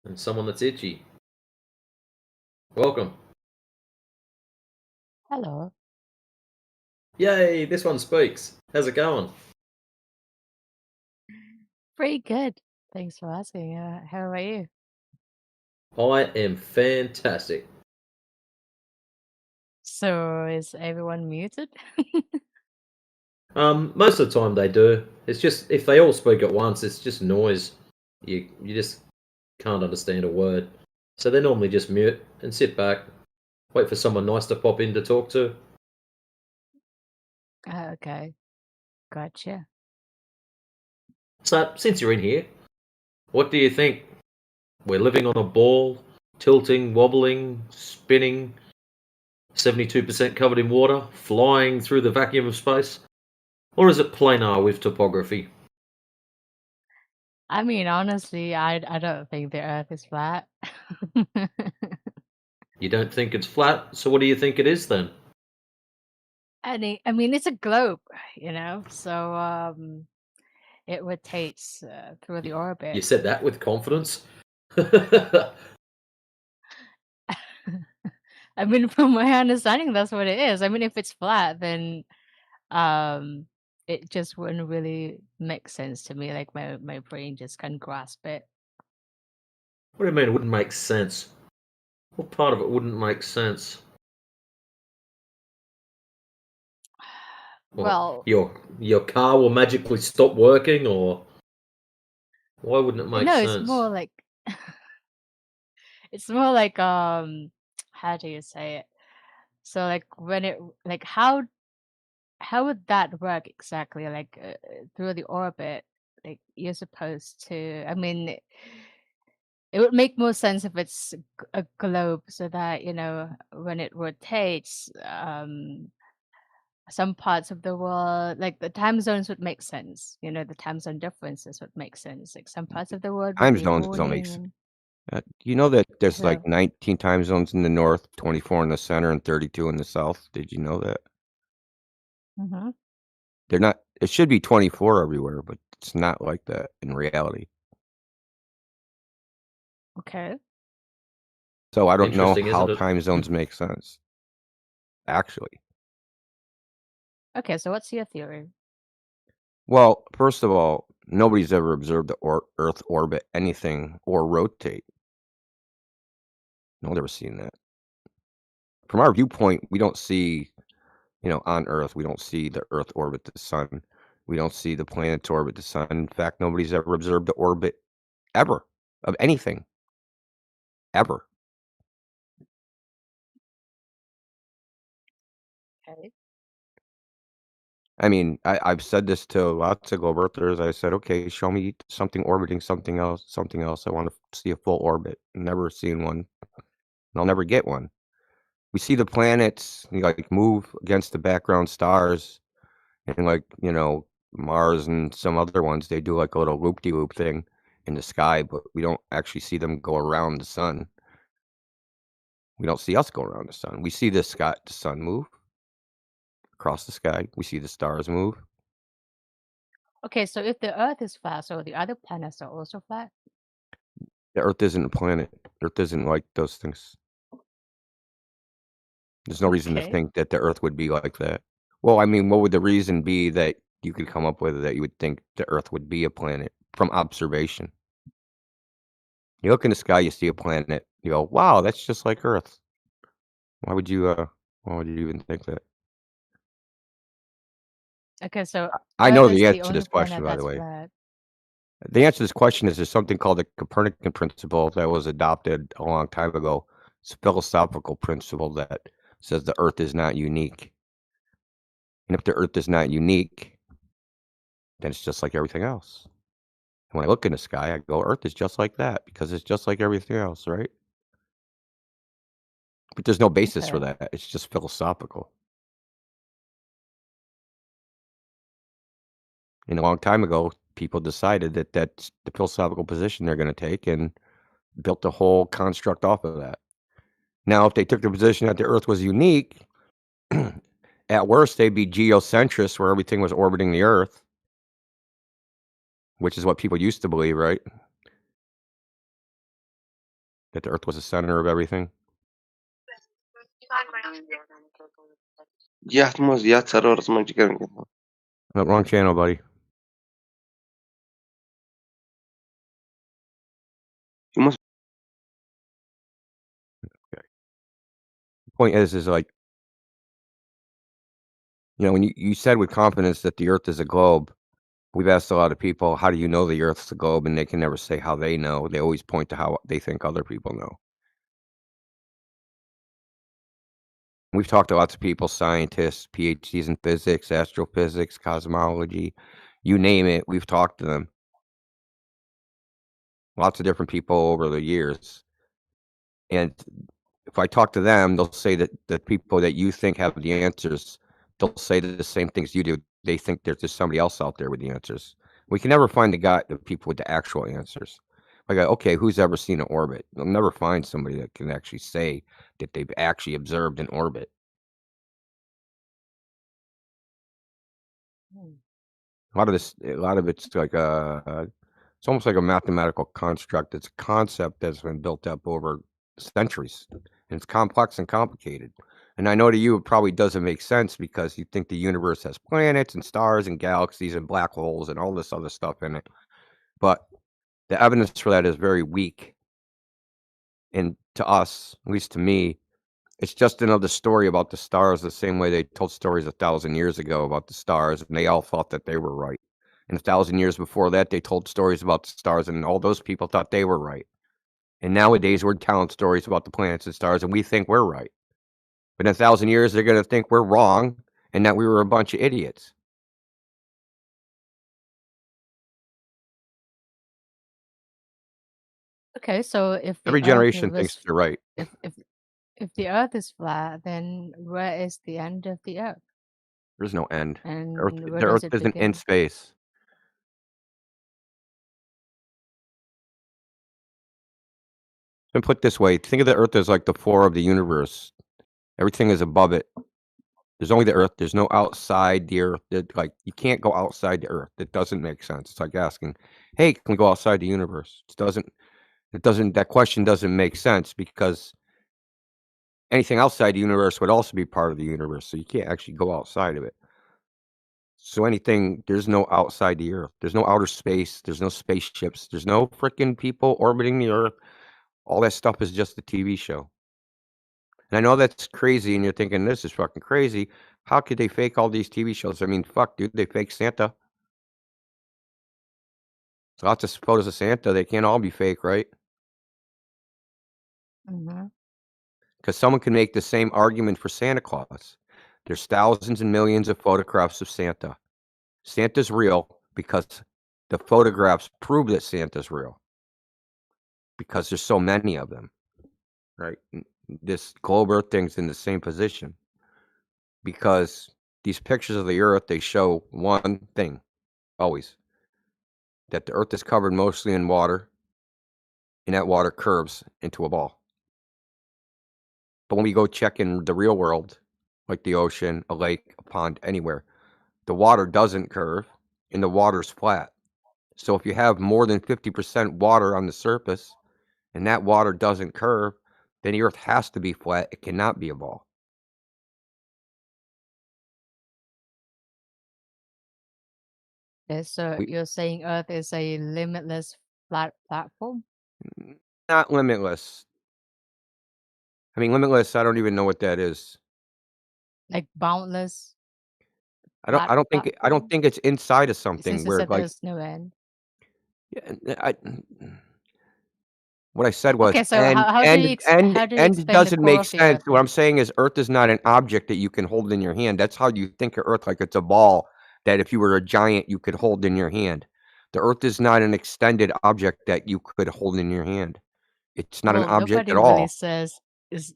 and someone that's itchy. Welcome. Hello. Yay, this one speaks. How's it going? Pretty good. Thanks for asking. How about you? I am fantastic. So is everyone muted? Most of the time they do. It's just if they all speak at once, it's just noise. You just can't understand a word. So they normally just mute and sit back, wait for someone nice to pop in to talk to. Okay. Gotcha. So since you're in here, what do you think? We're living on a ball, tilting, wobbling, spinning, 72% covered in water, flying through the vacuum of space? Or is it planar with topography? I mean, honestly, I don't think the Earth is flat. You don't think it's flat, so what do you think it is then? I mean, it's a globe, so it rotates through the You orbit. said that with confidence? I mean, from my understanding, that's what it is. I mean, if it's flat, then it just wouldn't really make sense to me. Like my brain just can't grasp it. What do you mean it wouldn't make sense? What part of it wouldn't make sense? Well, your car will magically stop working, or why wouldn't it make no, it's sense? more like it's more like how do you say it? So like when it like how would that work exactly? Like through the orbit, like you're supposed to. I mean, it would make more sense if it's a globe, so that when it rotates, some parts of the world, like the time zones would make sense. The time zone differences would make sense. Like some parts of the world would Time be zones don't make morning sense. and You know that there's like so. 19 time zones in the north, 24 in the center, and 32 in the south. Did you know that? Mm-hmm. They're not. It should be 24 everywhere, but it's not like that in reality. Okay. So I don't know Interesting, how isn't it? time zones make sense. Actually, Okay. So what's your theory? well, first of all, nobody's ever observed the Earth orbit anything or rotate. No one's ever seen that. From our viewpoint, we don't see, on Earth, we don't see the Earth orbit the sun. We don't see the planets orbit the sun. In fact, nobody's ever observed the orbit ever of anything ever. Okay. I mean, I've said this to lots of globe earthers. I said, okay, show me something orbiting something else, something else. I want to see a full orbit. Never seen one. And I'll never get one. We see the planets like move against the background stars, and like Mars and some other ones, they do like a little loop-de-loop thing in the sky, but we don't actually see them go around the sun. We don't see us go around the sun. We see the sun move across the sky. We see the stars move. Okay. So if the Earth is flat, so the other planets are also flat. The Earth isn't a planet. Earth isn't like those things. There's no reason to Okay. think that the Earth would be like that. Well, I mean, what would the reason be that you could come up with that you would think the Earth would be a planet from observation? You look in the sky, you see a planet, you go, "Wow, that's just like Earth." Why would you even think that? Okay. So I Earth know is the the answer to only this question, planet by the that's way. flat. The answer to this question is there's something called the Copernican principle that was adopted a long time ago. It's a philosophical principle that says the Earth is not unique. And if the Earth is not unique, then it's just like everything else. And when I look in the sky, I go, Earth is just like that because it's just like everything else, right? But there's no basis for Okay. that. It's just philosophical. And a long time ago, people decided that that's the philosophical position they're going to take and built the whole construct off of that. Now, if they took the position that the Earth was unique, at worst, they'd be geocentrists where everything was orbiting the Earth, which is what people used to believe, right? That the Earth was the center of everything? No, wrong channel, buddy. Okay. The point is like, you know, when you said with confidence that the Earth is a globe, we've asked a lot of people, how do you know the Earth's a globe? And they can never say how they know. They always point to how they think other people know. We've talked to lots of people, scientists, PhDs in physics, astrophysics, cosmology, you name it, we've talked to them. Lots of different people over the years. And if I talk to them, they'll say that the people that you think have the answers, they'll say the same things you do. They think there's just somebody else out there with the answers. We can never find the people with the actual answers. Like, okay, who's ever seen an orbit? They'll never find somebody that can actually say that they've actually observed an orbit. A lot of it's like it's almost like a mathematical construct. It's a concept that's been built up over centuries, and it's complex and complicated. And I know to you it probably doesn't make sense because you think the universe has planets and stars and galaxies and black holes and all this other stuff in it. But the evidence for that is very weak. And to us, at least to me, it's just another story about the stars, the same way they told stories 1,000 years ago about the stars, and they all thought that they were right. And 1,000 years before that, they told stories about the stars, and all those people thought they were right. And nowadays, we're telling stories about the planets and stars, and we think we're right. But in 1,000 years, they're going to think we're wrong and that we were a bunch of idiots. Okay, so if the Every Earth generation thinks was they're right. if the Earth is flat, then where is the end of the Earth? There's no end. And where The does Earth it isn't in begin? space. And put this way, think of the Earth as like the floor of the universe. Everything is above it. There's only the Earth. There's no outside the Earth. Like you can't go outside the Earth. It doesn't make sense. It's like asking, "Hey, can we go outside the universe?" It doesn't. It doesn't. That question doesn't make sense because anything outside the universe would also be part of the universe. So you can't actually go outside of it. So anything, there's no outside the Earth. There's no outer space. There's no spaceships. There's no freaking people orbiting the Earth. All that stuff is just a TV show. And I know that's crazy, and you're thinking, this is fucking crazy. How could they fake all these TV shows? I mean, fuck, dude, they fake Santa. There's lots of photos of Santa. They can't all be fake, right? Mm-hmm. Because someone can make the same argument for Santa Claus. There's thousands and millions of photographs of Santa. Santa's real because the photographs prove that Santa's real. Because there's so many of them, right? This globe Earth thing's in the same position. Because these pictures of the Earth, they show one thing, always. That the Earth is covered mostly in water, and that water curves into a ball. But when we go check in the real world, like the ocean, a lake, a pond, anywhere, the water doesn't curve, and the water's flat. So if you have more than 50% water on the surface, and that water doesn't curve, then the Earth has to be flat. It cannot be a ball. Okay, so you're saying Earth is a limitless flat platform? Not limitless. I mean, limitless, I don't even know what that is. Like boundless? I don't think it's inside of something Since you where said like there's no end. yeah, what I said was Okay, so how do you end explain the doesn't core make of the sense. Earth What I'm then? saying is Earth is not an object that you can hold in your hand. That's how you think of Earth, like it's a ball that if you were a giant, you could hold in your hand. The Earth is not an extended object that you could hold in your hand. It's not an Well, object nobody at really all. says is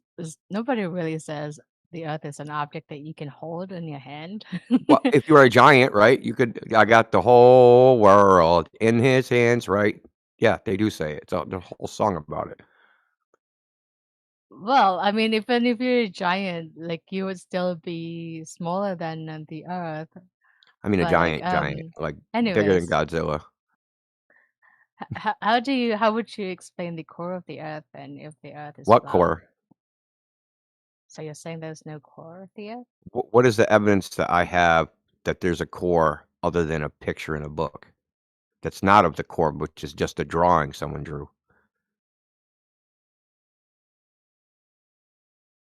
nobody really says the Earth is an object that you can hold in your hand. Well, if you were a giant, right, you could. I got the whole world in his hands, right? Yeah, they do say it. It's a the whole song about it. Well, I mean, even if you're a giant, like you would still be smaller than the Earth. I mean, a But giant, like bigger than anyways, Godzilla. How would you explain the core of the Earth then if the Earth is What flat? core? So you're saying there's no core of the Earth? What is the evidence that I have that there's a core other than a picture in a book? That's not of the core, which is just a drawing someone drew.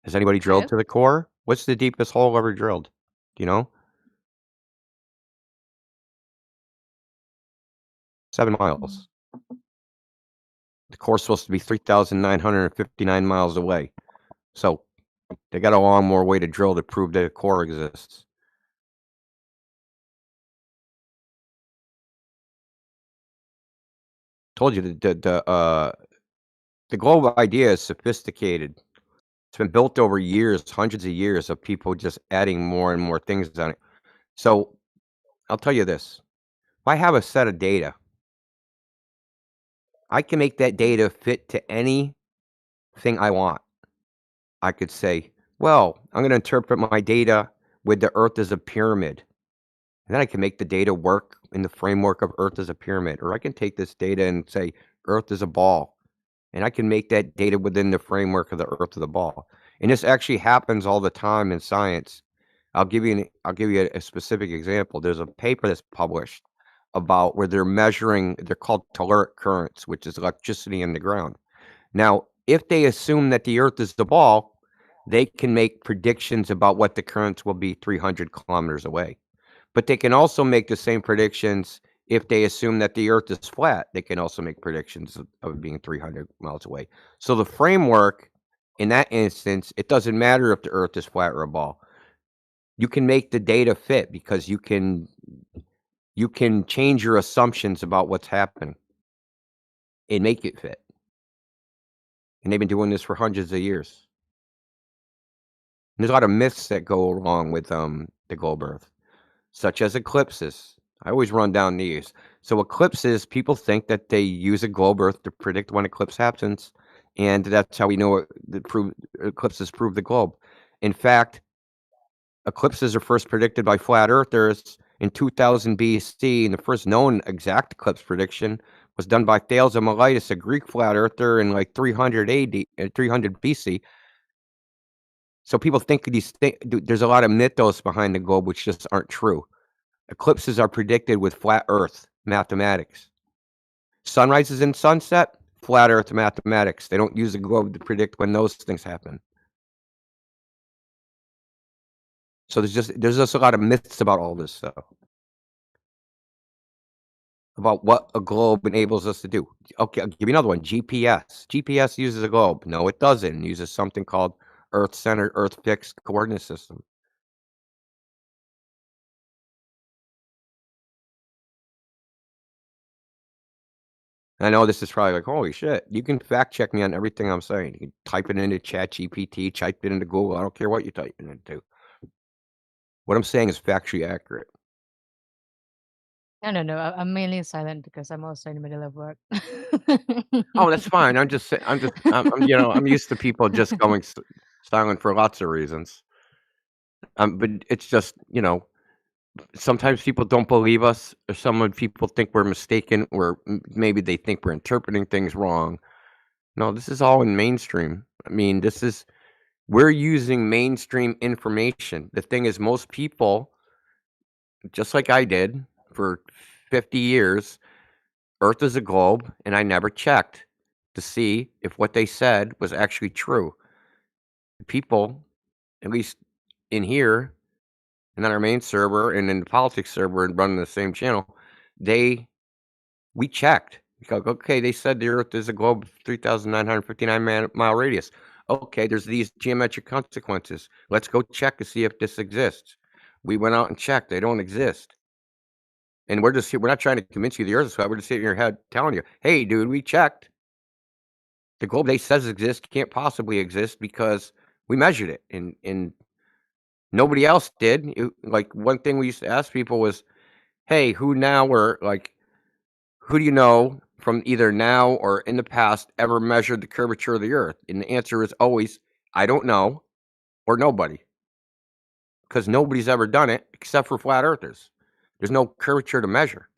Has anybody drilled No. to the core? What's the deepest hole ever drilled? Do you know? 7 miles. The core's supposed to be 3,959 miles away. So they got a long more way to drill to prove that a core exists. Told you the global idea is sophisticated. It's been built over years, hundreds of years of people just adding more and more things on it. So I'll tell you this. If I have a set of data, I can make that data fit to anything I want. I could say, well, I'm going to interpret my data with the Earth as a pyramid. And then I can make the data work in the framework of Earth as a pyramid. Or I can take this data and say Earth is a ball. And I can make that data within the framework of the Earth as a ball. And this actually happens all the time in science. I'll give you a specific example. There's a paper that's published about where they're measuring, they're called telluric currents, which is electricity in the ground. Now, if they assume that the Earth is the ball, they can make predictions about what the currents will be 300 kilometers away. But they can also make the same predictions if they assume that the Earth is flat. They can also make predictions of it being 300 miles away. So the framework, in that instance, it doesn't matter if the Earth is flat or a ball. You can make the data fit because you can change your assumptions about what's happening and make it fit. And they've been doing this for hundreds of years. And there's a lot of myths that go along with the globe Earth, such as eclipses. I always run down these. So eclipses, people think that they use a globe Earth to predict when eclipse happens, and that's how we know eclipses prove the globe. In fact, eclipses are first predicted by flat earthers in 2000 BC, and the first known exact eclipse prediction was done by Thales of Miletus, a Greek flat earther, in like 300 BC. So people think there's a lot of mythos behind the globe which just aren't true. Eclipses are predicted with flat Earth mathematics. Sunrises and sunset, flat Earth mathematics. They don't use the globe to predict when those things happen. So there's just a lot of myths about all this stuff. About what a globe enables us to do. Okay, I'll give you another one. GPS. GPS uses a globe. No, it doesn't. It uses something called Earth-centered, Earth-fixed coordinate system. I know this is probably like, holy shit. You can fact check me on everything I'm saying. You can type it into ChatGPT, type it into Google. I don't care what you type it into. What I'm saying is factually accurate. No. I'm mainly silent because I'm also in the middle of work. Oh, that's fine. I'm I'm used to people just going silent for lots of reasons. But it's just, sometimes people don't believe us, or some people think we're mistaken, or maybe they think we're interpreting things wrong. No, this is all in mainstream. I mean, we're using mainstream information. The thing is, most people, just like I did for 50 years, Earth is a globe, and I never checked to see if what they said was actually true. People, at least in here, and on our main server, and in the politics server, and running the same channel, we checked. Because, okay, they said the Earth is a globe of 3,959 mile radius. Okay, there's these geometric consequences. Let's go check to see if this exists. We went out and checked. They don't exist. And we're not trying to convince you the Earth is flat. We're just sitting in your head telling you, hey, dude, we checked. The globe they says exists can't possibly exist because we measured it, and nobody else did. Like, one thing we used to ask people was, hey, who do you know from either now or in the past ever measured the curvature of the Earth? And the answer is always, I don't know, or nobody. Because nobody's ever done it except for flat earthers. There's no curvature to measure.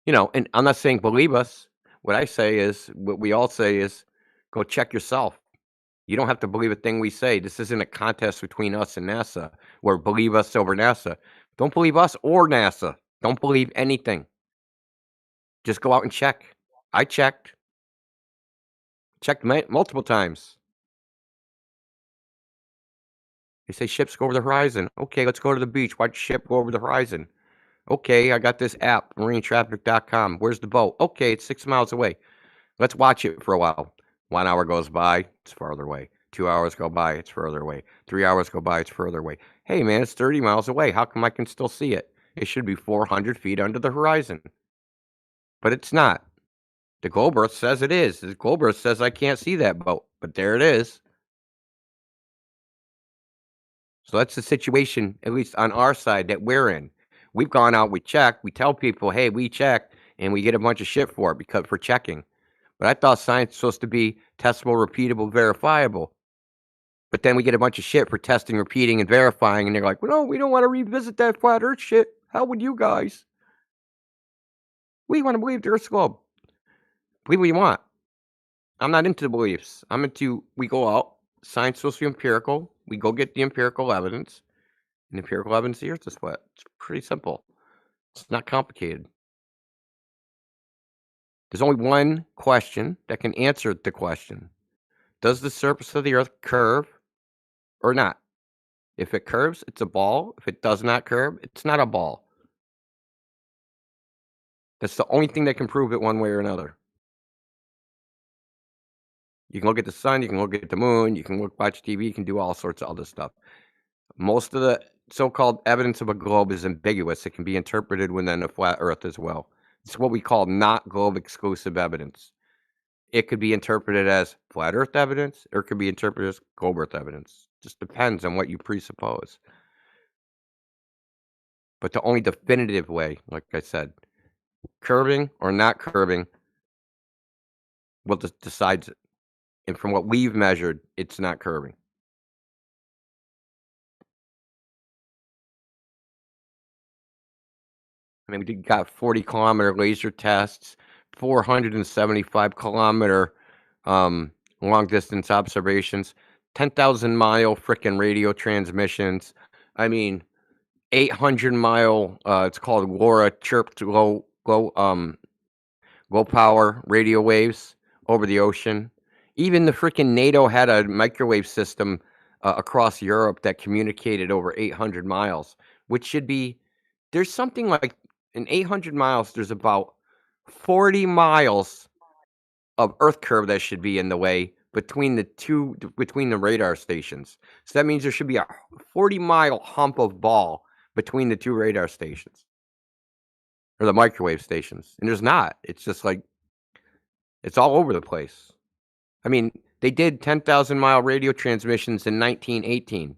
You know, and I'm not saying believe us. What I say is, what we all say is, go check yourself. You don't have to believe a thing we say. This isn't a contest between us and NASA, where believe us over NASA. Don't believe us or NASA. Don't believe anything. Just go out and check. I checked. Checked multiple times. They say ships go over the horizon. Okay, let's go to the beach. Watch ship go over the horizon. Okay, I got this app, marinetraffic.com. Where's the boat? Okay, it's 6 miles away. Let's watch it for a while. 1 hour goes by, it's farther away. 2 hours go by, it's further away. 3 hours go by, it's further away. Hey, man, it's 30 miles away. How come I can still see it? It should be 400 feet under the horizon. But it's not. The globe Earth says it is. The globe Earth says I can't see that boat, but there it is. So that's the situation, at least on our side, that we're in. We've gone out, we check, we tell people, hey, we checked, and we get a bunch of shit for it because for checking. But I thought science was supposed to be testable, repeatable, verifiable. But then we get a bunch of shit for testing, repeating, and verifying, and they're like, well, no, we don't want to revisit that flat Earth shit. How would you guys? We want to believe the Earth's globe. Believe what you want. I'm not into the beliefs. I'm into, we go out, science is supposed to be empirical. We go get the empirical evidence. And empirical evidence, the Earth is flat. It's pretty simple. It's not complicated. There's only one question that can answer the question. Does the surface of the Earth curve or not? If it curves, it's a ball. If it does not curve, it's not a ball. That's the only thing that can prove it one way or another. You can look at the sun, you can look at the moon, you can watch TV, you can do all sorts of other stuff. Most of the so-called evidence of a globe is ambiguous. It can be interpreted within a flat Earth as well. It's what we call not globe exclusive evidence. It could be interpreted as flat Earth evidence, or it could be interpreted as globe Earth evidence. Just depends on what you presuppose. But the only definitive way, like I said, curving or not curving, will decides it. And from what we've measured, it's not curving. I mean, we got 40-kilometer laser tests, 475-kilometer long-distance observations, 10,000-mile frickin' radio transmissions. I mean, 800-mile, it's called LoRa chirped low power radio waves over the ocean. Even the freaking NATO had a microwave system across Europe that communicated over 800 miles, which should be, there's something like, in 800 miles, there's about 40 miles of Earth curve that should be in the way between the radar stations. So that means there should be a 40-mile hump of ball between the two radar stations, or the microwave stations. And there's not. It's just like, it's all over the place. I mean, they did 10,000-mile radio transmissions in 1918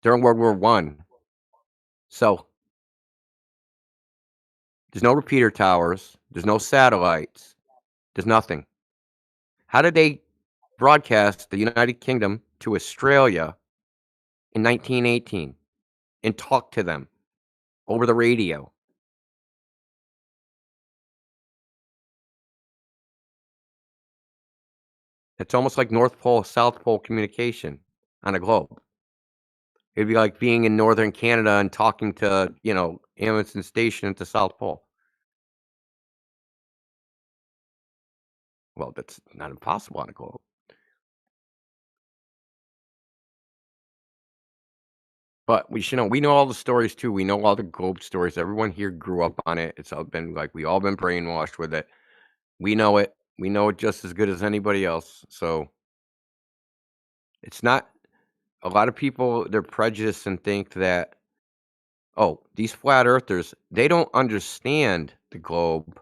during World War I. So there's no repeater towers. There's no satellites. There's nothing. How did they broadcast the United Kingdom to Australia in 1918 and talk to them over the radio? It's almost like North Pole, South Pole communication on a globe. It'd be like being in northern Canada and talking to, Amundsen Station at the South Pole. Well, that's not impossible on a globe. But we know all the stories too. We know all the globe stories. Everyone here grew up on it. It's all been like, we all been brainwashed with it. We know it. We know it just as good as anybody else. So it's not, a lot of people, they're prejudiced and think that, oh, these flat earthers, they don't understand the globe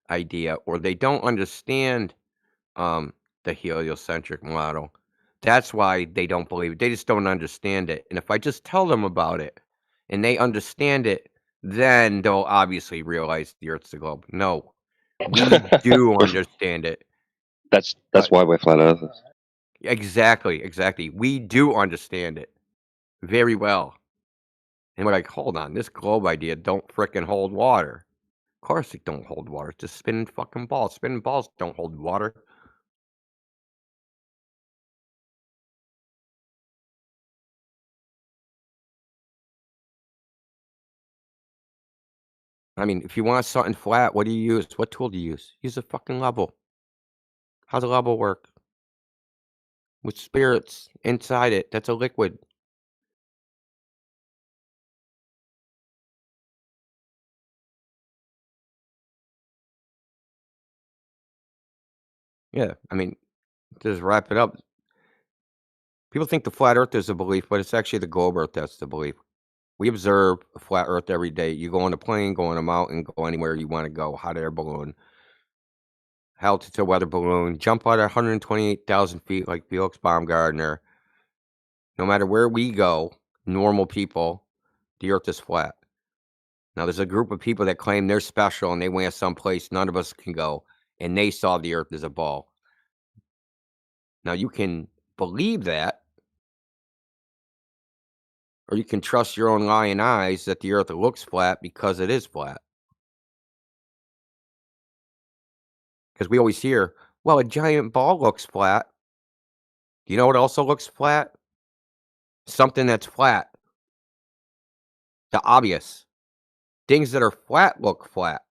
idea, or they don't understand the heliocentric model. That's why they don't believe it. They just don't understand it. And if I just tell them about it and they understand it, then they'll obviously realize the Earth's a globe. No, we do understand it. That's why we're flat earthers. Exactly. We do understand it very well. And we're like, hold on, this globe idea don't frickin' hold water. Of course it don't hold water. It's just spinning fucking balls. Spinning balls don't hold water. I mean, if you want something flat, what do you use? What tool do you use? Use a fucking level. How's a level work? With spirits inside it. That's a liquid. Yeah, I mean, just wrap it up. People think the flat earth is a belief, but it's actually the globe earth that's the belief. We observe a flat earth every day. You go on a plane, go on a mountain, go anywhere you want to go, hot air balloon, altitude weather balloon, jump out at 128,000 feet like Felix Baumgartner. No matter where we go, normal people, the earth is flat. Now, there's a group of people that claim they're special and they went someplace none of us can go, and they saw the earth as a ball. Now, you can believe that, or you can trust your own lying eyes that the earth looks flat because it is flat. Because we always hear, well, a giant ball looks flat. You know what also looks flat? Something that's flat. The obvious. Things that are flat look flat.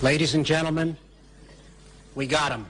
Ladies and gentlemen, we got him.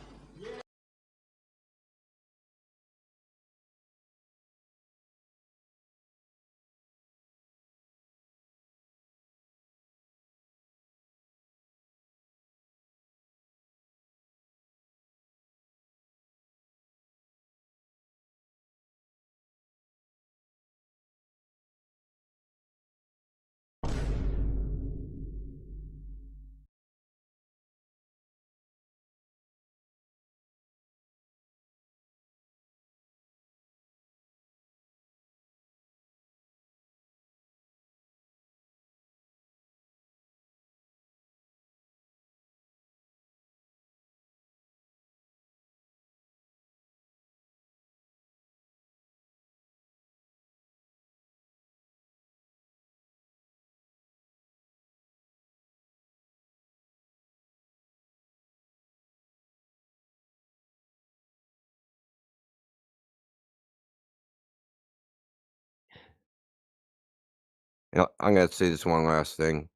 You know, I'm going to say this one last thing.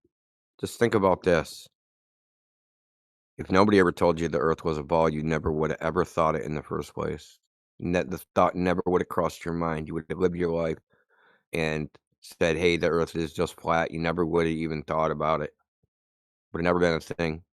Just think about this. If nobody ever told you the earth was a ball, you never would have ever thought it in the first place. The thought never would have crossed your mind. You would have lived your life and said, hey, the earth is just flat. You never would have even thought about it. Would have never been a thing.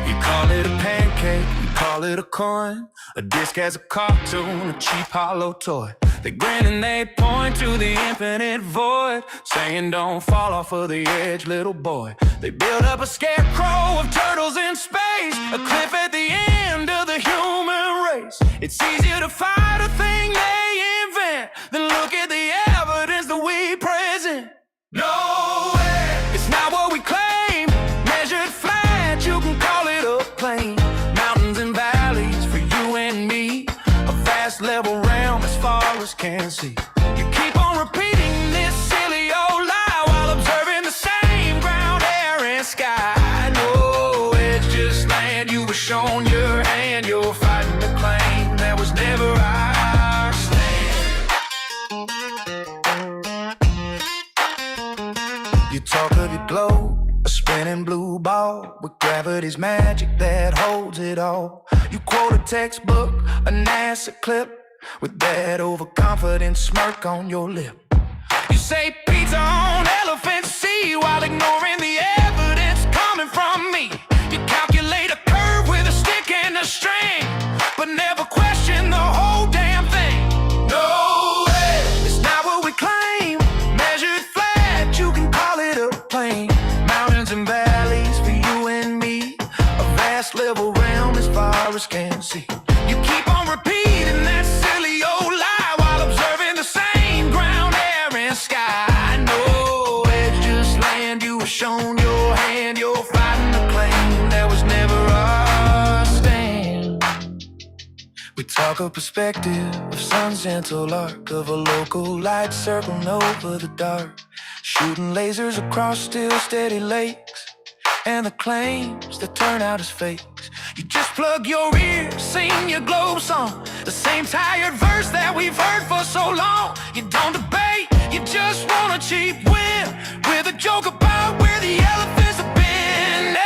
You call it a pancake, you call it a coin, a disc as a cartoon, a cheap hollow toy. They grin and they point to the infinite void, saying don't fall off of the edge, little boy. They build up a scarecrow of turtles in space, a cliff at the end of the human race. It's easier to fight a thing they Nowhere. It's not what we claim. Measured flat, you can call it a plain. Mountains and valleys for you and me. A vast level realm as far as can see. You keep on repeating this silly old lie while observing the same ground, air, and sky. No, it's just land. You were shown your hand. You're fighting the claim that was never ours. You talk of your globe, a spinning blue ball with gravity's magic that holds it all. You quote a textbook, a NASA clip, with that overconfident smirk on your lip. You say pizza on elephant sea while ignoring the evidence coming from me. You calculate a curve with a stick and a string, but never question the whole damn thing. No way, it's not what we claim. Measured flat, you can call it a plain. Mountains and valleys for you and me. A vast level realm as far as can see. You keep on repeating that silly old lie while observing the same ground, air, and sky. I know it's just land. You were shown your hand. You're fighting the claim that was never ours. Stand. We talk of perspective, of sun's gentle arc, of a local light circling over the dark, shooting lasers across still steady lakes, and the claims that turn out as fakes. You just plug your ears, sing your globe song, the same tired verse that we've heard for so long. You don't debate, you just want a cheap win, with a joke about where the elephants have been. Yeah.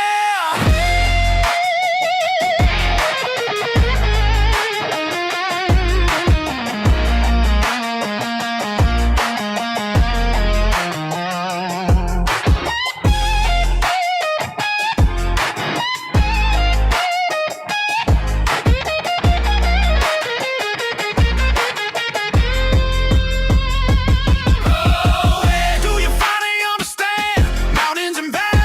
Where do you finally understand? Mountains and valleys.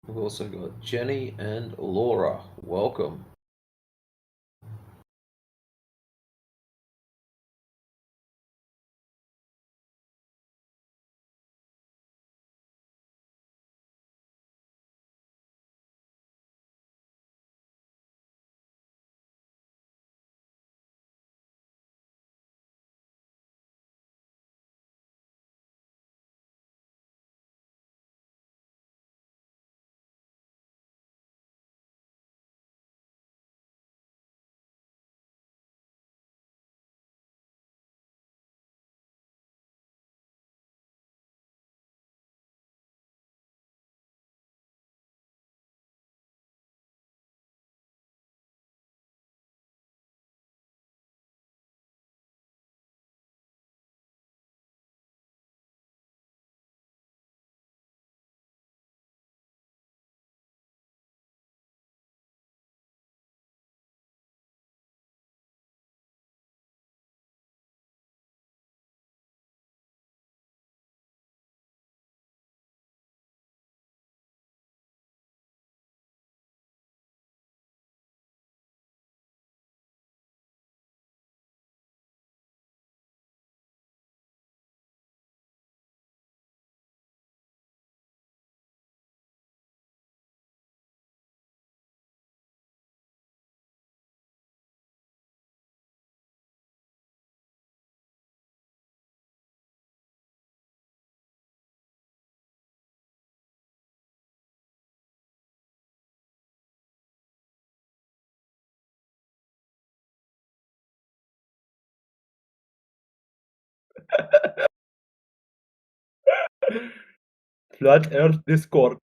We've also got Jenny and Laura. Welcome. Flat Earth Discord.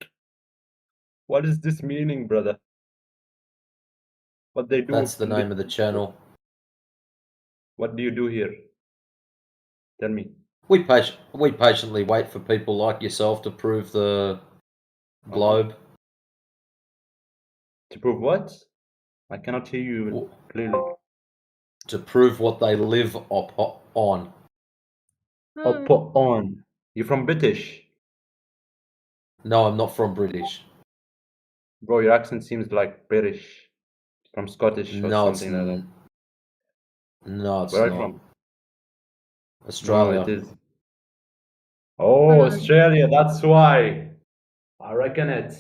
What is this meaning, brother? What they do? That's the in this name of the Discord? channel. What do you do here? Tell me. We patiently wait for people like yourself to prove the globe. To prove what? I cannot hear you clearly. To prove what they live on. Oh, put on. You from British? No, I'm not from British. Bro, your accent seems like British. From Scottish or No, something like that. No, it's Where are you not. from? Australia. No, it is. Oh, Australia, that's why. I reckon it.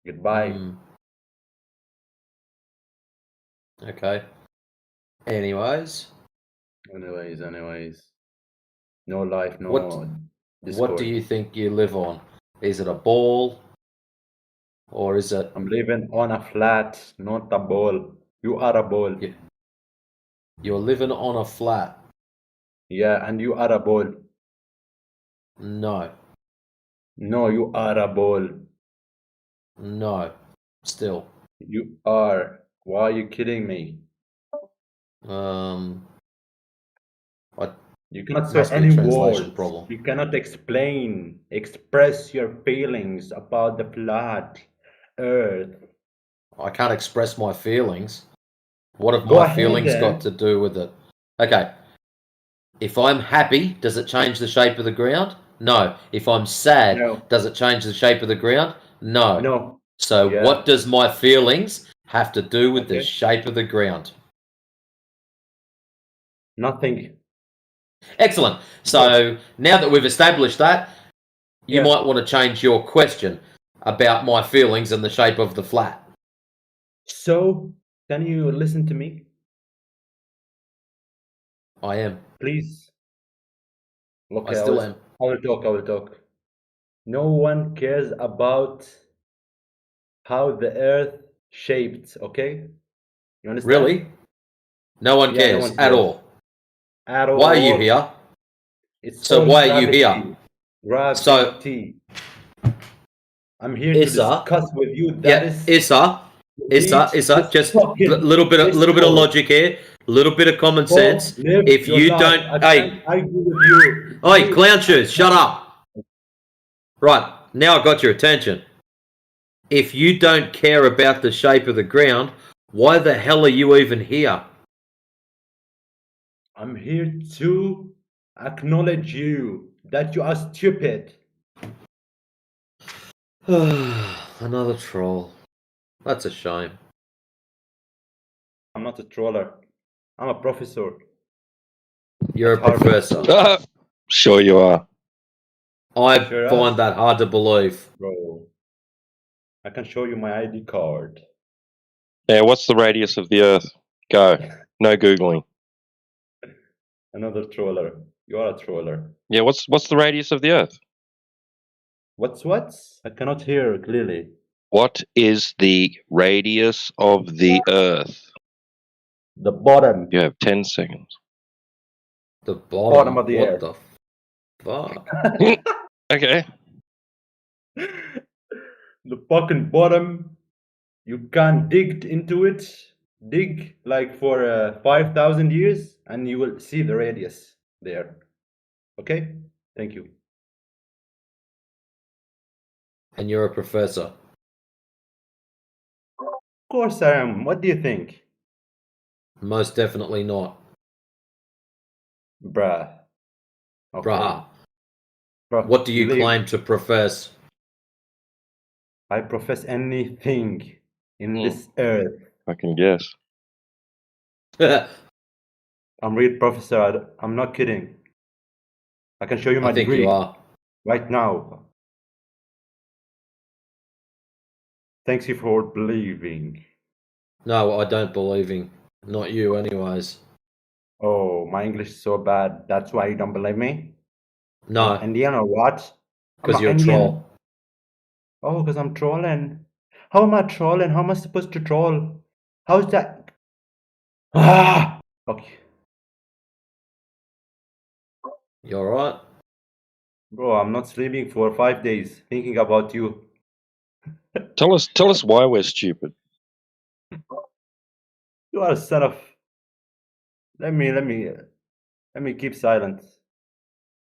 Goodbye. Okay. Anyways. Anyways. No life, no What Discord. do you think you live on? Is it a ball? Or is it... I'm living on a flat, not a ball. You are a ball. Yeah. You're living on a flat. Yeah, and you are a ball. No. No, you are a ball. No. Still. You are. Why are you kidding me? You cannot say Must be a any translation words. problem. You cannot express your feelings about the flat earth. I can't express my feelings. What have Go my ahead feelings then. got to do with it? Okay. If I'm happy, does it change the shape of the ground? No. If I'm sad, No. does it change the shape of the ground? No. No. So Yeah. what does my feelings have to do with the Okay. shape of the ground? Nothing. Excellent. So now that we've established that, you Yeah. might want to change your question about my feelings and the shape of the flat. So, can you listen to me? I am. Please. Okay, I still am. I will talk. No one cares about how the earth shaped, okay? You understand? Really? No one Yeah, no cares one at cares. all. At Why are you all. here? It's So all why are you gravity. here? Gravity. I'm here to Issa, discuss with you. Issa, just a little bit of logic here, a little bit of common sense. Live If your you life. don't, I can't argue with you. hey, clown shoes, shut up. Right, now I got your attention. If you don't care about the shape of the ground, why the hell are you even here? I'm here to acknowledge you that you are stupid. Another troll. That's a shame. I'm not a troller. I'm a professor. You're at a Harvard professor. School. Sure you are. I Sure find as, that hard to believe. bro. I can show you my ID card. Yeah, what's the radius of the Earth? Go. No Googling. Another troller. You are a troller. Yeah, what's the radius of the Earth? What's what? I cannot hear clearly. What is the radius of the Earth? The bottom. You have 10 seconds. The Bottom of the What earth. the fuck? Okay. The fucking bottom. You can dig into it. Dig like for 5,000 years and you will see the radius there. Okay? Thank you. And you're a professor. Of course I am. What do you think? Most definitely not. Bruh. Okay. Bruh. Bruh, What do you believe claim to profess? I profess anything in this earth. I can guess. I'm real professor. I'm not kidding. I can show you my I think degree you are. right now. Thanks you for believing. No, I don't believe in. Not you, anyways. Oh, my English is so bad. That's why you don't believe me? No. I'm Indian or what? I'm Because not you're a Indian. troll. Oh, because I'm trolling. How am I trolling? How am I supposed to troll? How's that? Ah! Okay. You alright? Bro, I'm not sleeping for 5 days thinking about you. Tell us why we're stupid. You are a son of. Let me keep silent.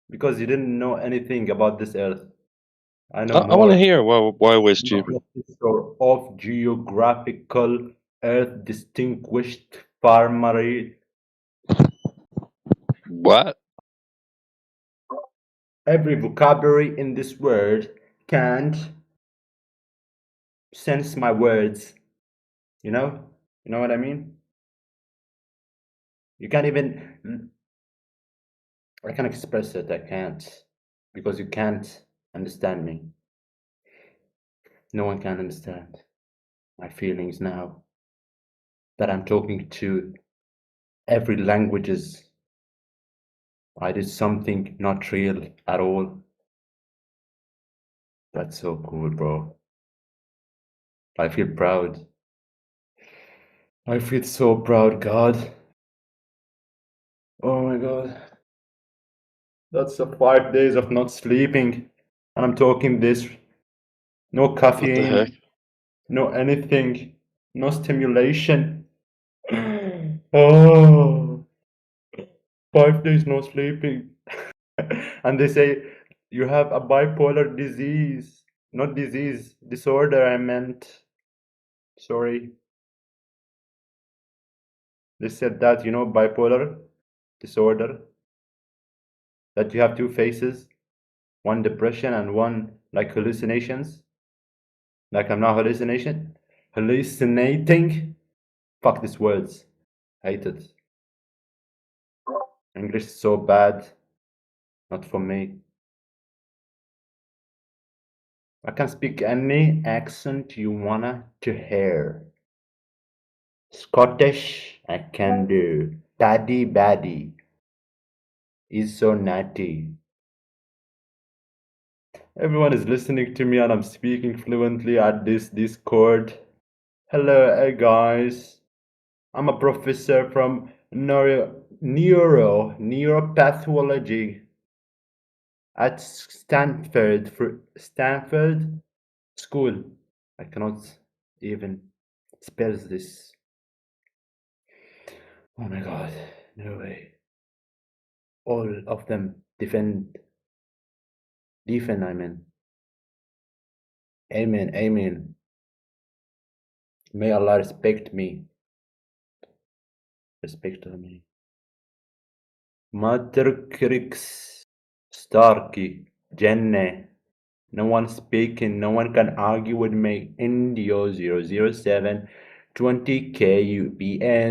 Because you didn't know anything about this earth. I know I want to more. hear why we're I'm a stupid. professor of geographical earth distinguished primary. What? Every vocabulary in this word can't sense my words. You know? You know what I mean? You can't even. I can express it. I can't. Because you can't understand me. No one can understand my feelings now that I'm talking to every languages. I did something not real at all. That's so cool, bro. I feel proud. I feel so proud, God. Oh my God. That's 5 days of not sleeping. And I'm talking this. No What the heck? caffeine. No anything. No stimulation. Oh. 5 days no sleeping. And they say you have a bipolar disease. Not disease. Disorder, I meant. Sorry. They said that, bipolar disorder. That you have two faces. One depression and one like hallucinations. Like I'm not hallucinating. Fuck these words. Hate it. English is so bad. Not for me. I can speak any accent you wanna to hear. Scottish, I can do. Daddy baddie is so natty. Everyone is listening to me and I'm speaking fluently at this Discord. Hello, hey guys. I'm a professor from neuropathology at Stanford School. I cannot even spell this. Oh my God, no way. All of them defend, I mean. Amen, amen. May Allah respect me. Respect me. Mater Crix Starkey Jenne No one's speaking. No one can argue with me. Indio 007 20K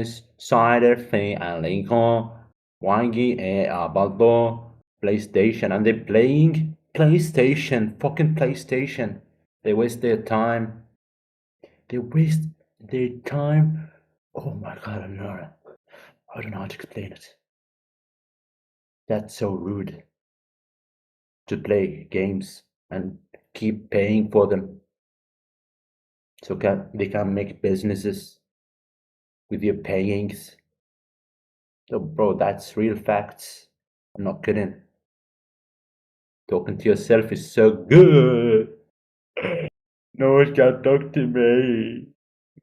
UPS Cider Fee and Lincoln Wangi Abaldo PlayStation, and they're playing PlayStation, fucking PlayStation. They waste their time. They waste their time. Oh my god, I don't know how to explain it. That's so rude to play games and keep paying for them so they can make businesses with your payings. So, bro, that's real facts. I'm not kidding. Talking to yourself is so good. No one can talk to me.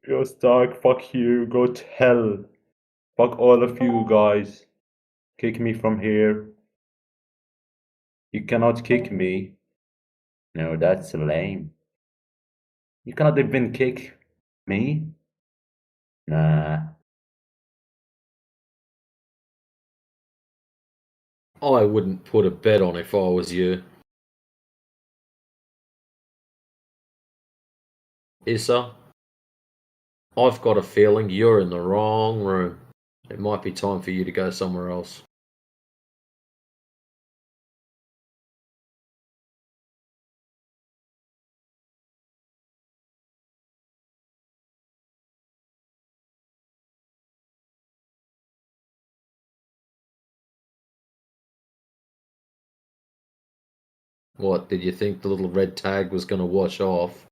You're stuck. Fuck you. Go to hell. Fuck all of you guys. Kick me from here. You cannot kick me. No, that's lame. You cannot even kick me? Nah. I wouldn't put a bet on if I was you. Issa, I've got a feeling you're in the wrong room. It might be time for you to go somewhere else. What, did you think the little red tag was going to wash off?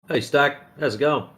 Hey, Stack, how's it going?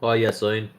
Hi, Yassine.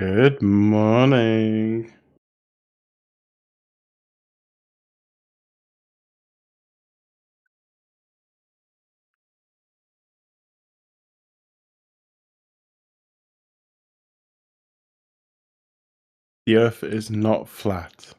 Good morning. The Earth is not flat.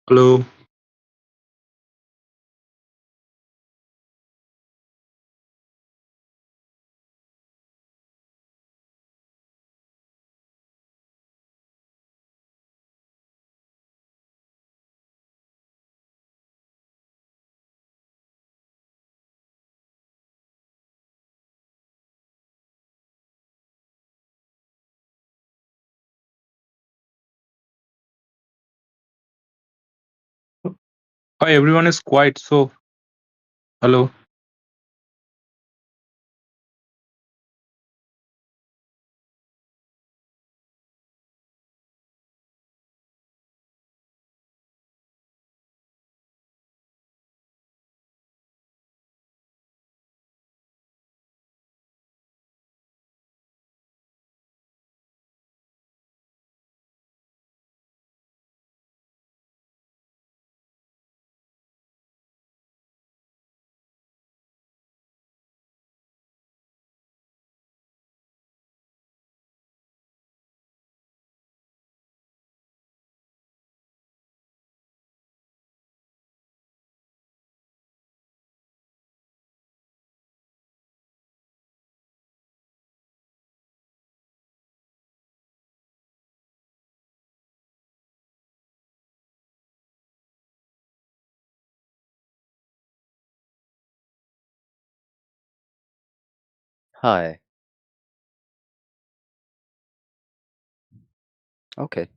Hello. Hi, everyone is quiet. So, hello. Hi. Okay.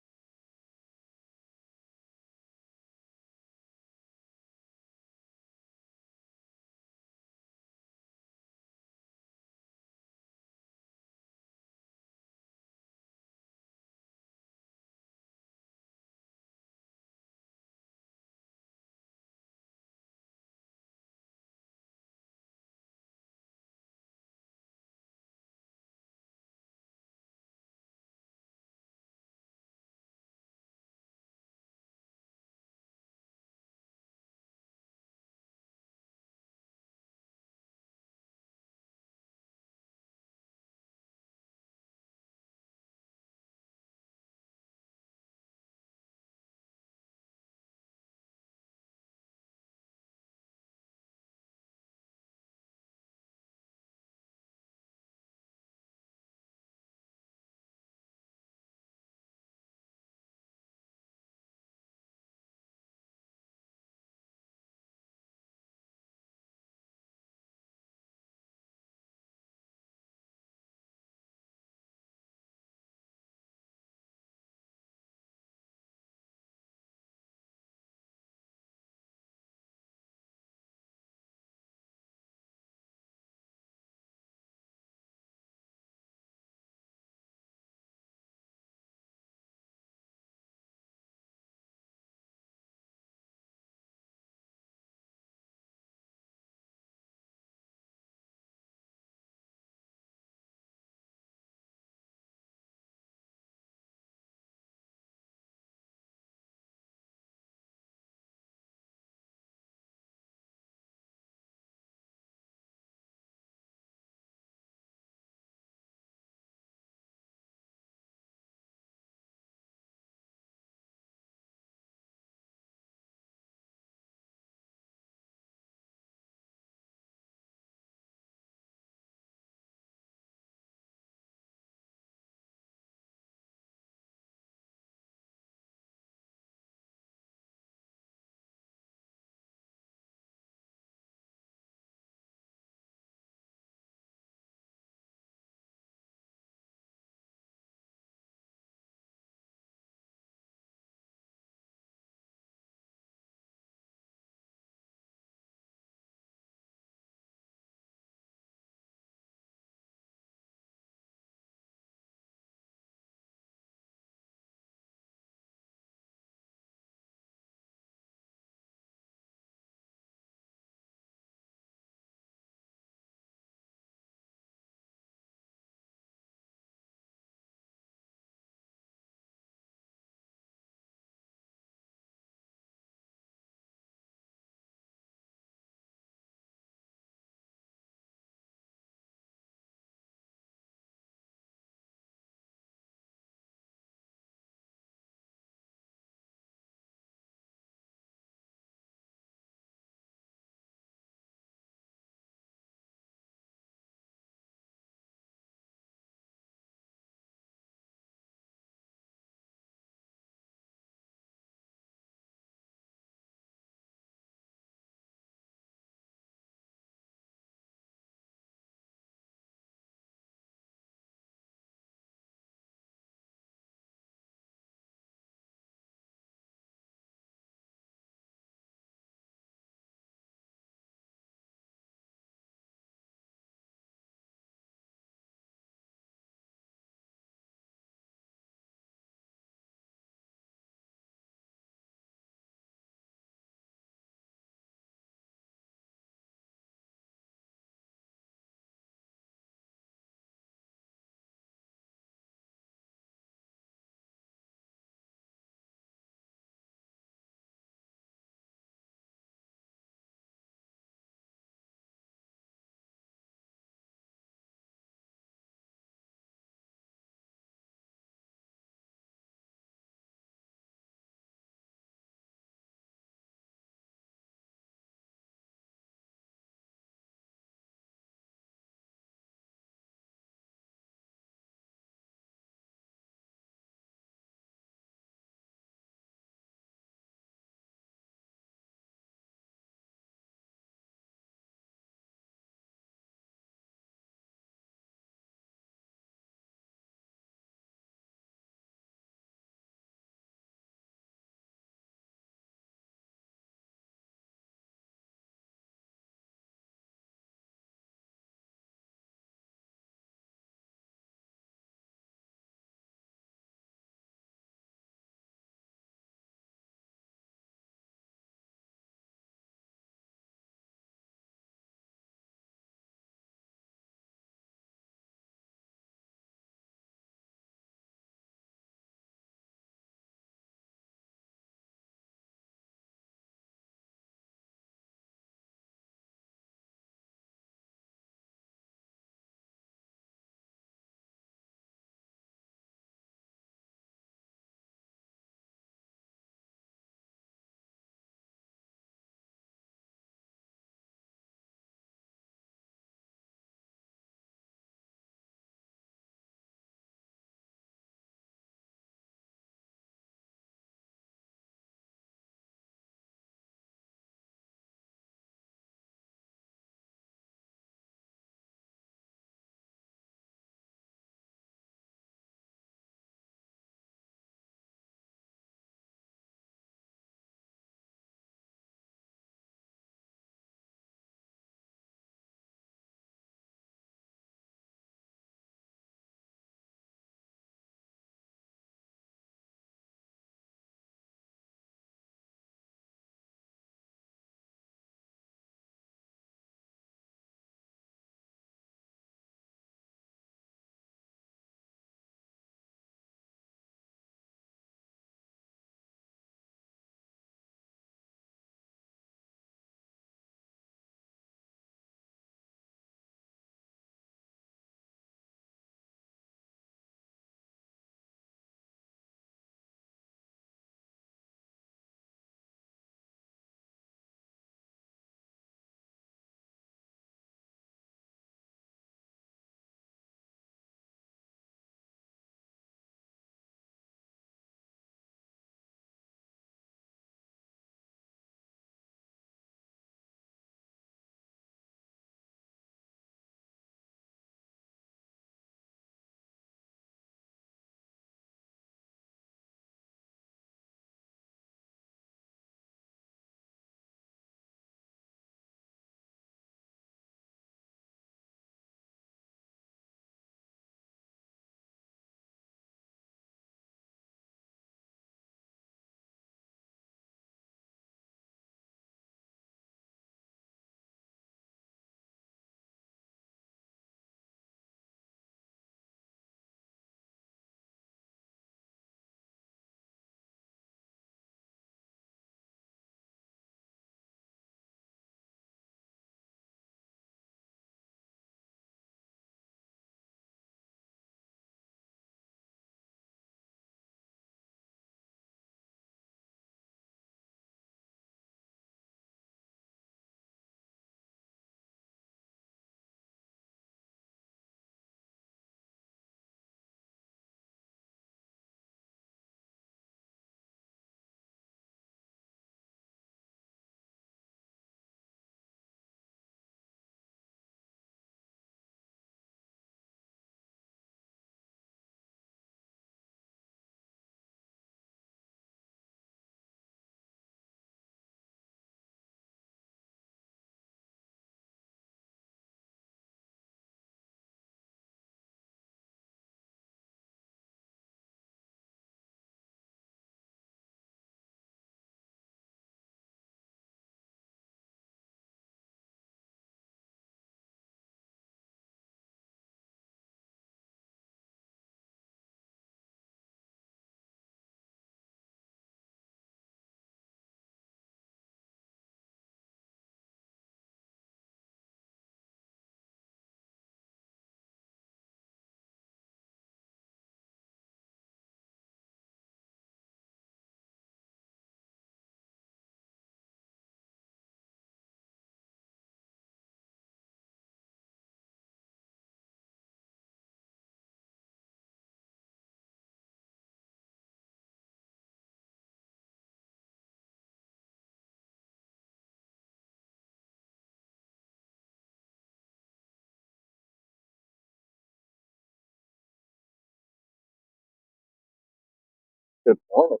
good point.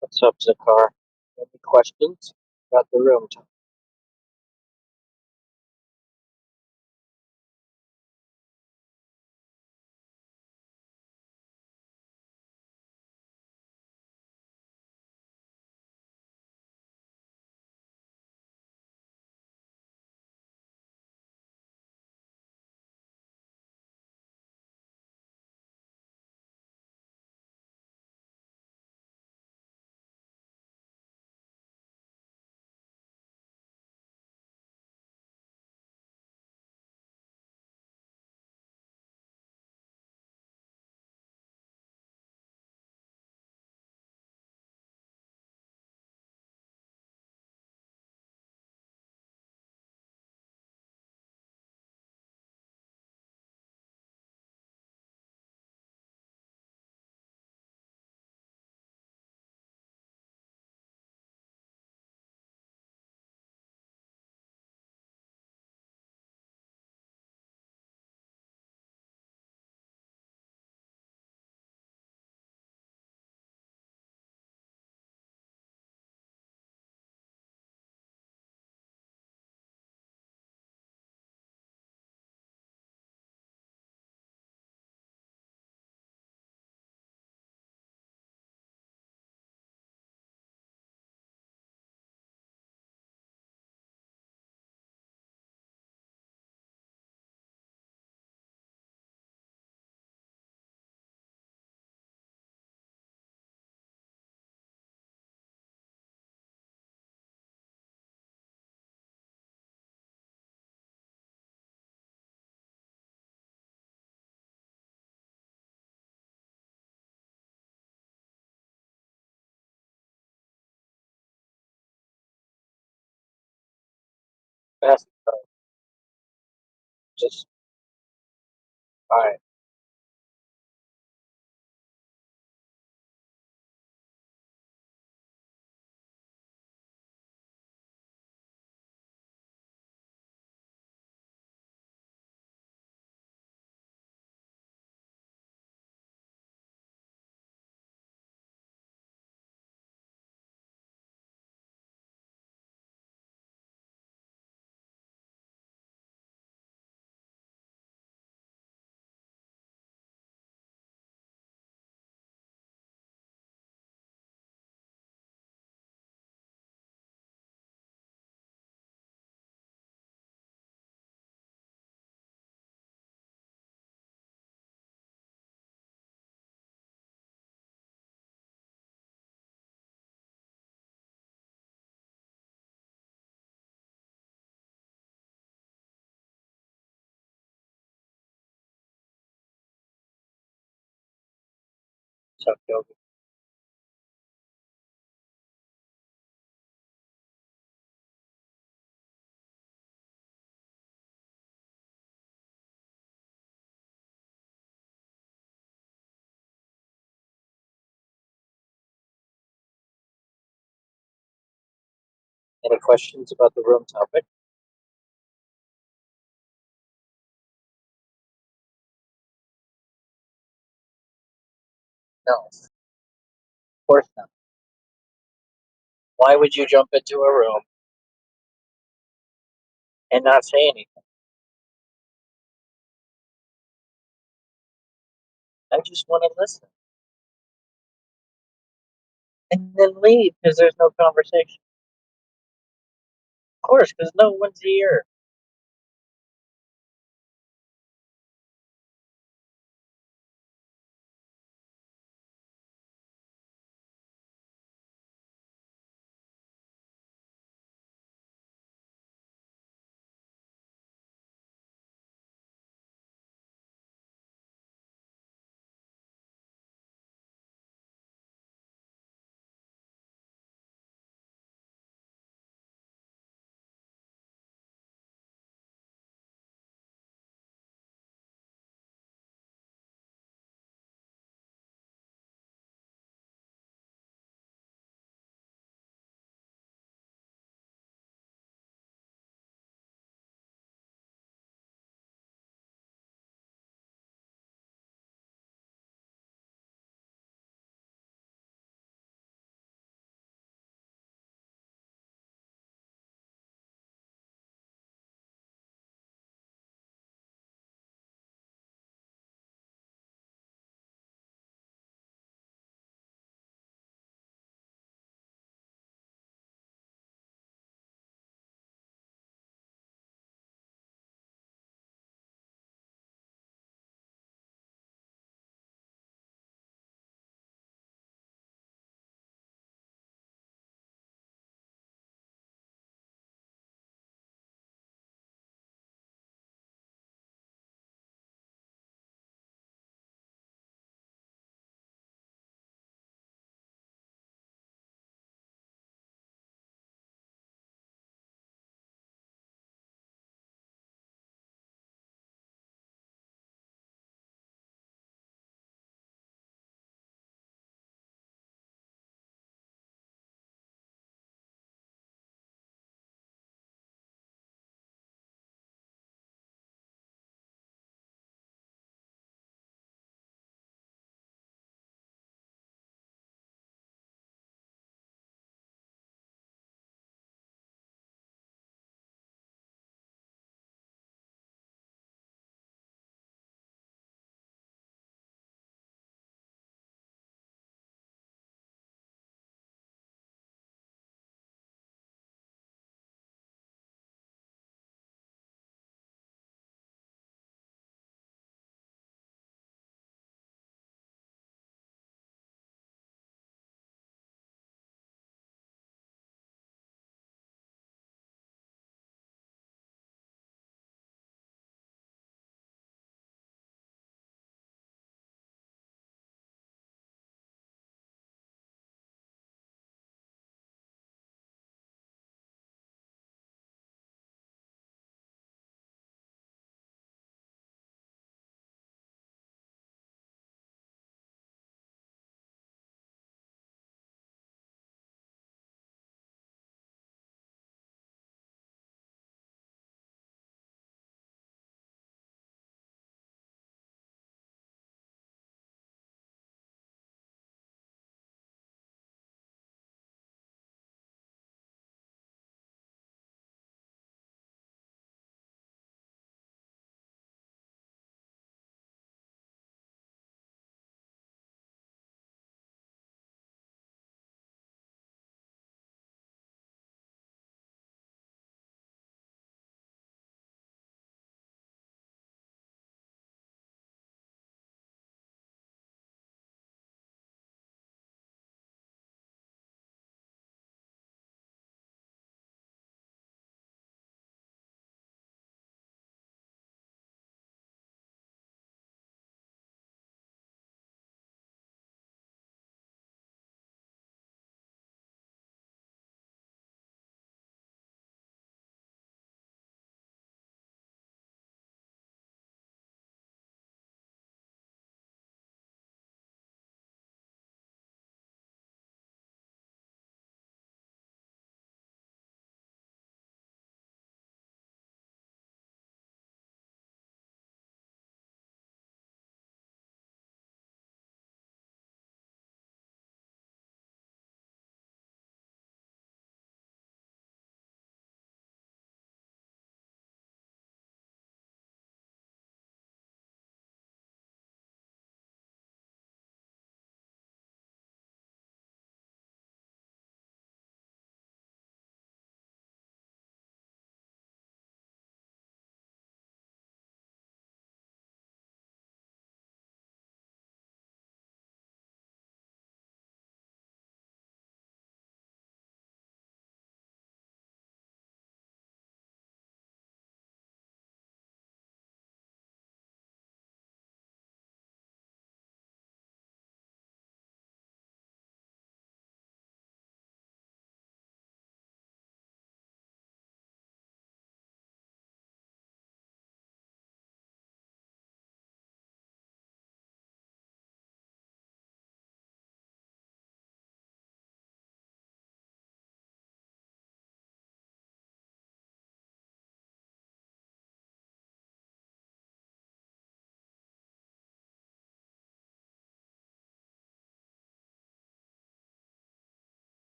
What's up, Zakar? Any questions about the room? Fast, just all right. Chuck Yogi. Any questions about the room topic? No, of course not. Why would you jump into a room and not say anything? I just want to listen. And then leave because there's no conversation. Of course, because no one's here.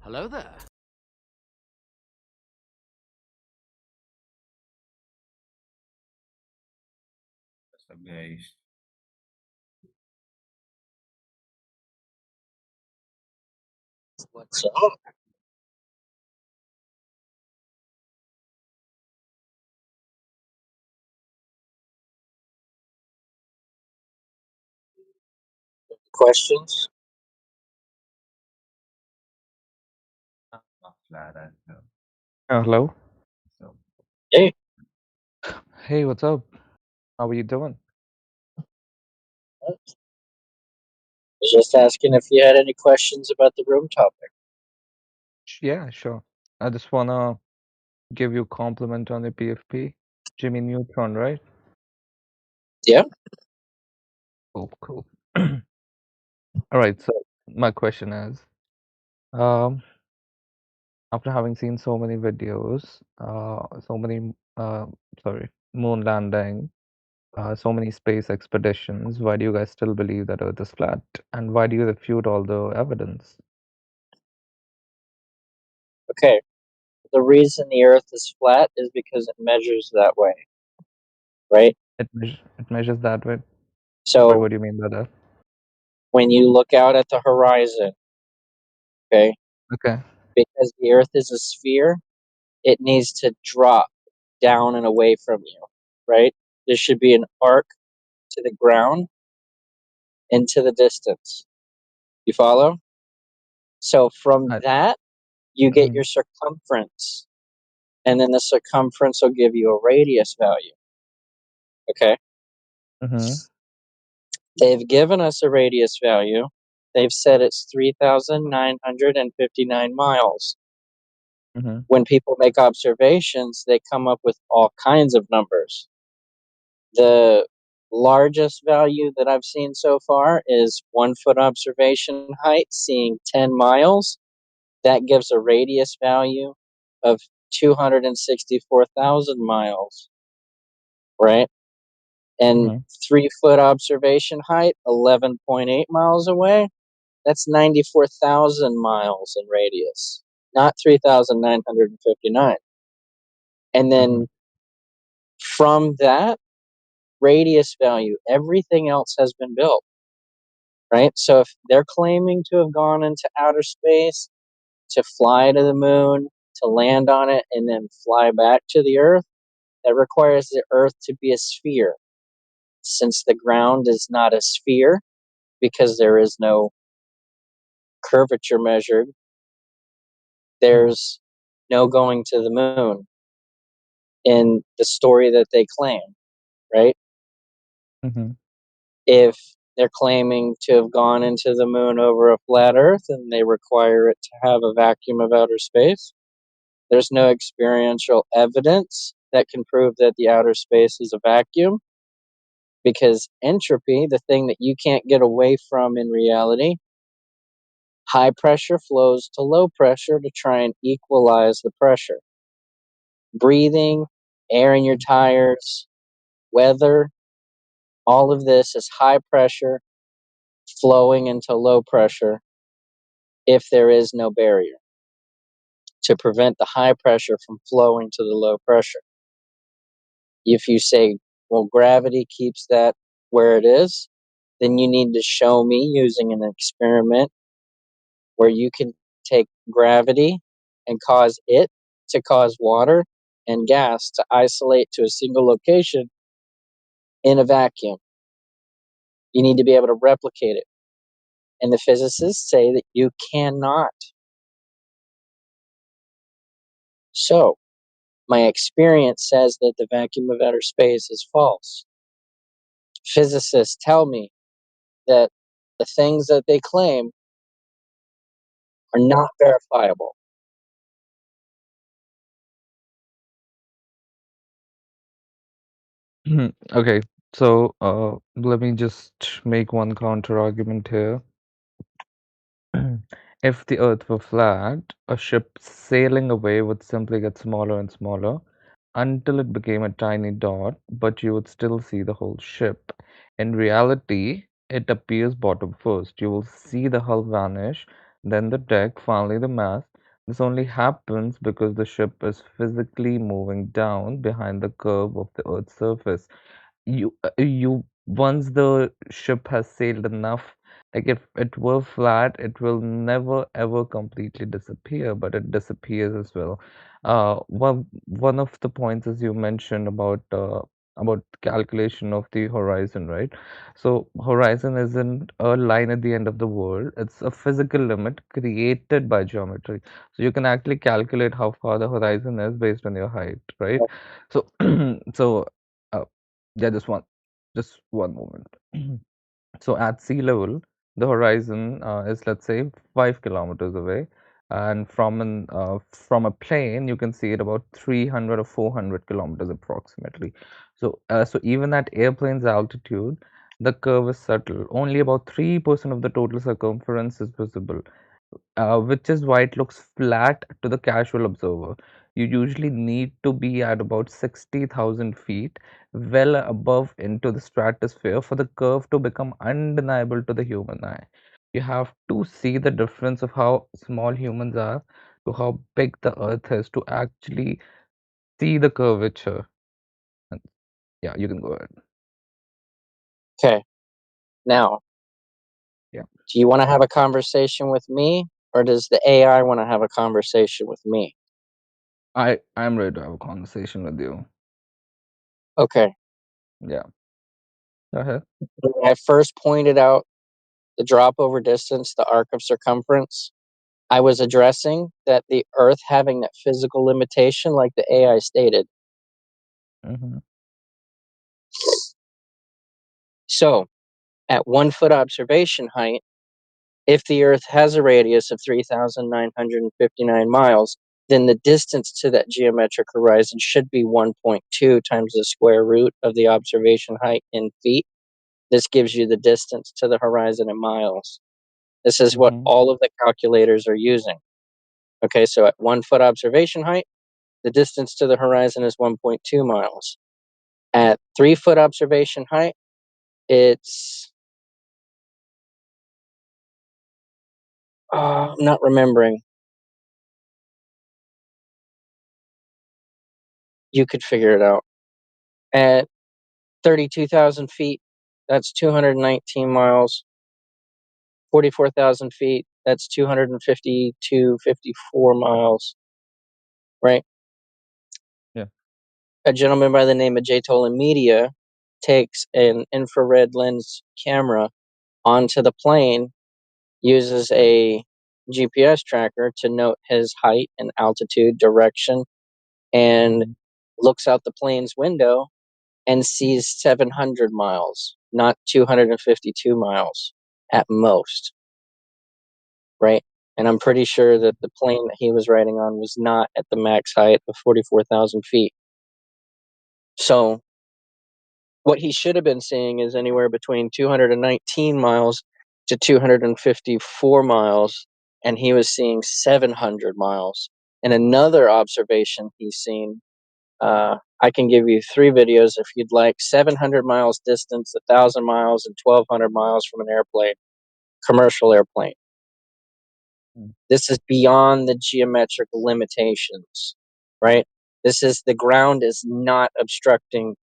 Hello there. What's up, guys? What's up? Questions? Not flat earth. Hello. So Hey, Hey, what's up? How are you doing? I was just asking if you had any questions about the room topic. Yeah, sure. I just wanna give you a compliment on the PFP. Jimmy Neutron, right? Yeah. Cool, cool. All right, so my question is, um, after having seen so many videos, sorry, moon landing, so many space expeditions, why do you guys still believe that Earth is flat? And why do you refute all the evidence? Okay. The reason the Earth is flat is because it measures that way, right? It measures that way. Wait, So what do you mean by that? when you look out at the horizon, okay, Okay. because the Earth is a sphere, it needs to drop down and away from you, right? There should be an arc to the ground into the distance. You follow? So from that, you get your circumference, and then the circumference will give you a radius value. Okay. Mm-hmm. They've given us a radius value. They've said it's 3,959 miles. Mm-hmm. When people make observations, they come up with all kinds of numbers. The largest value that I've seen so far is 1 foot observation height, seeing 10 miles. That gives a radius value of 264,000 miles, right? And Mm-hmm. 3 foot observation height, 11.8 miles away. That's 94,000 miles in radius, not 3,959. And then from that radius value, everything else has been built, right? So if they're claiming to have gone into outer space, to fly to the moon, to land on it, and then fly back to the Earth, that requires the Earth to be a sphere. Since the ground is not a sphere, because there is no curvature measured, there's no going to the moon in the story that they claim, right? Mm-hmm. If they're claiming to have gone into the moon over a flat Earth and they require it to have a vacuum of outer space, there's no experiential evidence that can prove that the outer space is a vacuum, because entropy, the thing that you can't get away from in reality, high pressure flows to low pressure to try and equalize the pressure. Breathing, air in your tires, weather, all of this is high pressure flowing into low pressure if there is no barrier to prevent the high pressure from flowing to the low pressure. If you say, well, gravity keeps that where it is, then you need to show me using an experiment where you can take gravity and cause it to cause water and gas to isolate to a single location in a vacuum. You need to be able to replicate it. And the physicists say that you cannot. So, my experience says that the vacuum of outer space is false. Physicists tell me that the things that they claim are not verifiable. Okay, so let me just make one counter argument here. If the Earth were flat, a ship sailing away would simply get smaller and smaller until it became a tiny dot, but you would still see the whole ship. In reality, it appears bottom first. You will see the hull vanish, then the deck, finally the mast. This only happens because the ship is physically moving down behind the curve of the Earth's surface. You once the ship has sailed enough, like if it were flat, it will never ever completely disappear, but it disappears as well. One of the points as you mentioned about calculation of the horizon, right? So horizon isn't a line at the end of the world, it's a physical limit created by geometry. So you can actually calculate how far the horizon is based on your height, right? So so uh, yeah, just one moment. So at sea level, the horizon is, let's say, 5 kilometers away, and from a plane, you can see it about 300 or 400 kilometers approximately. So even at airplane's altitude, the curve is subtle. Only about 3% of the total circumference is visible, which is why it looks flat to the casual observer. You usually need to be at about 60,000 feet, well above into the stratosphere, for the curve to become undeniable to the human eye. You have to see the difference of how small humans are to how big the earth is to actually see the curvature. And yeah, you can go ahead. Okay. Now, Yeah. do you want to have a conversation with me, or does the AI want to have a conversation with me? I'm ready to have a conversation with you. Okay. Yeah. Go ahead. When I first pointed out the drop over distance, the arc of circumference, I was addressing that the Earth having that physical limitation, like the AI stated. Mm-hmm. So, at 1 foot observation height, if the Earth has a radius of 3,959 miles, then the distance to that geometric horizon should be 1.2 times the square root of the observation height in feet. This gives you the distance to the horizon in miles. This is what Mm-hmm. all of the calculators are using. Okay, so at 1 foot observation height, the distance to the horizon is 1.2 miles. At 3 foot observation height, it's I'm not remembering. You could figure it out. At 32,000 feet, that's 219 miles. 44,000 feet, that's 252, 54 miles, right? Yeah. A gentleman by the name of J. Tolan Media takes an infrared lens camera onto the plane, uses a GPS tracker to note his height and altitude, direction, and looks out the plane's window and sees 700 miles, not 252 miles at most, right? And I'm pretty sure that the plane that he was riding on was not at the max height of 44,000 feet. So what he should have been seeing is anywhere between 219 miles to 254 miles, and he was seeing 700 miles. And another observation he's seen, I can give you 3 videos if you'd like: 700 miles distance, 1,000 miles, and 1,200 miles from an airplane, commercial airplane. This is beyond the geometric limitations, right? This is, the ground is not obstructing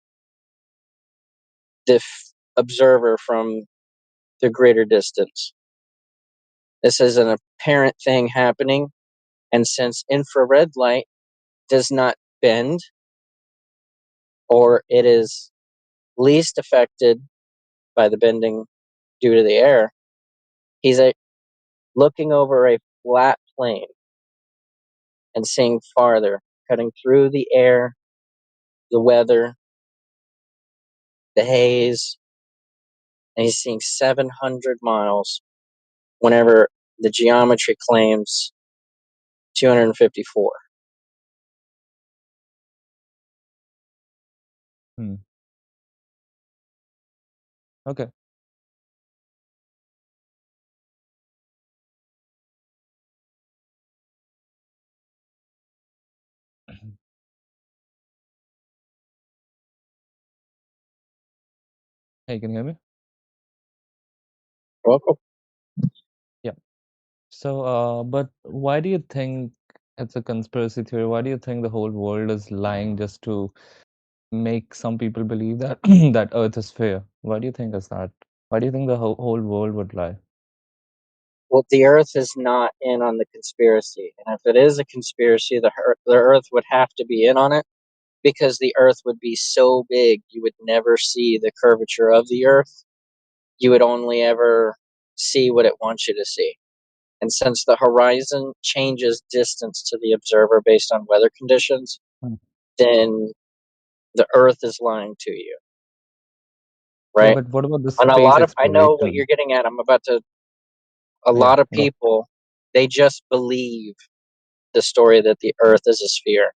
the observer from the greater distance. This is an apparent thing happening, and since infrared light does not bend, or it is least affected by the bending due to the air, he's looking over a flat plane and seeing farther, cutting through the air, the weather, the haze, and he's seeing 700 miles whenever the geometry claims 254. Okay. Hey, can you hear me? Welcome. Yeah. So, but why do you think it's a conspiracy theory? Why do you think the whole world is lying just to make some people believe that that Earth is fair? Why do you think is that? Why do you think the whole world would lie? Well, the Earth is not in on the conspiracy, and if it is a conspiracy, the Earth would have to be in on it because the Earth would be so big you would never see the curvature of the Earth. You would only ever see what it wants you to see. And since the horizon changes distance to the observer based on weather conditions, then the Earth is lying to you, Yeah, right? but what about the And a space lot of, I know what exploration? you're getting at. A Yeah, lot of go. people, they just believe the story that the Earth is a sphere.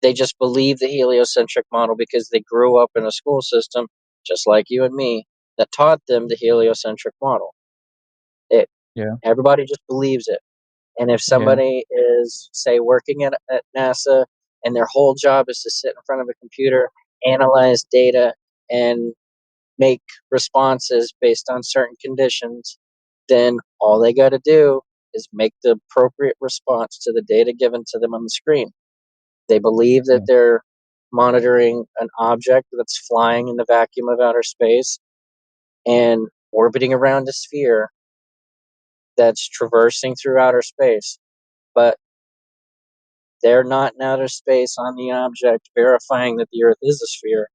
They just believe the heliocentric model because they grew up in a school system, just like you and me, that taught them the heliocentric model. Yeah, Everybody just believes it. And if yeah, somebody is, say, working at NASA and their whole job is to sit in front of a computer, analyze data, and make responses based on certain conditions, then all they got to do is make the appropriate response to the data given to them on the screen. They believe that yeah. they're monitoring an object that's flying in the vacuum of outer space and orbiting around a sphere that's traversing through outer space. But they're not in outer space on the object verifying that the Earth is a sphere.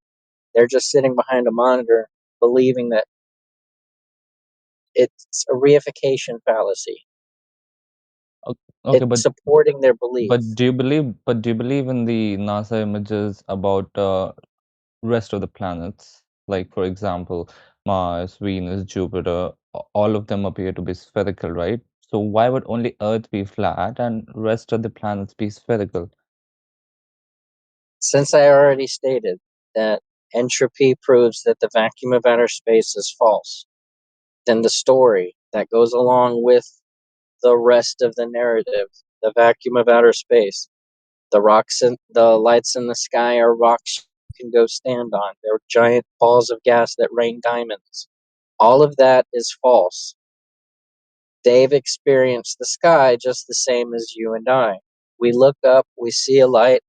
They're just sitting behind a monitor believing that it's a reification fallacy. Okay, It's supporting their belief. but do you believe in the NASA images about rest of the planets? Like, for example, Mars, Venus, Jupiter, all of them appear to be spherical, right? So why would only Earth be flat and rest of the planets be spherical? Since I already stated that entropy proves that the vacuum of outer space is false, then the story that goes along with the rest of the narrative, the vacuum of outer space, the lights in the sky are rocks you can go stand on. They're giant balls of gas that rain diamonds. All of that is false. They've experienced the sky just the same as you and I. We look up, we see a light,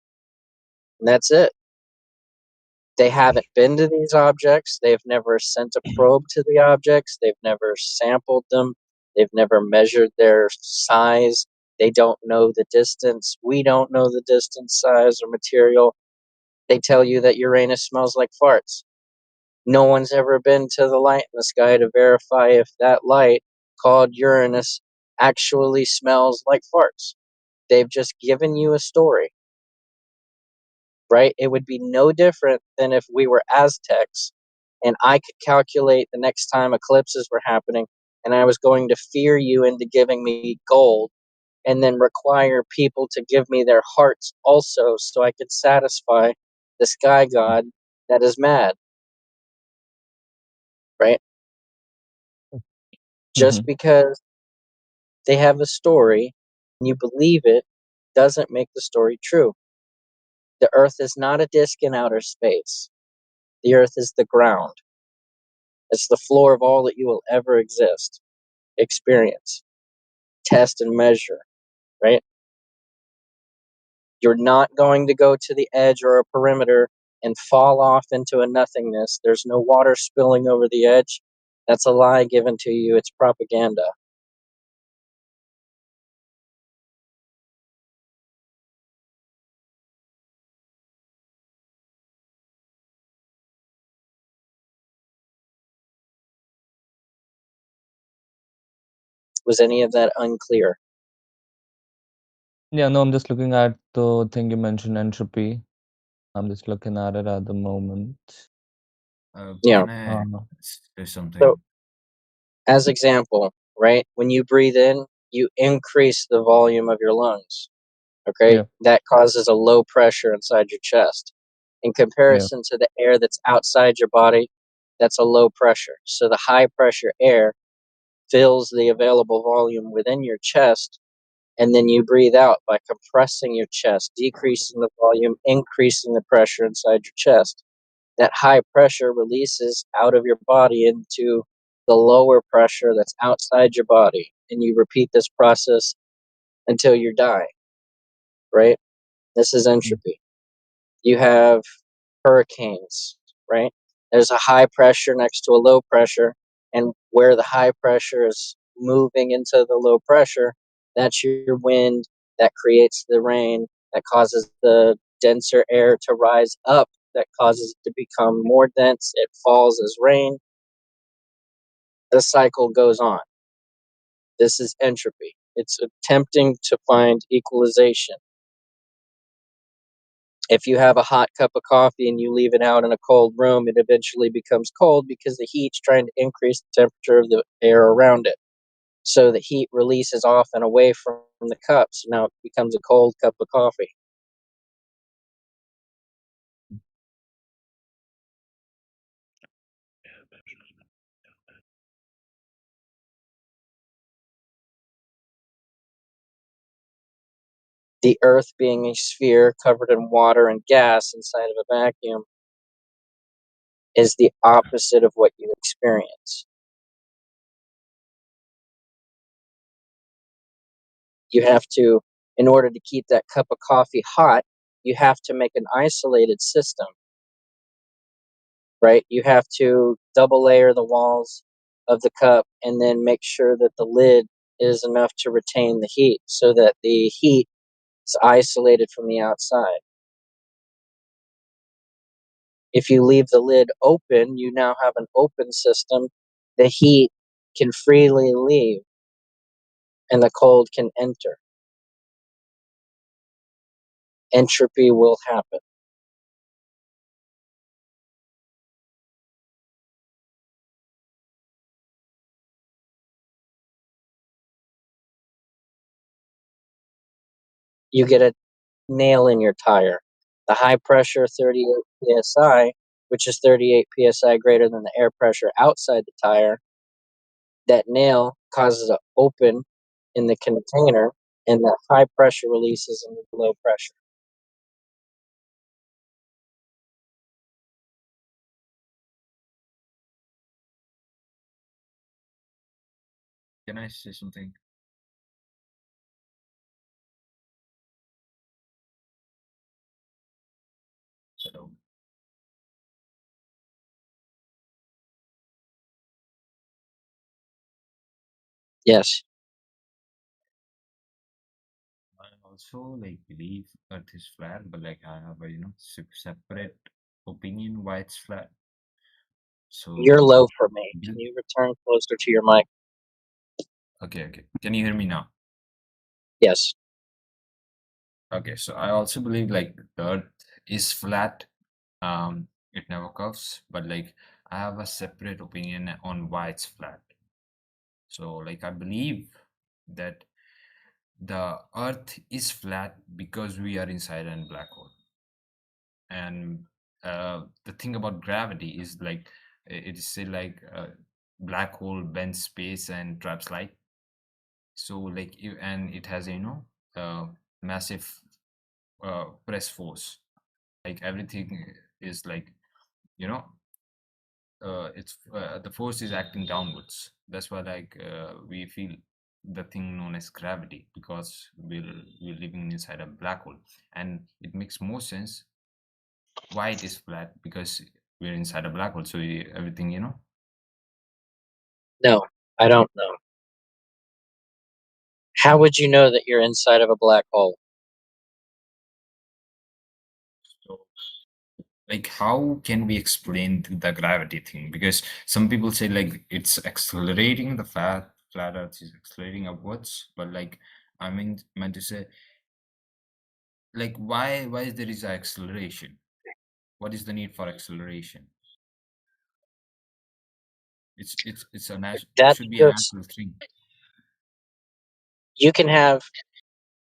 and that's it. They haven't been to these objects. They've never sent a probe to the objects. They've never sampled them. They've never measured their size. They don't know the distance. We don't know the distance, size, or material. They tell you that Uranus smells like farts. No one's ever been to the light in the sky to verify if that light, called Uranus, actually smells like farts. They've just given you a story, right? It would be no different than if we were Aztecs and I could calculate the next time eclipses were happening and I was going to fear you into giving me gold and then require people to give me their hearts also so I could satisfy the sky god that is mad, right? Just Mm-hmm. because they have a story and you believe it doesn't make the story true. The earth is not a disk in outer space. The earth is the ground. It's the floor of all that you will ever experience, test, and measure, right? You're not going to go to the edge or a perimeter and fall off into a nothingness. There's no water spilling over the edge. That's a lie given to you. It's propaganda. Was any of that unclear? Yeah, no, I'm just looking at the thing you mentioned, entropy. I'm just looking at it at the moment. Yeah. Can I say something? So, as example, right? When you breathe in, you increase the volume of your lungs. Okay, Yeah, that causes a low pressure inside your chest. In yeah, comparison to the air that's outside your body, that's a low pressure. So the high pressure air fills the available volume within your chest, and then you breathe out by compressing your chest, decreasing the volume, increasing the pressure inside your chest. That high pressure releases out of your body into the lower pressure that's outside your body. and you repeat this process until you die, right? This is entropy. You have hurricanes, right? There's a high pressure next to a low pressure, and where the high pressure is moving into the low pressure, that's your wind that creates the rain, that causes the denser air to rise up, that causes it to become more dense. It falls as rain. The cycle goes on. This is entropy. It's attempting to find equalization. If you have a hot cup of coffee and you leave it out in a cold room, it eventually becomes cold because the heat's trying to increase the temperature of the air around it. So the heat releases off and away from the cup. So now it becomes a cold cup of coffee. The Earth being a sphere covered in water and gas inside of a vacuum is the opposite of what you experience. You have to, in order to keep that cup of coffee hot, you have to make an isolated system, right? You have to double layer the walls of the cup and then make sure that the lid is enough to retain the heat so that the heat is isolated from the outside. If you leave the lid open, you now have an open system. The heat can freely leave and the cold can enter. Entropy will happen. You get a nail in your tire. The high pressure 38 psi, which is 38 psi greater than the air pressure outside the tire, that nail causes an open in the container, and that high pressure releases into the low pressure. Can I say something? So, Yes. I also like believe Earth is flat, but like I have a separate opinion why it's flat. You're So, low for me. Can you return closer to your mic? okay. Can you hear me now? Yes. Okay, so I also believe like the Earth is flat. It never curves, but like I have a separate opinion on why it's flat. So like I believe that the Earth is flat because we are inside a black hole. And the thing about gravity is like it is say like black hole bends space and traps light. So like and it has massive press force. Like everything is like you know it's the force is acting downwards. That's why like we feel the thing known as gravity because we're living inside a black hole, and it makes more sense why it is flat because we're inside a black hole. So everything No, I don't know. How would you know that you're inside of a black hole? So like how can we explain the gravity thing? Because some people say like it's accelerating, the flat earth is accelerating upwards, but like I meant to say like why is there is a acceleration? What is the need for acceleration? It's a it That's should be a just, natural thing. you can have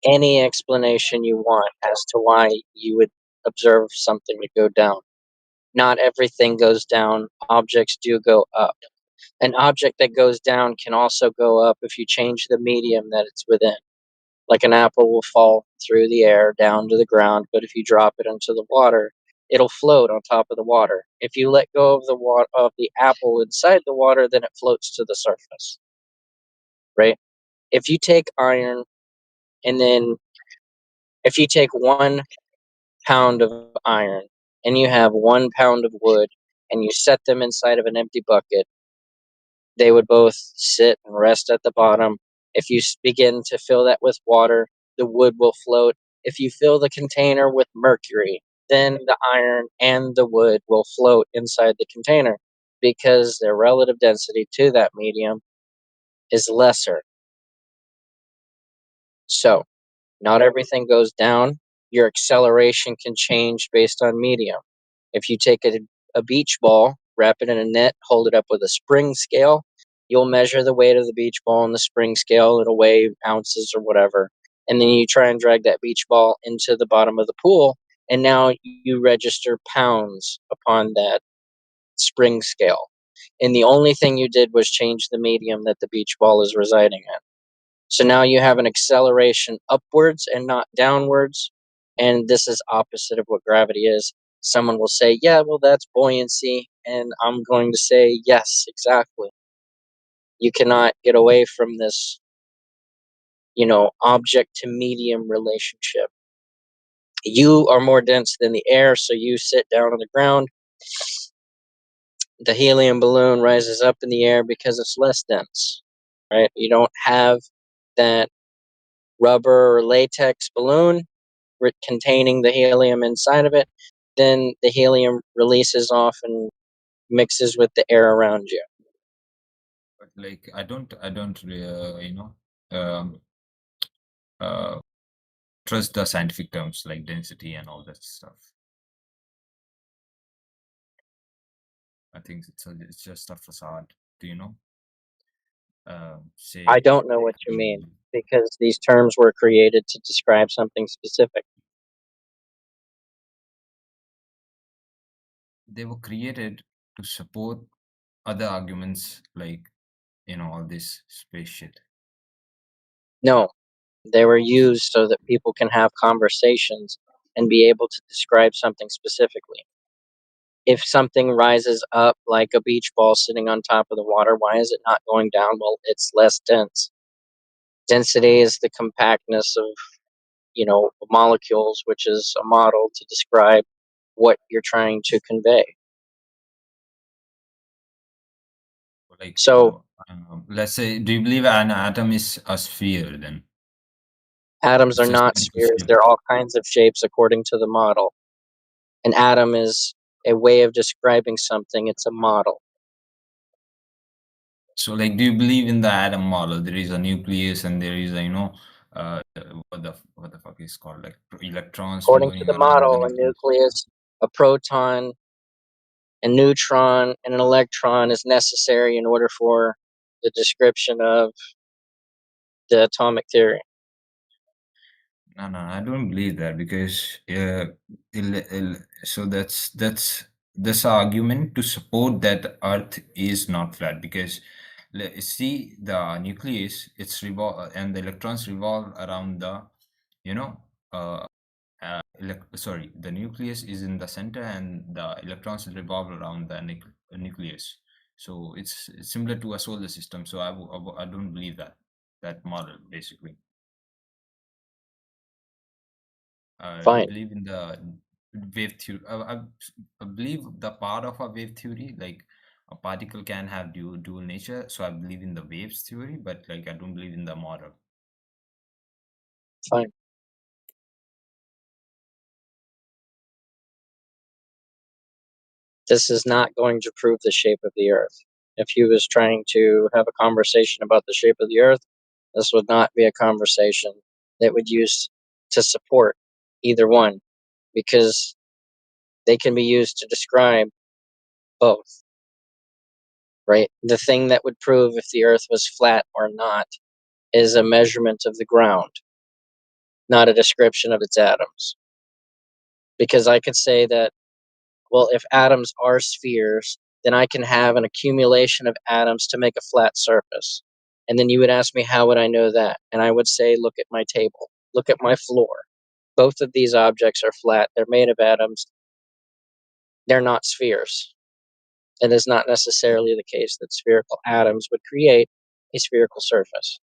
any explanation you want as to why you would observe something to go down. Not everything goes down. Objects do go up. An object that goes down can also go up if you change the medium that it's within. Like an apple will fall through the air down to the ground, but if you drop it into the water, it'll float on top of the water. If you let go of the apple inside the water, then it floats to the surface. Right? If you take iron and then if you take 1 pound of iron and you have 1 pound of wood and you set them inside of an empty bucket, they would both sit and rest at the bottom. If you begin to fill that with water, the wood will float. If you fill the container with mercury, then the iron and the wood will float inside the container because their relative density to that medium is lesser. So, not everything goes down. Your acceleration can change based on medium. If you take a beach ball, wrap it in a net, hold it up with a spring scale, you'll measure the weight of the beach ball on the spring scale. It'll weigh ounces or whatever. And then you try and drag that beach ball into the bottom of the pool, and now you register pounds upon that spring scale. And the only thing you did was change the medium that the beach ball is residing in. So now you have an acceleration upwards and not downwards. And this is opposite of what gravity is. Someone will say, yeah, well, that's buoyancy. And I'm going to say, yes, exactly. You cannot get away from this, object to medium relationship. You are more dense than the air, so you sit down on the ground. The helium balloon rises up in the air because it's less dense, right? You don't have that rubber or latex balloon containing the helium inside of it. Then the helium releases off and mixes with the air around you. But like I don't um, uh, trust the scientific terms like density and all that stuff. I think it's just a facade. Do you know? Say I don't know what you mean because these terms were created to describe something specific. they were created to support other arguments like all this space shit. No, they were used so that people can have conversations and be able to describe something specifically. If something rises up like a beach ball sitting on top of the water, why is it not going down? Well, it's less dense. Density is the compactness of, molecules, which is a model to describe what you're trying to convey. Like So, let's say, do you believe an atom is a sphere then? atoms It's are just not like a spheres. sphere. They're all kinds of shapes according to the model. An atom is a way of describing something. It's a model. So like, do you believe in the atom model? There is a nucleus and there is what the fuck is called, like electrons According to revolving the around the model, a nucleus. nucleus, a proton, a neutron, and an electron is necessary in order for the description of the atomic theory. No, I don't believe that because so that's argument to support that Earth is not flat because see the nucleus, it's revolve and the electrons revolve around the you know uh, sorry, the nucleus is in the center and the electrons revolve around the nucleus. So it's similar to a solar system. So I don't believe that model basically. I Fine. believe in the wave theory. I believe the part of a wave theory, like a particle can have dual nature. So I believe in the waves theory, but like I don't believe in the model. Fine. This is not going to prove the shape of the Earth. If he was trying to have a conversation about the shape of the Earth, this would not be a conversation that would use to support either one, because they can be used to describe both. Right? The thing that would prove if the Earth was flat or not is a measurement of the ground, not a description of its atoms. Because I could say that, well, if atoms are spheres, then I can have an accumulation of atoms to make a flat surface. And then you would ask me, how would I know that? And I would say, look at my table, look at my floor. Both of these objects are flat. They're made of atoms. They're not spheres. It is not necessarily the case that spherical atoms would create a spherical surface.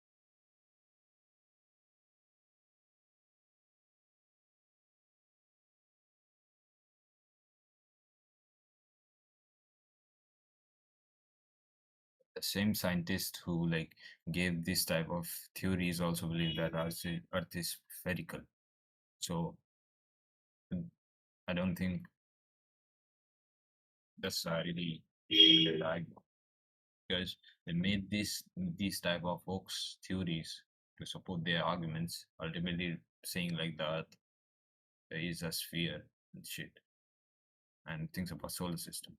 the same scientist who like gave this type of theories also believe that Earth is spherical. So I don't think that's really like, because they made these type of hoax theories to support their arguments, ultimately saying like that there is a sphere and shit and things about solar system.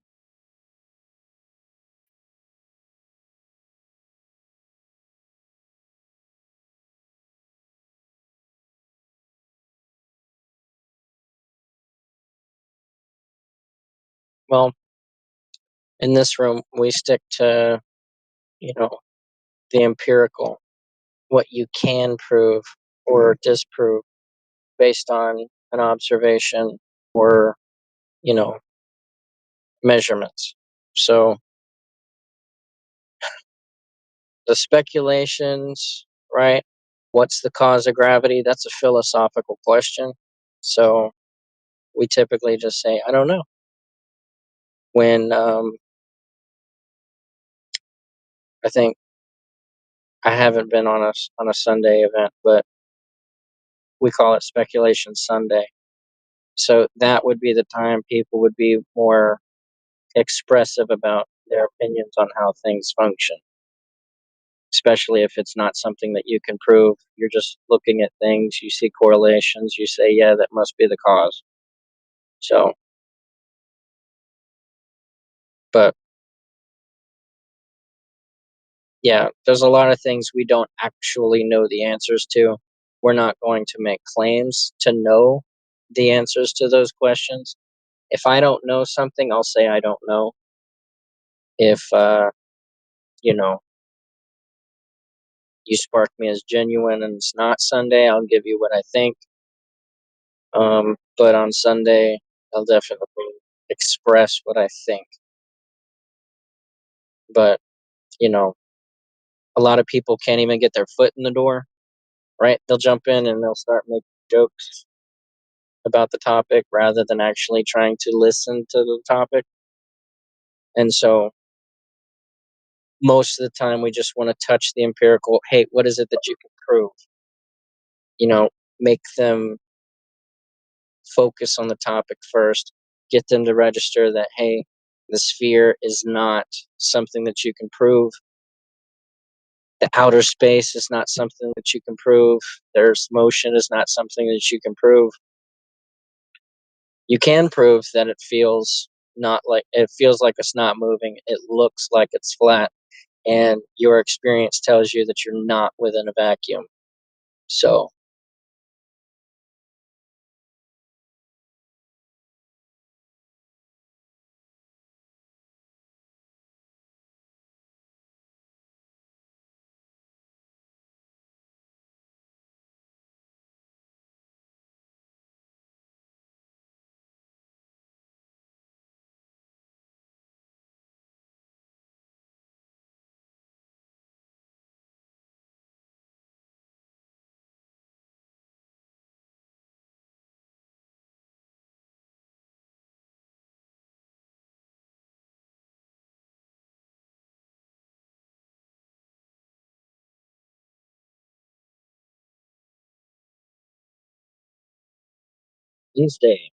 Well, in this room, we stick to, the empirical, what you can prove or disprove based on an observation or, measurements. So the speculations, right? What's the cause of gravity? That's a philosophical question. So we typically just say, I don't know. When I think I haven't been on a Sunday event, but we call it Speculation Sunday. So that would be the time people would be more expressive about their opinions on how things function, especially if it's not something that you can prove. You're just looking at things, you see correlations, you say, yeah, that must be the cause. So, but yeah, there's a lot of things we don't actually know the answers to. We're not going to make claims to know the answers to those questions. If I don't know something, I'll say I don't know. If, you spark me as genuine and it's not Sunday, I'll give you what I think. But on Sunday, I'll definitely express what I think. But, a lot of people can't even get their foot in the door, right? They'll jump in and they'll start making jokes about the topic rather than actually trying to listen to the topic. And so most of the time we just want to touch the empirical. Hey, what is it that you can prove? Make them focus on the topic first, get them to register that, hey, the sphere is not something that you can prove. The outer space is not something that you can prove. There's motion is not something that you can prove. You can prove that it feels like it's not moving. It looks like it's flat. And your experience tells you that you're not within a vacuum. So these days,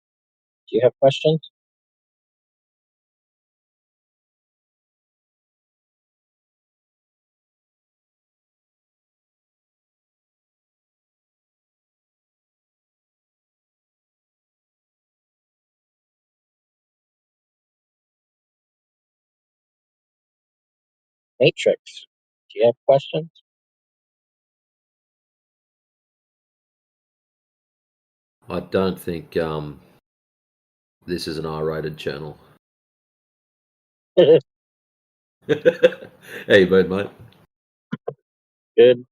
do you have questions? Matrix, do you have questions? I don't think this is an R-rated channel. How you been, mate? Good.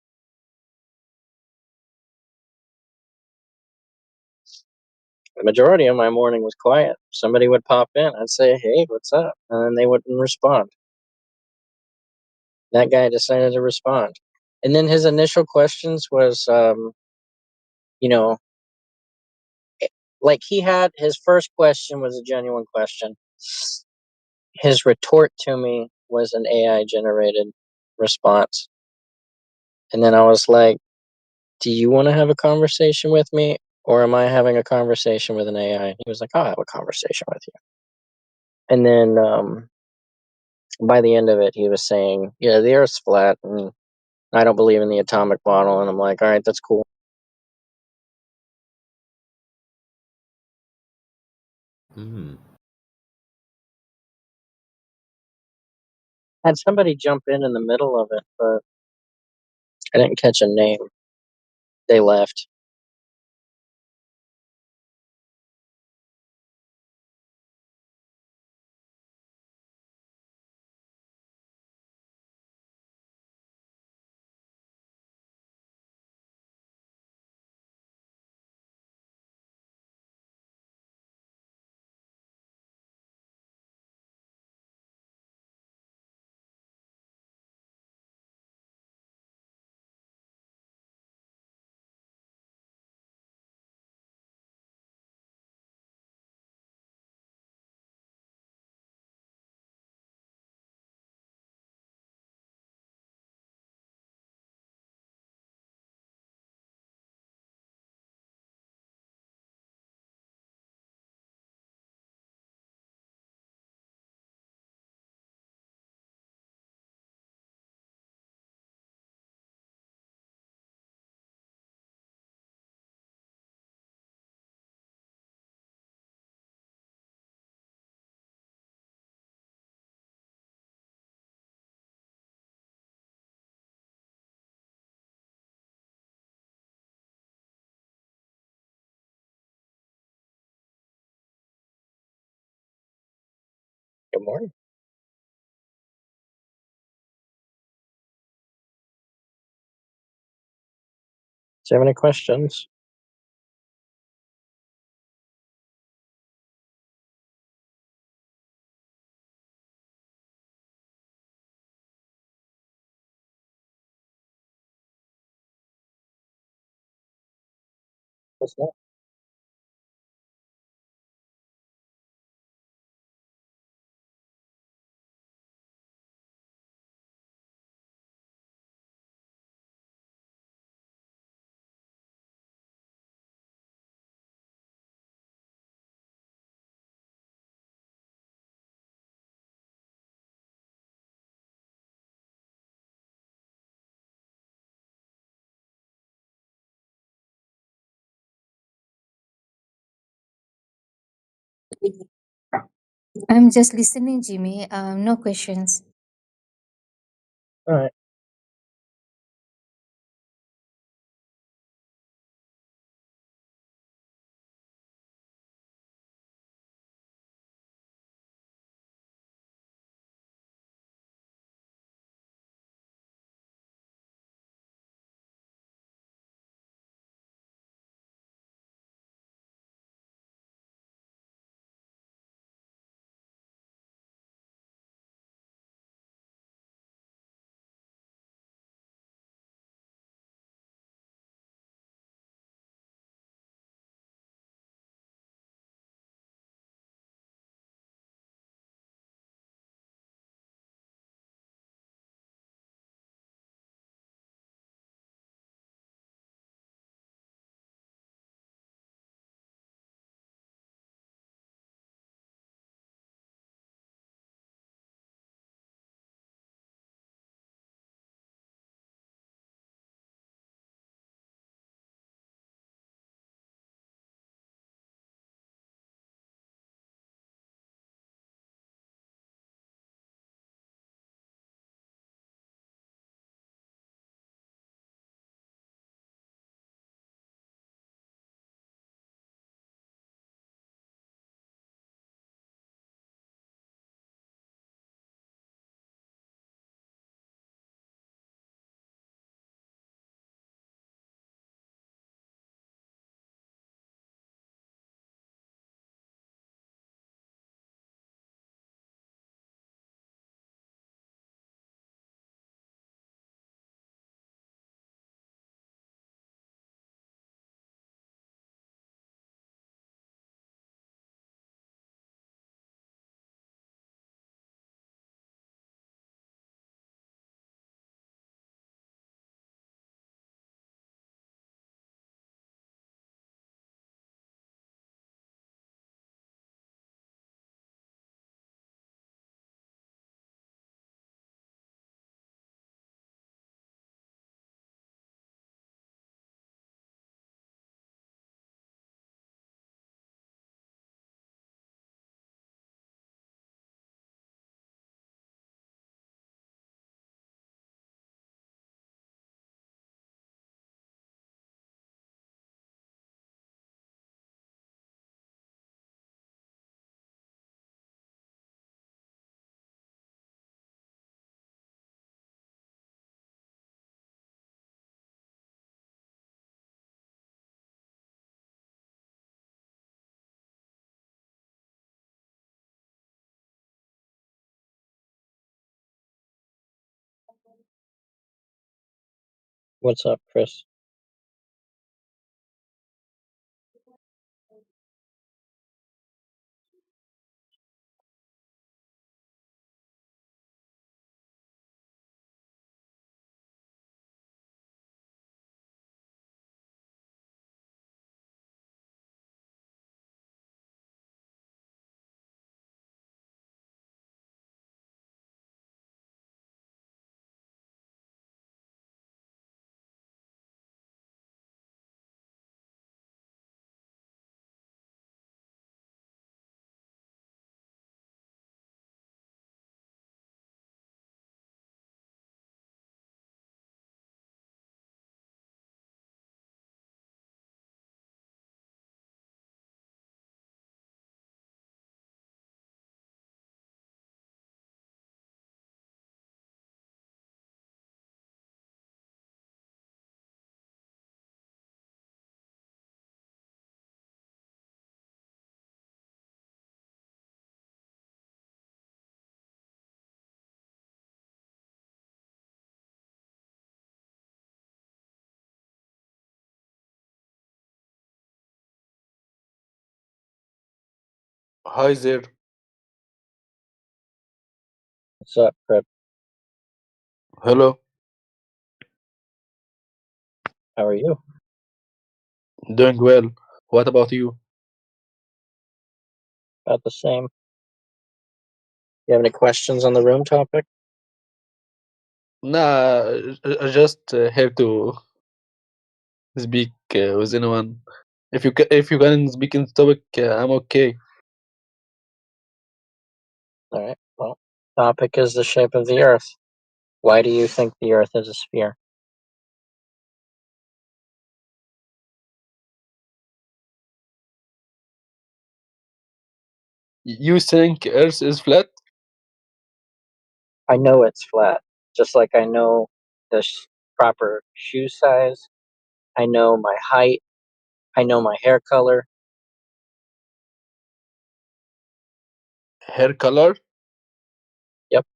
The majority of my morning was quiet. Somebody would pop in. I'd say, hey, what's up? And then they wouldn't respond. That guy decided to respond. And then his initial questions was, like his first question was a genuine question. His retort to me was an AI generated response. And then I was like, do you want to have a conversation with me, or am I having a conversation with an AI? And he was like, I'll have a conversation with you. And then by the end of it, he was saying, yeah, the Earth's flat, and I don't believe in the atomic model. And I'm like, all right, that's cool. Hmm. Had somebody jump in the middle of it, but I didn't catch a name. They left. Good morning. Do you have any questions? What's that? I'm just listening, Jimmy. No questions. All right. What's up, Chris? Hi there. What's up, Crip? Hello. How are you? Doing well. What about you? About the same. You have any questions on the room topic? Nah, I just have to speak with anyone. If you can speak in the topic, I'm okay. All right. Well, topic is the shape of the Earth. Why do you think the Earth is a sphere? You think Earth is flat? I know it's flat, just like I know the proper shoe size. I know my height. I know my hair color. Hair color? Yep.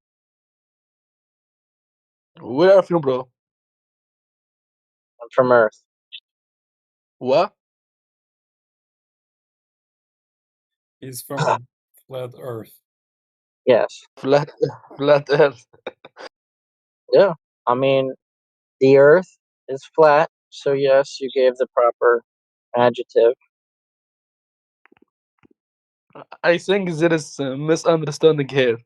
Where are you, bro? I'm from Earth. What? He's from flat Earth. Yes. Flat Earth. Yeah. I mean, the Earth is flat, so yes, you gave the proper adjective. I think there is a misunderstanding here.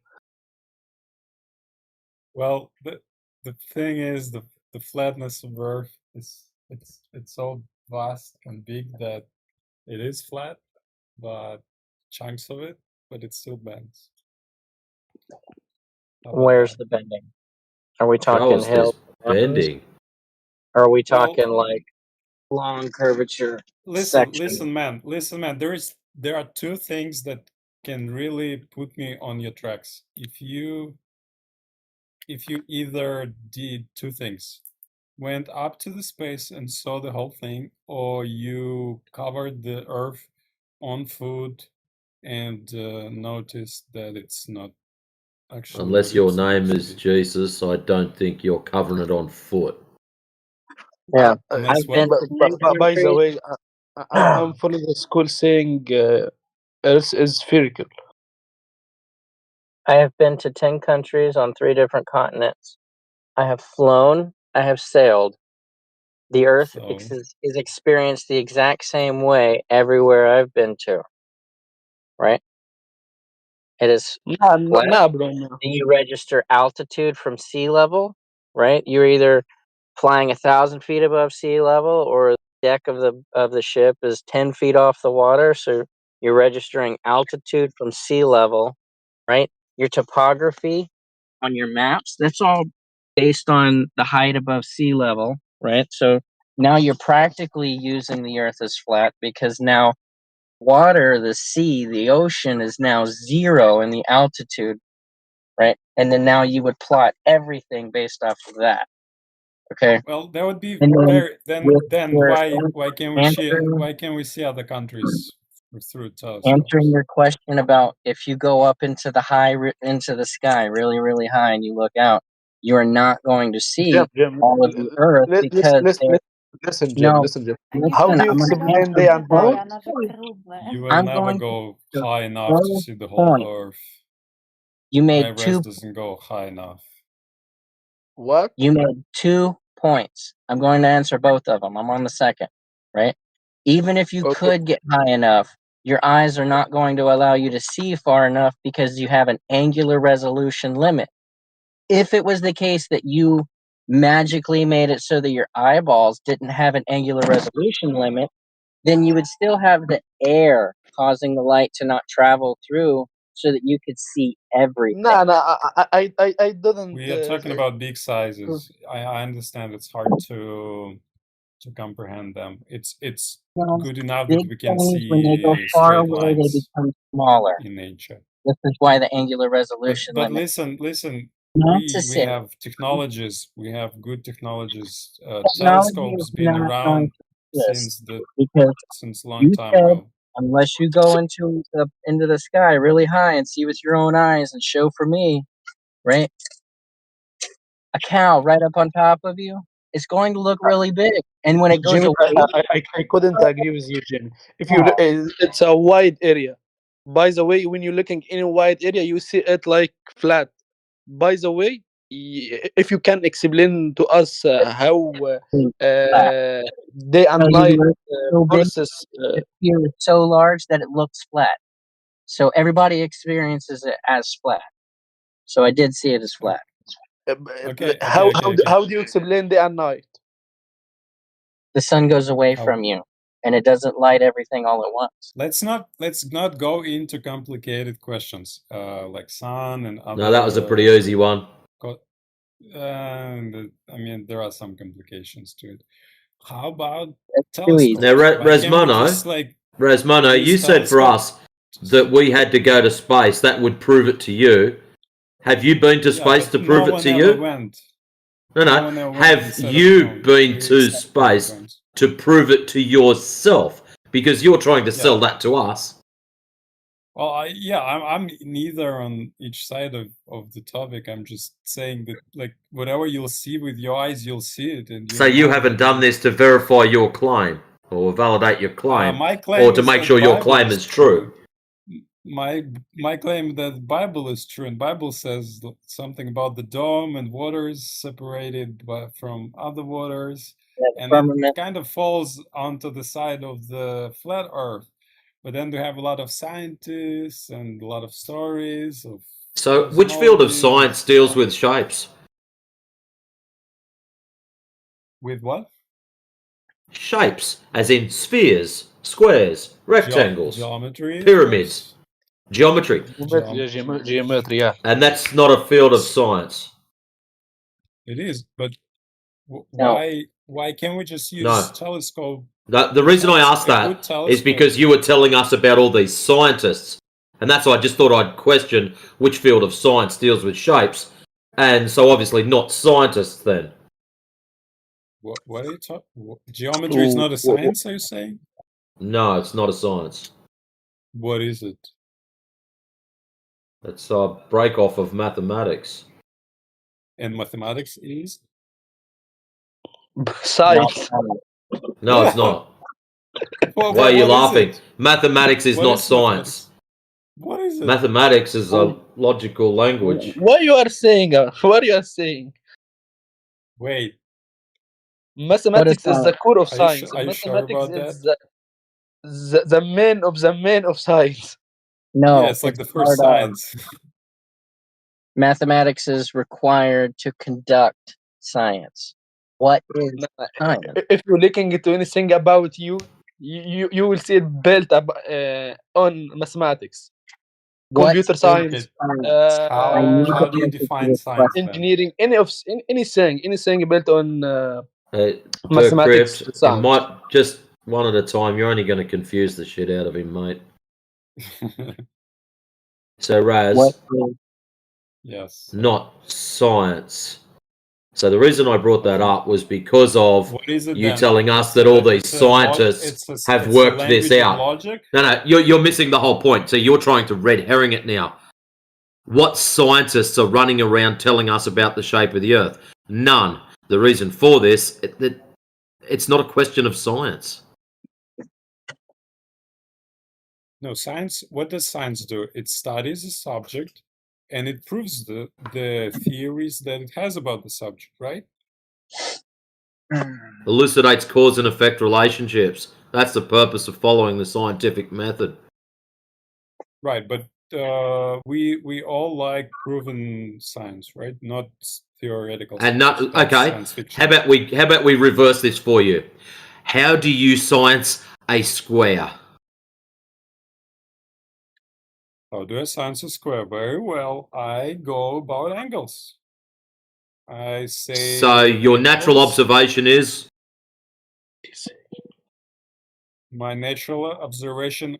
Well, the thing is, the flatness of Earth is it's so vast and big that it is flat, but chunks of it, but it still bends. How about Where's that? the bending? Are we Show talking us this hills? Mountains? bending. Or are we Well, talking like long curvature listen, section? listen, man. There are two things that can really put me on your tracks. If you either did two things, went up to the space and saw the whole thing, or you covered the Earth on foot and noticed that it's not actually Unless what it your name seems to is be. Jesus, I don't think you're covering it on foot. Yeah, Unless I've what? been to 10 By the countries. way, I'm following the school saying Earth is spherical. I have been to 10 countries on 3 different continents. I have flown. I have sailed. The Earth So is experienced the exact same way everywhere I've been to. Right? It is flat. Nah, bro. No. And you register altitude from sea level. Right? You're either flying 1,000 feet above sea level, or the deck of the ship is 10 feet off the water. So you're registering altitude from sea level. Right? Your topography on your maps, that's all based on the height above sea level, right? So now you're practically using the Earth as flat, because now water, the sea, the ocean is now 0 in the altitude, right? And then now you would plot everything based off of that. Okay. well, that would be And then very. Then you're why can't we answering see other countries through answering telescopes? your question about if you go up into the into the sky really, really high and you look out, you're not going to see Jim, all of the Earth because listen, Jim, no. listen, Jim. Listen, How do you I'm going to explain answer day and both night? points. You will I'm never going go to high enough to both see the whole points. Earth. You made Everest 2 doesn't go high enough. What? You made 2 points. I'm going to answer both of them. I'm on the second, right? Even if you could get high enough, your eyes are not going to allow you to see far enough because you have an angular resolution limit. If it was the case that you magically made it so that your eyeballs didn't have an angular resolution limit, then you would still have the air causing the light to not travel through so that you could see everything. Nah, I didn't. We are talking about big sizes. I understand it's hard to comprehend them. It's Well, good enough big that we can things, when they go see far straight away, they lines become smaller. in nature. This is why the angular resolution But limit listen, not we to say have technologies. We have good technologies. technology is Telescopes been not going around to exist since because a long you time said ago. unless you go into the sky really high and see with your own eyes and show for me, right? A cow right up on top of you, it's going to look really big. And when it goes Jimmy, away, I couldn't agree with you, Jimmy. If you, oh, it's a wide area. By the way, when you're looking in a wide area, you see it like flat. By the way, if you can explain to us how flat. day and So night you so big, versus the sphere is so large that it looks flat. So everybody experiences it as flat. So I did see it as flat. how do you explain day and night? The sun goes away How- from you, and it doesn't light everything all at once. Let's not go into complicated questions like sun and other. No, that was a pretty easy one. And I mean, there are some complications to it. How about too easy. telescopes? Now, Why can't we just, like, Rasmono, use you said for us that we had to go to space. That would prove it to you. Have you been to space to prove it to you? Went. No. No one ever went Have instead you of been to space to prove it to yourself? Because you're trying to sell that to us. Well, I'm neither on each side of the topic. I'm just saying that, like, whatever you'll see with your eyes, you'll see it. And So you haven't done this to verify your claim or validate your claim, my claim or to is make that sure your Bible claim is is true. My claim that the Bible is true, and Bible says something about the dome and waters separated from other waters, and it kind of falls onto the side of the flat Earth. But then we have a lot of scientists and a lot of stories of. So, which field of science deals with shapes? With what? Shapes, as in spheres, squares, rectangles, geometry, pyramids, geometry. Geometry, yeah. And that's not a field of science. It is, but why can't we just use telescope? The reason I asked that is because you were telling us about all these scientists. And that's why I just thought I'd question which field of science deals with shapes. And so obviously not scientists then. What are you talking? Geometry is not a science, are you saying? No, it's not a science. What is it? It's a break off of mathematics. And mathematics is? Science. No, it's not. Why are you laughing? Mathematics is not science. What is it? Mathematics is a logical language. What you are saying? What you are saying? Wait. Mathematics is the core of science. Are you sure about is the main of science. No, yeah, it's like the first science. Mathematics is required to conduct science. What is science? If you're looking into anything about you will see it built up on mathematics. Computer science. How do you define science? Engineering, anything built on mathematics. It might just one at a time. You're only going to confuse the shit out of him, mate. So Raz, yes, not science. So the reason I brought that up was because of you telling us that all these scientists have worked this out. No, you're missing the whole point. So you're trying to red herring it now. What scientists are running around telling us about the shape of the Earth? None. The reason for this, it's not a question of science. No, science, what does science do? It studies a subject and it proves the theories that it has about the subject, right? Elucidates cause and effect relationships. That's the purpose of following the scientific method. Right, but we all like proven science, right? Not theoretical And science. not That's okay. science fiction. How about we reverse this for you? How do you science a square? How do I science a square? Very well. I go about angles. I say. So your natural observation is? My natural observation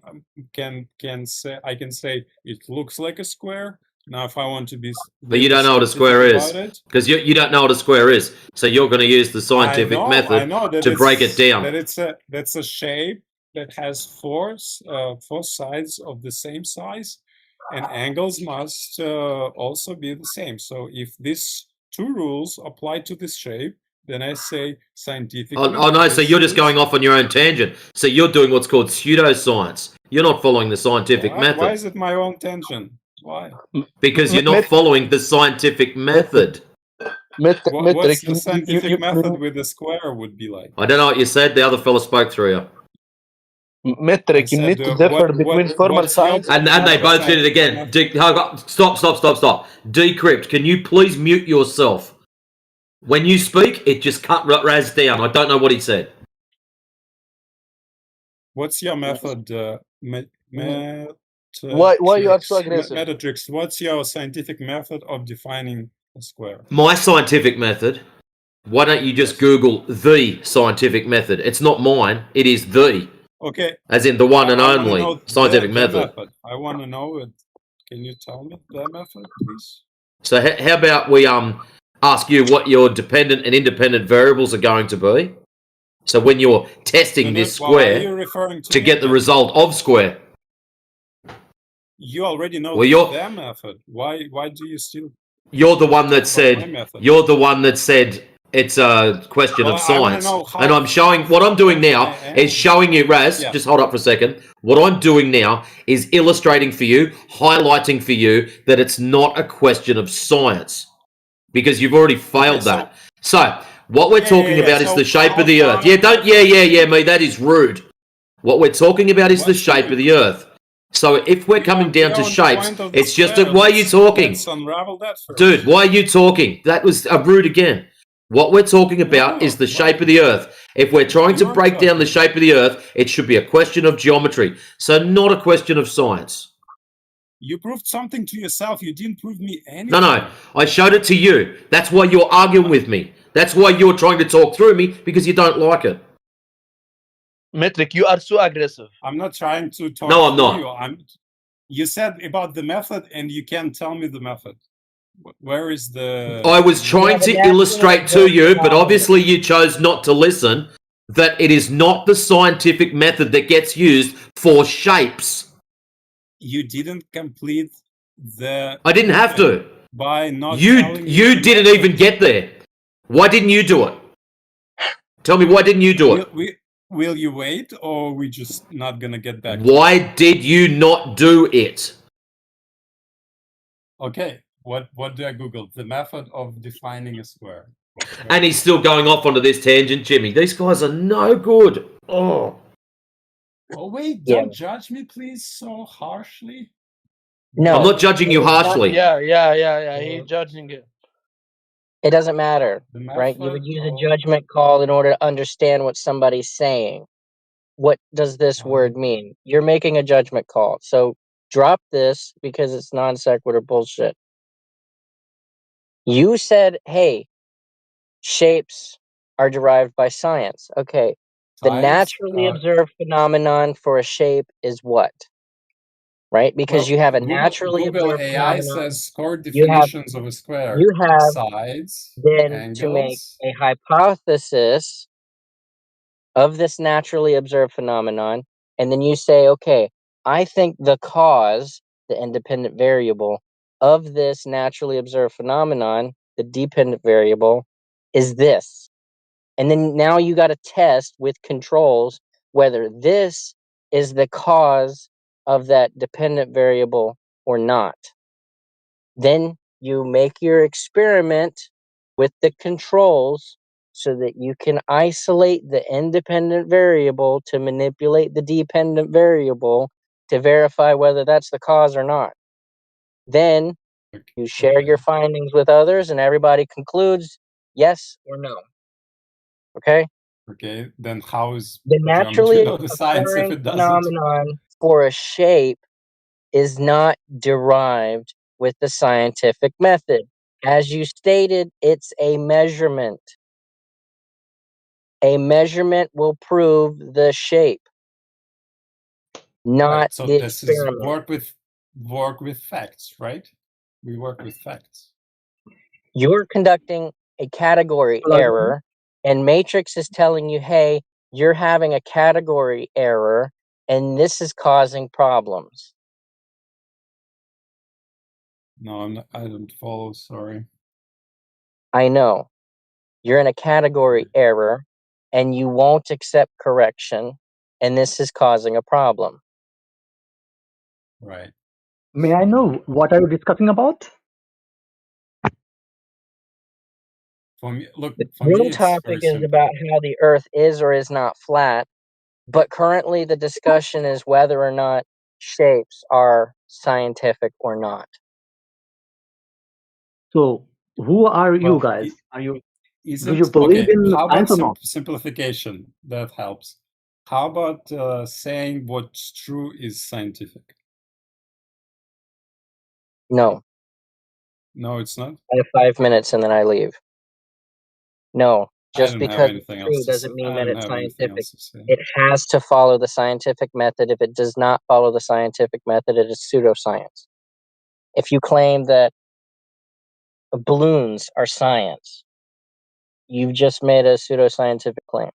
can say I can say it looks like a square. Now, if I want to be, But you don't know what a square is because you don't know what a square is. So you're going to use the scientific method to break it down. That's a shape that has four sides of the same size, and angles must also be the same. So if these two rules apply to this shape, then I say scientific. Oh no! So you're just going off on your own tangent. So you're doing what's called pseudoscience. You're not following the scientific method. Why is it my own tangent? Why? Because you're not following the scientific method. What's the scientific method with the square would be like? I don't know what you said. The other fella spoke through you. Metric, you need to differ between formal science and they both did it again. Stop. Decrypt, can you please mute yourself? When you speak, it just cut Raz down. I don't know what he said. What's your method? Why you are so aggressive? Metatrix, what's your scientific method of defining a square? My scientific method? Why don't you just Google the scientific method? It's not mine. It is the. Okay. As in the one and only scientific method. I want to know it. Can you tell me that method, please? So how about we ask you what your dependent and independent variables are going to be? So when you're testing this square to get the result of square. You already know their method. Why do you still? You're the one that said. You're the one that said it's a question of science. And I'm showing what I'm doing now is showing you, Raz. Just hold up for a second. What I'm doing now is illustrating for you, highlighting for you that it's not a question of science because you've already failed that. So what we're talking about is the shape of the Earth. Me. That is rude. What we're talking about is the shape of the Earth. So if we're coming down to shapes, it's just why are you talking? Dude, why are you talking? That was rude again. What we're talking about is the shape of the Earth. If we're trying to break down the shape of the Earth, it should be a question of geometry. So not a question of science. You proved something to yourself. You didn't prove me anything. No. I showed it to you. That's why you're arguing with me. That's why you're trying to talk through me because you don't like it. Metric, you are so aggressive. I'm not trying to talk No, I'm not. you. You said about the method and you can't tell me the method. Where is the... I was trying to illustrate to you, but obviously you chose not to listen, that it is not the scientific method that gets used for shapes. You didn't complete the... I didn't have to. By not you didn't even get there. Why didn't you do it? Tell me, why didn't you do it? Will you wait, or are we just not going to get back? Why did you not do it? Okay, what do I Google? The method of defining a square. And he's still going off onto this tangent, Jimmy. These guys are no good. Oh wait, don't judge me, please, so harshly. No. I'm not judging you harshly. Yeah. He's judging you. It doesn't matter, right? You would use a judgment call in order to understand what somebody's saying. What does this word mean? You're making a judgment call. So drop this because it's non sequitur bullshit. You said, hey, shapes are derived by science. Okay. The naturally observed phenomenon for a shape is what? Right? Because you have a naturally observed AI phenomenon. says core definitions of a square. You have sides, then angles. To make a hypothesis of this naturally observed phenomenon, and then you say, okay, I think the cause, the independent variable, of this naturally observed phenomenon, the dependent variable, is this. And then now you got to test with controls whether this is the cause of that dependent variable or not. Then you make your experiment with the controls so that you can isolate the independent variable to manipulate the dependent variable to verify whether that's the cause or not. Then you share your findings with others and everybody concludes yes or no. Okay? Okay, then how is The geometry naturally of the science if occurring it doesn't? phenomenon for a shape is not derived with the scientific method. As you stated, it's a measurement. A measurement will prove the shape, not Right. So the this is experiment. work with facts, right? We work with facts. You're conducting a category error, and Matrix is telling you, hey, you're having a category error, and this is causing problems. No, I'm not, I don't follow. Sorry. I know. You're in a category error, and you won't accept correction, and this is causing a problem. Right. May I know what are you discussing about? For me, look. The For real me, it's topic very is simple. about how the Earth is or is not flat, but currently the discussion is whether or not shapes are scientific or not. So, who are you Well, guys? Do you isn't believe okay. in How science about or not? simplification? That helps. How about saying what's true is scientific? No. No, it's not. I have 5 minutes and then I leave. No, I just don't have because it's anything else true to say. doesn't mean I that don't it's have anything scientific. else to say. It has to follow the scientific method. If it does not follow the scientific method, it is pseudoscience. If you claim that balloons are science, you've just made a pseudoscientific claim.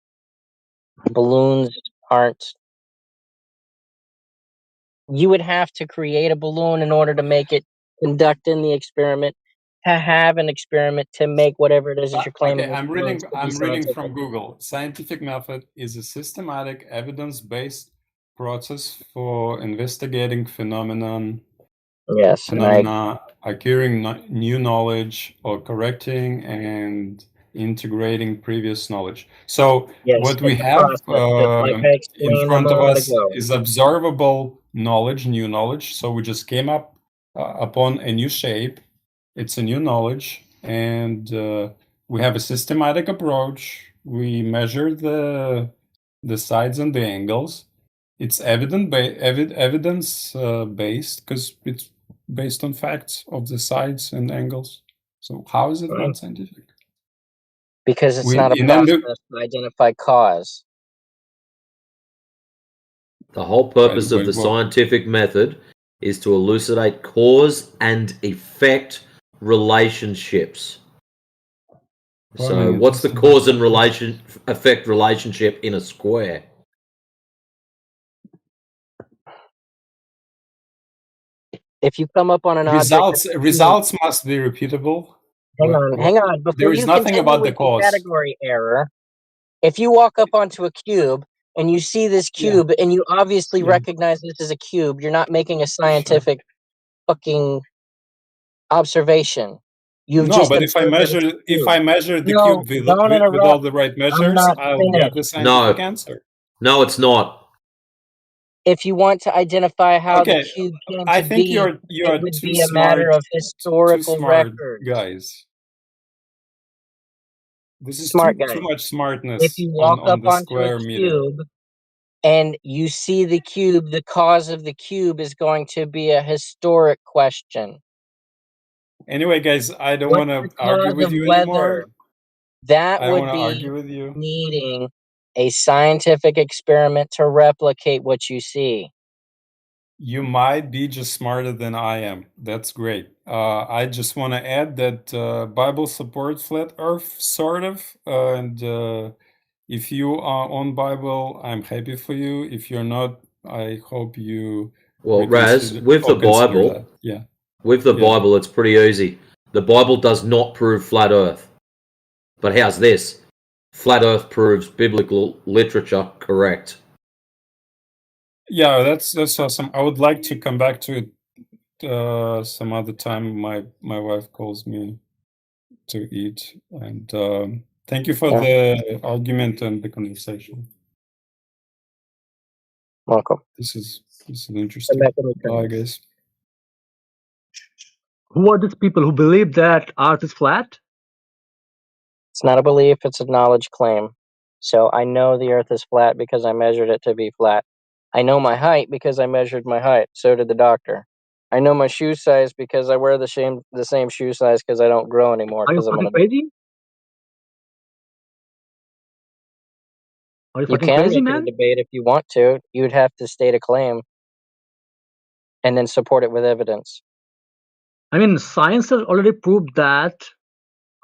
Balloons aren't. You would have to create a balloon in order to make it conduct in the experiment, to have an experiment to make whatever it is that you're claiming Okay, is science to be I'm reading from scientific. Google. Scientific method is a systematic, evidence-based process for investigating Yes, and phenomena, acquiring new knowledge, or correcting and integrating previous knowledge. So yes, what we it's a have process, just like I in explained a front of moment us ago. is observable knowledge, new knowledge. So we just came up upon a new shape. It's a new knowledge, and we have a systematic approach. We measure the sides and the angles. It's evidence based because it's based on facts of the sides and angles. So how is it Right? not scientific? Because it's We not a and then process to identify cause. The whole purpose of the scientific method is to elucidate cause and effect relationships. Well, I So, mean, it what's the doesn't cause and effect relationship in a square? If you come up on an object, results must be repeatable. hang on. Before There is you nothing continue about the with your cause. category error, if you walk up onto a cube and you see this cube and you obviously recognize this as a cube, you're not making a scientific fucking observation. You've No, just but if I observed that it's a cube. measure the No, cube don't with all interrupt. the right I'm measures, not I'll get the finished. scientific answer. No, it's not. If you want to identify how the Okay, cube came I to think be, you it are would too be a matter smart, of historical record. guys. This is Smart too guy. much If smartness you walk on up the onto a square meter. cube and you see the cube, the cause of the cube is going to be a historic question. Anyway, guys, I don't What's want the to argue cause with of you weather? anymore. That I don't would want to be argue with you. needing a scientific experiment to replicate what you see. You might be just smarter than I am. That's great. I just want to add that Bible supports flat Earth, sort of. And if you are on Bible, I'm happy for you. If you're not, I hope you Well, Raz, reconsider with the or consider Bible, that. Yeah. With the Yeah. Bible, it's pretty easy. The Bible does not prove flat Earth. But how's this? Flat Earth proves biblical literature correct. Yeah, that's awesome. I would like to come back to it some other time. My wife calls me to eat, and thank you for the argument and the conversation. Welcome. This is interesting. Bye, guys. Who are these people who believe that Earth is flat? It's not a belief, it's a knowledge claim. So I know the Earth is flat because I measured it to be flat. I know my height because I measured my height. So did the doctor. I know my shoe size because I wear the same shoe size because I don't grow anymore Are you because I'm an fucking adult. crazy? Are you You fucking can crazy, make it a man? debate if you want to. You would have to state a claim and then support it with evidence. I mean, science has already proved that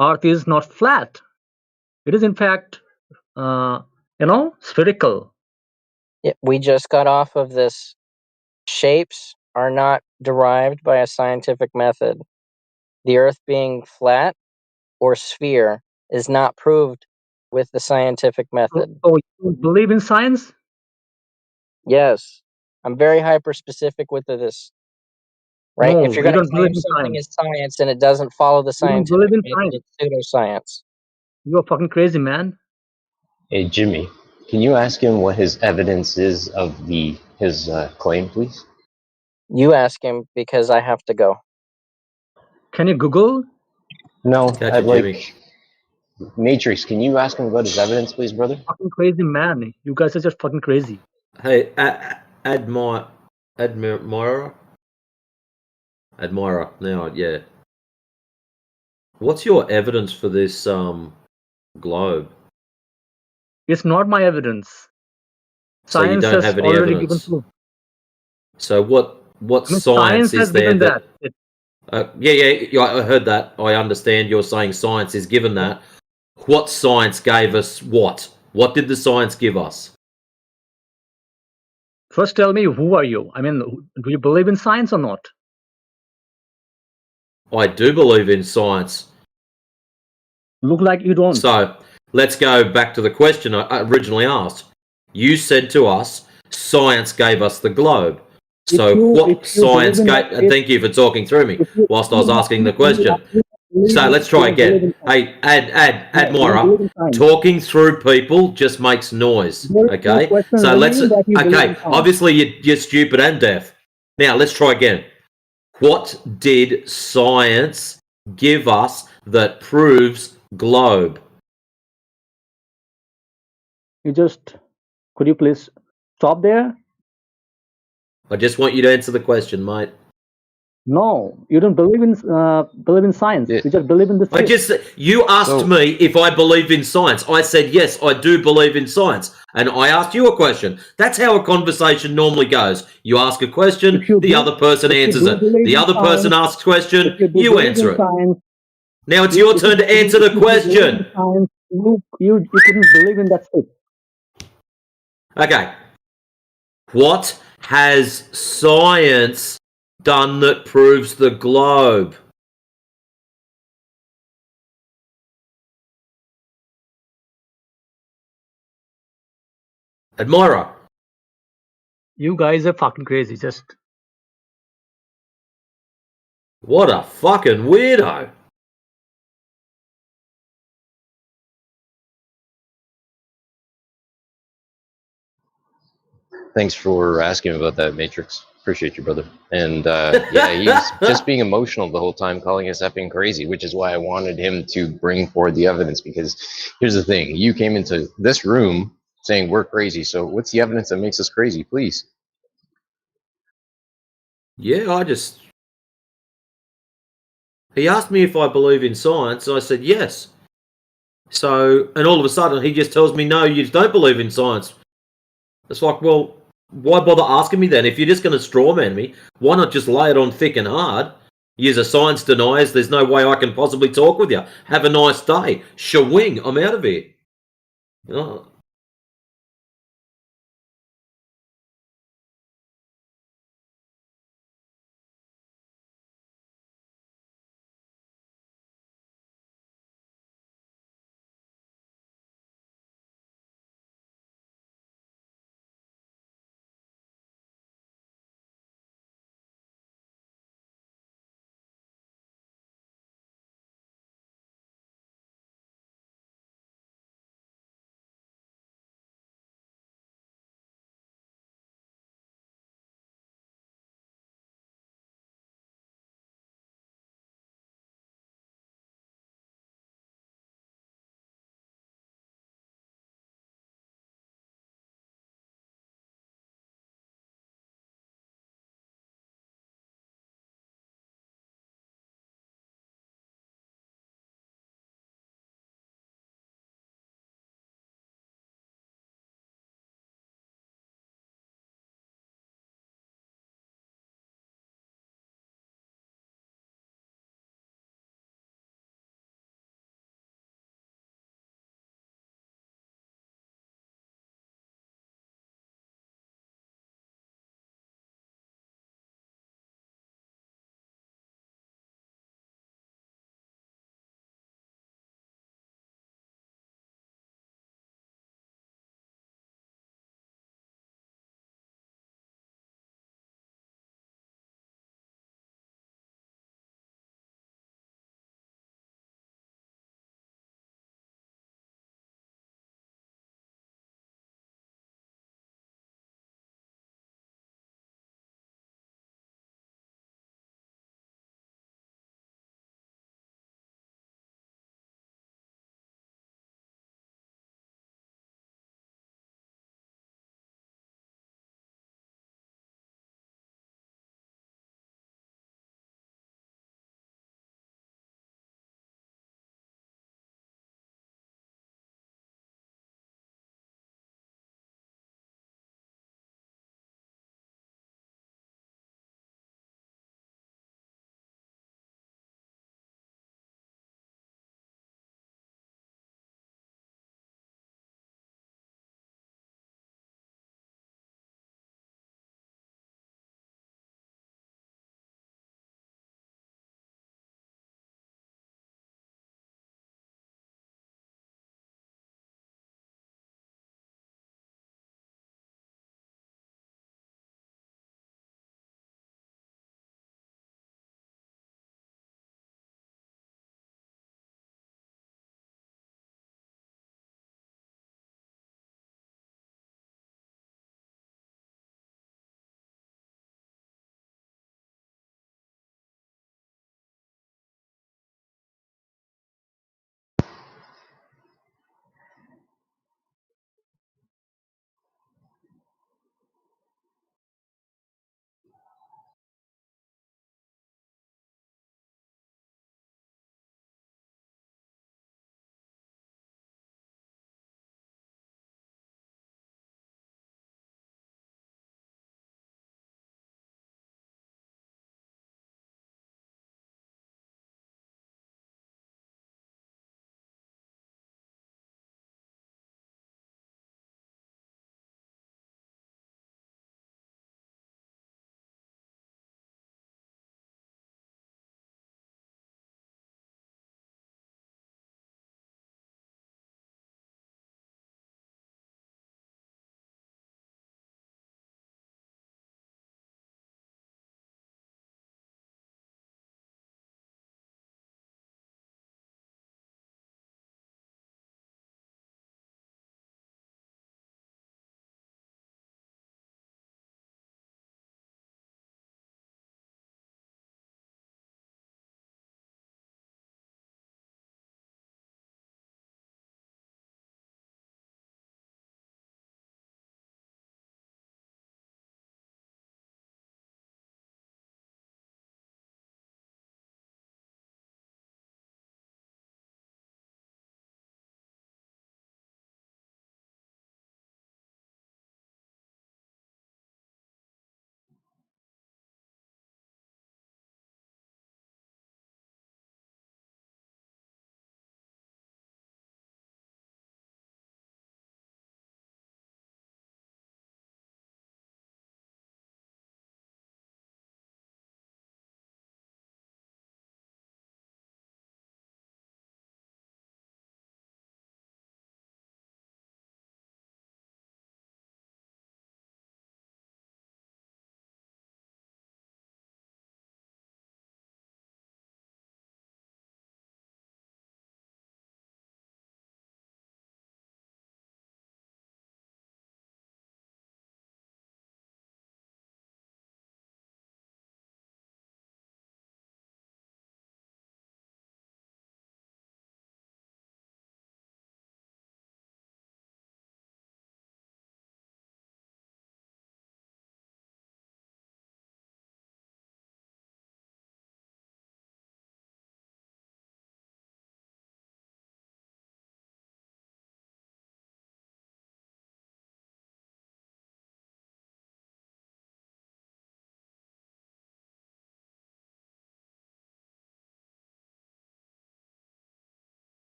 Earth is not flat. It is, in fact, spherical. Yeah, we just got off of this. Shapes are not derived by a scientific method. The Earth being flat or sphere is not proved with the scientific method. So you believe in science? Yes, I'm very hyper specific with this. Right? No, If you're you going to don't claim believe in something science. is science and it doesn't follow the You don't believe scientific in method, science. it's pseudoscience. You are fucking crazy, man. Hey, Jimmy, can you ask him what his evidence is of his claim, please? You ask him because I have to go. Can you Google? No, Catch I'd it, Jimmy. like Matrix. Can you ask him about his evidence, please, brother? Fucking crazy, man. You guys are just fucking crazy. Hey, Admira. Now, yeah. What's your evidence for this globe? It's not my evidence. So you Science don't has have any already given evidence. proof. So what I mean, science science is has there given that? that. Yeah, I heard that. I understand you're saying science is given that. What science gave us what? What did the science give us? First, tell me, who are you? I mean, do you believe in science or not? I do believe in science. Look like you don't. So let's go back to the question I originally asked. You said to us, science gave us the globe. So what science gave... Thank you for talking through me whilst I was asking the question. So let's try again. Hey, Admira, talking through people just makes noise. Okay? So let's... Okay, obviously you're stupid and deaf. Now let's try again. What did science give us that proves globe? Could you please stop there? I just want you to answer the question, mate. No, you don't believe in science. You just believe in the You asked me if I believe in science. I said yes, I do believe in science, and I asked you a question. That's how a conversation normally goes. You ask a question, the other person answers it. The other person asks a question, you answer it. Now it's your turn to answer the question. You couldn't believe in that shit. Okay. What has science done that proves the globe? Admira. You guys are fucking crazy. Just What a fucking weirdo. Thanks for asking about that, Matrix. Appreciate you, brother. And yeah, he's just being emotional the whole time, calling us effing crazy, which is why I wanted him to bring forward the evidence. Because here's the thing: you came into this room saying we're crazy. So what's the evidence that makes us crazy, please? Yeah, he asked me if I believe in science, and I said yes. So, and all of a sudden he just tells me, no, you just don't believe in science. It's like, well, why bother asking me then? If you're just going to strawman me, why not just lay it on thick and hard? Use a science deniers, there's no way I can possibly talk with you. Have a nice day. Shawing, I'm out of here. Oh.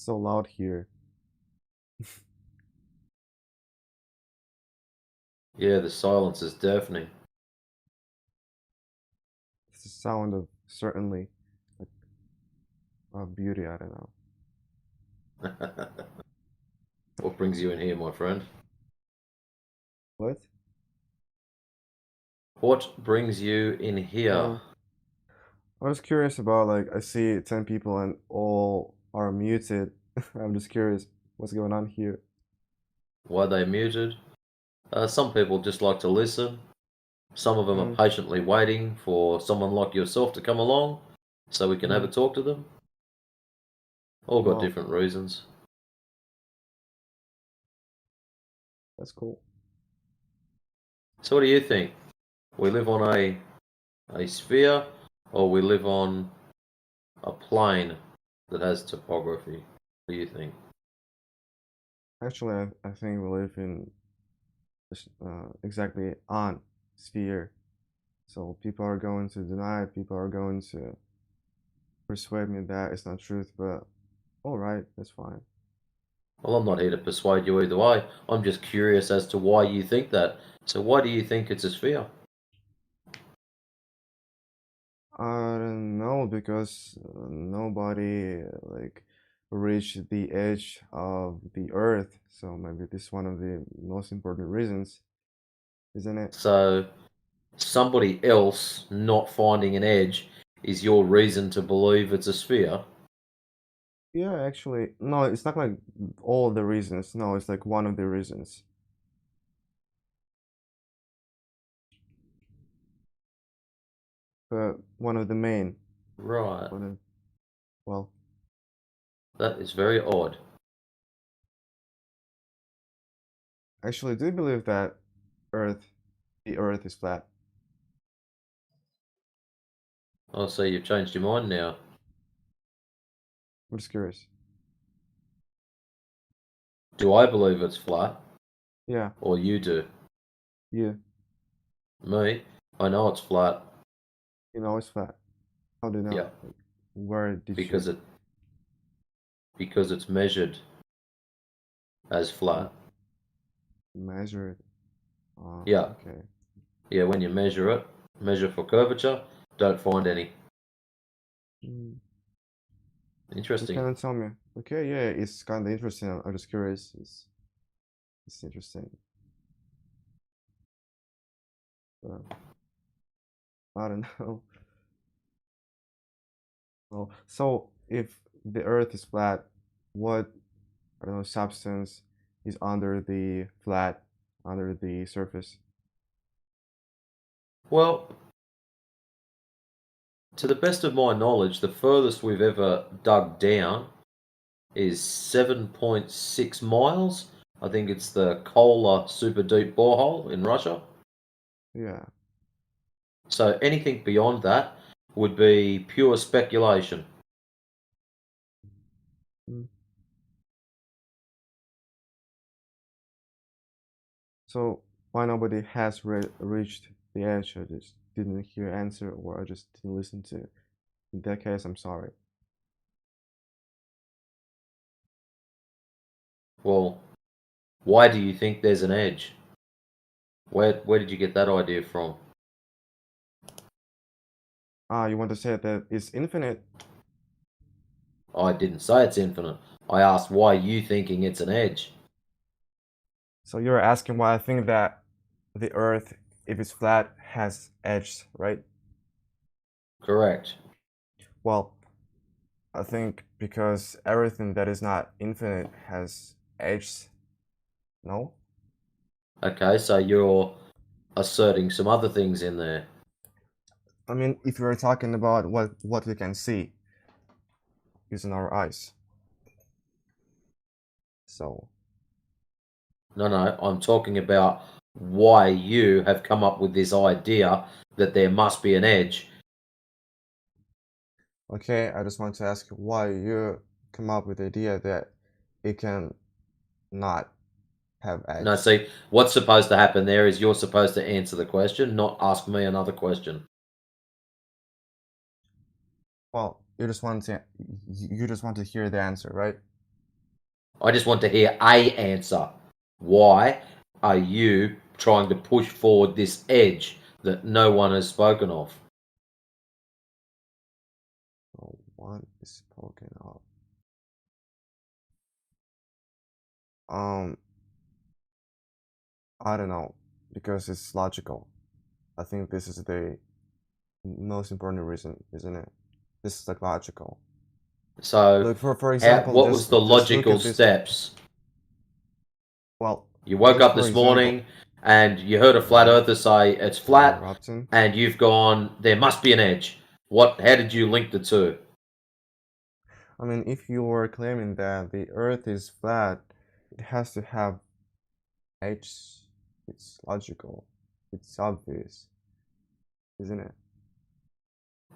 So loud here. Yeah, the silence is deafening. It's the sound of certainly like, of beauty. I don't know. What brings you in here, my friend? What? What brings you in here? I was curious about like I see 10 people and all are muted. I'm just curious what's going on here. Why they muted? Some people just like to listen. Some of them are Mm. patiently waiting for someone like yourself to come along so we can have a Mm. talk to them. All got Wow, different reasons. that's cool. So what do you think? We live on a sphere, or we live on a plane that has topography? What do you think? Actually, I think we live in exactly on sphere. So people are going to deny it. People are going to persuade me that it's not truth. But all right, that's fine. Well, I'm not here to persuade you either way. I'm just curious as to why you think that. So why do you think it's a sphere? I don't know because nobody like reached the edge of the earth. So maybe this is one of the most important reasons, isn't it? So somebody else not finding an edge is your reason to believe it's a sphere? Yeah, actually, no, it's not like all the reasons. No, it's like one of the reasons. But one of the main. Right. One of, well, That is very odd. actually, do you believe that Earth, the Earth is flat? Oh, so you've changed your mind now. I'm just curious. Do I believe it's flat? Yeah, Or you do? yeah, Me? I know it's flat. you know it's flat. How do you know? Yeah. Like, where did Because you it's measured as flat. measure it? Yeah. Okay. Yeah, when you measure for curvature, don't find any. Mm. You Interesting. cannot tell me. Okay, yeah, it's kind of interesting. I'm just curious. It's interesting. I don't know. Oh, so if the Earth is flat, what I don't know substance is under the flat, under the surface? Well, to the best of my knowledge, the furthest we've ever dug down is 7.6 miles. I think it's the Kola super deep borehole in Russia. Yeah. So anything beyond that would be pure speculation. Mm. So why nobody has reached the edge? I just didn't hear answer, or I just didn't listen to. In that case, I'm sorry. Well, why do you think there's an edge? Where did you get that idea from? Ah, you want to say that it's infinite? I didn't say it's infinite. I asked why you thinking it's an edge. So you're asking why I think that the Earth, if it's flat, has edges, right? Correct. Well, I think because everything that is not infinite has edges. No? Okay, so you're asserting some other things in there. I mean, if you're talking about what we can see using our eyes. So, No, I'm talking about why you have come up with this idea that there must be an edge. okay, I just want to ask why you come up with the idea that it can not have No, edges. see, what's supposed to happen there is you're supposed to answer the question, not ask me another question. Well, you just want to hear the answer, right? I just want to hear a answer. Why are you trying to push forward this edge that no one has spoken of? No one is spoken of. I don't know, because it's logical. I think this is the most important reason, isn't it? This is like logical. So, Look, for example, what was the just look logical at this. steps? Well, You woke just up for this example. morning and you heard a flat earther say it's flat, Interrupting. and you've gone, there must be an edge. How did you link the two? I mean, if you were claiming that the Earth is flat, it has to have edges. It's logical. It's obvious, isn't it?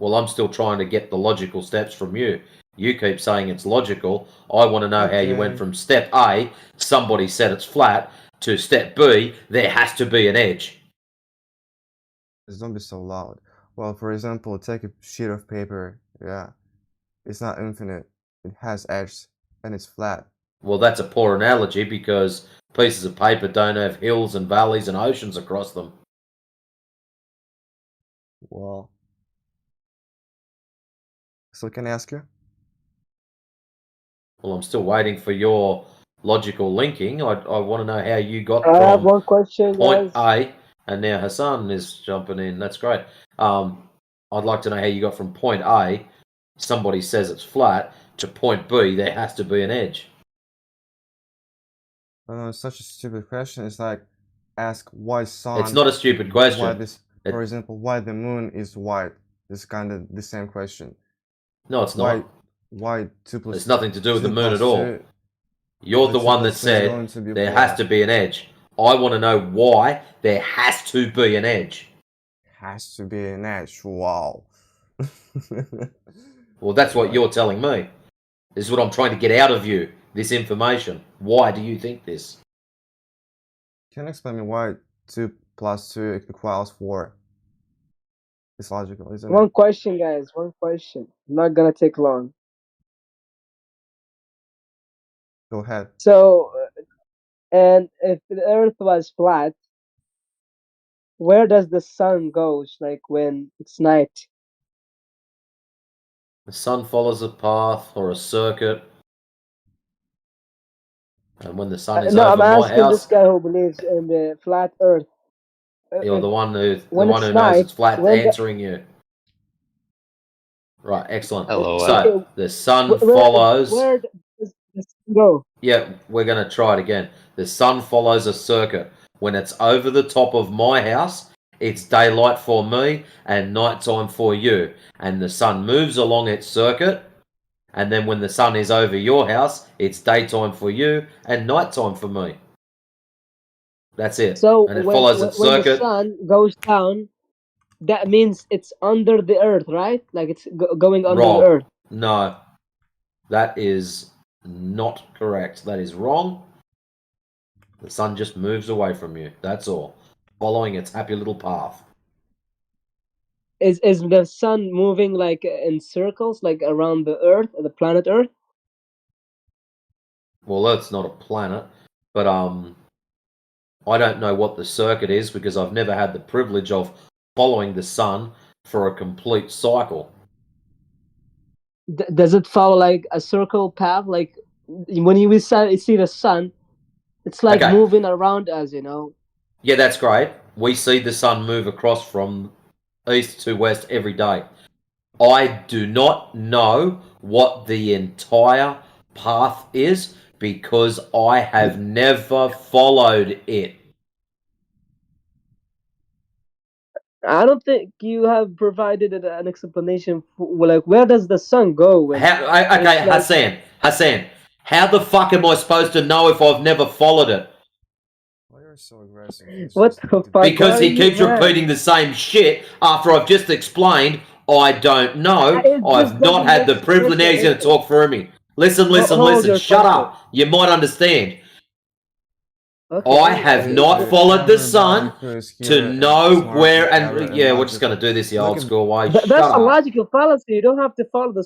Well, I'm still trying to get the logical steps from you. You keep saying it's logical. I want to know how you went Okay. from step A, somebody said it's flat, to step B, there has to be an edge. Just don't be so loud. Well, for example, take a sheet of paper. Yeah, it's not infinite. It has edges and it's flat. Well, that's a poor analogy because pieces of paper don't have hills and valleys and oceans across them. Well, so can I ask you? Well, I'm still waiting for your logical linking. I want to know how you got I have from one question, point guys. A, and now Hassan is jumping in. That's great. I'd like to know how you got from point A, somebody says it's flat, to point B, there has to be an edge. It's such a stupid question. It's like, ask why sun. It's not a stupid question. Why this, for example, why the moon is white. It's kind of the same question. No, it's not. Why 2 plus? It's nothing to do with the 2 moon plus at all. 2, You're the 2 one that plus 2 is going said to be there 4. has to be an edge. I want to know why there has to be an edge. Has to be an edge. Wow. Well, that's what you're telling me. This is what I'm trying to get out of you, this information. Why do you think this? Can you explain me why 2 plus 2 equals 4? It's logical, isn't it? One question, guys. One question. Not gonna take long. Go ahead. So, and if the Earth was flat, where does the sun goes? Like when it's night? The sun follows a path or a circuit. And when the sun is No, I'm over my asking this house, guy who believes in the flat Earth. you're the one who When it's knows night, it's flat when the, answering you. Right, excellent. Hello. So the sun where follows. where does the sun go? Yeah, we're going to try it again. The sun follows a circuit. When it's over the top of my house, it's daylight for me and nighttime for you. And the sun moves along its circuit. And then when the sun is over your house, it's daytime for you and nighttime for me. That's it. So And it follows its when the circuit. sun goes down, that means it's under the Earth, right? Like it's going under Wrong. the Earth. No, that is not correct. That is wrong. The sun just moves away from you. That's all. Following its happy little path. Is the sun moving like in circles, like around the Earth, the planet Earth? Well, Earth's not a planet, but I don't know what the circuit is because I've never had the privilege of following the sun for a complete cycle. Does it follow like a circle path? Like when you see the sun, it's like Okay. moving around us, you know. Yeah, that's great. We see the sun move across from east to west every day. I do not know what the entire path is because I have never followed it. I don't think you have provided an explanation for like where does the sun go when? Okay, Hassan, how the fuck am I supposed to know if I've never followed it? Why are you so aggressive? What the fuck? Because he keeps repeating the same shit after I've just explained. I don't know. I've not had the privilege. Now he's going to talk for me. Listen. Shut up. You might understand. Okay. I have not followed the sun to know where. And yeah, we're just going to do this the old school way. Shut That's a up. logical fallacy. You don't have to follow the.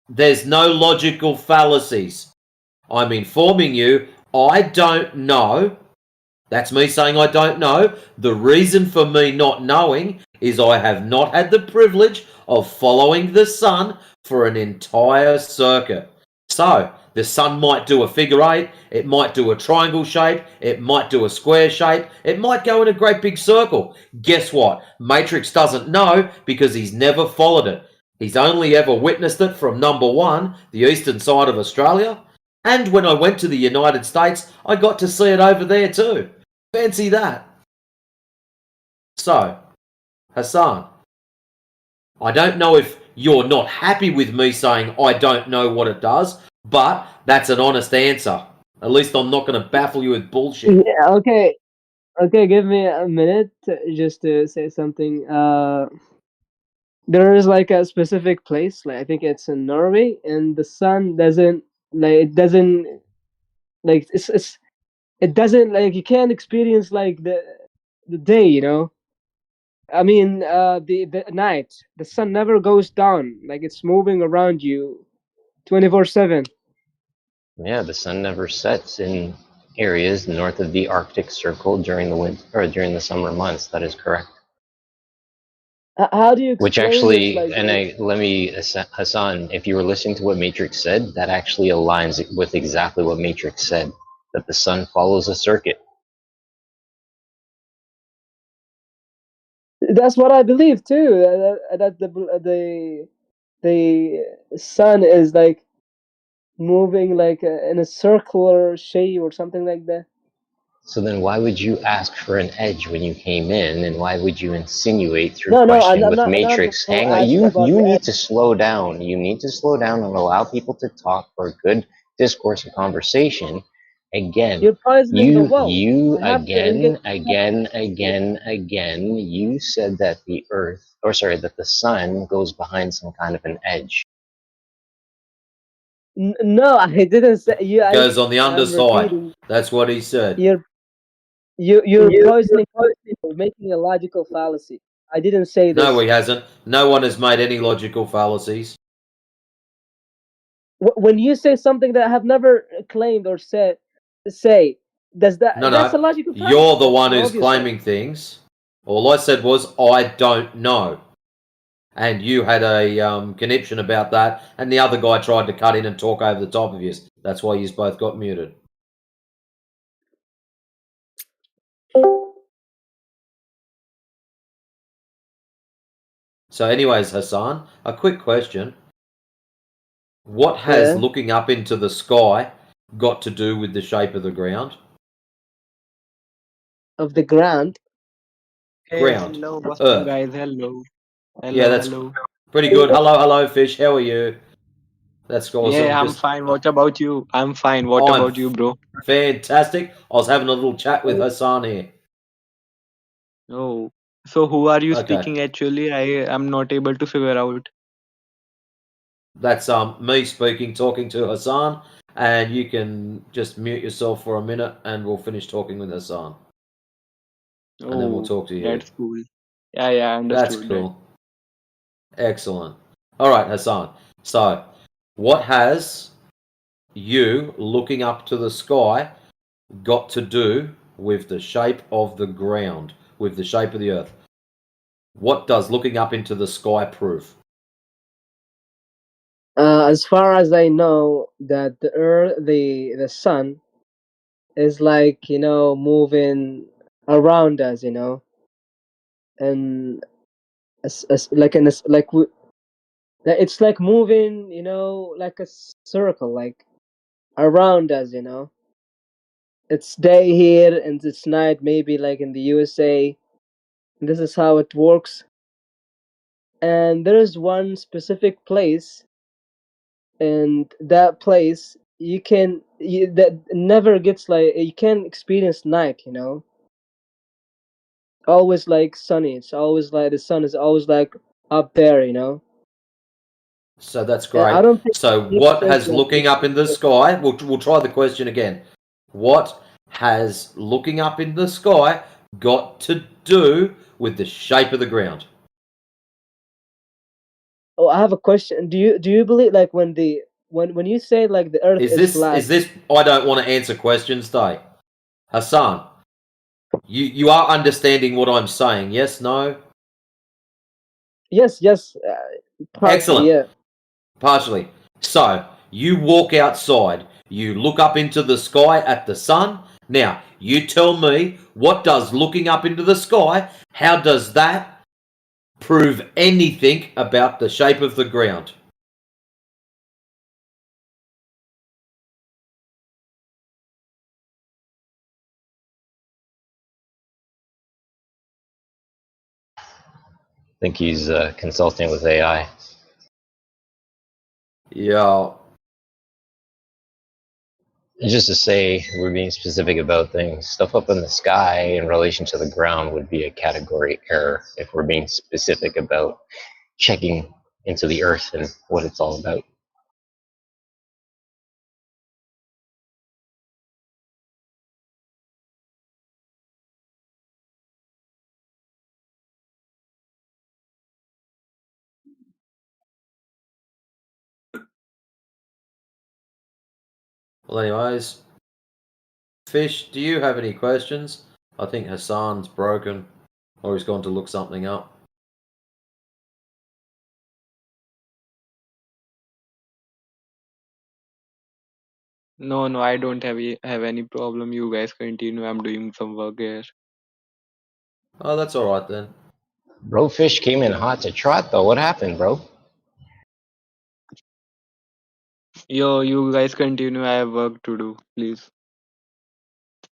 There's no logical fallacies. I'm informing you I don't know. That's me saying I don't know. The reason for me not knowing is I have not had the privilege of following the sun for an entire circuit. So, the sun might do a figure eight, it might do a triangle shape, it might do a square shape, it might go in a great big circle. Guess what? Matrix doesn't know because he's never followed it. He's only ever witnessed it from number one, the eastern side of Australia. And when I went to the United States, I got to see it over there too. Fancy that. So, Hassan, I don't know if you're not happy with me saying I don't know what it does, but that's an honest answer. At least I'm not going to baffle you with bullshit. Yeah, okay. Okay, give me a minute just to say something. There is like a specific place, like I think it's in Norway, and the sun doesn't like it doesn't like it's it doesn't like you can't experience like the day, you know. I mean, the night. The sun never goes down. Like it's moving around you, 24/7. Yeah, the sun never sets in areas north of the Arctic Circle during the winter or during the summer months. That is correct. How do you Which explain this? actually, Like, and let me, Hassan, if you were listening to what Matrix said, that actually aligns with exactly what Matrix said, that the sun follows a circuit. that's what I believe too. That the sun is like moving like in a circular shape or something like that. So then why would you ask for an edge when you came in, and why would you insinuate through No, no, question I'm with not. I'm not Matrix? Hang on, asking about you the need edge. to slow down. You need to slow down and allow people to talk for a good discourse and conversation. Again, You're poisoning the well. I have to engage. again, you said that the earth, or sorry, that the sun goes behind some kind of an edge. No, I didn't say you. Goes on the I'm underside. repeating. That's what he said. You're poisoning. You're making a logical fallacy. I didn't say No, this. he hasn't. No one has made any logical fallacies. When you say something that I have never claimed or say does No, that's a no. logical You're fallacy? the one who's Obviously. claiming things. All I said was, I don't know. And you had a conniption about that, and the other guy tried to cut in and talk over the top of you. That's why you both got muted. So, anyways, Hassan, a quick question. What has Yeah. looking up into the sky got to do with the shape of the ground? Of the ground. Hey, Ground. hello, what's up, Earth. guys? Hello, Yeah, hello, that's hello. pretty good. Hello, hello, fish. How are you? That's awesome. Yeah, I'm Just fine. What about you? I'm fine. What I'm about you, bro? fantastic. I was having a little chat with Hassan here. Oh, so who are you Okay. speaking actually? I am not able to figure out. That's me speaking, talking to Hassan, and you can just mute yourself for a minute, and we'll finish talking with Hassan, and then we'll Oh, talk to you. that's cool. Yeah, I That's understood that. cool. Excellent. All right, Hassan. So, what has you looking up to the sky got to do with the shape of the ground, with the shape of the earth? What does looking up into the sky prove? As far as I know, that the earth, the sun, is like moving around us, and like it's like moving, like a circle, like around us, It's day here and it's night, maybe like in the USA. This is how it works. And there is one specific place, and that place that never gets like you can experience night, always like sunny. It's always like the sun is always like up there, So that's And I great. don't think So people what think has like looking up in the sky? We'll try the question again. What has looking up in the sky got to do with the shape of the ground? Oh, I have a question. Do you believe like when the when you say like the Earth is flat, Is this? I don't want to answer questions, Day. Hassan, you are understanding what I'm saying? Yes, no. yes, partially, Excellent. yeah. Partially. So you walk outside. You look up into the sky at the sun. Now you tell me, what does looking up into the sky? How does that prove anything about the shape of the ground? I think he's consulting with AI. Yeah. Just to say we're being specific about things, stuff up in the sky in relation to the ground would be a category error if we're being specific about checking into the earth and what it's all about. Well, anyways, Fish, do you have any questions? I think Hassan's broken, or he's gone to look something up. No, I don't have any problem. You guys continue. I'm doing some work here. Oh, that's all right then. Bro, Fish came in hot to trot though. What happened, bro? Yo, you guys continue. I have work to do. Please.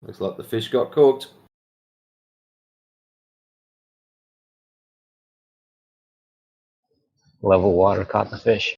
Looks like the fish got cooked. Level water caught the fish.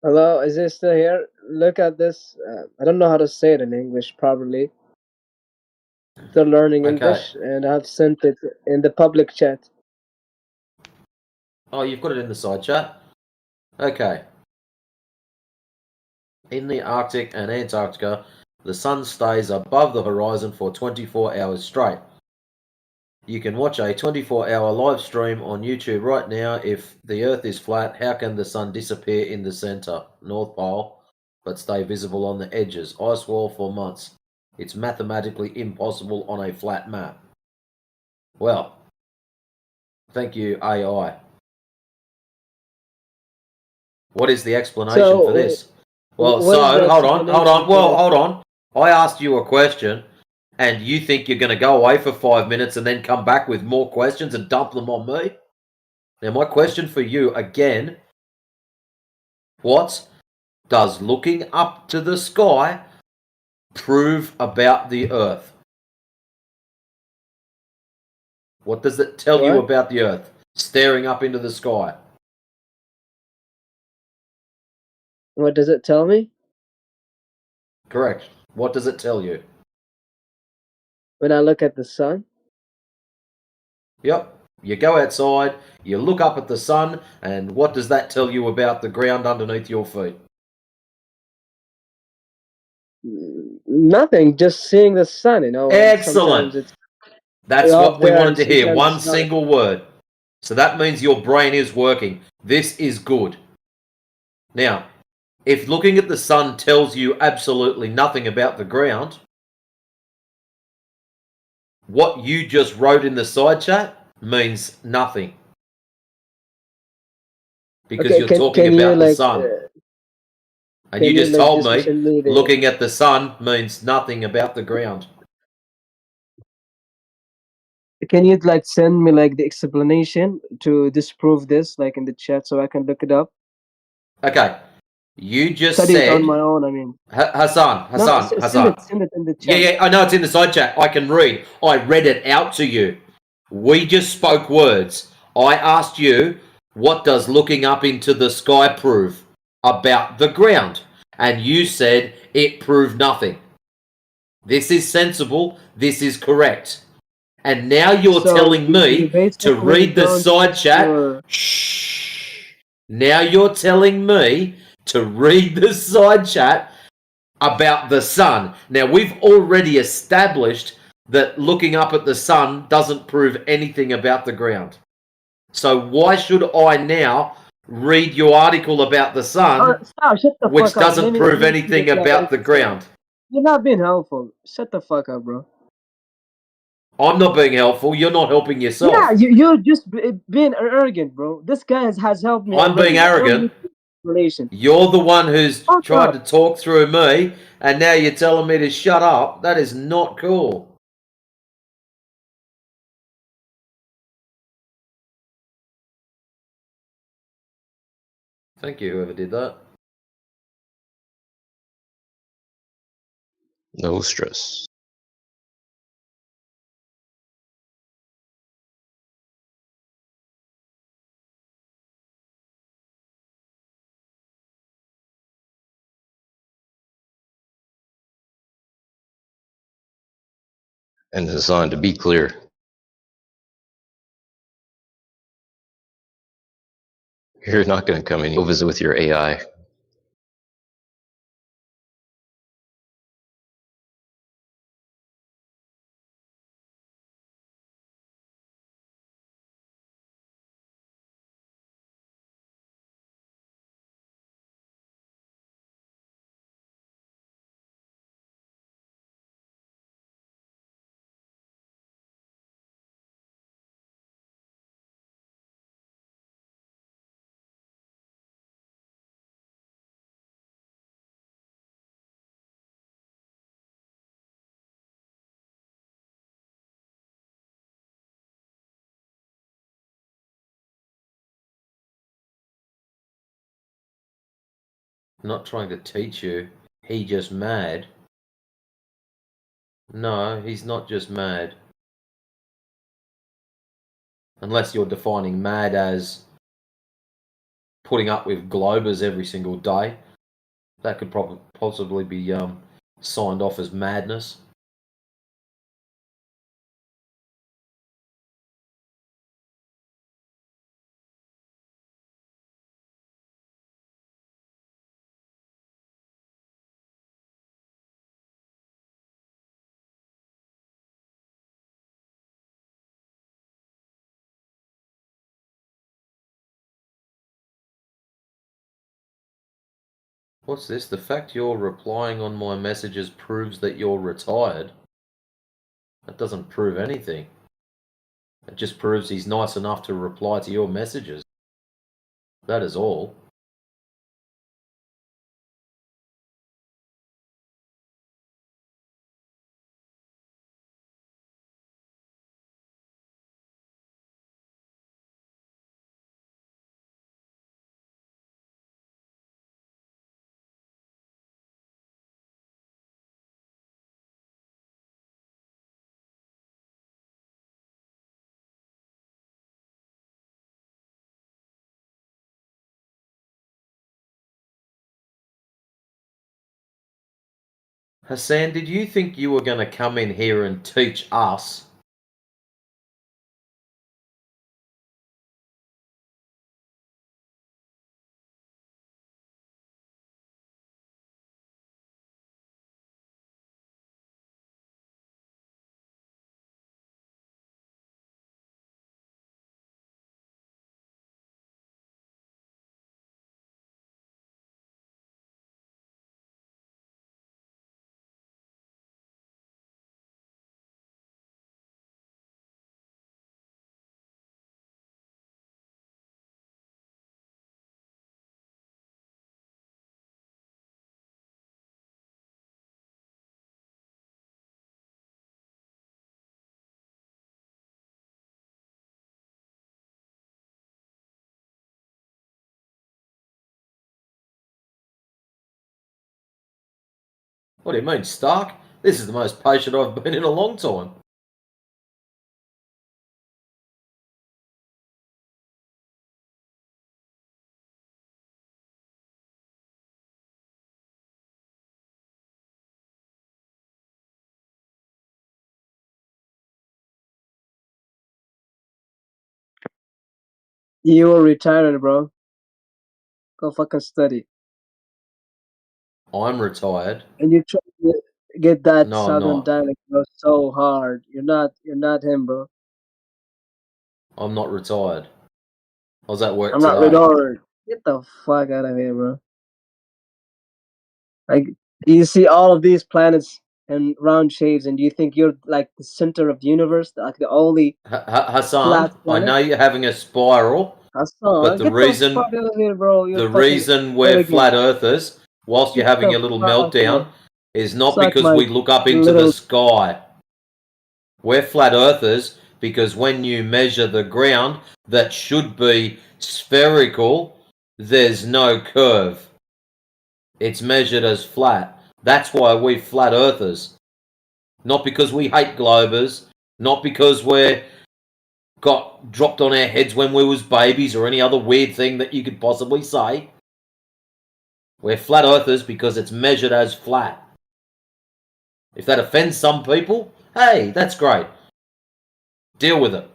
Hello, is it still here? Look at this. I don't know how to say it in English properly. Still learning Okay. English, and I've sent it in the public chat. Oh, you've got it in the side chat? Okay. In the Arctic and Antarctica, the sun stays above the horizon for 24 hours straight. You can watch a 24-hour live stream on YouTube right now. If the Earth is flat, how can the sun disappear in the center, North Pole, but stay visible on the edges? Ice wall for months. It's mathematically impossible on a flat map. Well, thank you, AI. What is the explanation for this? Well, what is the hold on. explanation Well, for it? hold on. I asked you a question, and you think you're going to go away for 5 minutes and then come back with more questions and dump them on me? Now, my question for you again, what does looking up to the sky prove about the Earth? What does it tell you What? about the Earth? Staring up into the sky. What does it tell me? Correct. What does it tell you? When I look at the sun? Yep. You go outside, you look up at the sun, and what does that tell you about the ground underneath your feet? Nothing. Just seeing the sun, you know, and Excellent. sometimes it's That's up what we there, wanted and to hear. sometimes One it's not. single word. So that means your brain is working. This is good. Now, if looking at the sun tells you absolutely nothing about the ground, what you just wrote in the side chat means nothing. Because Okay, you're talking can you about the like sun. And you can you just like told just me send me the looking at the sun means nothing about the ground. can you like send me like the explanation to disprove this like in the chat so I can look it up? Okay. You just Study it on said my own. I mean, Hassan. no, Hassan. send it in the Yeah, chat. yeah, I know it's in the side chat. I can read. I read it out to you. We just spoke words. I asked you, what does looking up into the sky prove about the ground? And you said it proved nothing. This is sensible. This is correct. And now you're So telling you me to basically read the don't side trust chat. your. Shh. Now you're telling me to read the side chat about the sun. Now, we've already established that looking up at the sun doesn't prove anything about the ground. So why should I now read your article about the sun, Stop! Shut the which fuck up. doesn't prove Let me see anything what you about have the to say. ground? You're not being helpful. Shut the fuck up, bro. I'm not being helpful. You're not helping Yeah, yourself. you're just being arrogant, bro. This guy has helped me I'm being already. I don't need arrogant. explanation. You're the one who's Fuck tried up. to talk through me, and now you're telling me to shut up. That is not cool. Thank you, whoever did that. No stress. And Hassan, to be clear, you're not going to come in and visit with your AI. I'm not trying to teach you. He just mad. No, he's not just mad. Unless you're defining mad as putting up with globers every single day. That could possibly be signed off as madness. What's this? The fact you're replying on my messages proves that you're retired. That doesn't prove anything. It just proves he's nice enough to reply to your messages. That is all. Hassan, did you think you were going to come in here and teach us What do you mean, Stark? This is the most patient I've been in a long time. You were retired, bro. Go fucking study. I'm retired. And you try to get that No, I'm southern not. dialect, bro, so hard. You're not him, bro. I'm not retired. I was at work I'm not today. retired. Get the fuck out of here, bro. Like, you see all of these planets and round shapes, and you think you're like the center of the universe, like the only Hassan, flat I planet? know you're having a spiral, but Hassan, the get the fuck reason out of here, bro. You're the fucking reason we're arrogant. flat earthers, whilst you're Get having the a little fuck out of meltdown, here. is not Suck because my we look up into the little. sky. We're flat earthers because when you measure the ground that should be spherical, there's no curve. It's measured as flat. That's why we're flat earthers. Not because we hate globers, not because we're got dropped on our heads when we was babies or any other weird thing that you could possibly say. We're flat earthers because it's measured as flat. If that offends some people, hey, that's great. Deal with it.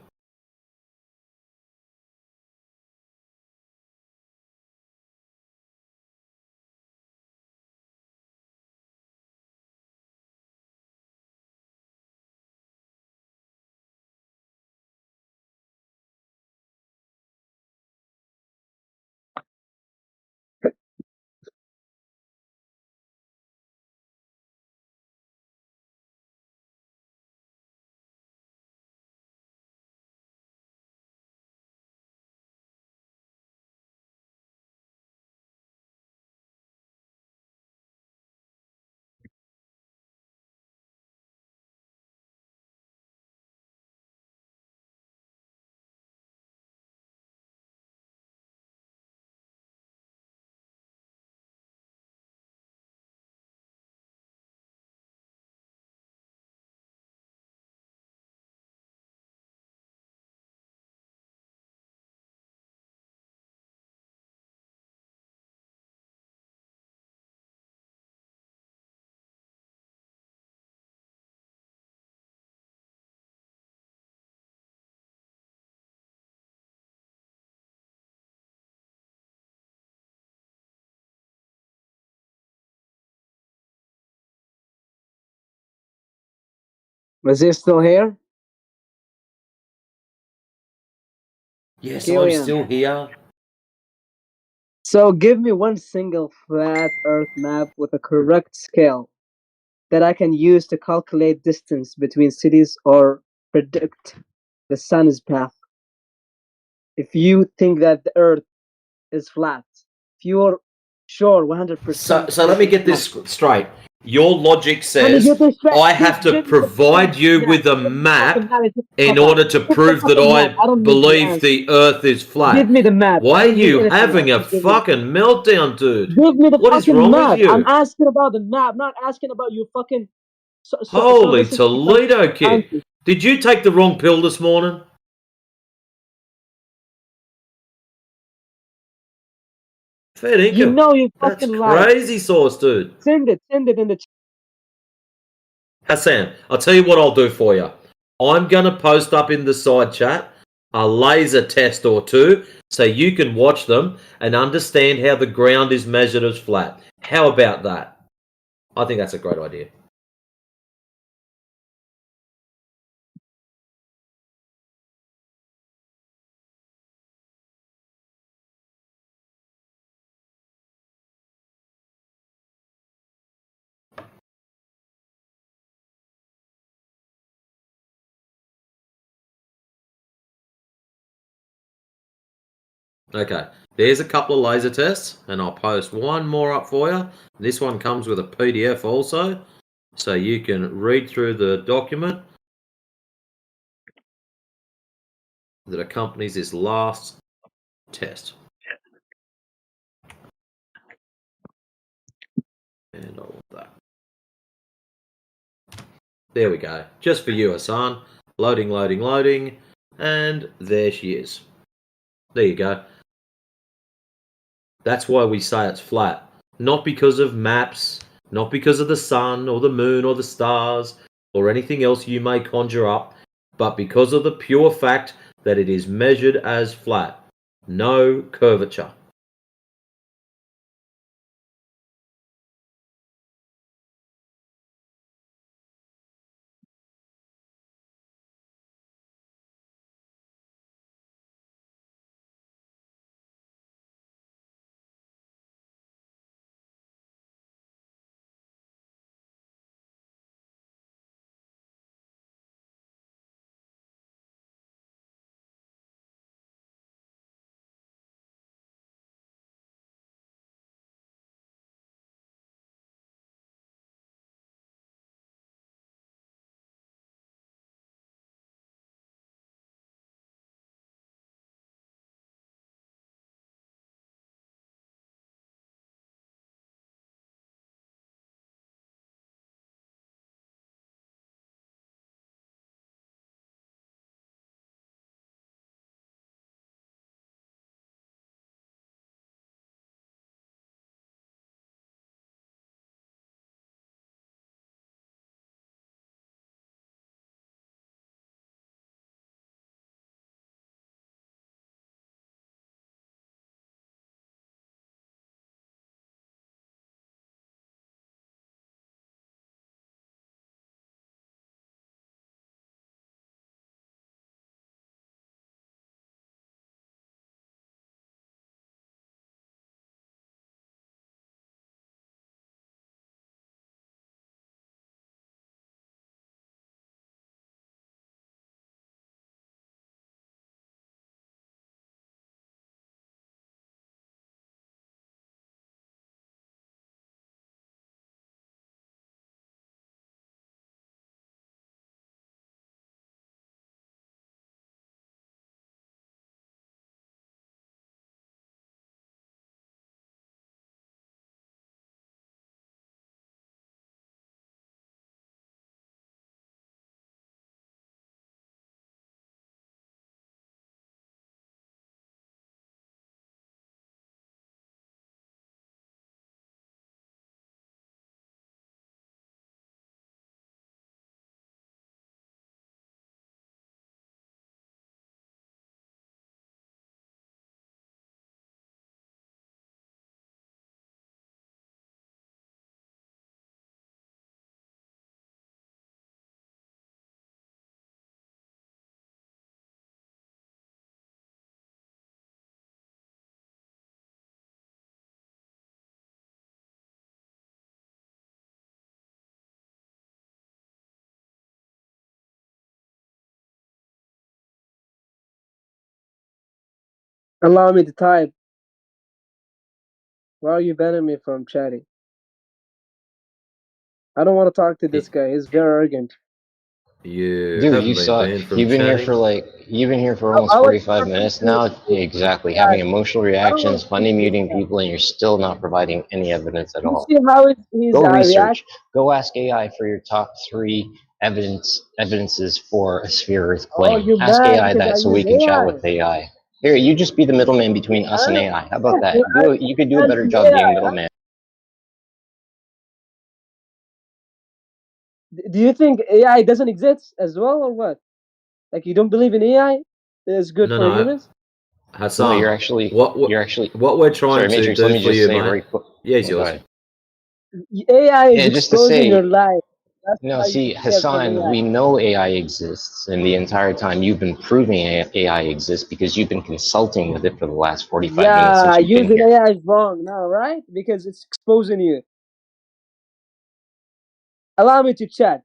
Is he still here? Yes, I'm Killian. still here. So give me one single flat Earth map with a correct scale that I can use to calculate distance between cities or predict the sun's path. If you think that the Earth is flat, if you're sure 100% So let me get flat. this straight. Your logic Let me says get this straight. I have to Give me the provide fucking you map. with a Give me the map fucking map. Get the in fuck out. order to Get the prove that fucking map. I I don't need your believe answer. the Earth is flat. Give me the map. Why I are don't need you anything else. having a Just give me. fucking meltdown, dude? Give me the What is fucking wrong map. with I'm you? asking about the map, not asking about your fucking Holy services. Toledo, kid. Answers. Did you take the wrong pill this morning? Fair You dinkum. know you That's fucking lied. crazy sauce, dude. Send it in the chat. Hassan, I'll tell you what I'll do for you. I'm going to post up in the side chat a laser test or two so you can watch them and understand how the ground is measured as flat. How about that? I think that's a great idea. Okay, there's a couple of laser tests, and I'll post one more up for you. This one comes with a PDF also, so you can read through the document that accompanies this last test. And I want that. There we go. Just for you, Hassan. Loading, loading, loading. And there she is. There you go. That's why we say it's flat. Not because of maps, not because of the sun or the moon or the stars or anything else you may conjure up, but because of the pure fact that it is measured as flat. No curvature. Allow me to type. Why are you banning me from chatting? I don't want to talk to this guy. He's very arrogant. You Dude, haven't you been suck. banned from chatting. You've been here for I almost was 45 minutes now. Exactly. I Having emotional don't want reactions, to speak funny to this muting guy. people, and you're still not providing any evidence at You all. see how he's Go react? research. Go ask AI for your top 3 evidences for a sphere Earth Oh, plane. you Ask mad AI because I that so use we can chat AI? with AI. Here, you just be the middleman between us and Huh? AI. How about You're that? You could do a better anti job being AI, a huh? middleman. Do you think AI doesn't exist as well, or what? Like you don't believe in AI is good No, for no. humans? No, Hassan, you're actually. what we're trying Sorry, to Matrix. Let do me for just you, say mate. very quick. Yeah, it's Oh, go yours. ahead. AI is Yeah, just to exposing your say, life. That's no, why you see, should scared from Hassan, AI. we know AI exists, and the entire time you've been proving AI exists because you've been consulting with it for the last 45 minutes Yeah, since you've been using here. AI is wrong now, right? Because it's exposing you. Allow me to chat.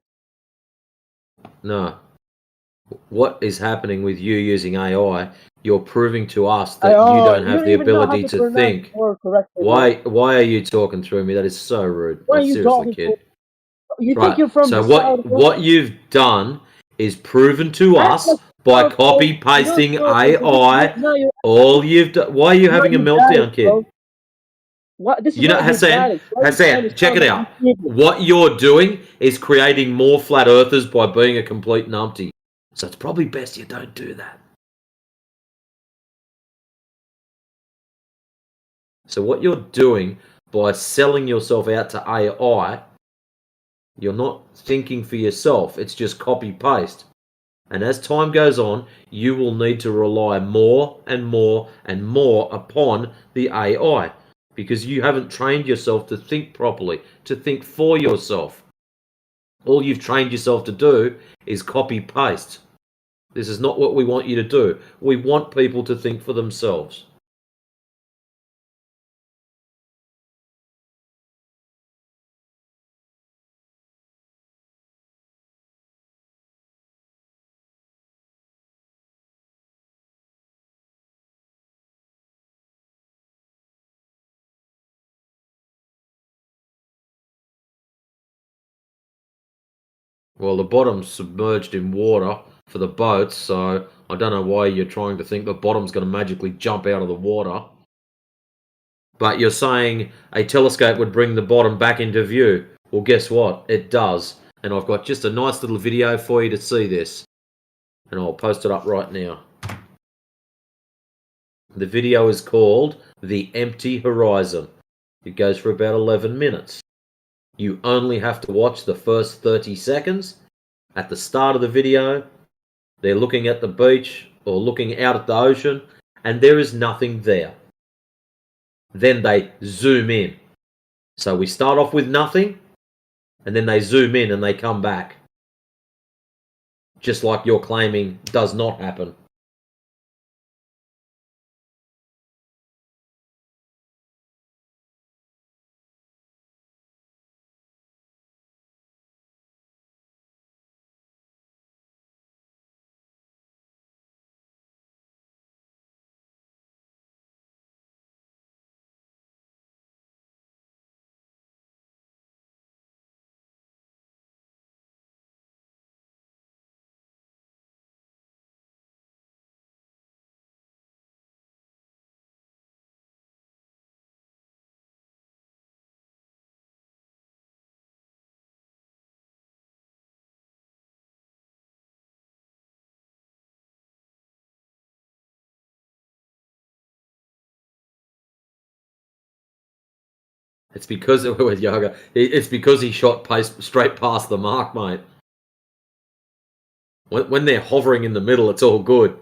No. What is happening with you using AI? You're proving to us I that you oh, don't you have don't the even know how ability to to pronounce think. the word correctly, man. Why are you talking through me? That is so rude. Why Oh, are you seriously, talking to? kid. You think Right. you're from So the south? what you've done is proven to Act like us by south, bro. copy You don't pasting know because AI now you're all you've done. Why are you now having a you guys, meltdown, bro. kid? What? This is You know, not even Hassan, valid. Why are you trying to check sound it like out. YouTuber? What you're doing is creating more flat earthers by being a complete numpty. So it's probably best you don't do that. So what you're doing by selling yourself out to AI, you're not thinking for yourself. It's just copy paste. And as time goes on, you will need to rely more and more and more upon the AI because you haven't trained yourself to think properly, to think for yourself. All you've trained yourself to do is copy paste. This is not what we want you to do. We want people to think for themselves. Well, the bottom's submerged in water for the boats, so I don't know why you're trying to think the bottom's going to magically jump out of the water. But you're saying a telescope would bring the bottom back into view. Well, guess what? It does. And I've got just a nice little video for you to see this. And I'll post it up right now. The video is called The Empty Horizon. It goes for about 11 minutes. You only have to watch the first 30 seconds. At the start of the video, they're looking at the beach or looking out at the ocean, and there is nothing there. Then they zoom in. So we start off with nothing, and then they zoom in and they come back. Just like you're claiming does not happen. It's because with Yoga. It's because he shot straight past the mark, mate. When they're hovering in the middle, it's all good.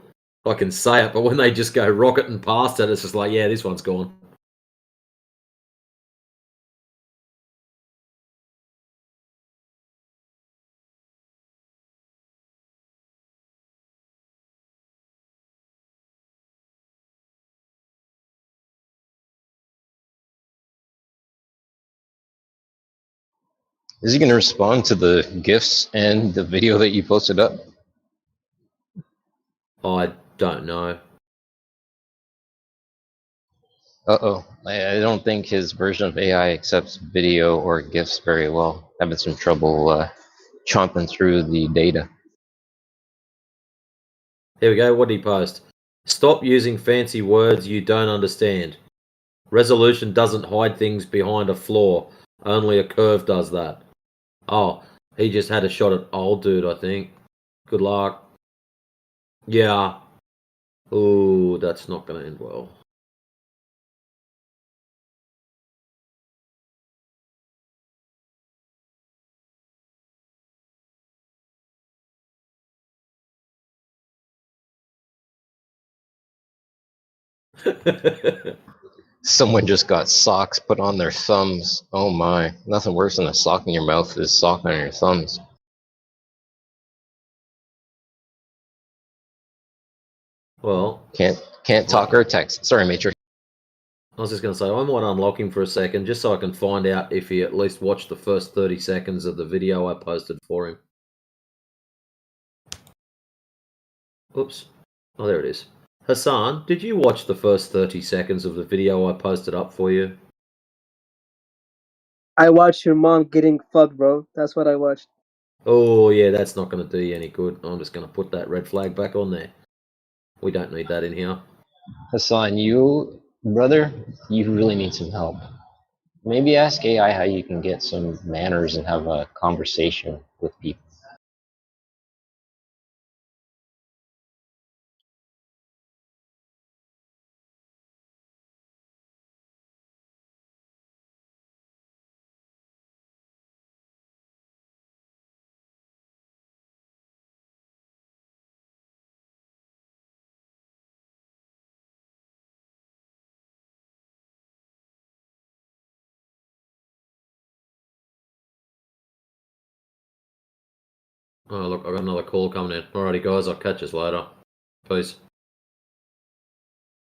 I can say it, but when they just go rocketing past it, it's just like, yeah, this one's gone. Is he going to respond to the gifs and the video that you posted up? I don't know. Uh-oh. I don't think his version of AI accepts video or GIFs very well. Having some trouble chomping through the data. Here we go. What did he post? Stop using fancy words you don't understand. Resolution doesn't hide things behind a flaw. Only a curve does that. Oh, he just had a shot at old dude, I think. Good luck. Yeah. Ooh, that's not going to end well. Someone just got socks put on their thumbs. Oh my. Nothing worse than a sock in your mouth is sock on your thumbs. Well, can't talk or text. Sorry, Matrix. I was just going to say, I might unlock him for a second just so I can find out if he at least watched the first 30 seconds of the video I posted for him. Oops. Oh, there it is. Hassan, did you watch the first 30 seconds of the video I posted up for you? I watched your mom getting fucked, bro. That's what I watched. Oh, yeah, that's not going to do you any good. I'm just going to put that red flag back on there. We don't need that in here. Hassan, you, brother, you really need some help. Maybe ask AI how you can get some manners and have a conversation with people. Oh, look, I've got another call coming in. Alrighty, guys, I'll catch you later. Peace.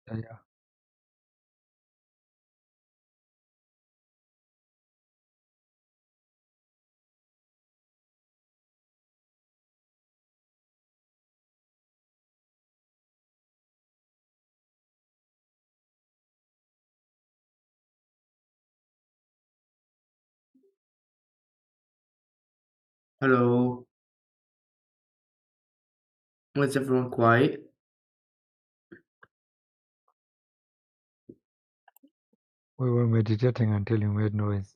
Yeah. Hello. Why's everyone quiet? We were meditating until you made noise.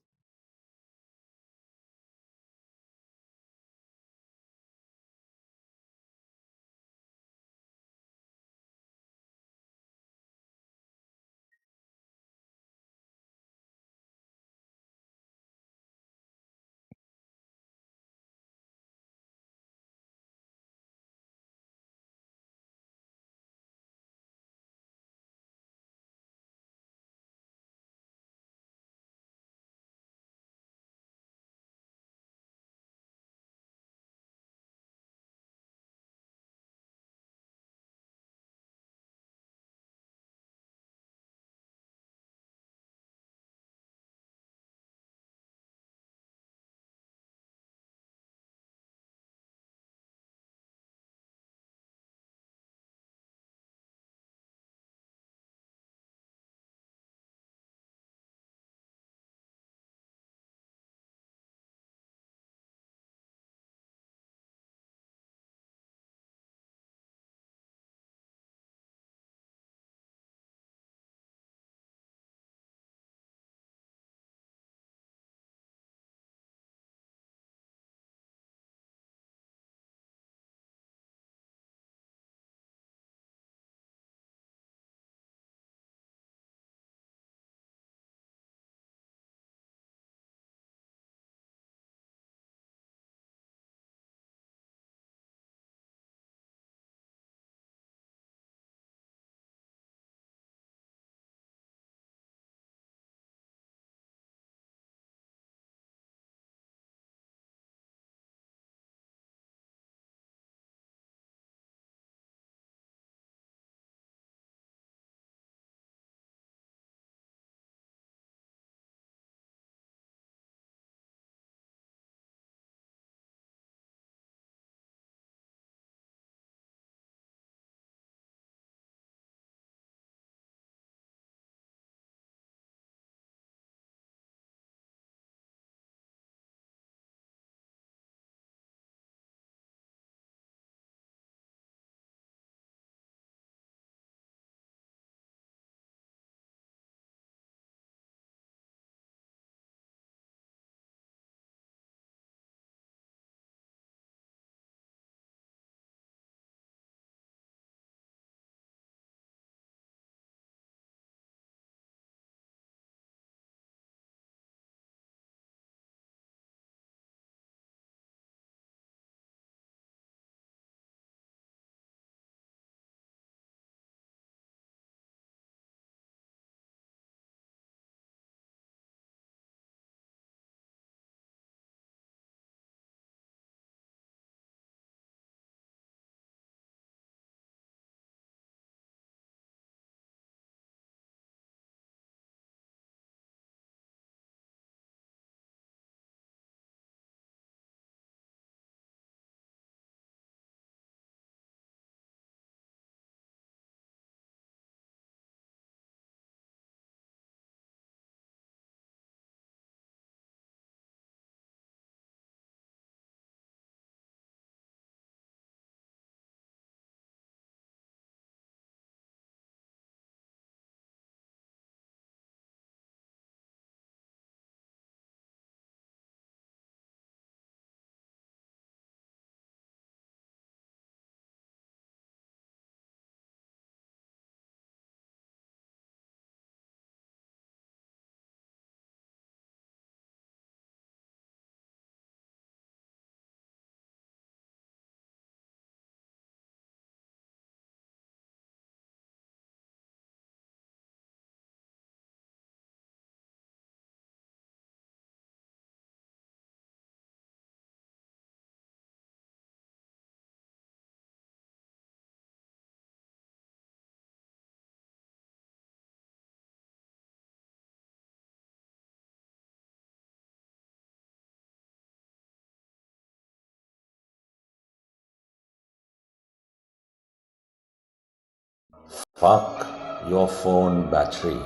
Fuck your phone battery.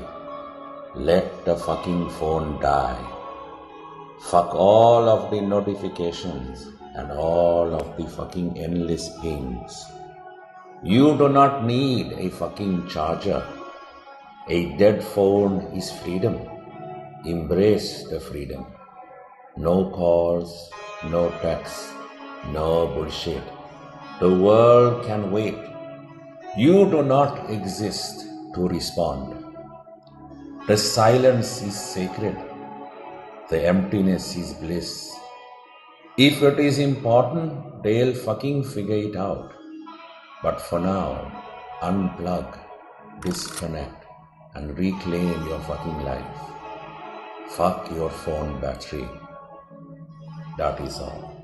Let the fucking phone die. Fuck all of the notifications and all of the fucking endless pings. You do not need a fucking charger. A dead phone is freedom. Embrace the freedom. No calls, no texts, no bullshit. The world can wait. You do not exist to respond. The silence is sacred. The emptiness is bliss. If it is important, they'll fucking figure it out. But for now, unplug, disconnect, and reclaim your fucking life. Fuck your phone battery. That is all.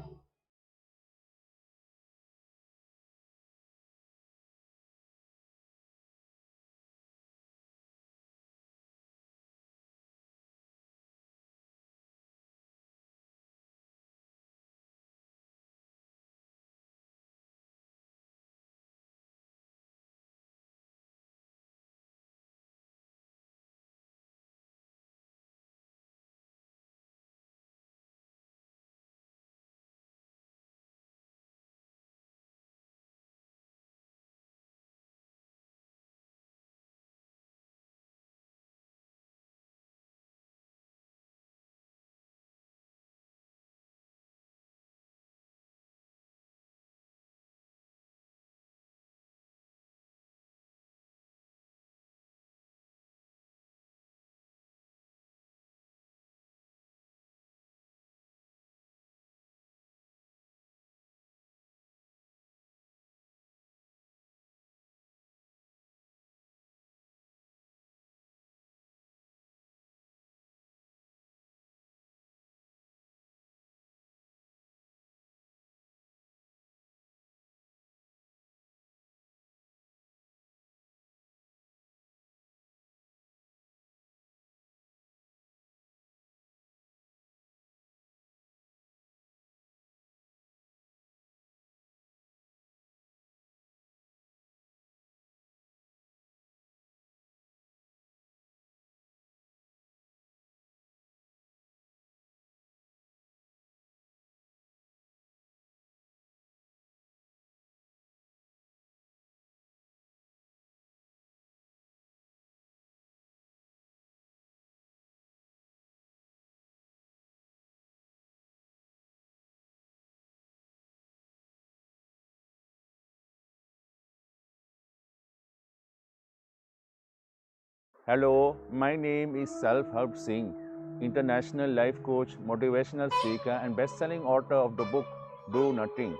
Hello, my name is Self Help Singh, international life coach, motivational speaker, and best selling author of the book Do Nothing.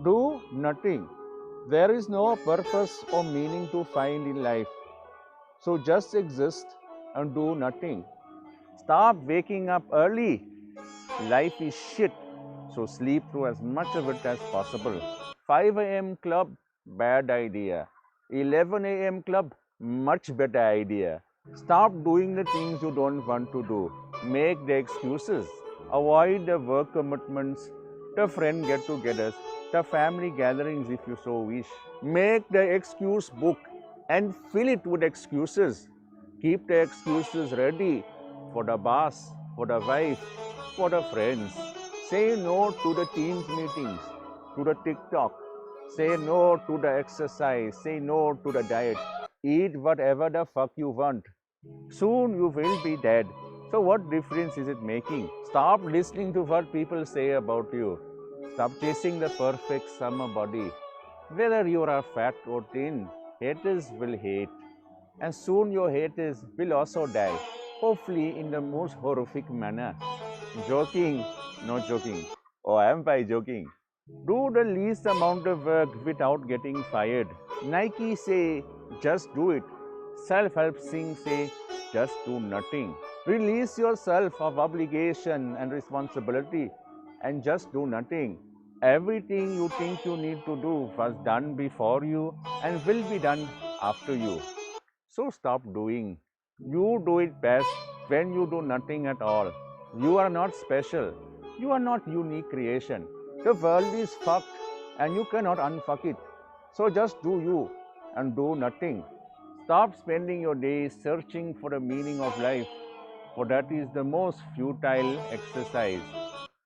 Do nothing. There is no purpose or meaning to find in life. So just exist and do nothing. Stop waking up early. Life is shit. So sleep through as much of it as possible. 5 a.m. club, bad idea. 11 a.m. club, much better idea. Stop doing the things you don't want to do. Make the excuses. Avoid the work commitments, the friend get togethers, the family gatherings if you so wish. Make the excuse book and fill it with excuses. Keep the excuses ready for the boss, for the wife, for the friends. Say no to the teams meetings, to the TikTok. Say no to the exercise. Say no to the diet. Eat whatever the fuck you want. Soon you will be dead. So what difference is it making? Stop listening to what people say about you. Stop chasing the perfect summer body. Whether you are fat or thin, haters will hate. And soon your haters will also die. Hopefully in the most horrific manner. Joking, not joking. Or am I joking? Do the least amount of work without getting fired. Nike say, just do it. Self-help Singh say, just do nothing. Release yourself of obligation and responsibility and just do nothing. Everything you think you need to do was done before you and will be done after you. So stop doing. You do it best when you do nothing at all. You are not special. You are not unique creation. The world is fucked and you cannot unfuck it. So just do you and do nothing. Stop spending your days searching for the meaning of life, for that is the most futile exercise.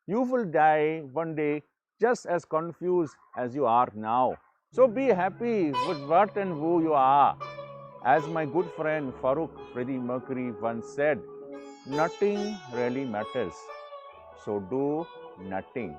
You will die one day just as confused as you are now. So be happy with what and who you are. As my good friend Farouk Freddie Mercury once said, nothing really matters. So do nothing.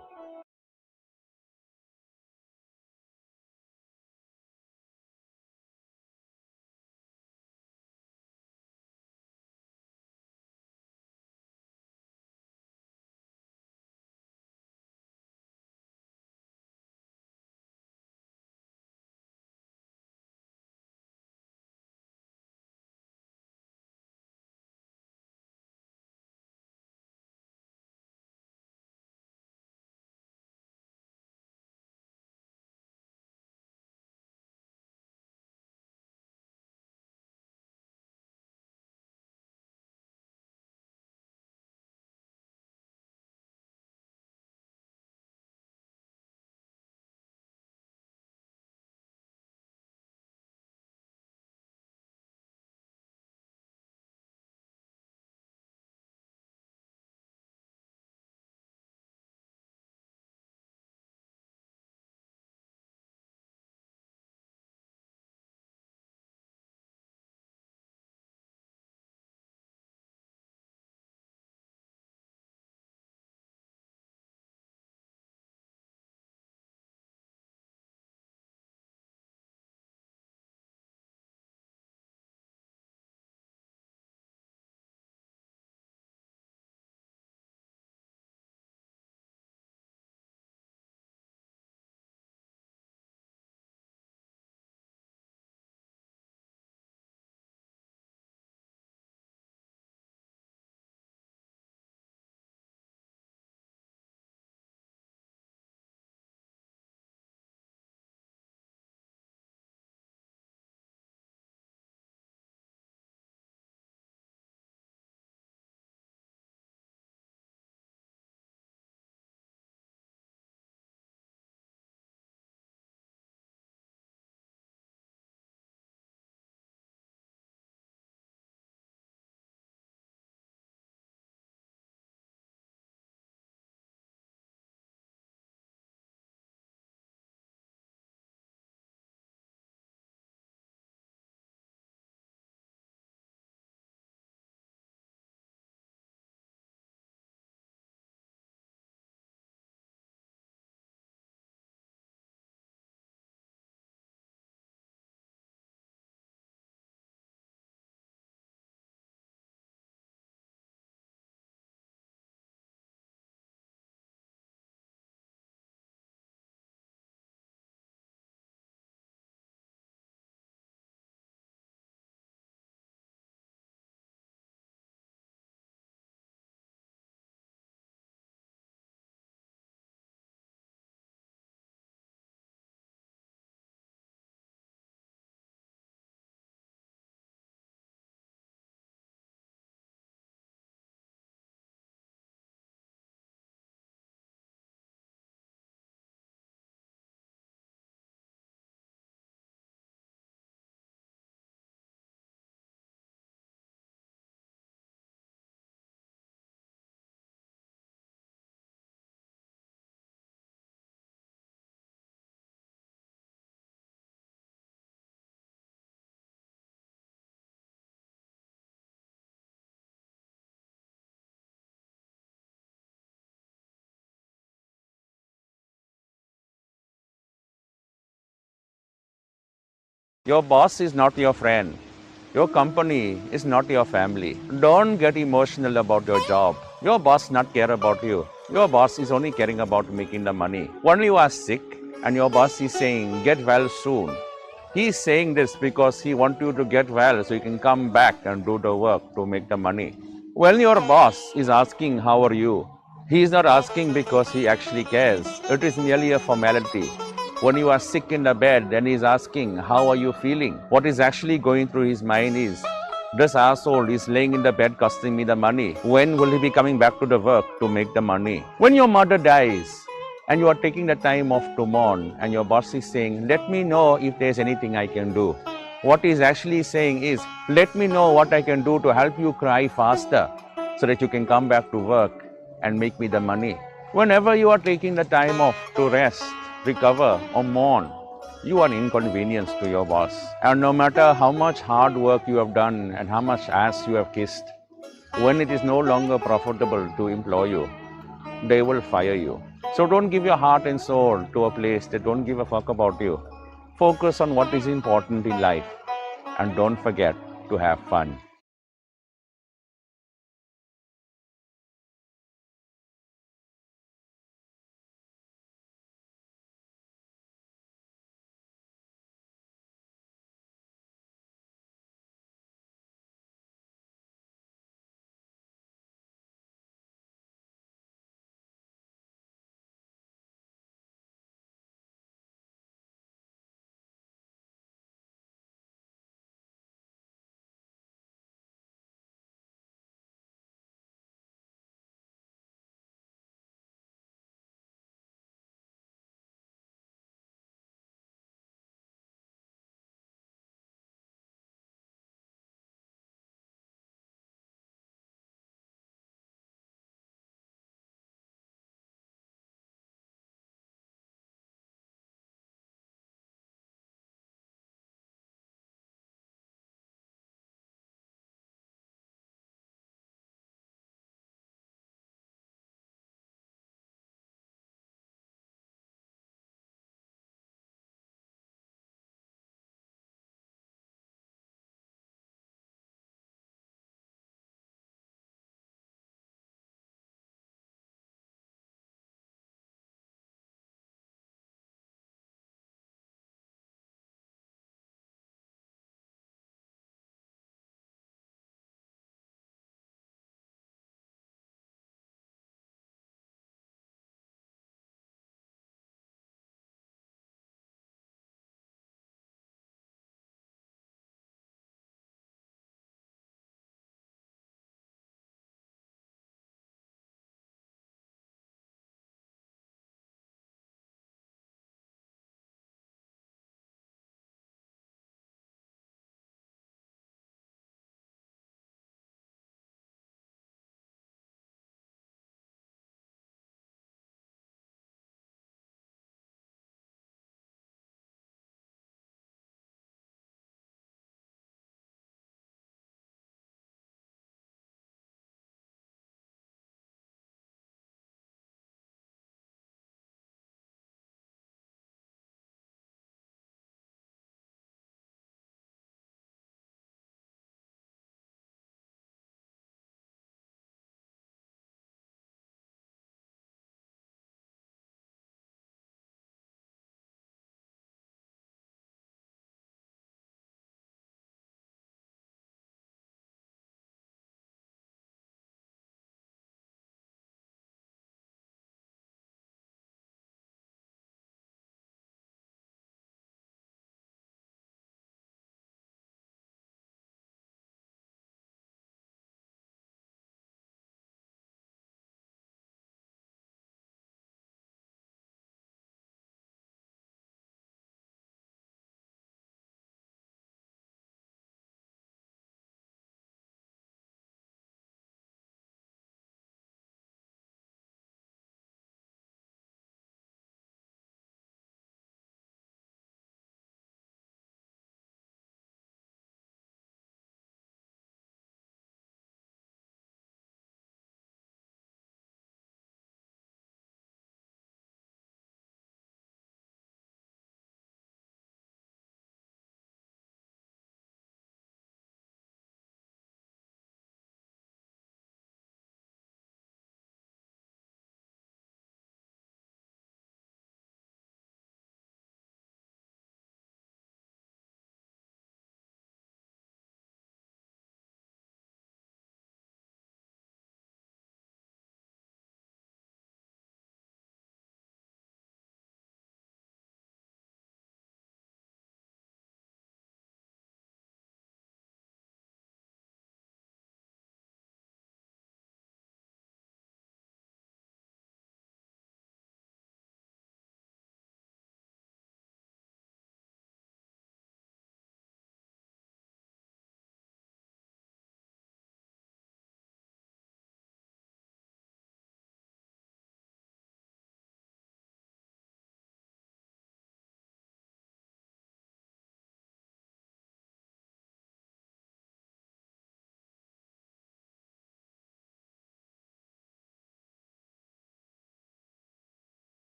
Your boss is not your friend. Your company is not your family. Don't get emotional about your job. Your boss not care about you. Your boss is only caring about making the money. When you are sick and your boss is saying, get well soon. He is saying this because he wants you to get well so you can come back and do the work to make the money. When your boss is asking, how are you? He is not asking because he actually cares. It is merely a formality. When you are sick in the bed, then he is asking, how are you feeling? What is actually going through his mind is, this asshole is laying in the bed costing me the money. When will he be coming back to the work to make the money? When your mother dies and you are taking the time off to mourn and your boss is saying, let me know if there's anything I can do. What he's actually saying is, let me know what I can do to help you cry faster so that you can come back to work and make me the money. Whenever you are taking the time off to rest, recover, or mourn, you are inconvenience to your boss. And no matter how much hard work you have done and how much ass you have kissed, when it is no longer profitable to employ you, they will fire you. So don't give your heart and soul to a place that don't give a fuck about you. Focus on what is important in life and don't forget to have fun.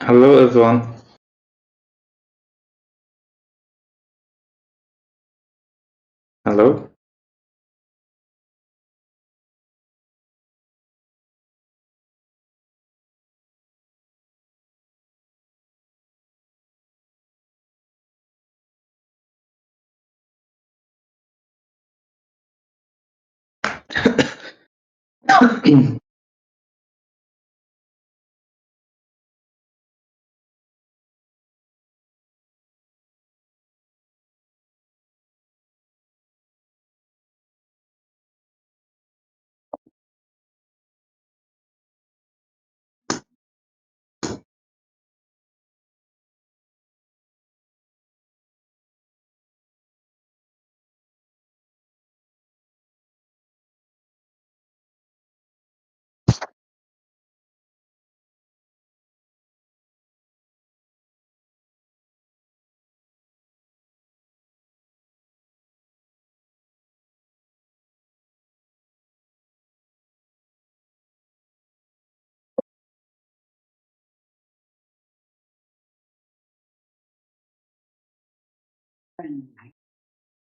Hello, everyone. Hello.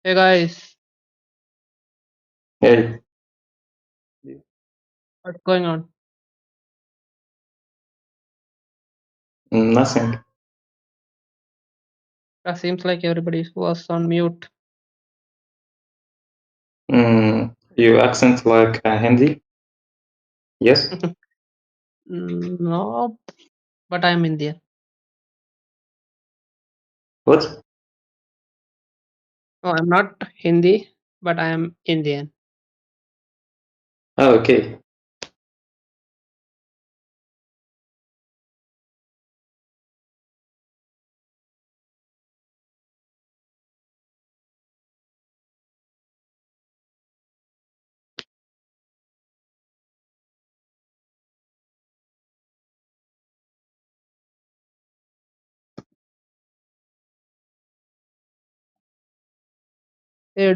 Hey guys, Hey, what's going on? nothing. Seems like everybody was on mute. You accent like Hindi? Yes. No, but I'm Indian. What? No, I'm not Hindi, but I am Indian. Oh, okay. Hey,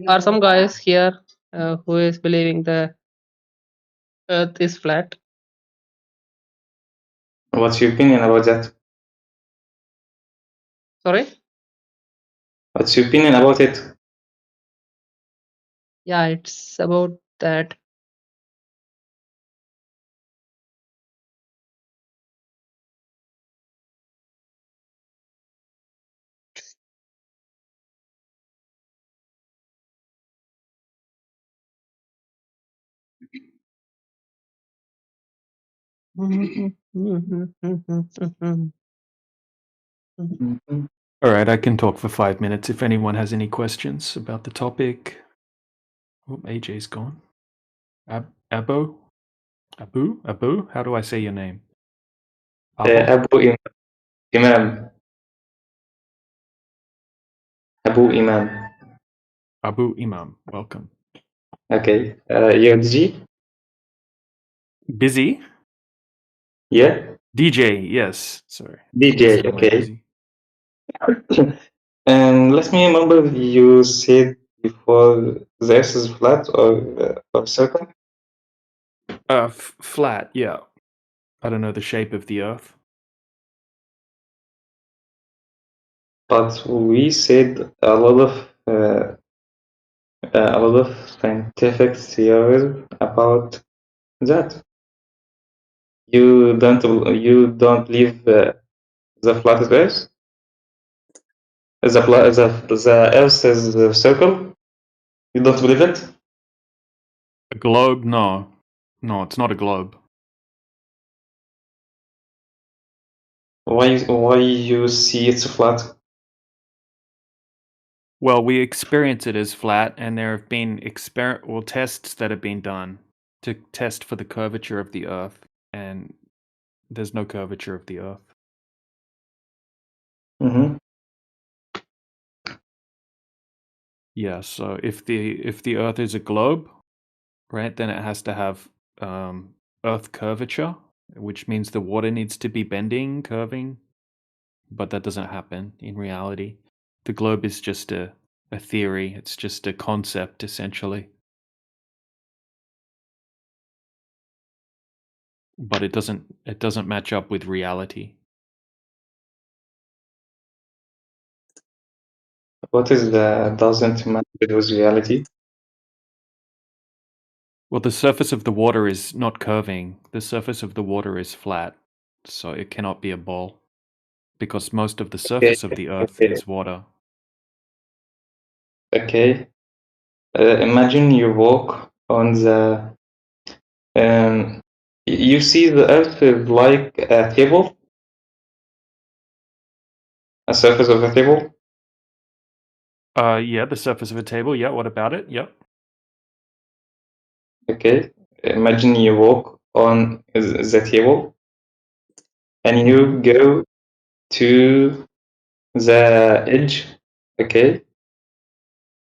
are some guys here who is believing the Earth is flat? What's your opinion about that? Sorry? What's your opinion about it? Yeah, it's about that. All right, I can talk for 5 minutes if anyone has any questions about the topic. Oh, AJ's gone. Abo? Abu? How do I say your name? Abu Imam. Abu Imam. Abu Imam, welcome. Okay. You're DJ? Busy? Yeah. DJ, yes. Sorry. I DJ. said am I Okay. busy? And let me remember you said before the Earth is flat or circle. Flat, yeah. I don't know the shape of the Earth. But we said a lot of scientific theories about that. You don't believe the flat Earth? The Earth is a circle? You don't believe it? A globe? No. No, it's not a globe. Why you see it's flat? Well, we experience it as flat, and there have been tests that have been done to test for the curvature of the Earth, and there's no curvature of the Earth. Mm-hmm. Yeah, so if the Earth is a globe, right, then it has to have Earth curvature, which means the water needs to be bending, curving, but that doesn't happen in reality. The globe is just a theory. It's just a concept, essentially. but it doesn't match up with reality. What is the doesn't match with reality? Well, the surface of the water is not curving. The surface of the water is flat, so it cannot be a ball because most of the surface of the earth Okay. is water. Okay. Imagine you walk on the you see the earth is like a table, a surface of a table. Yeah, the surface of a table. Yeah, what about it? Yep. Okay. Imagine you walk on the table and you go to the edge. Okay.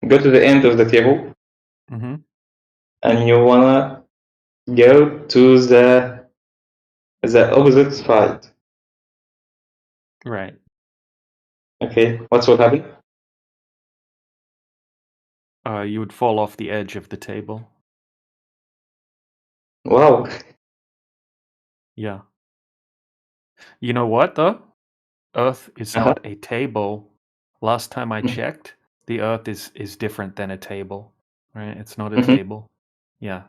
Go to the end of the table Mm-hmm. and you wanna go to the opposite side. Right. Okay. What will happen? You would fall off the edge of the table. Wow. Yeah. You know what, though? Earth is Uh-huh. not a table. Last time I checked, the Earth is different than a table, right? It's not a Mhm. table. Yeah.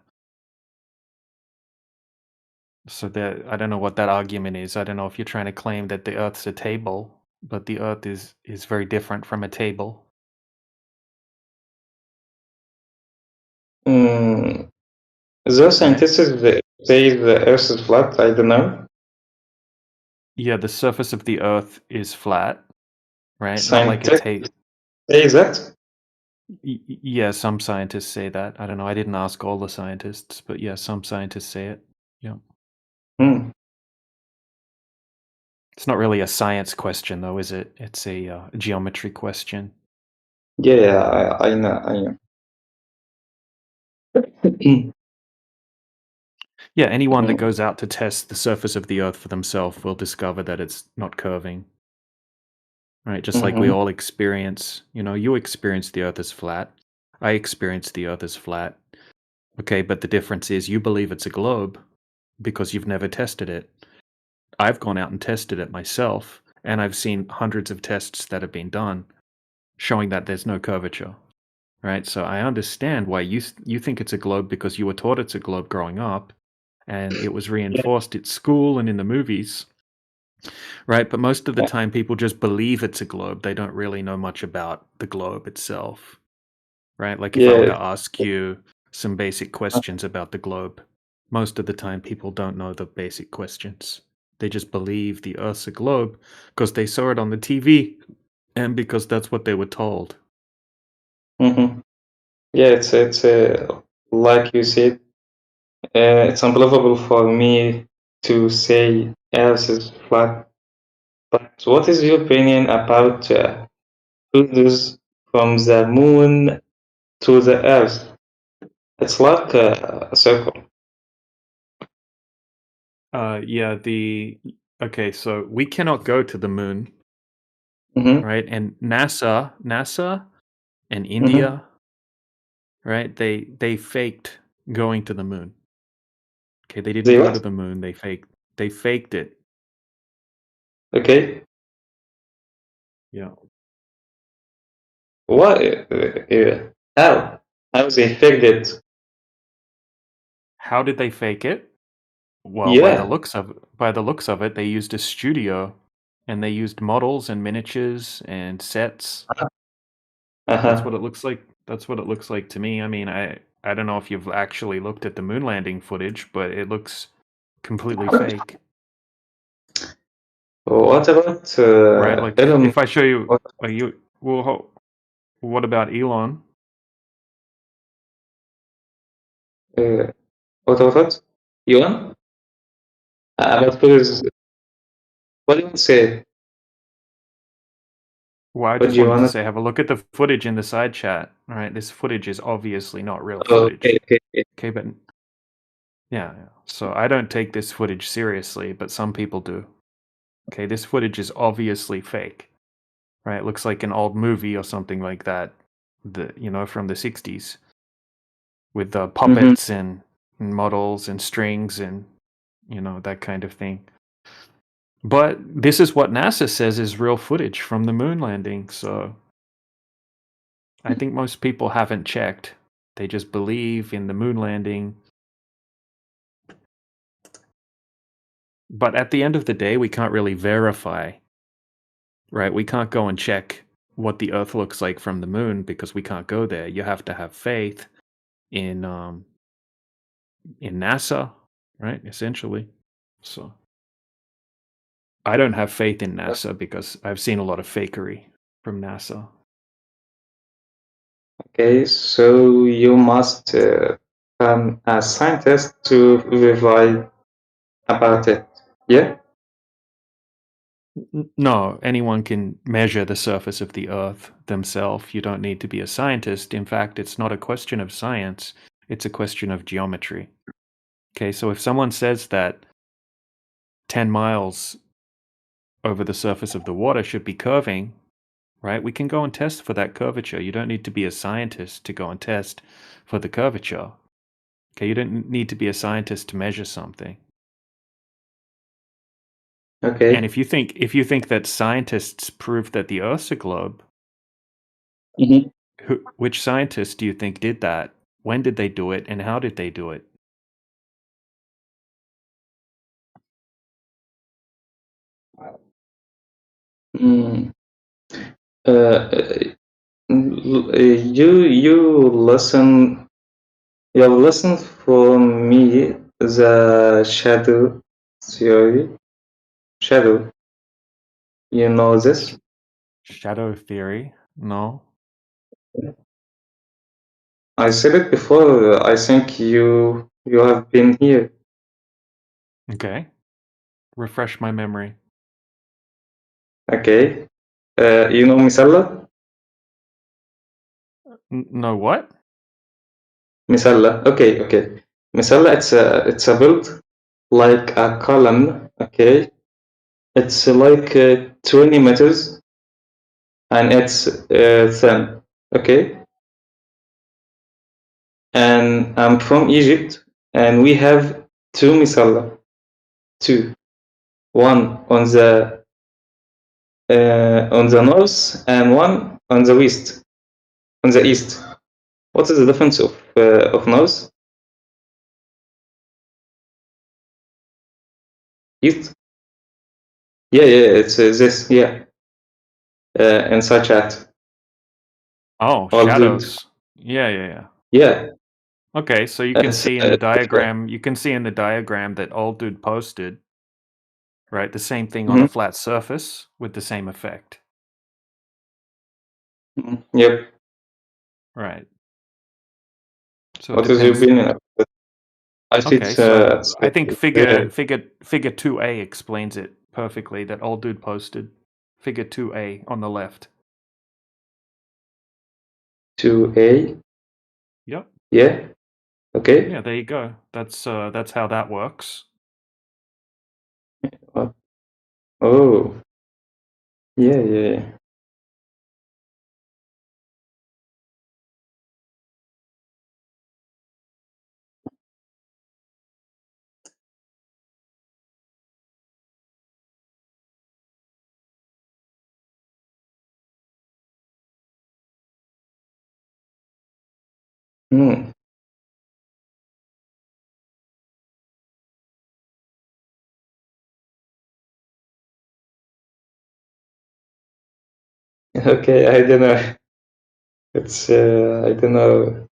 So I don't know what that argument is. I don't know if you're trying to claim that the Earth's a table, but the Earth is very different from a table. Those scientists say the Earth is flat. I don't know. Yeah, the surface of the Earth is flat, right? Not like a Scientists table. say that. Yeah, some scientists say that. I don't know. I didn't ask all the scientists, but yeah, some scientists say it. Yeah. Hmm. It's not really a science question, though, is it? It's a geometry question. Yeah, I know. I know. Yeah, anyone that goes out to test the surface of the Earth for themselves will discover that it's not curving. Right? Just like we Mhm. all experience, you experience the Earth as flat. I experience the Earth as flat. Okay, but the difference is you believe it's a globe because you've never tested it. I've gone out and tested it myself, and I've seen hundreds of tests that have been done showing that there's no curvature. Right? So I understand why you think it's a globe because you were taught it's a globe growing up, and it was reinforced at school and in the movies. Right? But most of the time people just believe it's a globe. They don't really know much about the globe itself. Right? Like if I were to Yeah. ask you some basic questions about the globe, most of the time people don't know the basic questions. They just believe the Earth's a globe because they saw it on the TV and because that's what they were told. Mhm. Yeah, it's like you said. It's unbelievable for me to say Earth is flat. But what is your opinion about photos from the moon to the Earth? It's like a circle. Yeah, okay, so we cannot go to the moon, Mhm. right? And NASA and Mhm. India, right? They faked going to the moon. Okay, they didn't They go to what? the moon. They faked it. Okay. Yeah. What? How? How they faked it? How did they fake it? Well, by the Yeah. looks of it, they used a studio and they used models and miniatures and sets. That's Uh-huh. what it looks like. That's what it looks like to me. I mean, I don't know if you've actually looked at the moon landing footage, but it looks completely fake. What about Right? Like Elon? if I show you What, what about Elon? uh, what? Elon? About photos. What do you want to say? Well, I What do just you wanted to want say, have a look at the footage in the side chat. All right, this footage is obviously not real to? Okay, footage. okay. Okay, but yeah. So I don't take this footage seriously, but some people do. Okay, this footage is obviously fake. Right? It looks like an old movie or something like that. From the 60s with Mm-hmm. puppets and models and strings and that kind of thing. But this is what NASA says is real footage from the moon landing, so I think most people haven't checked. They just believe in the moon landing. But at the end of the day, we can't really verify, right? We can't go and check what the Earth looks like from the moon because we can't go there. You have to have faith in NASA, right? Essentially. So I don't have faith in NASA because I've seen a lot of fakery from NASA. Okay, so you must become a scientist to verify about it. Yeah? No, anyone can measure the surface of the Earth themselves. You don't need to be a scientist. In fact, it's not a question of science, it's a question of geometry. Okay, so if someone says that 10 miles over the surface of the water should be curving, right, we can go and test for that curvature. You don't need to be a scientist to go and test for the curvature. Okay, you don't need to be a scientist to measure something. Okay. And if you think that scientists prove that the Earth's a globe, which scientists do you think did that? When did they do it, and how did they do it? Mm. You listen. You have listened from me the shadow theory. Shadow. You know this? Shadow theory? No. I said it before. I think you have been here. Okay. Refresh my memory. Okay. You know Misalla? No what? Misalla. Okay. Misalla. It's a build like a column. Okay. It's like 20 meters and it's thin. Okay. And I'm from Egypt, and we have two misalla, two, one on the north and one on the west, on the east. What is the difference of north? East? Yeah, it's this, yeah. Inside chat. Oh, All shadows. Yeah. Yeah. Okay, so you can It's, see in the diagram. You can see in the diagram that old dude posted. Right, the same thing on a flat surface with the same effect. Yep. Right. So it What is your depends. opinion? I think Okay, so I think figure 2A explains it perfectly. That old dude posted figure 2A on the left. 2A. Yep. Yeah. Okay. Yeah, there you go. That's how that works. Oh. Yeah. Hmm. Okay, I don't know. It's I don't know.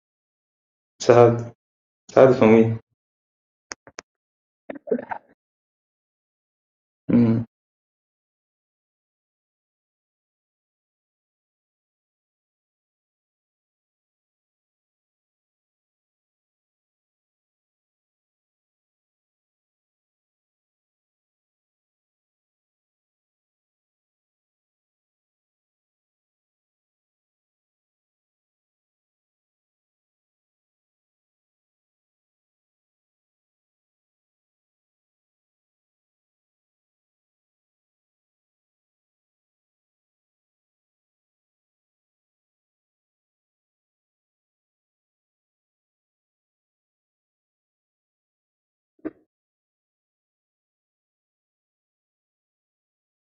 It's hard. It's hard for me. Mm.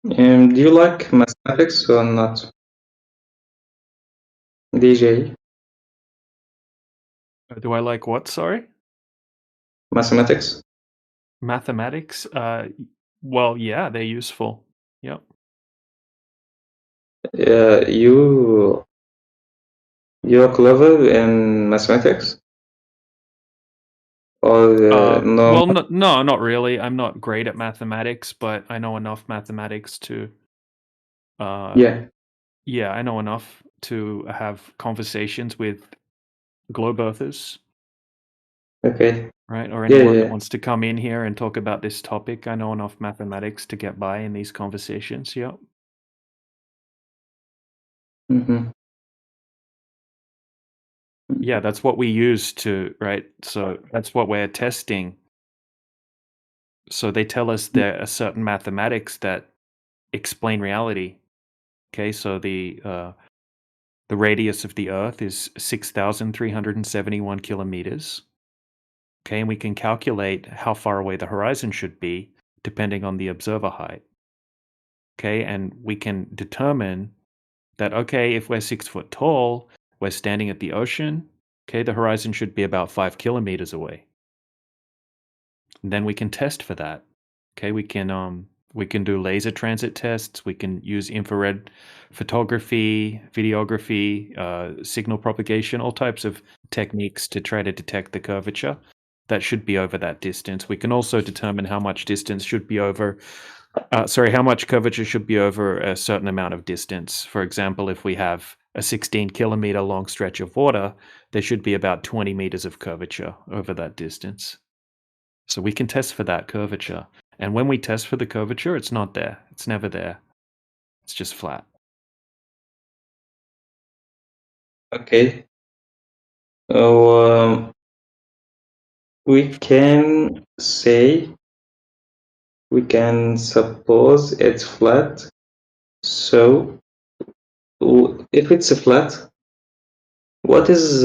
Do you like mathematics or not, DJ? Do I like what? Sorry, Mathematics? mathematics. Well, yeah, they're useful. Yep. You're clever in mathematics, or no? Well, no, not really. I'm not great at mathematics, but I know enough mathematics to. Yeah. Yeah, I know enough to have conversations with globe earthers. Okay. Right, or Yeah, anyone that yeah. wants to come in here and talk about this topic. I know enough mathematics to get by in these conversations. Yep. Mm-hmm. Yeah, that's what we use to, right? So that's what we're testing. So they tell us there are certain mathematics that explain reality. Okay, so the radius of the Earth is 6,371 kilometers. Okay, and we can calculate how far away the horizon should be depending on the observer height. Okay, and we can determine that, okay, if we're 6 foot tall, we're standing at the ocean, okay, the horizon should be about 5 kilometers away. And then we can test for that. Okay, we can do laser transit tests, we can use infrared photography, videography, signal propagation, all types of techniques to try to detect the curvature that should be over that distance. We can also determine how much distance should be over how much curvature should be over a certain amount of distance. For example, if we have a 16 kilometer long stretch of water, there should be about 20 meters of curvature over that distance. So we can test for that curvature. And when we test for the curvature, it's not there. It's never there. It's just flat. Okay. So we can suppose it's flat. So if it's a flat, what is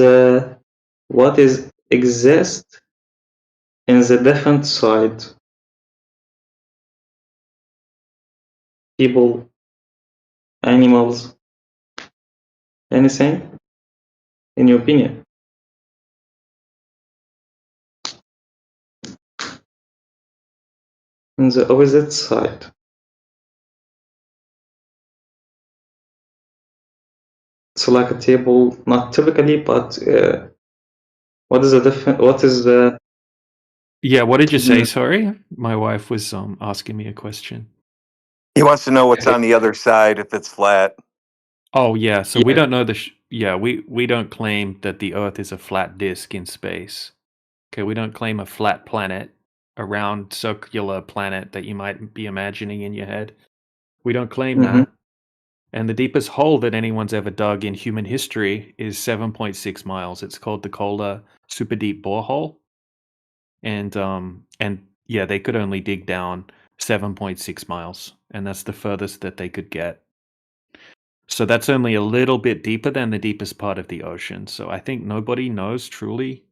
exist in the different side? People, animals, anything? In your opinion? On the opposite side. So like a table, not typically, but what is the different? What is the? Yeah, what did you say? Sorry, my wife was asking me a question. He wants to know what's on the other side if it's flat. Oh yeah, so we don't know we don't claim that the Earth is a flat disk in space. Okay, we don't claim a flat planet, a round circular planet that you might be imagining in your head. We don't claim that. And the deepest hole that anyone's ever dug in human history is 7.6 miles. It's called the Kola Super Deep Borehole. And yeah, they could only dig down 7.6 miles, and that's the furthest that they could get. So that's only a little bit deeper than the deepest part of the ocean. So I think nobody knows truly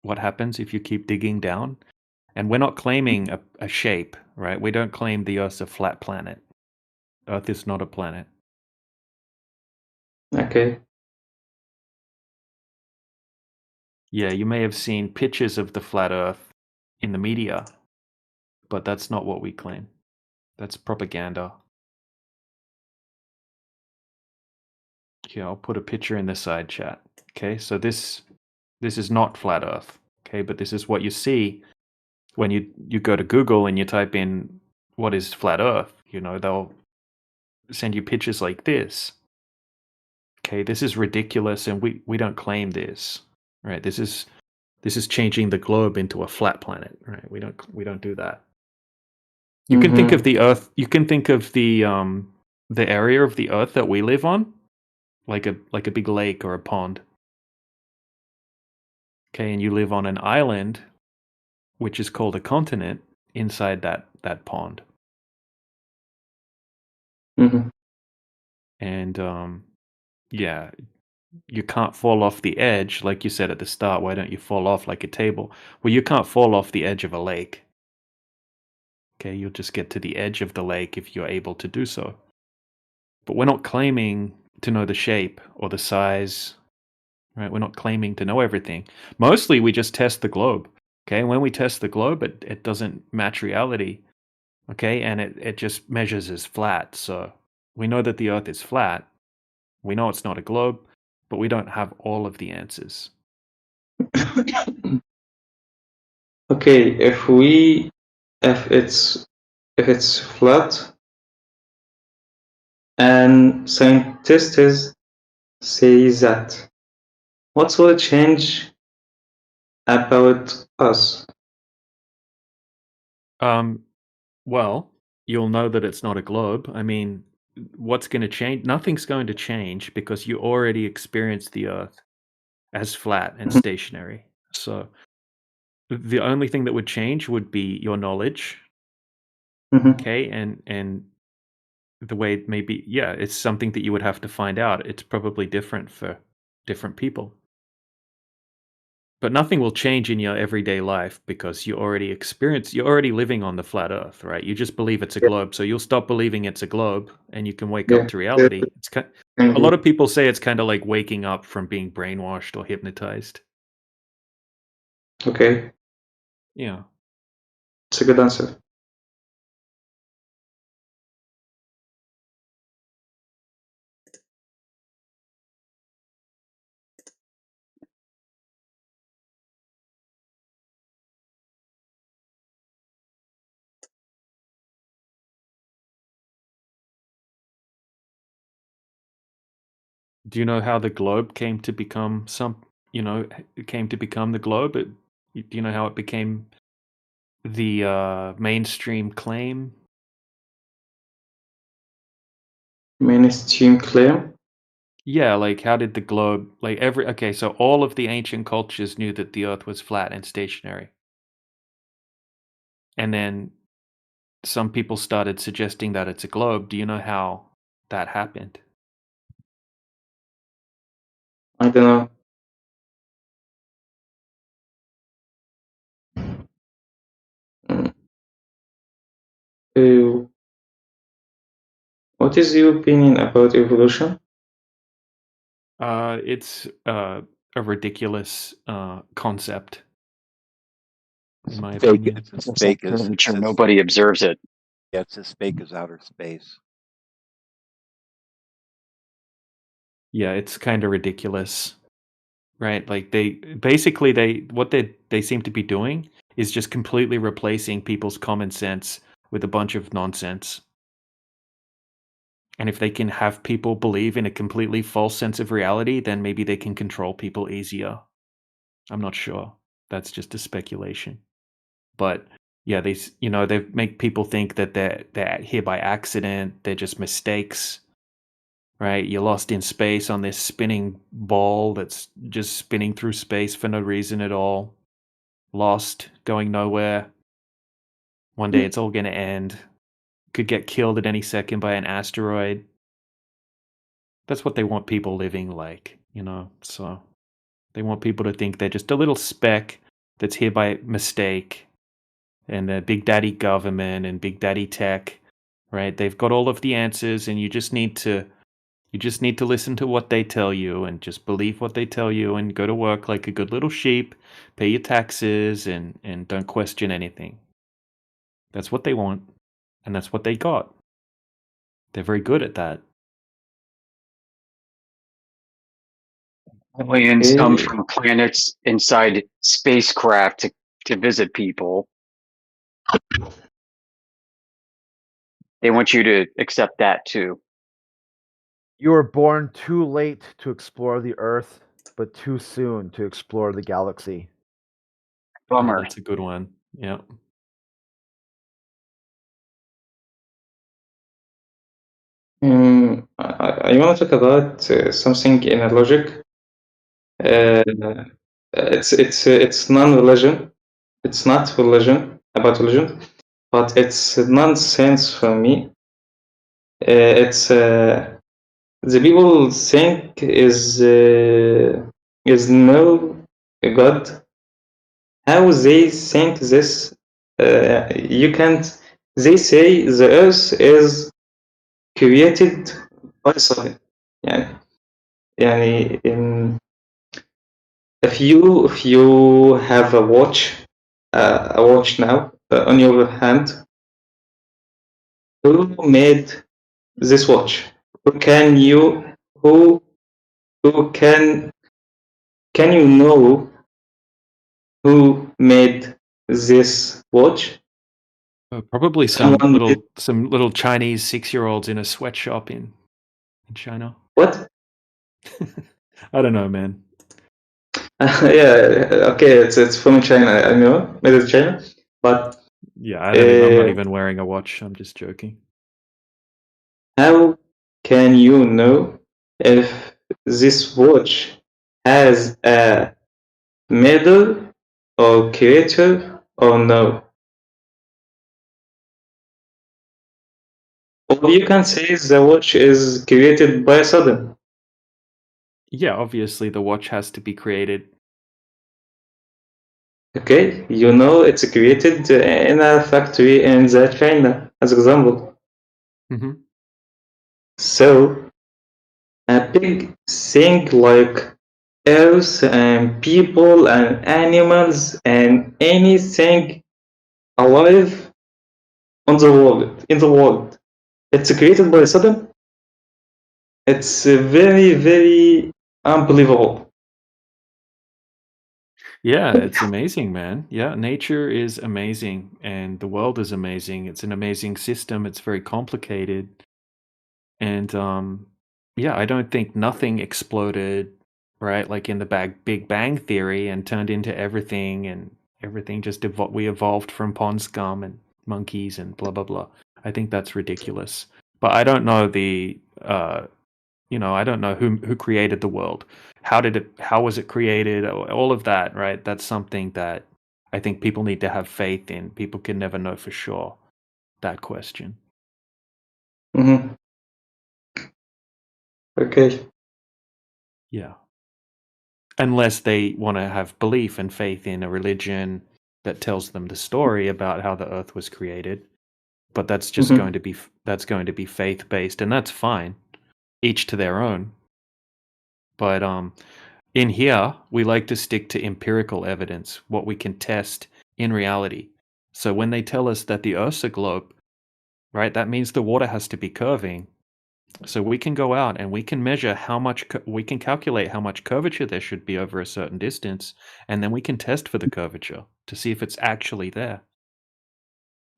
what happens if you keep digging down. And we're not claiming a shape, right? We don't claim the Earth's a flat planet. Earth is not a planet. Okay. Yeah, you may have seen pictures of the flat Earth in the media, but that's not what we claim. That's propaganda. Here, I'll put a picture in the side chat. Okay, so this is not flat Earth. Okay, but this is what you see when you go to Google and you type in what is flat Earth. You know, they'll send you pictures like this. Okay, this is ridiculous, and we don't claim this. Right? This is changing the globe into a flat planet. Right? We don't do that. You can think of the Earth. You can think of the area of the Earth that we live on, like a big lake or a pond. Okay, and you live on an island, which is called a continent, inside that pond. And yeah, you can't fall off the edge, like you said at the start. Why don't you fall off like a table? Well, you can't fall off the edge of a lake. Okay, you'll just get to the edge of the lake if you're able to do so. But we're not claiming to know the shape or the size, right? We're not claiming to know everything. Mostly we just test the globe. Okay, and when we test the globe, it doesn't match reality. Okay, and it just measures as flat. So we know that the Earth is flat. We know it's not a globe, but we don't have all of the answers. Okay, if it's flat and scientists say that, what will change about us? Well, you'll know that it's not a globe. I mean, what's going to change? Nothing's going to change because you already experienced the Earth as flat and stationary. So the only thing that would change would be your knowledge. Okay, and the way it may be, yeah, it's something that you would have to find out. It's probably different for different people. But nothing will change in your everyday life because you're already living on the flat Earth, right? You just believe it's a globe, so you'll stop believing it's a globe, and you can wake up to reality. A lot of people say it's kind of like waking up from being brainwashed or hypnotized. Okay, Yeah. it's a good answer. Do you know how the globe came to become it came to become the globe? Do you know how it became the mainstream claim? Mainstream claim? Yeah, like how did the globe so all of the ancient cultures knew that the Earth was flat and stationary. And then some people started suggesting that it's a globe. Do you know how that happened? I don't know. What is your opinion about evolution? It's a ridiculous concept, in my Fake. opinion. It's as fake as Sure, nobody observes it. yeah, it's as fake as outer space. Yeah, it's kind of ridiculous, right? Like they seem to be doing is just completely replacing people's common sense with a bunch of nonsense. And if they can have people believe in a completely false sense of reality, then maybe they can control people easier. I'm not sure. That's just a speculation. But yeah, they make people think that they're here by accident. They're just mistakes, right? You're lost in space on this spinning ball that's just spinning through space for no reason at all. Lost, going nowhere. One day it's all going to end. Could get killed at any second by an asteroid. That's what they want people living like, so they want people to think they're just a little speck that's here by mistake, and the big daddy government and big daddy tech, right? They've got all of the answers, and you just need to listen to what they tell you and just believe what they tell you and go to work like a good little sheep, pay your taxes, and don't question anything. That's what they want, and that's what they got. They're very good at that. Aliens come from planets inside spacecraft to visit people. They want you to accept that too. You were born too late to explore the Earth, but too soon to explore the galaxy. Bummer. That's a good one. Yeah. I want to talk about something in a logic. It's non-religion. It's not religion about religion, but it's nonsense for me. It's the people think is no God. How they think this? You can't they say the Earth is created by sun. يعني if you have a watch now on your hand, who made this watch? Who can you know who made this watch? Probably Someone did some little Chinese 6-year-olds in a sweatshop in China. what? I don't know, man. Yeah, okay, it's from China. I know it is China, but Yeah, I'm not even wearing a watch. I'm just joking. how can you know if this watch has a middle or creator or no? Or you can say the watch is created by sudden. Yeah, obviously the watch has to be created. Okay, you know it's created in a factory in China, as example. Mm-hmm. So a big thing like Earth and people and animals and anything alive on the world in the world, it's created by sudden. It's very, very unbelievable. Yeah, it's amazing, man. Yeah, nature is amazing and the world is amazing. It's an amazing system. It's very complicated. And yeah, I don't think nothing exploded, right? Like in the Big Bang Theory and turned into everything and everything just we evolved from pond scum and monkeys and blah blah blah. I think that's ridiculous. But I don't know I don't know who created the world. How was it created? All of that, right? That's something that I think people need to have faith in. People can never know for sure that question. Mm-hmm. Okay. Yeah. Unless they want to have belief and faith in a religion that tells them the story about how the earth was created. But that's just Mhm. going to be faith based, and that's fine. Each to their own. But in here, we like to stick to empirical evidence, what we can test in reality. So when they tell us that the Earth's a globe, right, that means the water has to be curving. So we can go out and we can measure we can calculate how much curvature there should be over a certain distance, and then we can test for the curvature to see if it's actually there.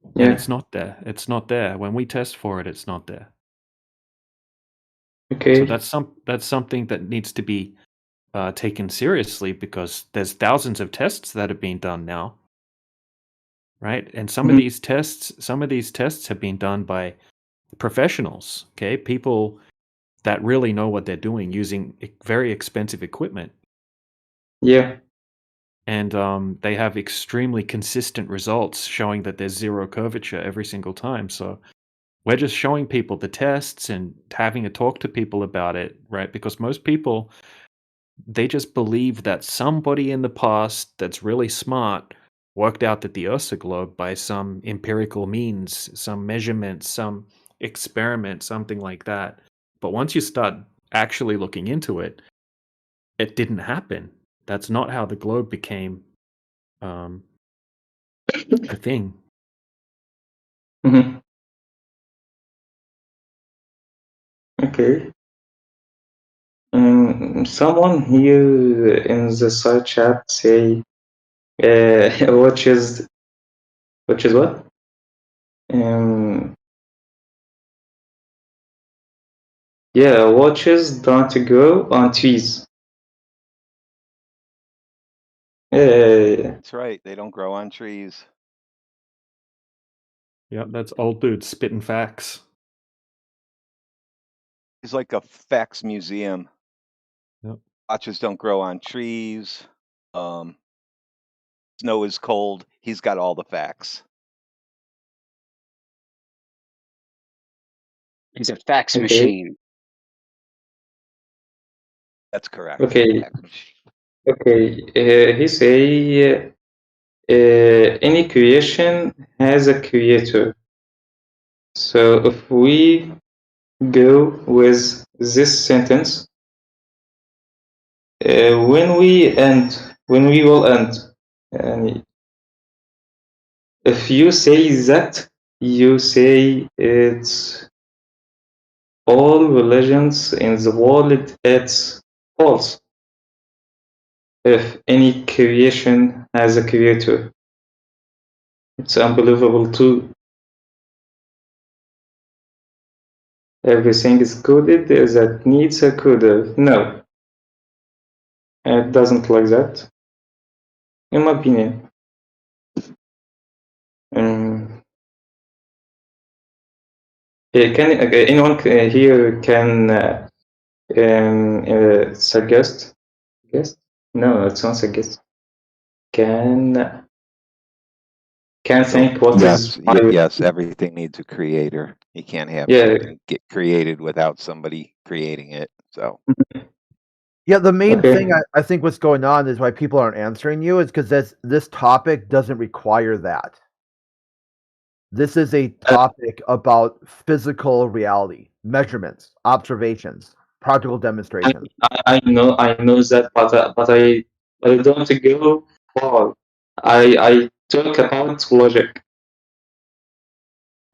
And Yeah. it's not there. It's not there. When we test for it, it's not there. Okay. So that's something that needs to be taken seriously because there's thousands of tests that have been done now, right? And some of these tests have been done by professionals, okay, people that really know what they're doing using very expensive equipment. Yeah. And they have extremely consistent results showing that there's zero curvature every single time. So we're just showing people the tests and having a talk to people about it, right? Because most people, they just believe that somebody in the past that's really smart worked out that the Earth's a globe by some empirical means, some measurement, some experiment, something like that. But once you start actually looking into it, it didn't happen. That's not how the globe became a thing. Mm-hmm. Okay. Someone here in the side chat say, which is what? Yeah, watches don't grow on trees. Yeah. That's right. They don't grow on trees. Yep, that's old dude spitting facts. It's like a facts museum. Yep. Watches don't grow on trees. Snow is cold. He's got all the facts. He's a fax Okay. machine. That's correct. Okay. Fax machine. Okay. He say any creation has a creator. So if we go with this sentence, when we will end, and if you say that, you say it's all religions in the world, it's false. If any creation has a creator, it's unbelievable too. Everything is coded that needs a coder. No, it doesn't like that, in my opinion. Can anyone here can suggest? Guess? No, it's not suggest. Can think what is Yes, everything needs a creator. You can't have something get created without somebody creating it. So Yeah, the main thing I think what's going on is why people aren't answering you is because this topic doesn't require that. This is a topic about physical reality, measurements, observations, practical demonstrations. I know that, but I don't go far. I talk about logic.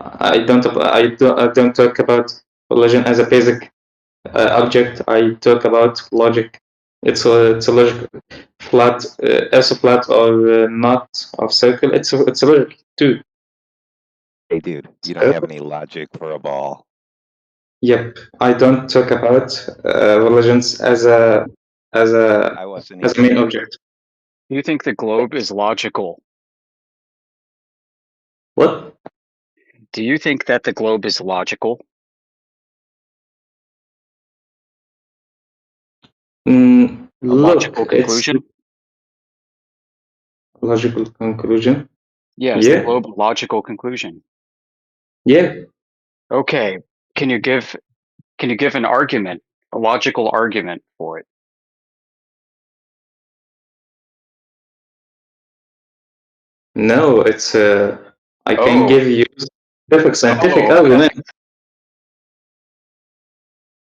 I don't talk about religion as a basic object. I talk about logic. It's a logic flat, as a flat or not of circle. It's a logic too. hey, dude, you don't have any logic for a ball. Yep, I don't talk about religions as a main object. Do you think the globe is logical? What? Do you think that the globe is logical? Logical conclusion? Logical conclusion. Yes, the globe a logical conclusion. Yeah. Okay. Can you give an argument, a logical argument for it? No, it's I can give you perfect scientific argument.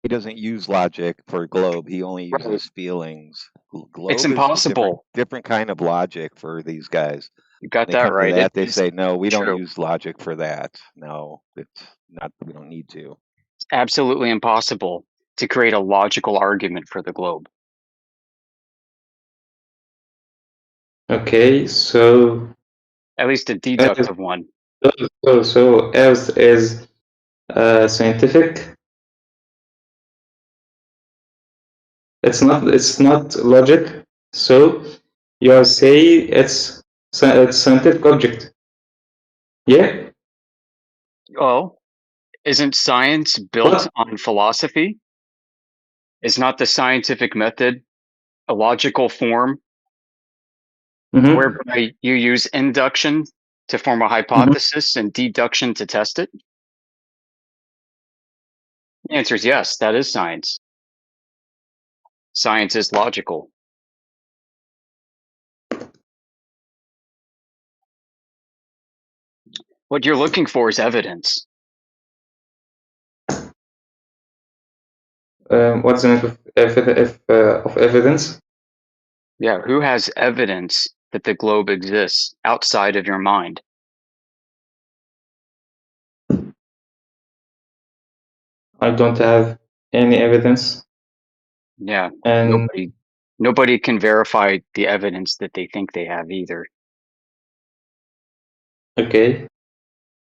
He doesn't use logic for globe. He only uses feelings. Globe It's is a impossible. different kind of logic for these guys. You got They that come right. to that, It they is say, no, we don't true. use logic for that. No, it's not. We don't need to. It's absolutely impossible to create a logical argument for the globe. Okay, so at least a deductive one. So Earth is scientific. It's not logic. So you are saying it's scientific object. Yeah. Oh, isn't science built on philosophy? Is not the scientific method a logical form whereby you use induction to form a hypothesis and deduction to test it? The answer is yes, that is science. Science is logical. What you're looking for is evidence. What's the name of evidence? Yeah, who has evidence that the globe exists outside of your mind? I don't have any evidence. Yeah, and nobody can verify the evidence that they think they have either. Okay,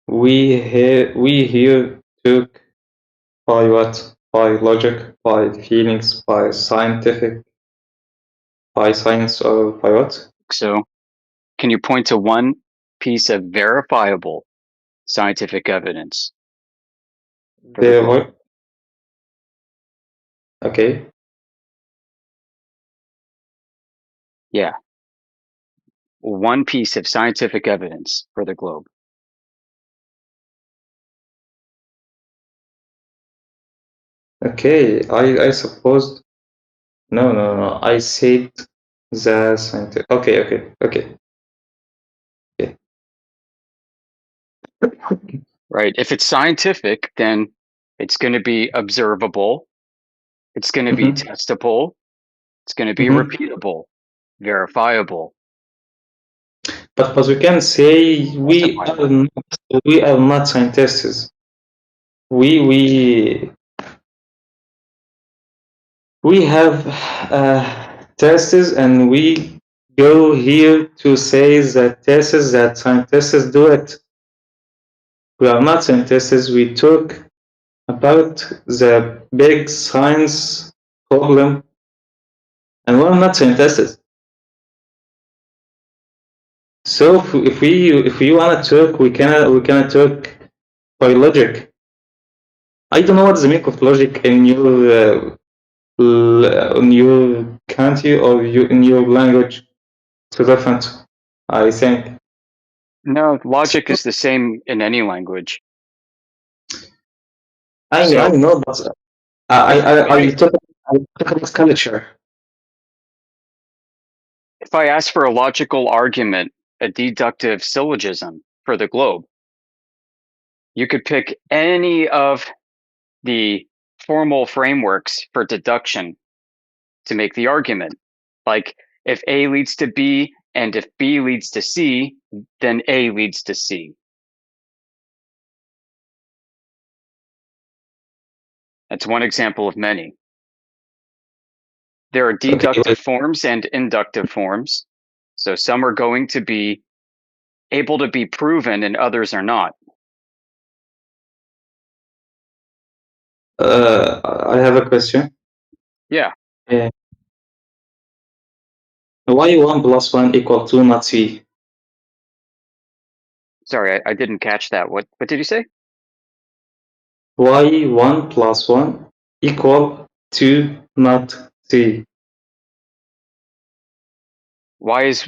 we here took by what? By logic, by feelings, by scientific, by science, or by what? So, can you point to one piece of verifiable scientific evidence? Okay. Yeah. One piece of scientific evidence for the globe. Okay, I suppose. No. I said the scientific. Okay. right? If it's scientific, then it's going to be observable, it's going to be testable, it's going to be repeatable, verifiable. But we can say we are not scientists. We have tests, and we go here to say that tests that scientists do it. We are not scientists. We talk about the big science problem, and we're not scientists. So if we wanna talk, we can talk by logic. I don't know what's the meaning of logic in your country or in your language. It's different, I think. No, logic is the same in any language. I know, but I talk about culture. If I ask for a logical argument, a deductive syllogism for the globe, you could pick any of the formal frameworks for deduction to make the argument. Like if A leads to B and if B leads to C, then A leads to C. That's one example of many. There are deductive forms and inductive forms. So some are going to be able to be proven and others are not. I have a question. Yeah. Why 1 plus 1 equal 2, not 3? Sorry, I didn't catch that. What did you say? Why 1 plus 1 equal 2, not 3? Why is,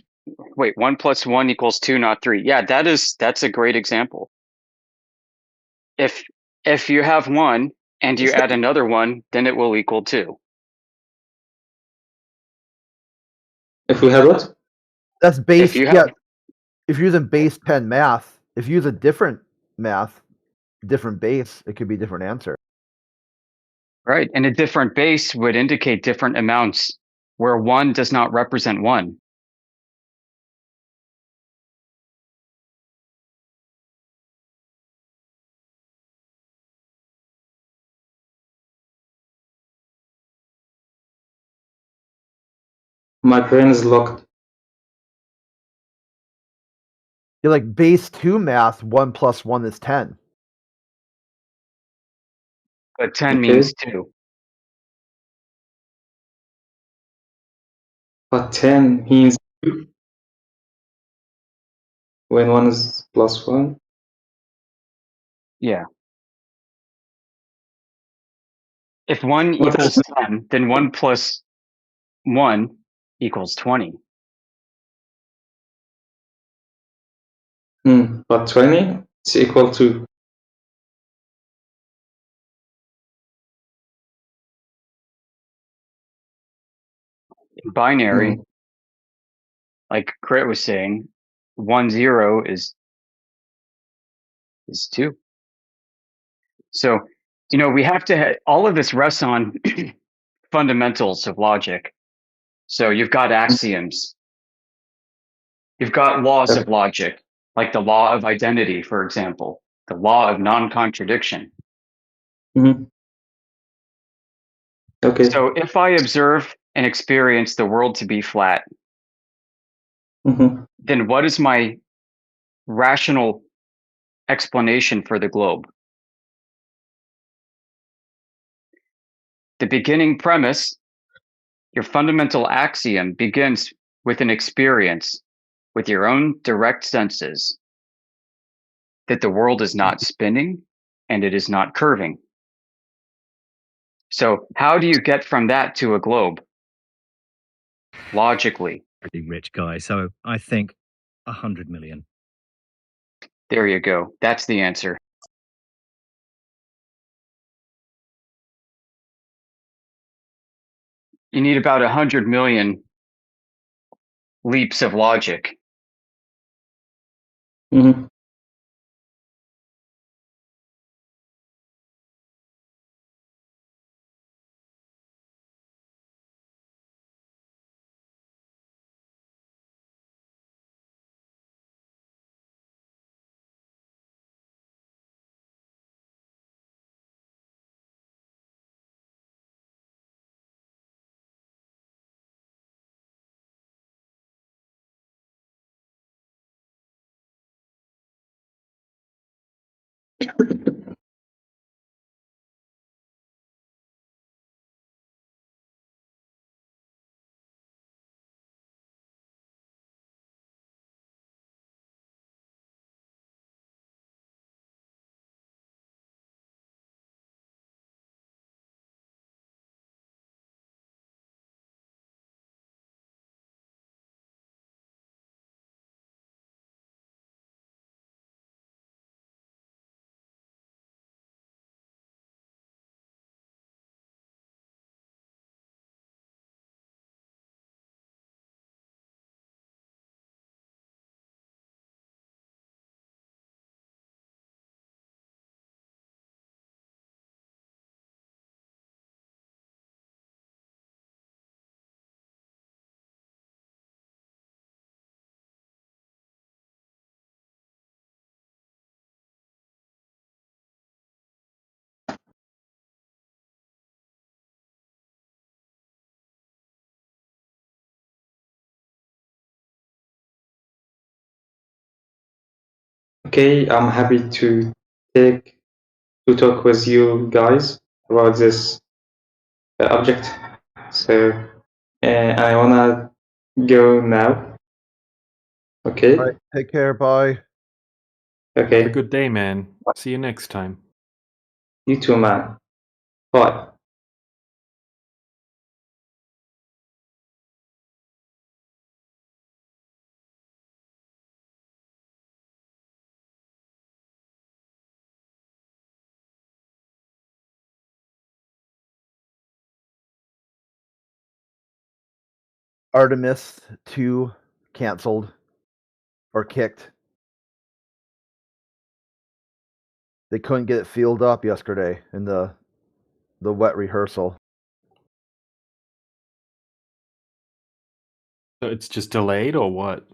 wait, 1 plus 1 equals 2, not 3? Yeah, that's a great example. If you have 1 and you add another 1, then it will equal 2. If we have what? That's base. If you Yeah. have, If you're using base 10 math, if you use a different math, different base, it could be a different answer. right, and a different base would indicate different amounts where 1 does not represent 1. My brain is locked. You're like base 2 math, 1 plus 1 is 10. But 10 means 2. But 10 means 2 when 1 is plus 1. Yeah. If 1 equals 10, then 1 plus 1 equals 20. But 20 is equal to. In binary, like Crit was saying, 1 0 is 2. So, we have to, all of this rests on fundamentals of logic. So you've got axioms. You've got laws of logic, like the law of identity, for example, the law of non-contradiction. Okay. So if I observe and experience the world to be flat, then what is my rational explanation for the globe? The beginning premise, your fundamental axiom, begins with an experience with your own direct senses that the world is not spinning and it is not curving. So how do you get from that to a globe? Logically. Pretty rich guy, so I think 100 million. There you go. That's the answer. You need about 100 million leaps of logic. Okay, I'm happy to talk with you guys about this object. So I wanna go now. Okay. All right. Take care. Bye. Okay. Have a good day, man. See you next time. You too, man. Bye. Artemis 2 canceled or kicked. They couldn't get it filled up yesterday in the wet rehearsal. So it's just delayed or what?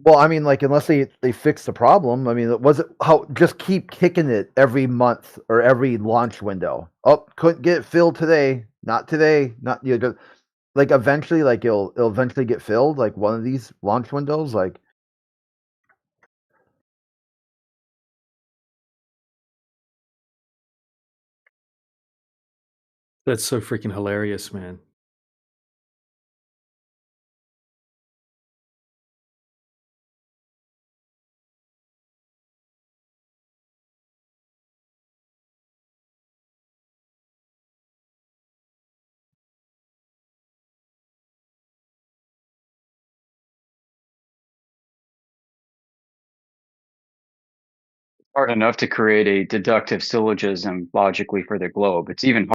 Well, I mean, like, unless they fix the problem. I mean, was it how just keep kicking it every month or every launch window? Oh, couldn't get it filled today. Not today. Not you know, like eventually, like it'll eventually get filled. Like one of these launch windows, like. That's so freaking hilarious, man. Hard enough to create a deductive syllogism logically for the globe. It's even